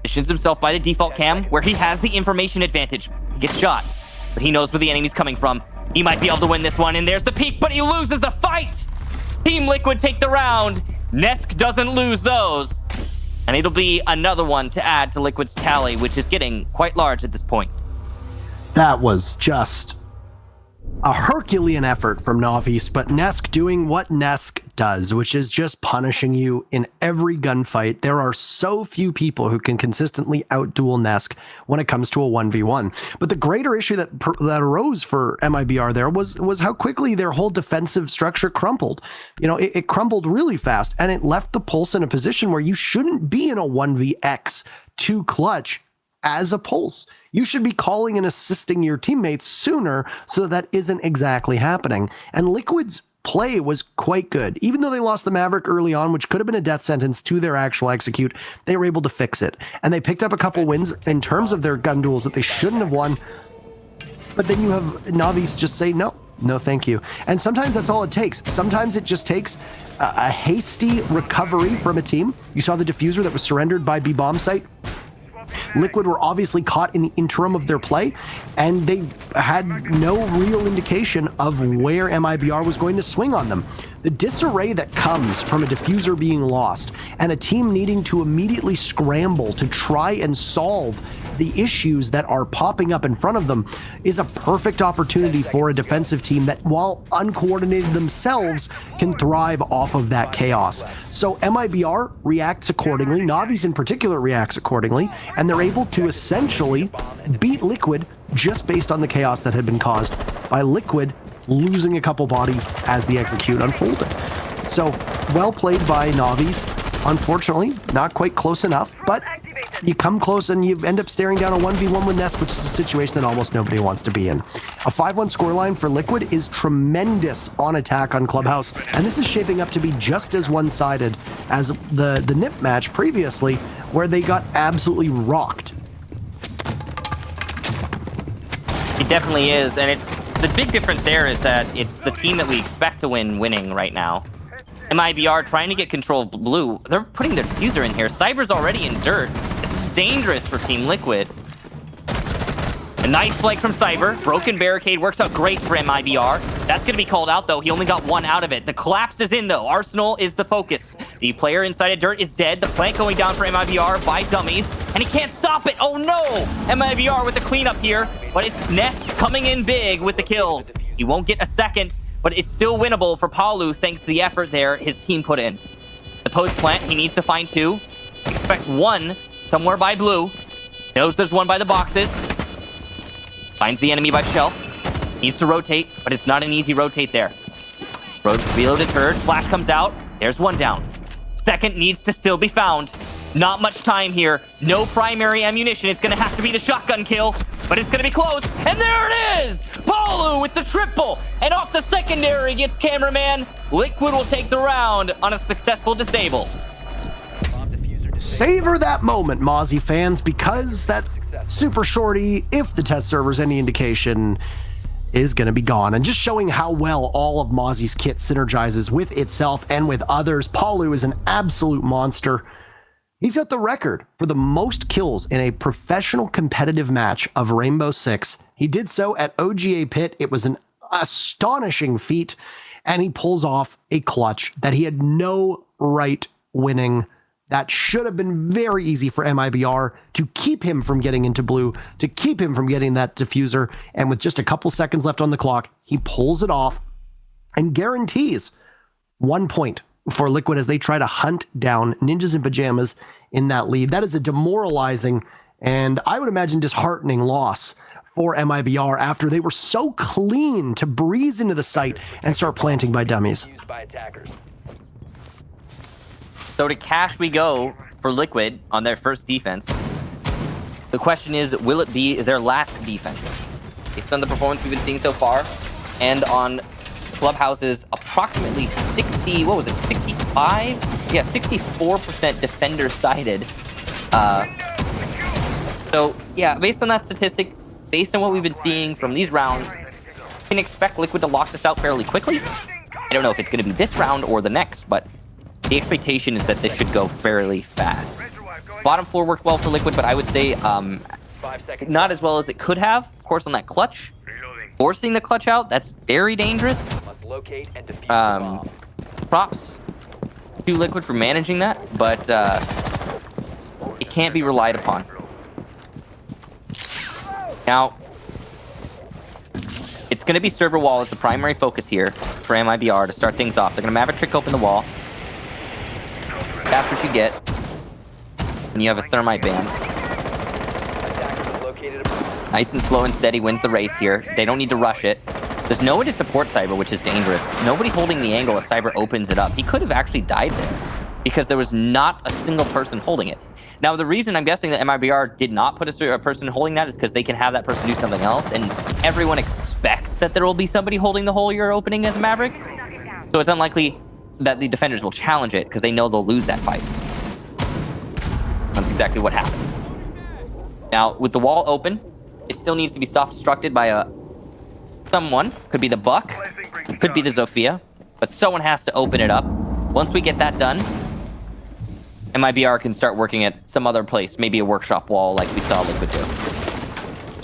Positions himself by the default cam, where he has the information advantage. He gets shot, but he knows where the enemy's coming from. He might be able to win this one, and there's the peak, but he loses the fight! Team Liquid take the round. Nesk doesn't lose those. And it'll be another one to add to Liquid's tally, which is getting quite large at this point. That was just a Herculean effort from Navi's, but Nesk doing what Nesk does, which is just punishing you in every gunfight. There are so few people who can consistently outduel Nesk when it comes to a 1v1. But the greater issue that arose for MIBR there was how quickly their whole defensive structure crumbled. You know, it crumbled really fast, and it left the Pulse in a position where you shouldn't be in a 1vx too clutch as a Pulse. You should be calling and assisting your teammates sooner, so that isn't exactly happening. And Liquid's play was quite good. Even though they lost the Maverick early on, which could have been a death sentence to their actual execute, they were able to fix it. And they picked up a couple wins in terms of their gun duels that they shouldn't have won. But then you have Navi's just say, no, thank you. And sometimes that's all it takes. Sometimes it just takes a hasty recovery from a team. You saw the diffuser that was surrendered by B bomb site. Liquid were obviously caught in the interim of their play, and they had no real indication of where MIBR was going to swing on them. The disarray that comes from a diffuser being lost and a team needing to immediately scramble to try and solve the issues that are popping up in front of them is a perfect opportunity for a defensive team that, while uncoordinated themselves, can thrive off of that chaos. So MIBR reacts accordingly, Navi's in particular reacts accordingly, and they're able to essentially beat Liquid just based on the chaos that had been caused by Liquid losing a couple bodies as the execute unfolded. So well played by Navi's. Unfortunately, not quite close enough, but you come close and you end up staring down a 1v1 with Nest, which is a situation that almost nobody wants to be in. A 5-1 scoreline for Liquid is tremendous on attack on Clubhouse, and this is shaping up to be just as one-sided as the NIP match previously, where they got absolutely rocked. It definitely is, and it's the big difference there is that it's the team that we expect to win winning right now. MIBR trying to get control of blue. They're putting their diffuser in here. Cyber's already in dirt. This is dangerous for Team Liquid. A nice flank from Cyber. Broken barricade works out great for MIBR. That's going to be called out, though. He only got one out of it. The collapse is in, though. Arsenal is the focus. The player inside of dirt is dead. The flank going down for MIBR by dummies, and he can't stop it. Oh, no! MIBR with the cleanup here, but it's Nest coming in big with the kills. He won't get a second, but it's still winnable for Palu thanks to the effort there his team put in. The post plant, he needs to find two. Expects one somewhere by blue. Knows there's one by the boxes. Finds the enemy by shelf. Needs to rotate, but it's not an easy rotate there. Reload is heard. Flash comes out. There's one down. Second needs to still be found. Not much time here. No primary ammunition. It's going to have to be the shotgun kill, but it's going to be close. And there it is! Palu with the triple. And off the secondary gets cameraman. Liquid will take the round on a successful disable. Savor that moment, Mozzie fans, because that super shorty, if the test server's any indication, is going to be gone. And just showing how well all of Mozzie's kit synergizes with itself and with others. Palu is an absolute monster. He's got the record for the most kills in a professional competitive match of Rainbow Six. He did so at OGA Pit. It was an astonishing feat, and he pulls off a clutch that he had no right winning. That should have been very easy for MIBR to keep him from getting into blue, to keep him from getting that diffuser. And with just a couple seconds left on the clock, he pulls it off and guarantees 1 point for Liquid as they try to hunt down Ninjas in Pajamas in that lead. That is a demoralizing and I would imagine disheartening loss for MIBR after they were so clean to breeze into the site and start planting by dummies. Used by attackers. So to cash we go for Liquid on their first defense. The question is, will it be their last defense? Based on the performance we've been seeing so far, and on Clubhouse's approximately 60, what was it, 65? Yeah, 64% defender-sided. So, yeah, based on that statistic, based on what we've been seeing from these rounds, you can expect Liquid to lock this out fairly quickly. I don't know if it's going to be this round or the next, but the expectation is that this should go fairly fast. Bottom floor worked well for Liquid, but I would say not as well as it could have. Of course, on that clutch. Forcing the clutch out, that's very dangerous. Must locate and defuse the bomb. Props to Liquid for managing that, but it can't be relied upon. Now, it's going to be server wall as the primary focus here for MIBR to start things off. They're going to Maverick trick open the wall. That's what you get when you have a thermite ban. Attackers have located a bomb. Nice and slow and steady wins the race here. They don't need to rush it. There's no one to support Cyber, which is dangerous. Nobody holding the angle as Cyber opens it up. He could have actually died there because there was not a single person holding it. Now, the reason I'm guessing that MIBR did not put a person holding that is because they can have that person do something else, and everyone expects that there will be somebody holding the hole you're opening as a Maverick. So it's unlikely that the defenders will challenge it because they know they'll lose that fight. That's exactly what happened. Now, with the wall open, it still needs to be soft-destructed by someone. Could be the Buck, could be the Zofia, but someone has to open it up. Once we get that done, MIBR can start working at some other place, maybe a workshop wall like we saw Liquid do.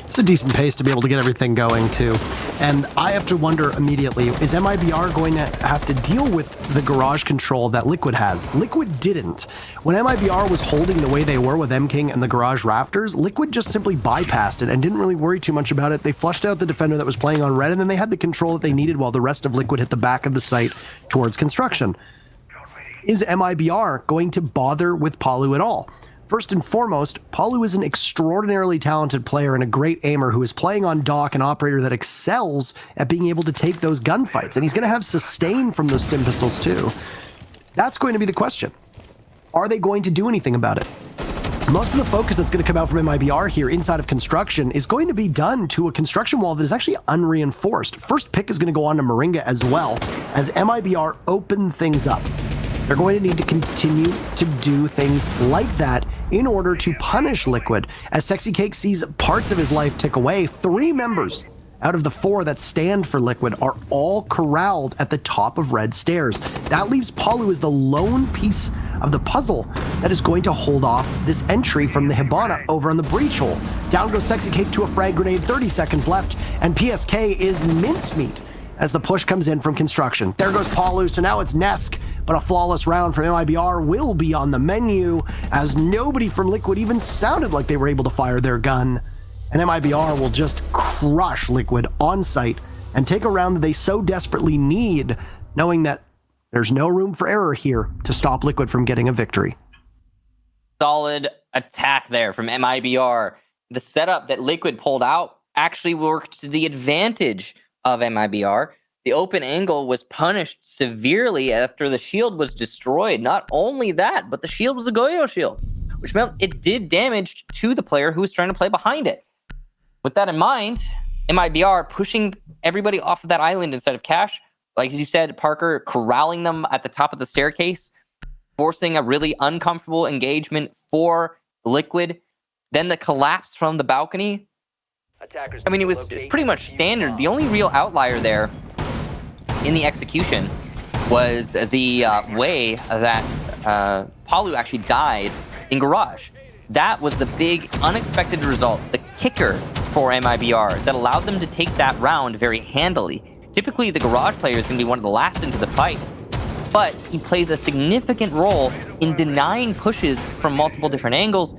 It's a decent pace to be able to get everything going, too. And I have to wonder immediately, is MIBR going to have to deal with the garage control that Liquid has? Liquid didn't. When MIBR was holding the way they were with M-King and the garage rafters, Liquid just simply bypassed it and didn't really worry too much about it. They flushed out the defender that was playing on red, and then they had the control that they needed while the rest of Liquid hit the back of the site towards construction. Is MIBR going to bother with Palu at all? First and foremost, Palu is an extraordinarily talented player and a great aimer who is playing on Doc, an operator that excels at being able to take those gunfights. And he's going to have sustain from those stim pistols too. That's going to be the question. Are they going to do anything about it? Most of the focus that's going to come out from MIBR here inside of construction is going to be done to a construction wall that is actually unreinforced. First pick is going to go on to Moringa as well, as MIBR open things up. They're going to need to continue to do things like that in order to punish Liquid. As Sexy Cake sees parts of his life tick away, 3 members out of the 4 that stand for Liquid are all corralled at the top of red stairs. That leaves Palu as the lone piece of the puzzle that is going to hold off this entry from the Hibana over on the breach hole. Down goes Sexy Cake to a frag grenade, 30 seconds left, and PSK is mincemeat as the push comes in from construction. There goes Palu, so now it's Nesk, but a flawless round from MIBR will be on the menu, as nobody from Liquid even sounded like they were able to fire their gun. And MIBR will just crush Liquid on site and take a round that they so desperately need, knowing that there's no room for error here to stop Liquid from getting a victory. Solid attack there from MIBR. The setup that Liquid pulled out actually worked to the advantage of MIBR. The open angle was punished severely after the shield was destroyed. Not only that, but the shield was a Goyo shield, which meant it did damage to the player who was trying to play behind it. With that in mind, MIBR pushing everybody off of that island instead of Cash. Like you said, Parker, corralling them at the top of the staircase, forcing a really uncomfortable engagement for Liquid. Then the collapse from the balcony. I mean, it was pretty much standard. The only real outlier there in the execution was the way that Palu actually died in Garage. That was the big unexpected result, the kicker for MIBR that allowed them to take that round very handily. Typically, the Garage player is going to be one of the last into the fight, but he plays a significant role in denying pushes from multiple different angles,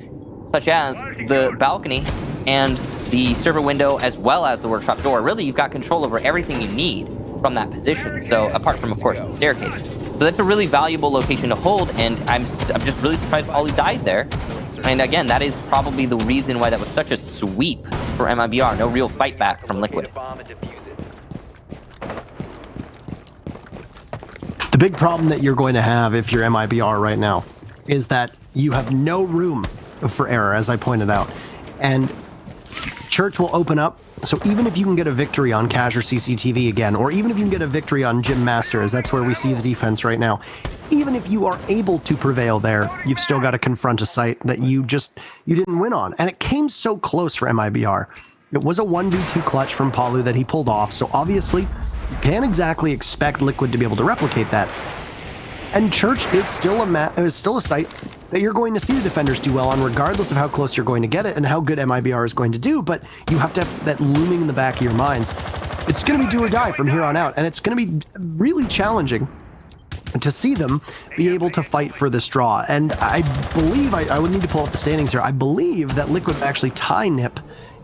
such as the balcony and the server window, as well as the workshop door. Really, you've got control over everything you need from that position. So, apart from, of course, the staircase. So that's a really valuable location to hold, and I'm just really surprised Palu died there. And again, that is probably the reason why that was such a sweep for MIBR. No real fight back from Liquid. The big problem that you're going to have if you're MIBR right now is that you have no room for error, as I pointed out. And Church will open up, so even if you can get a victory on Cash or CCTV again, or even if you can get a victory on Gym Master, as that's where we see the defense right now, even if you are able to prevail there, you've still got to confront a site that you didn't win on. And it came so close for MIBR. It was a 1v2 clutch from Palu that he pulled off, so obviously you can't exactly expect Liquid to be able to replicate that. And Church is still a site that you're going to see the defenders do well on, regardless of how close you're going to get it and how good MIBR is going to do, but you have to have that looming in the back of your minds. It's going to be do or die from here on out, and it's going to be really challenging to see them be able to fight for this draw. And I believe, I would need to pull up the standings here, I believe that Liquid would actually tie Nip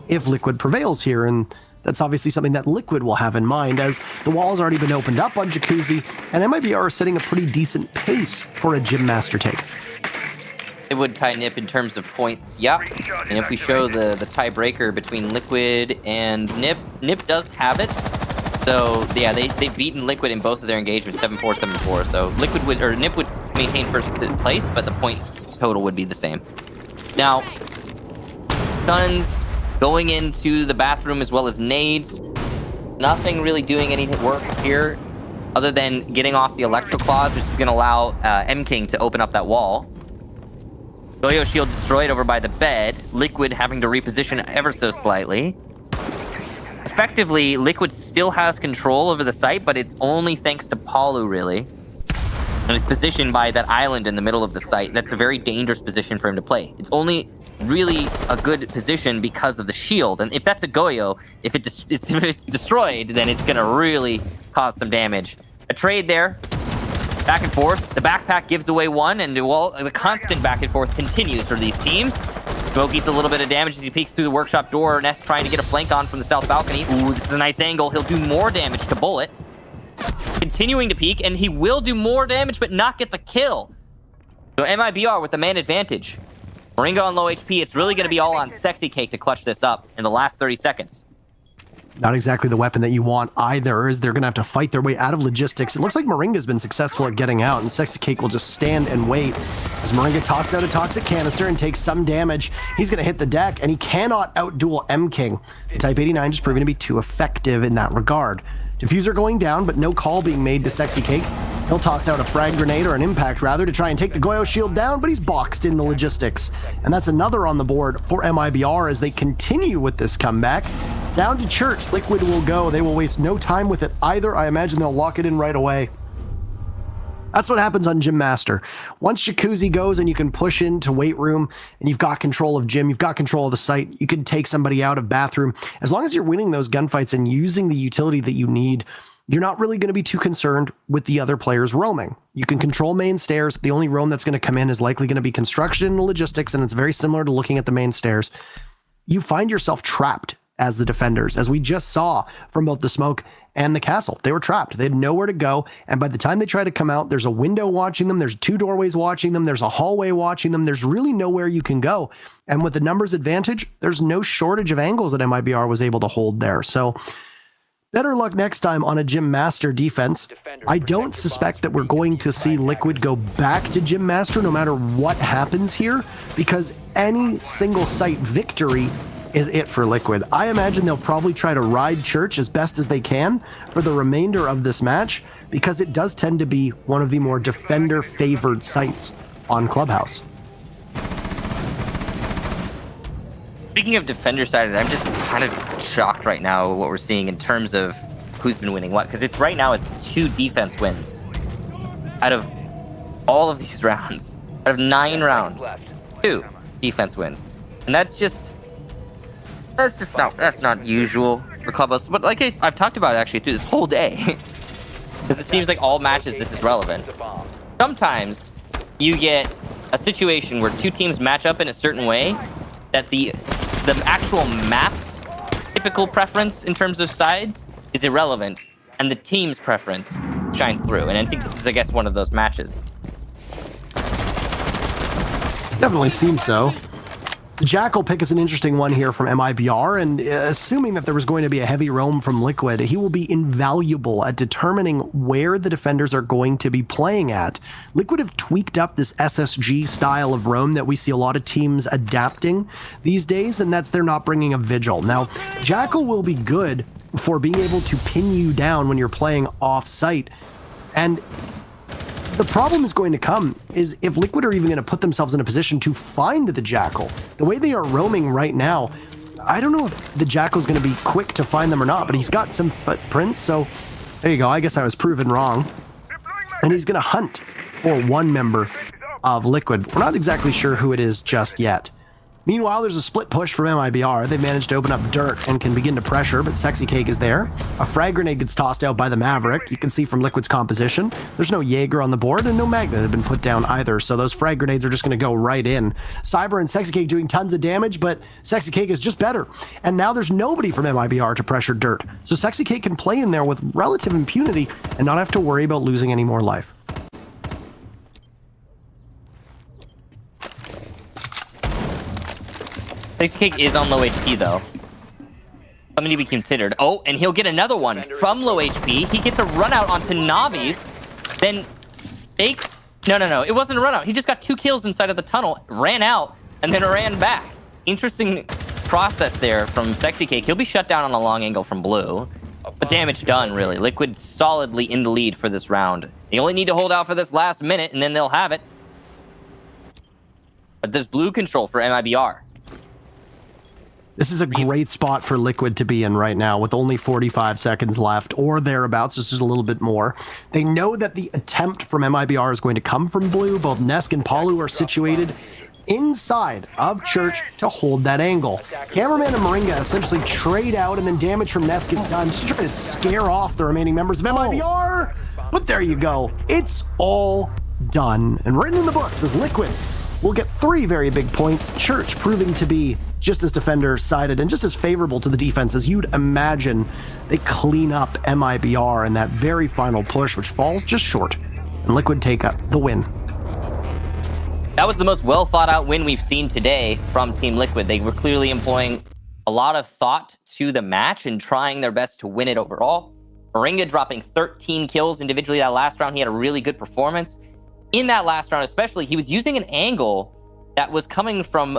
if Liquid prevails here, and that's obviously something that Liquid will have in mind, as the wall's already been opened up on Jacuzzi, and MIBR is setting a pretty decent pace for a Gym Master take. It would tie Nip in terms of points, yeah. And if we show the tiebreaker between Liquid and Nip, Nip does have it. So, yeah, they've beaten Liquid in both of their engagements, 7-4, 7-4. So, Nip would maintain first place, but the point total would be the same. Now, guns going into the bathroom as well as nades. Nothing really doing any work here other than getting off the Electro Claws, which is going to allow M-King to open up that wall. Goyo shield destroyed over by the bed. Liquid having to reposition ever so slightly. Effectively, Liquid still has control over the site, but it's only thanks to Palu, really. And it's positioned by that island in the middle of the site. That's a very dangerous position for him to play. It's only really a good position because of the shield. And if that's a Goyo, if it's destroyed, then it's going to really cause some damage. A trade there. Back and forth. The backpack gives away one, and well, the constant back and forth continues for these teams. Smoke eats a little bit of damage as he peeks through the workshop door. Nest trying to get a flank on from the south balcony. Ooh, this is a nice angle. He'll do more damage to Bullet. Continuing to peek, and he will do more damage, but not get the kill. So MIBR with the man advantage. Moringa on low HP. It's really going to be all on Sexy Cake to clutch this up in the last 30 seconds. Not exactly the weapon that you want either, as they're going to have to fight their way out of logistics. It looks like Moringa's been successful at getting out, and Sexy Cake will just stand and wait as Moringa tosses out a toxic canister and takes some damage. He's going to hit the deck, and he cannot outduel M-King. The Type 89 just proving to be too effective in that regard. Diffuser going down, but no call being made to Sexy Cake. He'll toss out a frag grenade, or an impact rather, to try and take the Goyo shield down, but he's boxed in the logistics. And that's another on the board for MIBR as they continue with this comeback. Down to Church, Liquid will go. They will waste no time with it either. I imagine they'll lock it in right away. That's what happens on Gym Master. Once Jacuzzi goes and you can push into weight room and you've got control of gym, you've got control of the site, you can take somebody out of bathroom. As long as you're winning those gunfights and using the utility that you need, you're not really going to be too concerned with the other players roaming. You can control main stairs. The only roam that's going to come in is likely going to be construction and logistics, and it's very similar to looking at the main stairs. You find yourself trapped as the defenders, as we just saw from both the smoke and the castle. They were trapped. They had nowhere to go, and by the time they try to come out, there's a window watching them, there's two doorways watching them, there's a hallway watching them, there's really nowhere you can go. And with the numbers advantage, there's no shortage of angles that MIBR was able to hold there. So better luck next time on a Gym Master defense. I don't suspect that we're going to see Liquid go back to Gym Master no matter what happens here, because any single site victory is it for Liquid. I imagine they'll probably try to ride Church as best as they can for the remainder of this match, because it does tend to be one of the more defender-favored sites on Clubhouse. Speaking of defender-sided, I'm just kind of shocked right now what we're seeing in terms of who's been winning what, because it's right now it's 2 defense wins out of all of these rounds. Out of 9 rounds, 2 defense wins, and that's not usual for Clubhouse. But like I've talked about it actually through this whole day, because it seems like all matches this is relevant. Sometimes you get a situation where 2 teams match up in a certain way that the actual map's typical preference in terms of sides is irrelevant, and the team's preference shines through. And I think this is, I guess, one of those matches. Definitely seems so. The Jackal pick is an interesting one here from MIBR, and assuming that there was going to be a heavy roam from Liquid, he will be invaluable at determining where the defenders are going to be playing at. Liquid have tweaked up this SSG style of roam that we see a lot of teams adapting these days, and that's they're not bringing a Vigil. Now, Jackal will be good for being able to pin you down when you're playing off-site, and the problem is going to come is if Liquid are even going to put themselves in a position to find the Jackal. The way they are roaming right now, I don't know if the Jackal is going to be quick to find them or not, but he's got some footprints, so there you go. I guess I was proven wrong. And he's going to hunt for one member of Liquid. We're not exactly sure who it is just yet. Meanwhile, there's a split push from MIBR. They've managed to open up dirt and can begin to pressure, but Sexy Cake is there. A frag grenade gets tossed out by the Maverick. You can see from Liquid's composition, there's no Jaeger on the board and no Magnet had been put down either, so those frag grenades are just going to go right in. Cyber and Sexy Cake doing tons of damage, but Sexy Cake is just better. And now there's nobody from MIBR to pressure dirt, so Sexy Cake can play in there with relative impunity and not have to worry about losing any more life. Sexy Cake is on low HP though. Something to be considered. Oh, and he'll get another one from low HP. He gets a run out onto Navi's, then fakes. No. It wasn't a run out. He just got 2 kills inside of the tunnel, ran out, and then ran back. Interesting process there from Sexy Cake. He'll be shut down on a long angle from blue. But damage done, really. Liquid solidly in the lead for this round. They only need to hold out for this last minute, and then they'll have it. But there's blue control for MIBR. This is a great spot for Liquid to be in right now with only 45 seconds left or thereabouts, just a little bit more. They know that the attempt from MIBR is going to come from blue. Both Nesk and Palu are situated inside of Church to hold that angle. Cameraman and Moringa essentially trade out, and then damage from Nesk is done just to try to scare off the remaining members of MIBR. But there you go. It's all done. And written in the books is Liquid will get 3 very big points. Church proving to be just as defender-sided and just as favorable to the defense as you'd imagine. They clean up MIBR in that very final push, which falls just short. And Liquid take up the win. That was the most well-thought-out win we've seen today from Team Liquid. They were clearly employing a lot of thought to the match and trying their best to win it overall. Moringa dropping 13 kills individually that last round. He had a really good performance. In that last round especially, he was using an angle that was coming from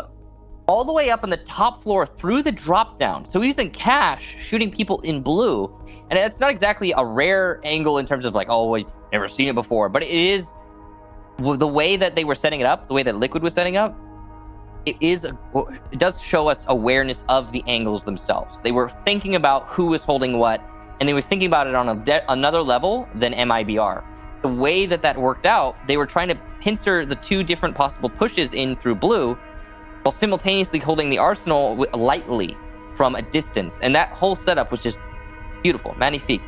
all the way up on the top floor through the drop down. So he's in cash shooting people in blue. And it's not exactly a rare angle in terms of like, oh, we've never seen it before, but it is the way that they were setting it up, the way that Liquid was setting up. It does show us awareness of the angles themselves. They were thinking about who was holding what, and they were thinking about it on another level than MIBR. The way that worked out, they were trying to pincer the two different possible pushes in through blue, while simultaneously holding the arsenal lightly from a distance. And that whole setup was just beautiful, magnifique.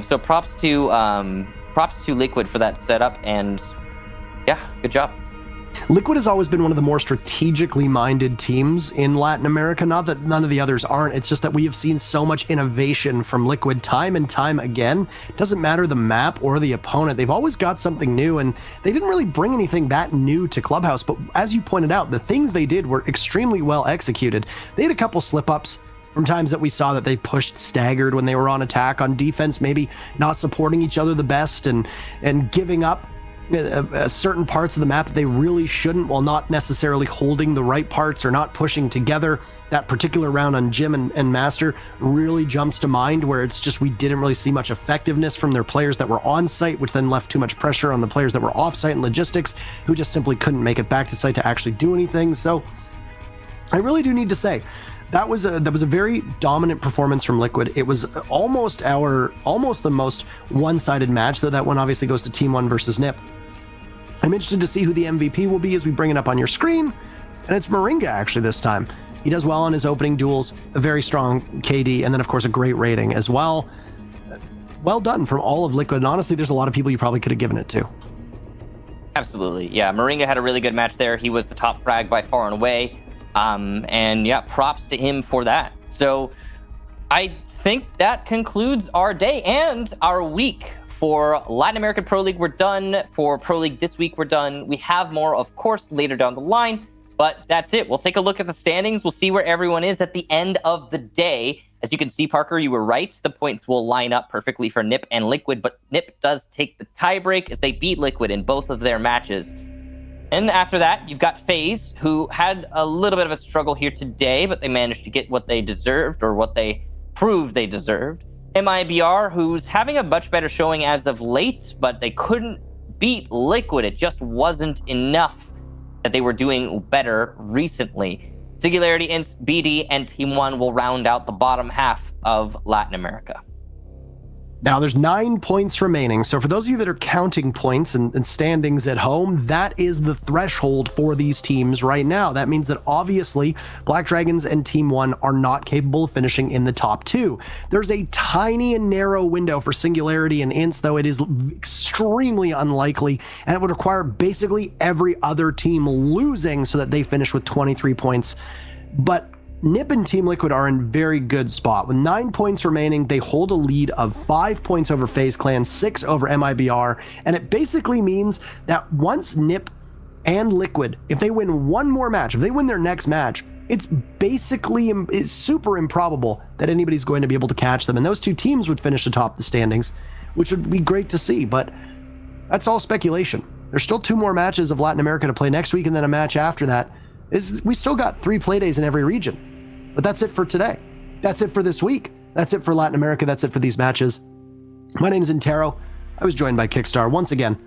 So props to Liquid for that setup, and yeah, good job. Liquid has always been one of the more strategically minded teams in Latin America. Not that none of the others aren't. It's just that we have seen so much innovation from Liquid time and time again. It doesn't matter the map or the opponent. They've always got something new, and they didn't really bring anything that new to Clubhouse. But as you pointed out, the things they did were extremely well executed. They had a couple slip-ups from times that we saw that they pushed staggered when they were on attack, on defense, maybe not supporting each other the best and giving up certain parts of the map that they really shouldn't, while not necessarily holding the right parts or not pushing together. That particular round on Jim and Master really jumps to mind, where it's just we didn't really see much effectiveness from their players that were on site, which then left too much pressure on the players that were off site and logistics, who just simply couldn't make it back to site to actually do anything. So I really do need to say that was a very dominant performance from Liquid. It was almost the most one-sided match, though that one obviously goes to Team 1 versus NIP. I'm interested to see who the MVP will be as we bring it up on your screen, and it's Moringa actually this time. He does well on his opening duels, a very strong KD, and then of course a great rating as well. Well done from all of Liquid, and honestly there's a lot of people you probably could have given it to. Absolutely, yeah. Moringa had a really good match there. He was the top frag by far and away, and yeah, props to him for that. So I think that concludes our day and our week. For Latin American Pro League, we're done. For Pro League this week, we're done. We have more, of course, later down the line, but that's it. We'll take a look at the standings. We'll see where everyone is at the end of the day. As you can see, Parker, you were right. The points will line up perfectly for NIP and Liquid, but NIP does take the tiebreak as they beat Liquid in both of their matches. And after that, you've got FaZe, who had a little bit of a struggle here today, but they managed to get what they deserved, or what they proved they deserved. MIBR, who's having a much better showing as of late, but they couldn't beat Liquid. It just wasn't enough that they were doing better recently. Singularity, Ints, BD, and Team 1 will round out the bottom half of Latin America. Now there's 9 points remaining, so for those of you that are counting points and standings at home, that is the threshold for these teams right now. That means that obviously Black Dragons and Team 1 are not capable of finishing in the top 2. There's a tiny and narrow window for Singularity and Ints, though it is extremely unlikely, and it would require basically every other team losing so that they finish with 23 points. But NIP and Team Liquid are in very good spot. With 9 points remaining, they hold a lead of 5 points over FaZe Clan, 6 over MIBR, and it basically means that once NIP and Liquid, if they win one more match, if they win their next match, it's super improbable that anybody's going to be able to catch them, and those two teams would finish atop the standings, which would be great to see, but that's all speculation. There's still 2 more matches of Latin America to play next week, and then a match after that. We still got 3 Playdays in every region, but that's it for today. That's it for this week. That's it for Latin America. That's it for these matches. My name's Intero. I was joined by Kickstar. Once again,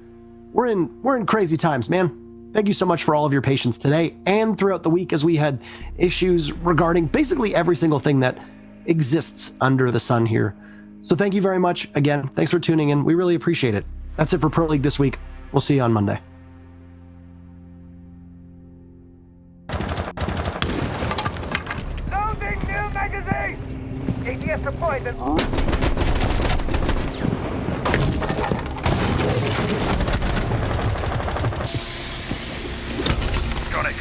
we're in crazy times, man. Thank you so much for all of your patience today and throughout the week, as we had issues regarding basically every single thing that exists under the sun here. So thank you very much. Again, thanks for tuning in. We really appreciate it. That's it for Pro League this week. We'll see you on Monday. ATS deployed. Got it.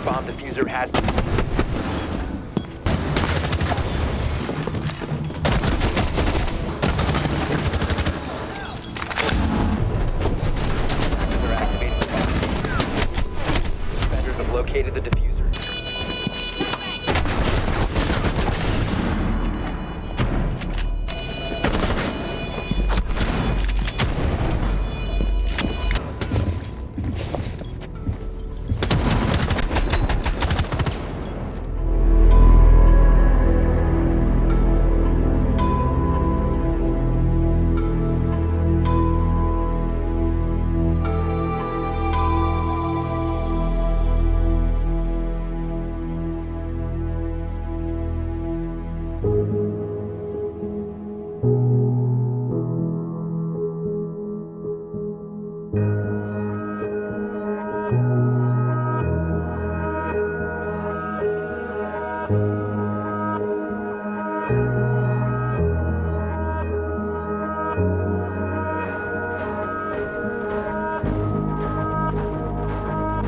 Bomb diffuser has been